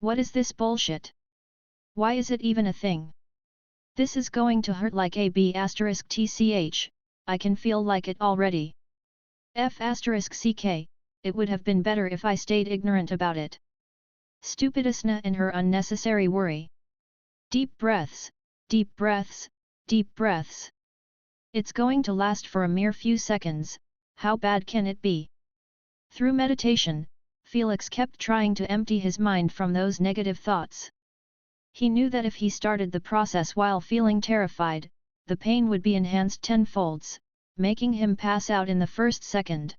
What is this bullshit? Why is it even a thing? This is going to hurt like a b*tch, I can feel like it already. f*ck, it would have been better if I stayed ignorant about it. Stupid Asna and her unnecessary worry. Deep breaths, deep breaths, deep breaths. It's going to last for a mere few seconds, how bad can it be? Through meditation, Felix kept trying to empty his mind from those negative thoughts. He knew that if he started the process while feeling terrified, the pain would be enhanced tenfolds, making him pass out in the first second.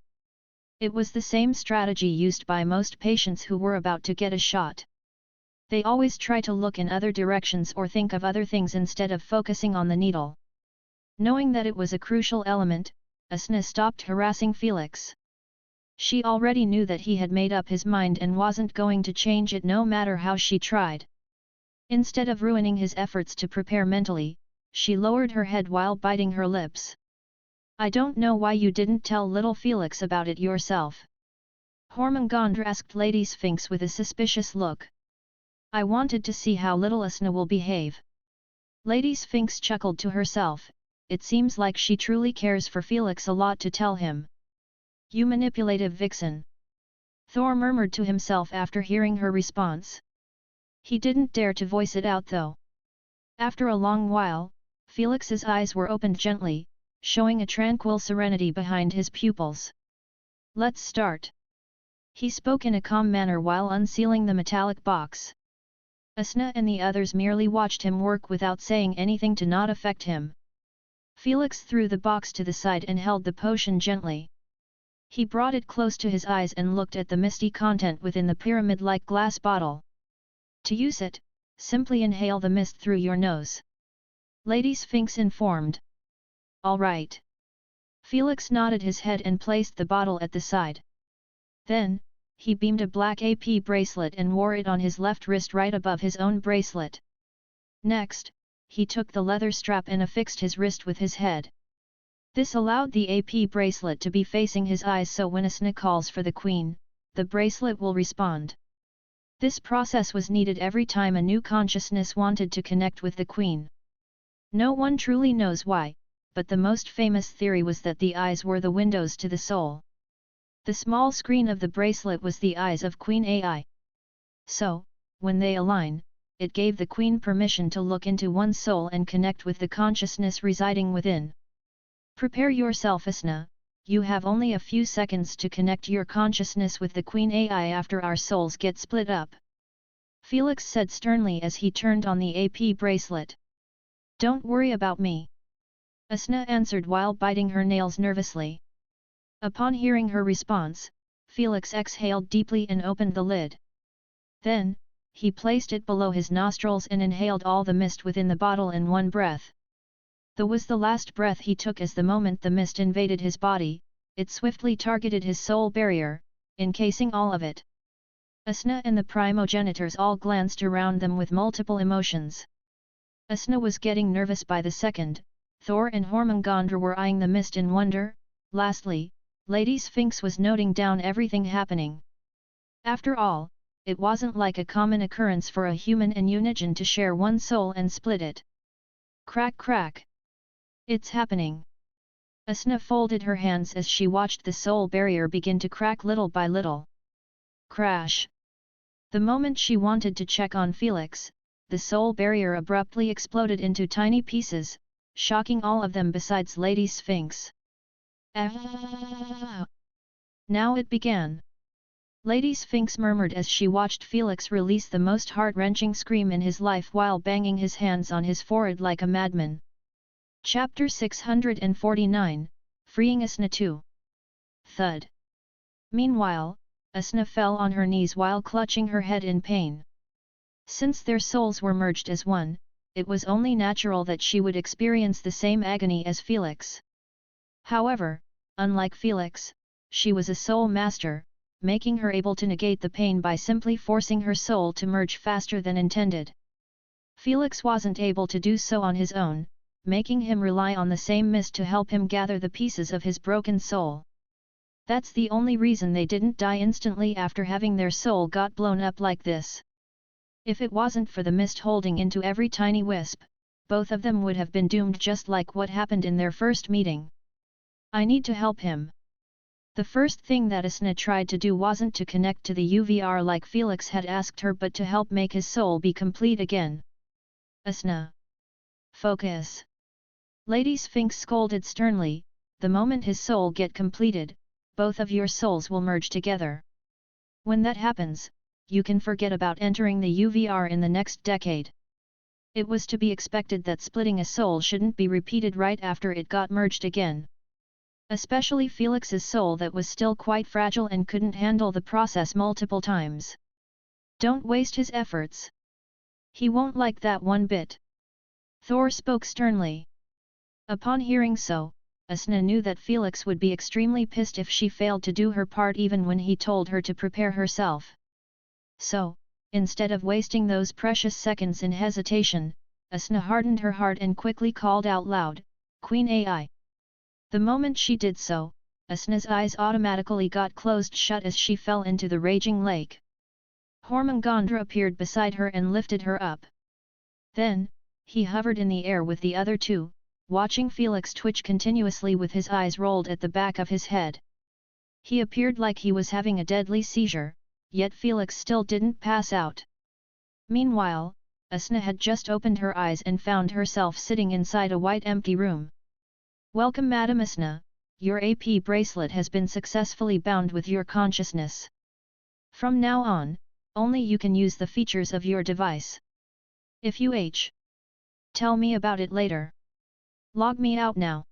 It was the same strategy used by most patients who were about to get a shot. They always try to look in other directions or think of other things instead of focusing on the needle. Knowing that it was a crucial element, Asna stopped harassing Felix. She already knew that he had made up his mind and wasn't going to change it no matter how she tried. Instead of ruining his efforts to prepare mentally, she lowered her head while biting her lips. I don't know why you didn't tell little Felix about it yourself. Hormungandr asked Lady Sphinx with a suspicious look. I wanted to see how little Asna will behave. Lady Sphinx chuckled to herself, it seems like she truly cares for Felix a lot to tell him. You manipulative vixen. Thor murmured to himself after hearing her response. He didn't dare to voice it out though. After a long while, Felix's eyes were opened gently, showing a tranquil serenity behind his pupils. Let's start. He spoke in a calm manner while unsealing the metallic box. Asna and the others merely watched him work without saying anything to not affect him. Felix threw the box to the side and held the potion gently. He brought it close to his eyes and looked at the misty content within the pyramid-like glass bottle. To use it, simply inhale the mist through your nose. Lady Sphinx informed. All right. Felix nodded his head and placed the bottle at the side. Then, he beamed a black AP bracelet and wore it on his left wrist right above his own bracelet. Next, he took the leather strap and affixed his wrist with his head. This allowed the AP bracelet to be facing his eyes so when Asna calls for the queen, the bracelet will respond. This process was needed every time a new consciousness wanted to connect with the queen. No one truly knows why, but the most famous theory was that the eyes were the windows to the soul. The small screen of the bracelet was the eyes of Queen Ai. So, when they align, it gave the queen permission to look into one's soul and connect with the consciousness residing within. Prepare yourself Asna, you have only a few seconds to connect your consciousness with the Queen AI after our souls get split up. Felix said sternly as he turned on the AP bracelet. Don't worry about me. Asna answered while biting her nails nervously. Upon hearing her response, Felix exhaled deeply and opened the lid. Then, he placed it below his nostrils and inhaled all the mist within the bottle in one breath. That was the last breath he took as the moment the mist invaded his body, it swiftly targeted his soul barrier, encasing all of it. Asna and the primogenitors all glanced around them with multiple emotions. Asna was getting nervous by the second, Thor and Hormungandr were eyeing the mist in wonder, lastly, Lady Sphinx was noting down everything happening. After all, it wasn't like a common occurrence for a human and Unigen to share one soul and split it. Crack crack! It's happening! Asna folded her hands as she watched the soul barrier begin to crack little by little. Crash! The moment she wanted to check on Felix, the soul barrier abruptly exploded into tiny pieces, shocking all of them besides Lady Sphinx. Ah! Now it began. Lady Sphinx murmured as she watched Felix release the most heart-wrenching scream in his life while banging his hands on his forehead like a madman. Chapter 649, Freeing Asna 2. Thud. Meanwhile, Asna fell on her knees while clutching her head in pain. Since their souls were merged as one, it was only natural that she would experience the same agony as Felix. However, unlike Felix, she was a soul master, making her able to negate the pain by simply forcing her soul to merge faster than intended. Felix wasn't able to do so on his own, making him rely on the same mist to help him gather the pieces of his broken soul. That's the only reason they didn't die instantly after having their soul got blown up like this. If it wasn't for the mist holding into every tiny wisp, both of them would have been doomed just like what happened in their first meeting. I need to help him. The first thing that Asna tried to do wasn't to connect to the UVR like Felix had asked her but to help make his soul be complete again. Asna! Focus! Lady Sphinx scolded sternly, the moment his soul get completed, both of your souls will merge together. When that happens, you can forget about entering the UVR in the next decade. It was to be expected that splitting a soul shouldn't be repeated right after it got merged again. Especially Felix's soul that was still quite fragile and couldn't handle the process multiple times. Don't waste his efforts. He won't like that one bit. Thor spoke sternly. Upon hearing so, Asna knew that Felix would be extremely pissed if she failed to do her part even when he told her to prepare herself. So, instead of wasting those precious seconds in hesitation, Asna hardened her heart and quickly called out loud, Queen AI. The moment she did so, Asna's eyes automatically got closed shut as she fell into the raging lake. Hormungandr appeared beside her and lifted her up. Then, he hovered in the air with the other two, watching Felix twitch continuously with his eyes rolled at the back of his head. He appeared like he was having a deadly seizure, yet Felix still didn't pass out. Meanwhile, Asna had just opened her eyes and found herself sitting inside a white empty room. Welcome Madam Asna, your AP bracelet has been successfully bound with your consciousness. From now on, only you can use the features of your device. If you tell me about it later. Log me out now.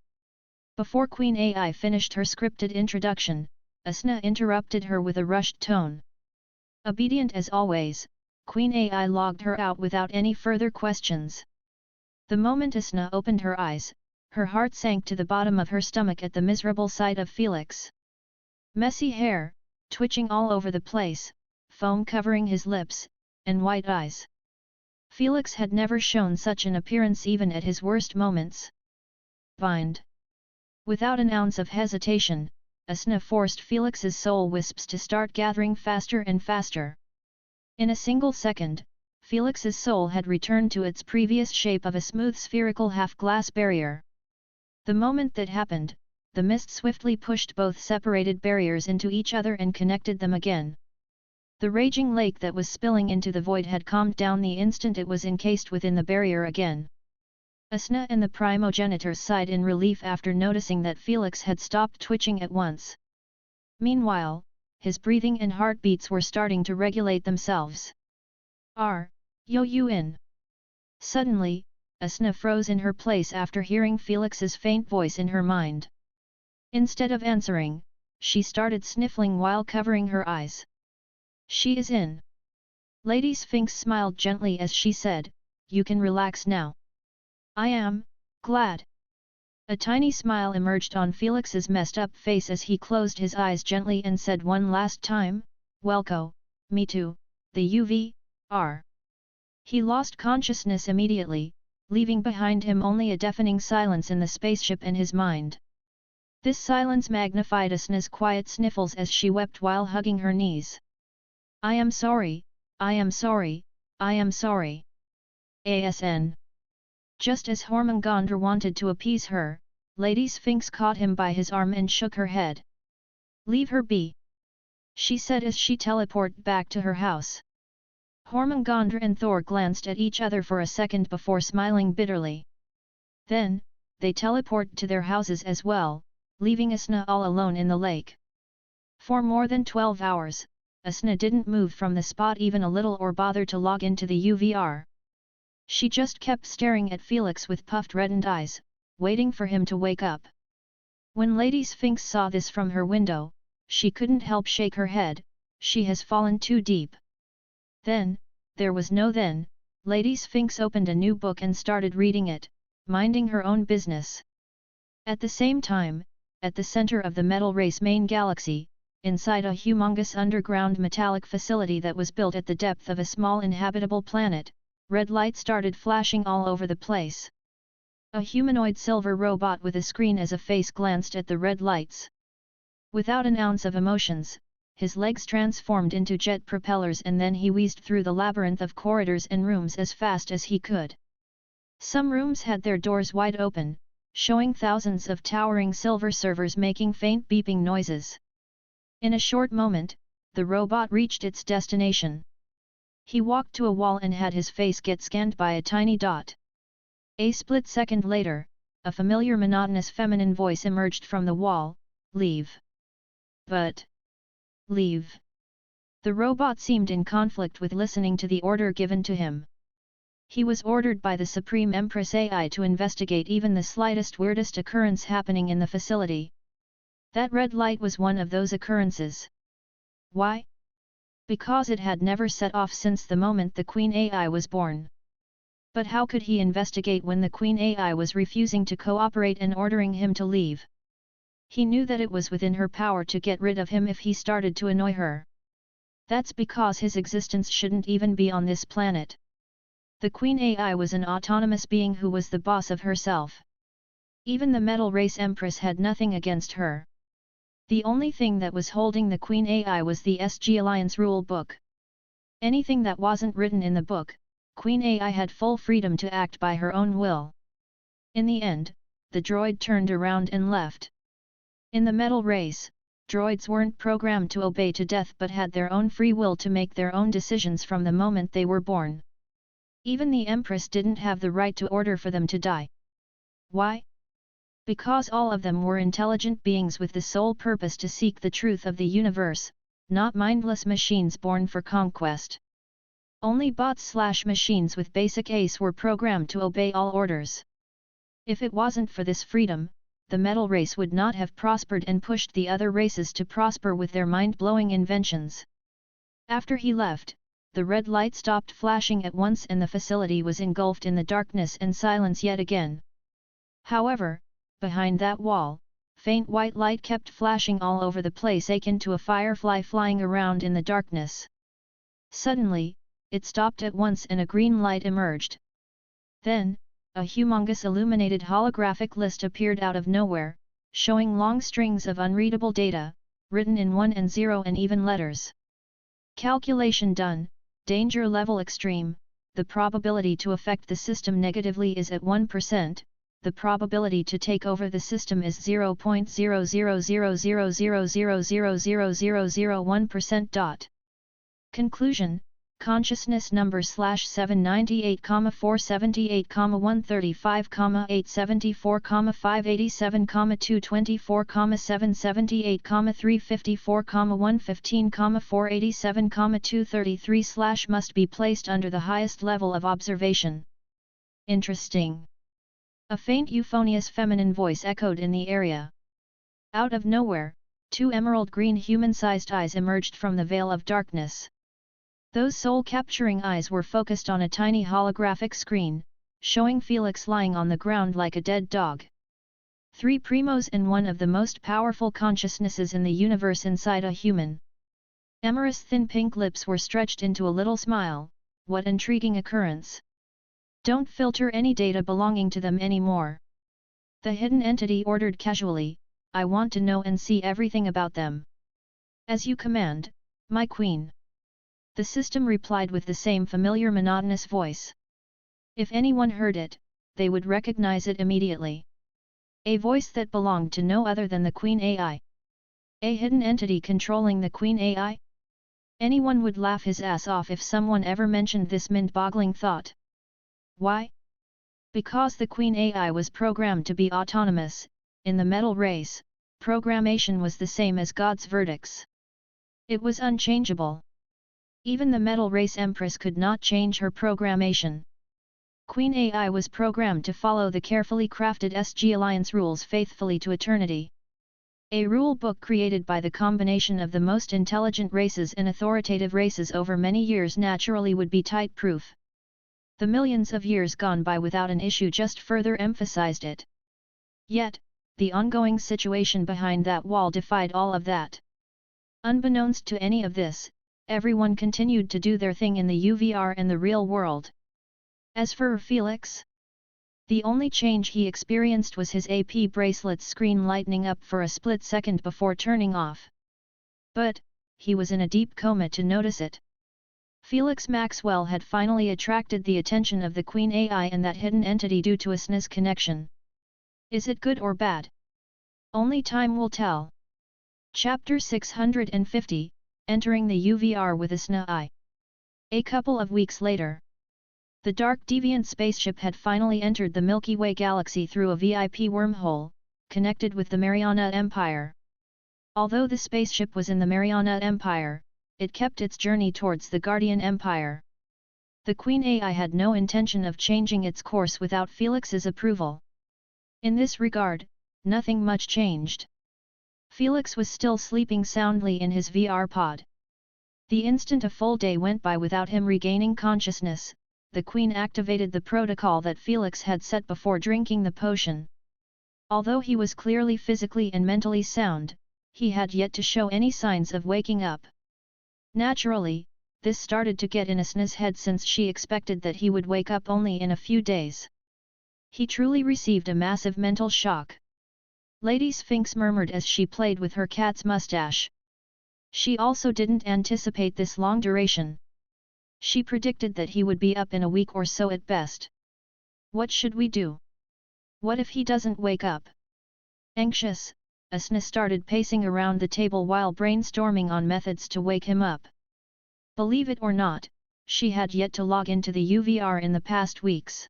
Before Queen AI finished her scripted introduction, Asna interrupted her with a rushed tone. Obedient as always, Queen AI logged her out without any further questions. The moment Asna opened her eyes, her heart sank to the bottom of her stomach at the miserable sight of Felix. Messy hair, twitching all over the place, foam covering his lips, and white eyes. Felix had never shown such an appearance even at his worst moments. Bind. Without an ounce of hesitation, Asna forced Felix's soul wisps to start gathering faster and faster. In a single second, Felix's soul had returned to its previous shape of a smooth spherical half-glass barrier. The moment that happened, the mist swiftly pushed both separated barriers into each other and connected them again. The raging lake that was spilling into the void had calmed down the instant it was encased within the barrier again. Asna and the primogenitor sighed in relief after noticing that Felix had stopped twitching at once. Meanwhile, his breathing and heartbeats were starting to regulate themselves. Yo you in? Suddenly, Asna froze in her place after hearing Felix's faint voice in her mind. Instead of answering, she started sniffling while covering her eyes. She is in. Lady Sphinx smiled gently as she said, you can relax now. I am glad. A tiny smile emerged on Felix's messed up face as he closed his eyes gently and said one last time, Welko, me too, the UV-R. He lost consciousness immediately, leaving behind him only a deafening silence in the spaceship and his mind. This silence magnified Asna's quiet sniffles as she wept while hugging her knees. I am sorry, I am sorry, I am sorry. ASN. Just as Hormungandr wanted to appease her, Lady Sphinx caught him by his arm and shook her head. Leave her be, she said as she teleported back to her house. Hormungandr and Thor glanced at each other for a second before smiling bitterly. Then, they teleported to their houses as well, leaving Asna all alone in the lake. For more than 12 hours, Asna didn't move from the spot even a little or bother to log into the UVR. She just kept staring at Felix with puffed reddened eyes, waiting for him to wake up. When Lady Sphinx saw this from her window, she couldn't help shake her head, she has fallen too deep. Then, there was no then, Lady Sphinx opened a new book and started reading it, minding her own business. At the same time, at the center of the Metal Race main galaxy, inside a humongous underground metallic facility that was built at the depth of a small inhabitable planet, red light started flashing all over the place. A humanoid silver robot with a screen as a face glanced at the red lights. Without an ounce of emotions, his legs transformed into jet propellers and then he whizzed through the labyrinth of corridors and rooms as fast as he could. Some rooms had their doors wide open, showing thousands of towering silver servers making faint beeping noises. In a short moment, the robot reached its destination. He walked to a wall and had his face get scanned by a tiny dot. A split second later, a familiar monotonous feminine voice emerged from the wall, leave. But leave. The robot seemed in conflict with listening to the order given to him. He was ordered by the Supreme Empress AI to investigate even the slightest weirdest occurrence happening in the facility. That red light was one of those occurrences. Why? Because it had never set off since the moment the Queen AI was born. But how could he investigate when the Queen AI was refusing to cooperate and ordering him to leave? He knew that it was within her power to get rid of him if he started to annoy her. That's because his existence shouldn't even be on this planet. The Queen AI was an autonomous being who was the boss of herself. Even the Metal Race Empress had nothing against her. The only thing that was holding the Queen AI was the SG Alliance rule book. Anything that wasn't written in the book, Queen AI had full freedom to act by her own will. In the end, the droid turned around and left. In the Metal Race, droids weren't programmed to obey to death but had their own free will to make their own decisions from the moment they were born. Even the Empress didn't have the right to order for them to die. Why? Because all of them were intelligent beings with the sole purpose to seek the truth of the universe, not mindless machines born for conquest. Only bots/machines with basic ACE were programmed to obey all orders. If it wasn't for this freedom, the Metal Race would not have prospered and pushed the other races to prosper with their mind-blowing inventions. After he left, the red light stopped flashing at once and the facility was engulfed in the darkness and silence yet again. However, behind that wall, faint white light kept flashing all over the place akin to a firefly flying around in the darkness. Suddenly, it stopped at once and a green light emerged. Then, a humongous illuminated holographic list appeared out of nowhere, showing long strings of unreadable data, written in 1 and 0 and even letters. Calculation done, danger level extreme, the probability to affect the system negatively is at 1%, the probability to take over the system is 0.000000000001%. Conclusion: consciousness number /798,474,587,224,778,354,115,487,233 must be placed under the highest level of observation. Interesting. A faint euphonious feminine voice echoed in the area. Out of nowhere, two emerald-green human-sized eyes emerged from the veil of darkness. Those soul-capturing eyes were focused on a tiny holographic screen, showing Felix lying on the ground like a dead dog. Three primos and one of the most powerful consciousnesses in the universe inside a human. Emira's thin pink lips were stretched into a little smile. What intriguing occurrence! Don't filter any data belonging to them anymore. The hidden entity ordered casually, I want to know and see everything about them. As you command, my queen. The system replied with the same familiar monotonous voice. If anyone heard it, they would recognize it immediately. A voice that belonged to no other than the Queen AI. A hidden entity controlling the Queen AI? Anyone would laugh his ass off if someone ever mentioned this mind-boggling thought. Why? Because the Queen AI was programmed to be autonomous. In the metal race, programmation was the same as God's verdicts. It was unchangeable. Even the metal race empress could not change her programmation. Queen AI was programmed to follow the carefully crafted SG Alliance rules faithfully to eternity. A rule book created by the combination of the most intelligent races and authoritative races over many years naturally would be type-proof. The millions of years gone by without an issue just further emphasized it. Yet, the ongoing situation behind that wall defied all of that. Unbeknownst to any of this, everyone continued to do their thing in the UVR and the real world. As for Felix, the only change he experienced was his AP bracelet's screen lighting up for a split second before turning off. But, he was in a deep coma to notice it. Felix Maxwell had finally attracted the attention of the Queen AI and that hidden entity due to a SNES connection. Is it good or bad? Only time will tell. Chapter 650, Entering the UVR with a SNE. A couple of weeks later, the Dark Deviant spaceship had finally entered the Milky Way galaxy through a VIP wormhole, connected with the Mariana Empire. Although the spaceship was in the Mariana Empire, it kept its journey towards the Guardian Empire. The Queen AI had no intention of changing its course without Felix's approval. In this regard, nothing much changed. Felix was still sleeping soundly in his VR pod. The instant a full day went by without him regaining consciousness, the Queen activated the protocol that Felix had set before drinking the potion. Although he was clearly physically and mentally sound, he had yet to show any signs of waking up. Naturally, this started to get in Asna's head since she expected that he would wake up only in a few days. He truly received a massive mental shock. Lady Sphinx murmured as she played with her cat's mustache. She also didn't anticipate this long duration. She predicted that he would be up in a week or so at best. What should we do? What if he doesn't wake up? Anxious, Asna started pacing around the table while brainstorming on methods to wake him up. Believe it or not, she had yet to log into the UVR in the past weeks.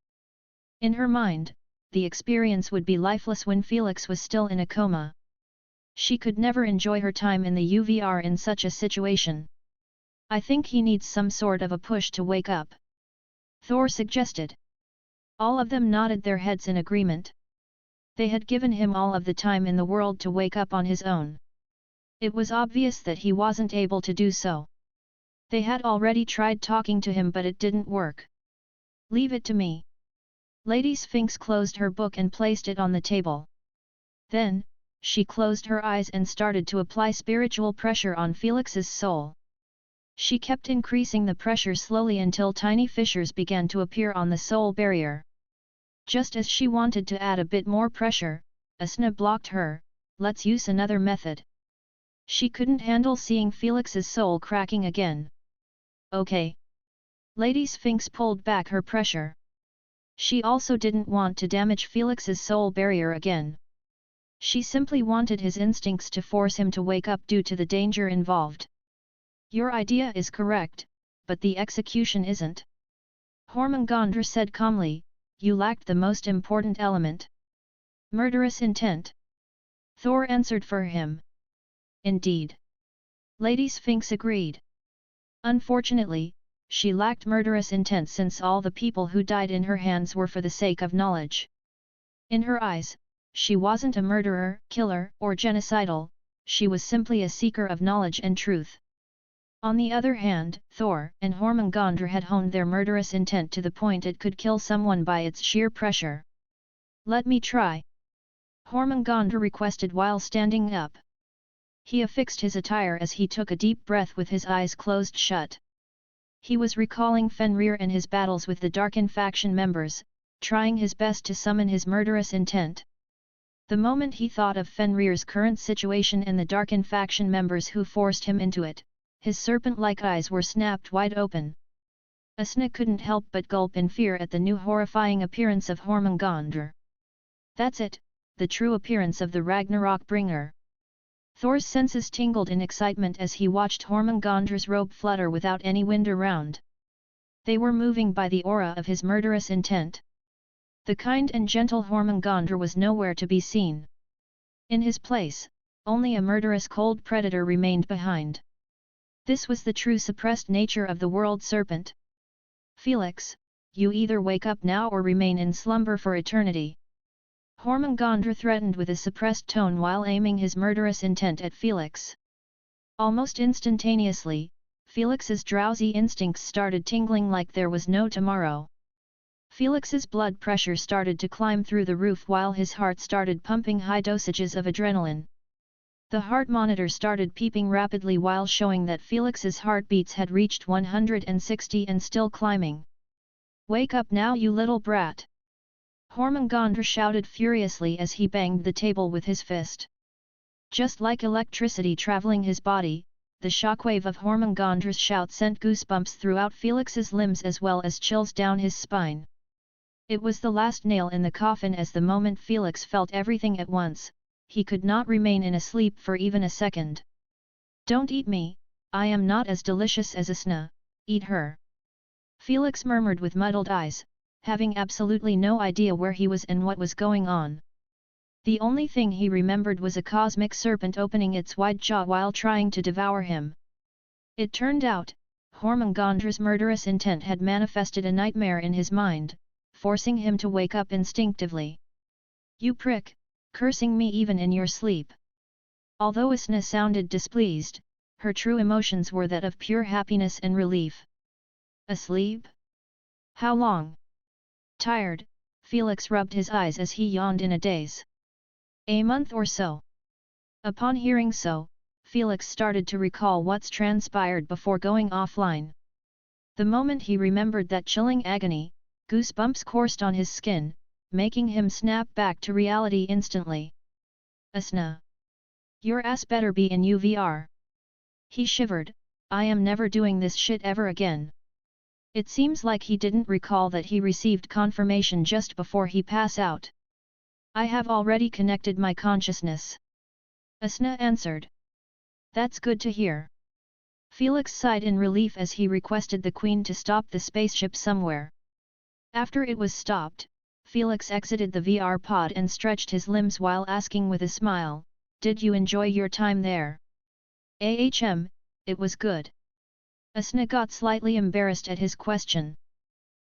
In her mind, the experience would be lifeless when Felix was still in a coma. She could never enjoy her time in the UVR in such a situation. I think he needs some sort of a push to wake up, Thor suggested. All of them nodded their heads in agreement. They had given him all of the time in the world to wake up on his own. It was obvious that he wasn't able to do so. They had already tried talking to him but it didn't work. Leave it to me. Lady Sphinx closed her book and placed it on the table. Then, she closed her eyes and started to apply spiritual pressure on Felix's soul. She kept increasing the pressure slowly until tiny fissures began to appear on the soul barrier. Just as she wanted to add a bit more pressure, Asna blocked her. Let's use another method. She couldn't handle seeing Felix's soul cracking again. Okay. Lady Sphinx pulled back her pressure. She also didn't want to damage Felix's soul barrier again. She simply wanted his instincts to force him to wake up due to the danger involved. Your idea is correct, but the execution isn't. Hormungandr said calmly, you lacked the most important element. Murderous intent. Thor answered for him. Indeed. Lady Sphinx agreed. Unfortunately, she lacked murderous intent since all the people who died in her hands were for the sake of knowledge. In her eyes, she wasn't a murderer, killer, or genocidal, she was simply a seeker of knowledge and truth. On the other hand, Thor and Hormungandr had honed their murderous intent to the point it could kill someone by its sheer pressure. Let me try. Hormungandr requested while standing up. He affixed his attire as he took a deep breath with his eyes closed shut. He was recalling Fenrir and his battles with the Darkin faction members, trying his best to summon his murderous intent. The moment he thought of Fenrir's current situation and the Darkin faction members who forced him into it, his serpent-like eyes were snapped wide open. Asna couldn't help but gulp in fear at the new horrifying appearance of Hormungandr. That's it, the true appearance of the Ragnarok bringer. Thor's senses tingled in excitement as he watched Hormungandr's robe flutter without any wind around. They were moving by the aura of his murderous intent. The kind and gentle Hormungandr was nowhere to be seen. In his place, only a murderous cold predator remained behind. This was the true suppressed nature of the world serpent. Felix, you either wake up now or remain in slumber for eternity. Hormungandr threatened with a suppressed tone while aiming his murderous intent at Felix. Almost instantaneously, Felix's drowsy instincts started tingling like there was no tomorrow. Felix's blood pressure started to climb through the roof while his heart started pumping high dosages of adrenaline. The heart monitor started peeping rapidly while showing that Felix's heartbeats had reached 160 and still climbing. Wake up now, you little brat! Hormungandr shouted furiously as he banged the table with his fist. Just like electricity traveling his body, the shockwave of Hormungandr's shout sent goosebumps throughout Felix's limbs as well as chills down his spine. It was the last nail in the coffin as the moment Felix felt everything at once, he could not remain in a sleep for even a second. Don't eat me, I am not as delicious as Asna, eat her. Felix murmured with muddled eyes, having absolutely no idea where he was and what was going on. The only thing he remembered was a cosmic serpent opening its wide jaw while trying to devour him. It turned out, Hormungandra's murderous intent had manifested a nightmare in his mind, forcing him to wake up instinctively. You prick, cursing me even in your sleep. Although Asna sounded displeased, her true emotions were that of pure happiness and relief. Asleep? How long? Tired, Felix rubbed his eyes as he yawned in a daze. A month or so. Upon hearing so, Felix started to recall what's transpired before going offline. The moment he remembered that chilling agony, goosebumps coursed on his skin, making him snap back to reality instantly. Asna! Your ass better be in UVR. He shivered, I am never doing this shit ever again. It seems like he didn't recall that he received confirmation just before he passed out. I have already connected my consciousness. Asna answered. That's good to hear. Felix sighed in relief as he requested the Queen to stop the spaceship somewhere. After it was stopped, Felix exited the VR pod and stretched his limbs while asking with a smile, did you enjoy your time there? Ahem, it was good. Asna got slightly embarrassed at his question.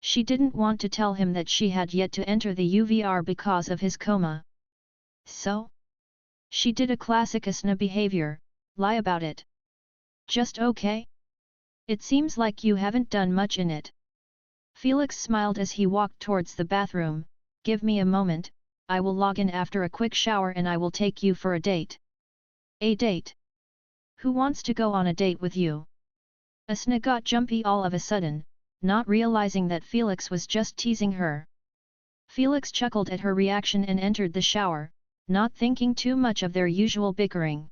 She didn't want to tell him that she had yet to enter the UVR because of his coma. So? She did a classic Asna behavior, lie about it. Just okay? It seems like you haven't done much in it. Felix smiled as he walked towards the bathroom, give me a moment, I will log in after a quick shower and I will take you for a date. A date? Who wants to go on a date with you? Asna got jumpy all of a sudden, not realizing that Felix was just teasing her. Felix chuckled at her reaction and entered the shower, not thinking too much of their usual bickering.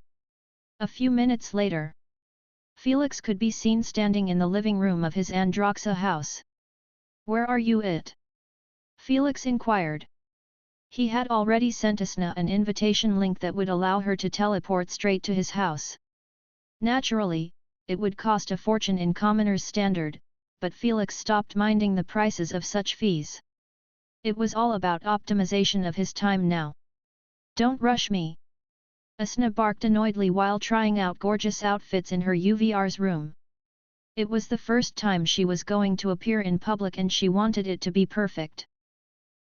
A few minutes later, Felix could be seen standing in the living room of his Androxa house. Where are you at? Felix inquired. He had already sent Asna an invitation link that would allow her to teleport straight to his house. Naturally, it would cost a fortune in commoner's standard, but Felix stopped minding the prices of such fees. It was all about optimization of his time now. Don't rush me! Asna barked annoyedly while trying out gorgeous outfits in her UVR's room. It was the first time she was going to appear in public and she wanted it to be perfect.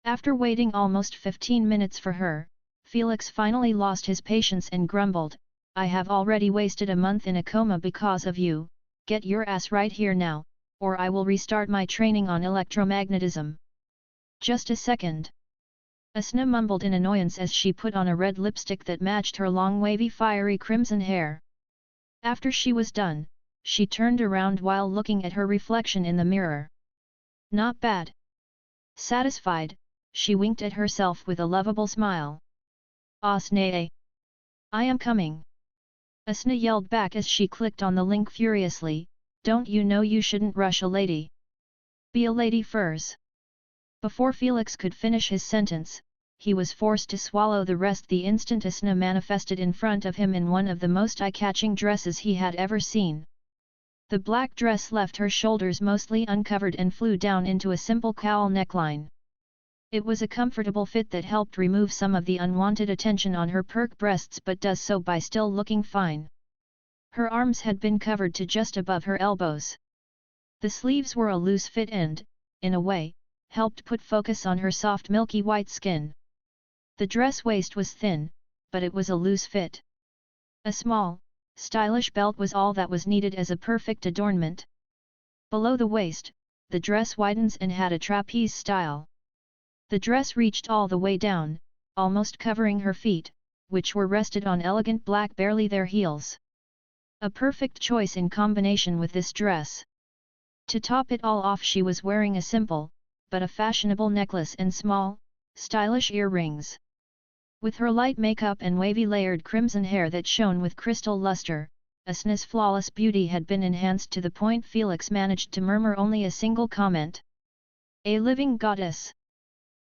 After waiting almost 15 minutes for her, Felix finally lost his patience and grumbled, "I have already wasted a month in a coma because of you, get your ass right here now, or I will restart my training on electromagnetism." "Just a second." Asna mumbled in annoyance as she put on a red lipstick that matched her long wavy fiery crimson hair. After she was done, she turned around while looking at her reflection in the mirror. Not bad. Satisfied, she winked at herself with a lovable smile. "Asna! I am coming!" Asna yelled back as she clicked on the link furiously, "Don't you know you shouldn't rush a lady? Be a lady first." Before Felix could finish his sentence, he was forced to swallow the rest the instant Asna manifested in front of him in one of the most eye-catching dresses he had ever seen. The black dress left her shoulders mostly uncovered and flew down into a simple cowl neckline. It was a comfortable fit that helped remove some of the unwanted attention on her perk breasts but does so by still looking fine. Her arms had been covered to just above her elbows. The sleeves were a loose fit and, in a way, helped put focus on her soft milky white skin. The dress waist was thin, but it was a loose fit. A small, stylish belt was all that was needed as a perfect adornment. Below the waist, the dress widens and had a trapeze style. The dress reached all the way down, almost covering her feet, which were rested on elegant black barely their heels. A perfect choice in combination with this dress. To top it all off, she was wearing a simple, but a fashionable necklace and small, stylish earrings. With her light makeup and wavy layered crimson hair that shone with crystal luster, Asna's flawless beauty had been enhanced to the point Felix managed to murmur only a single comment. "A living goddess."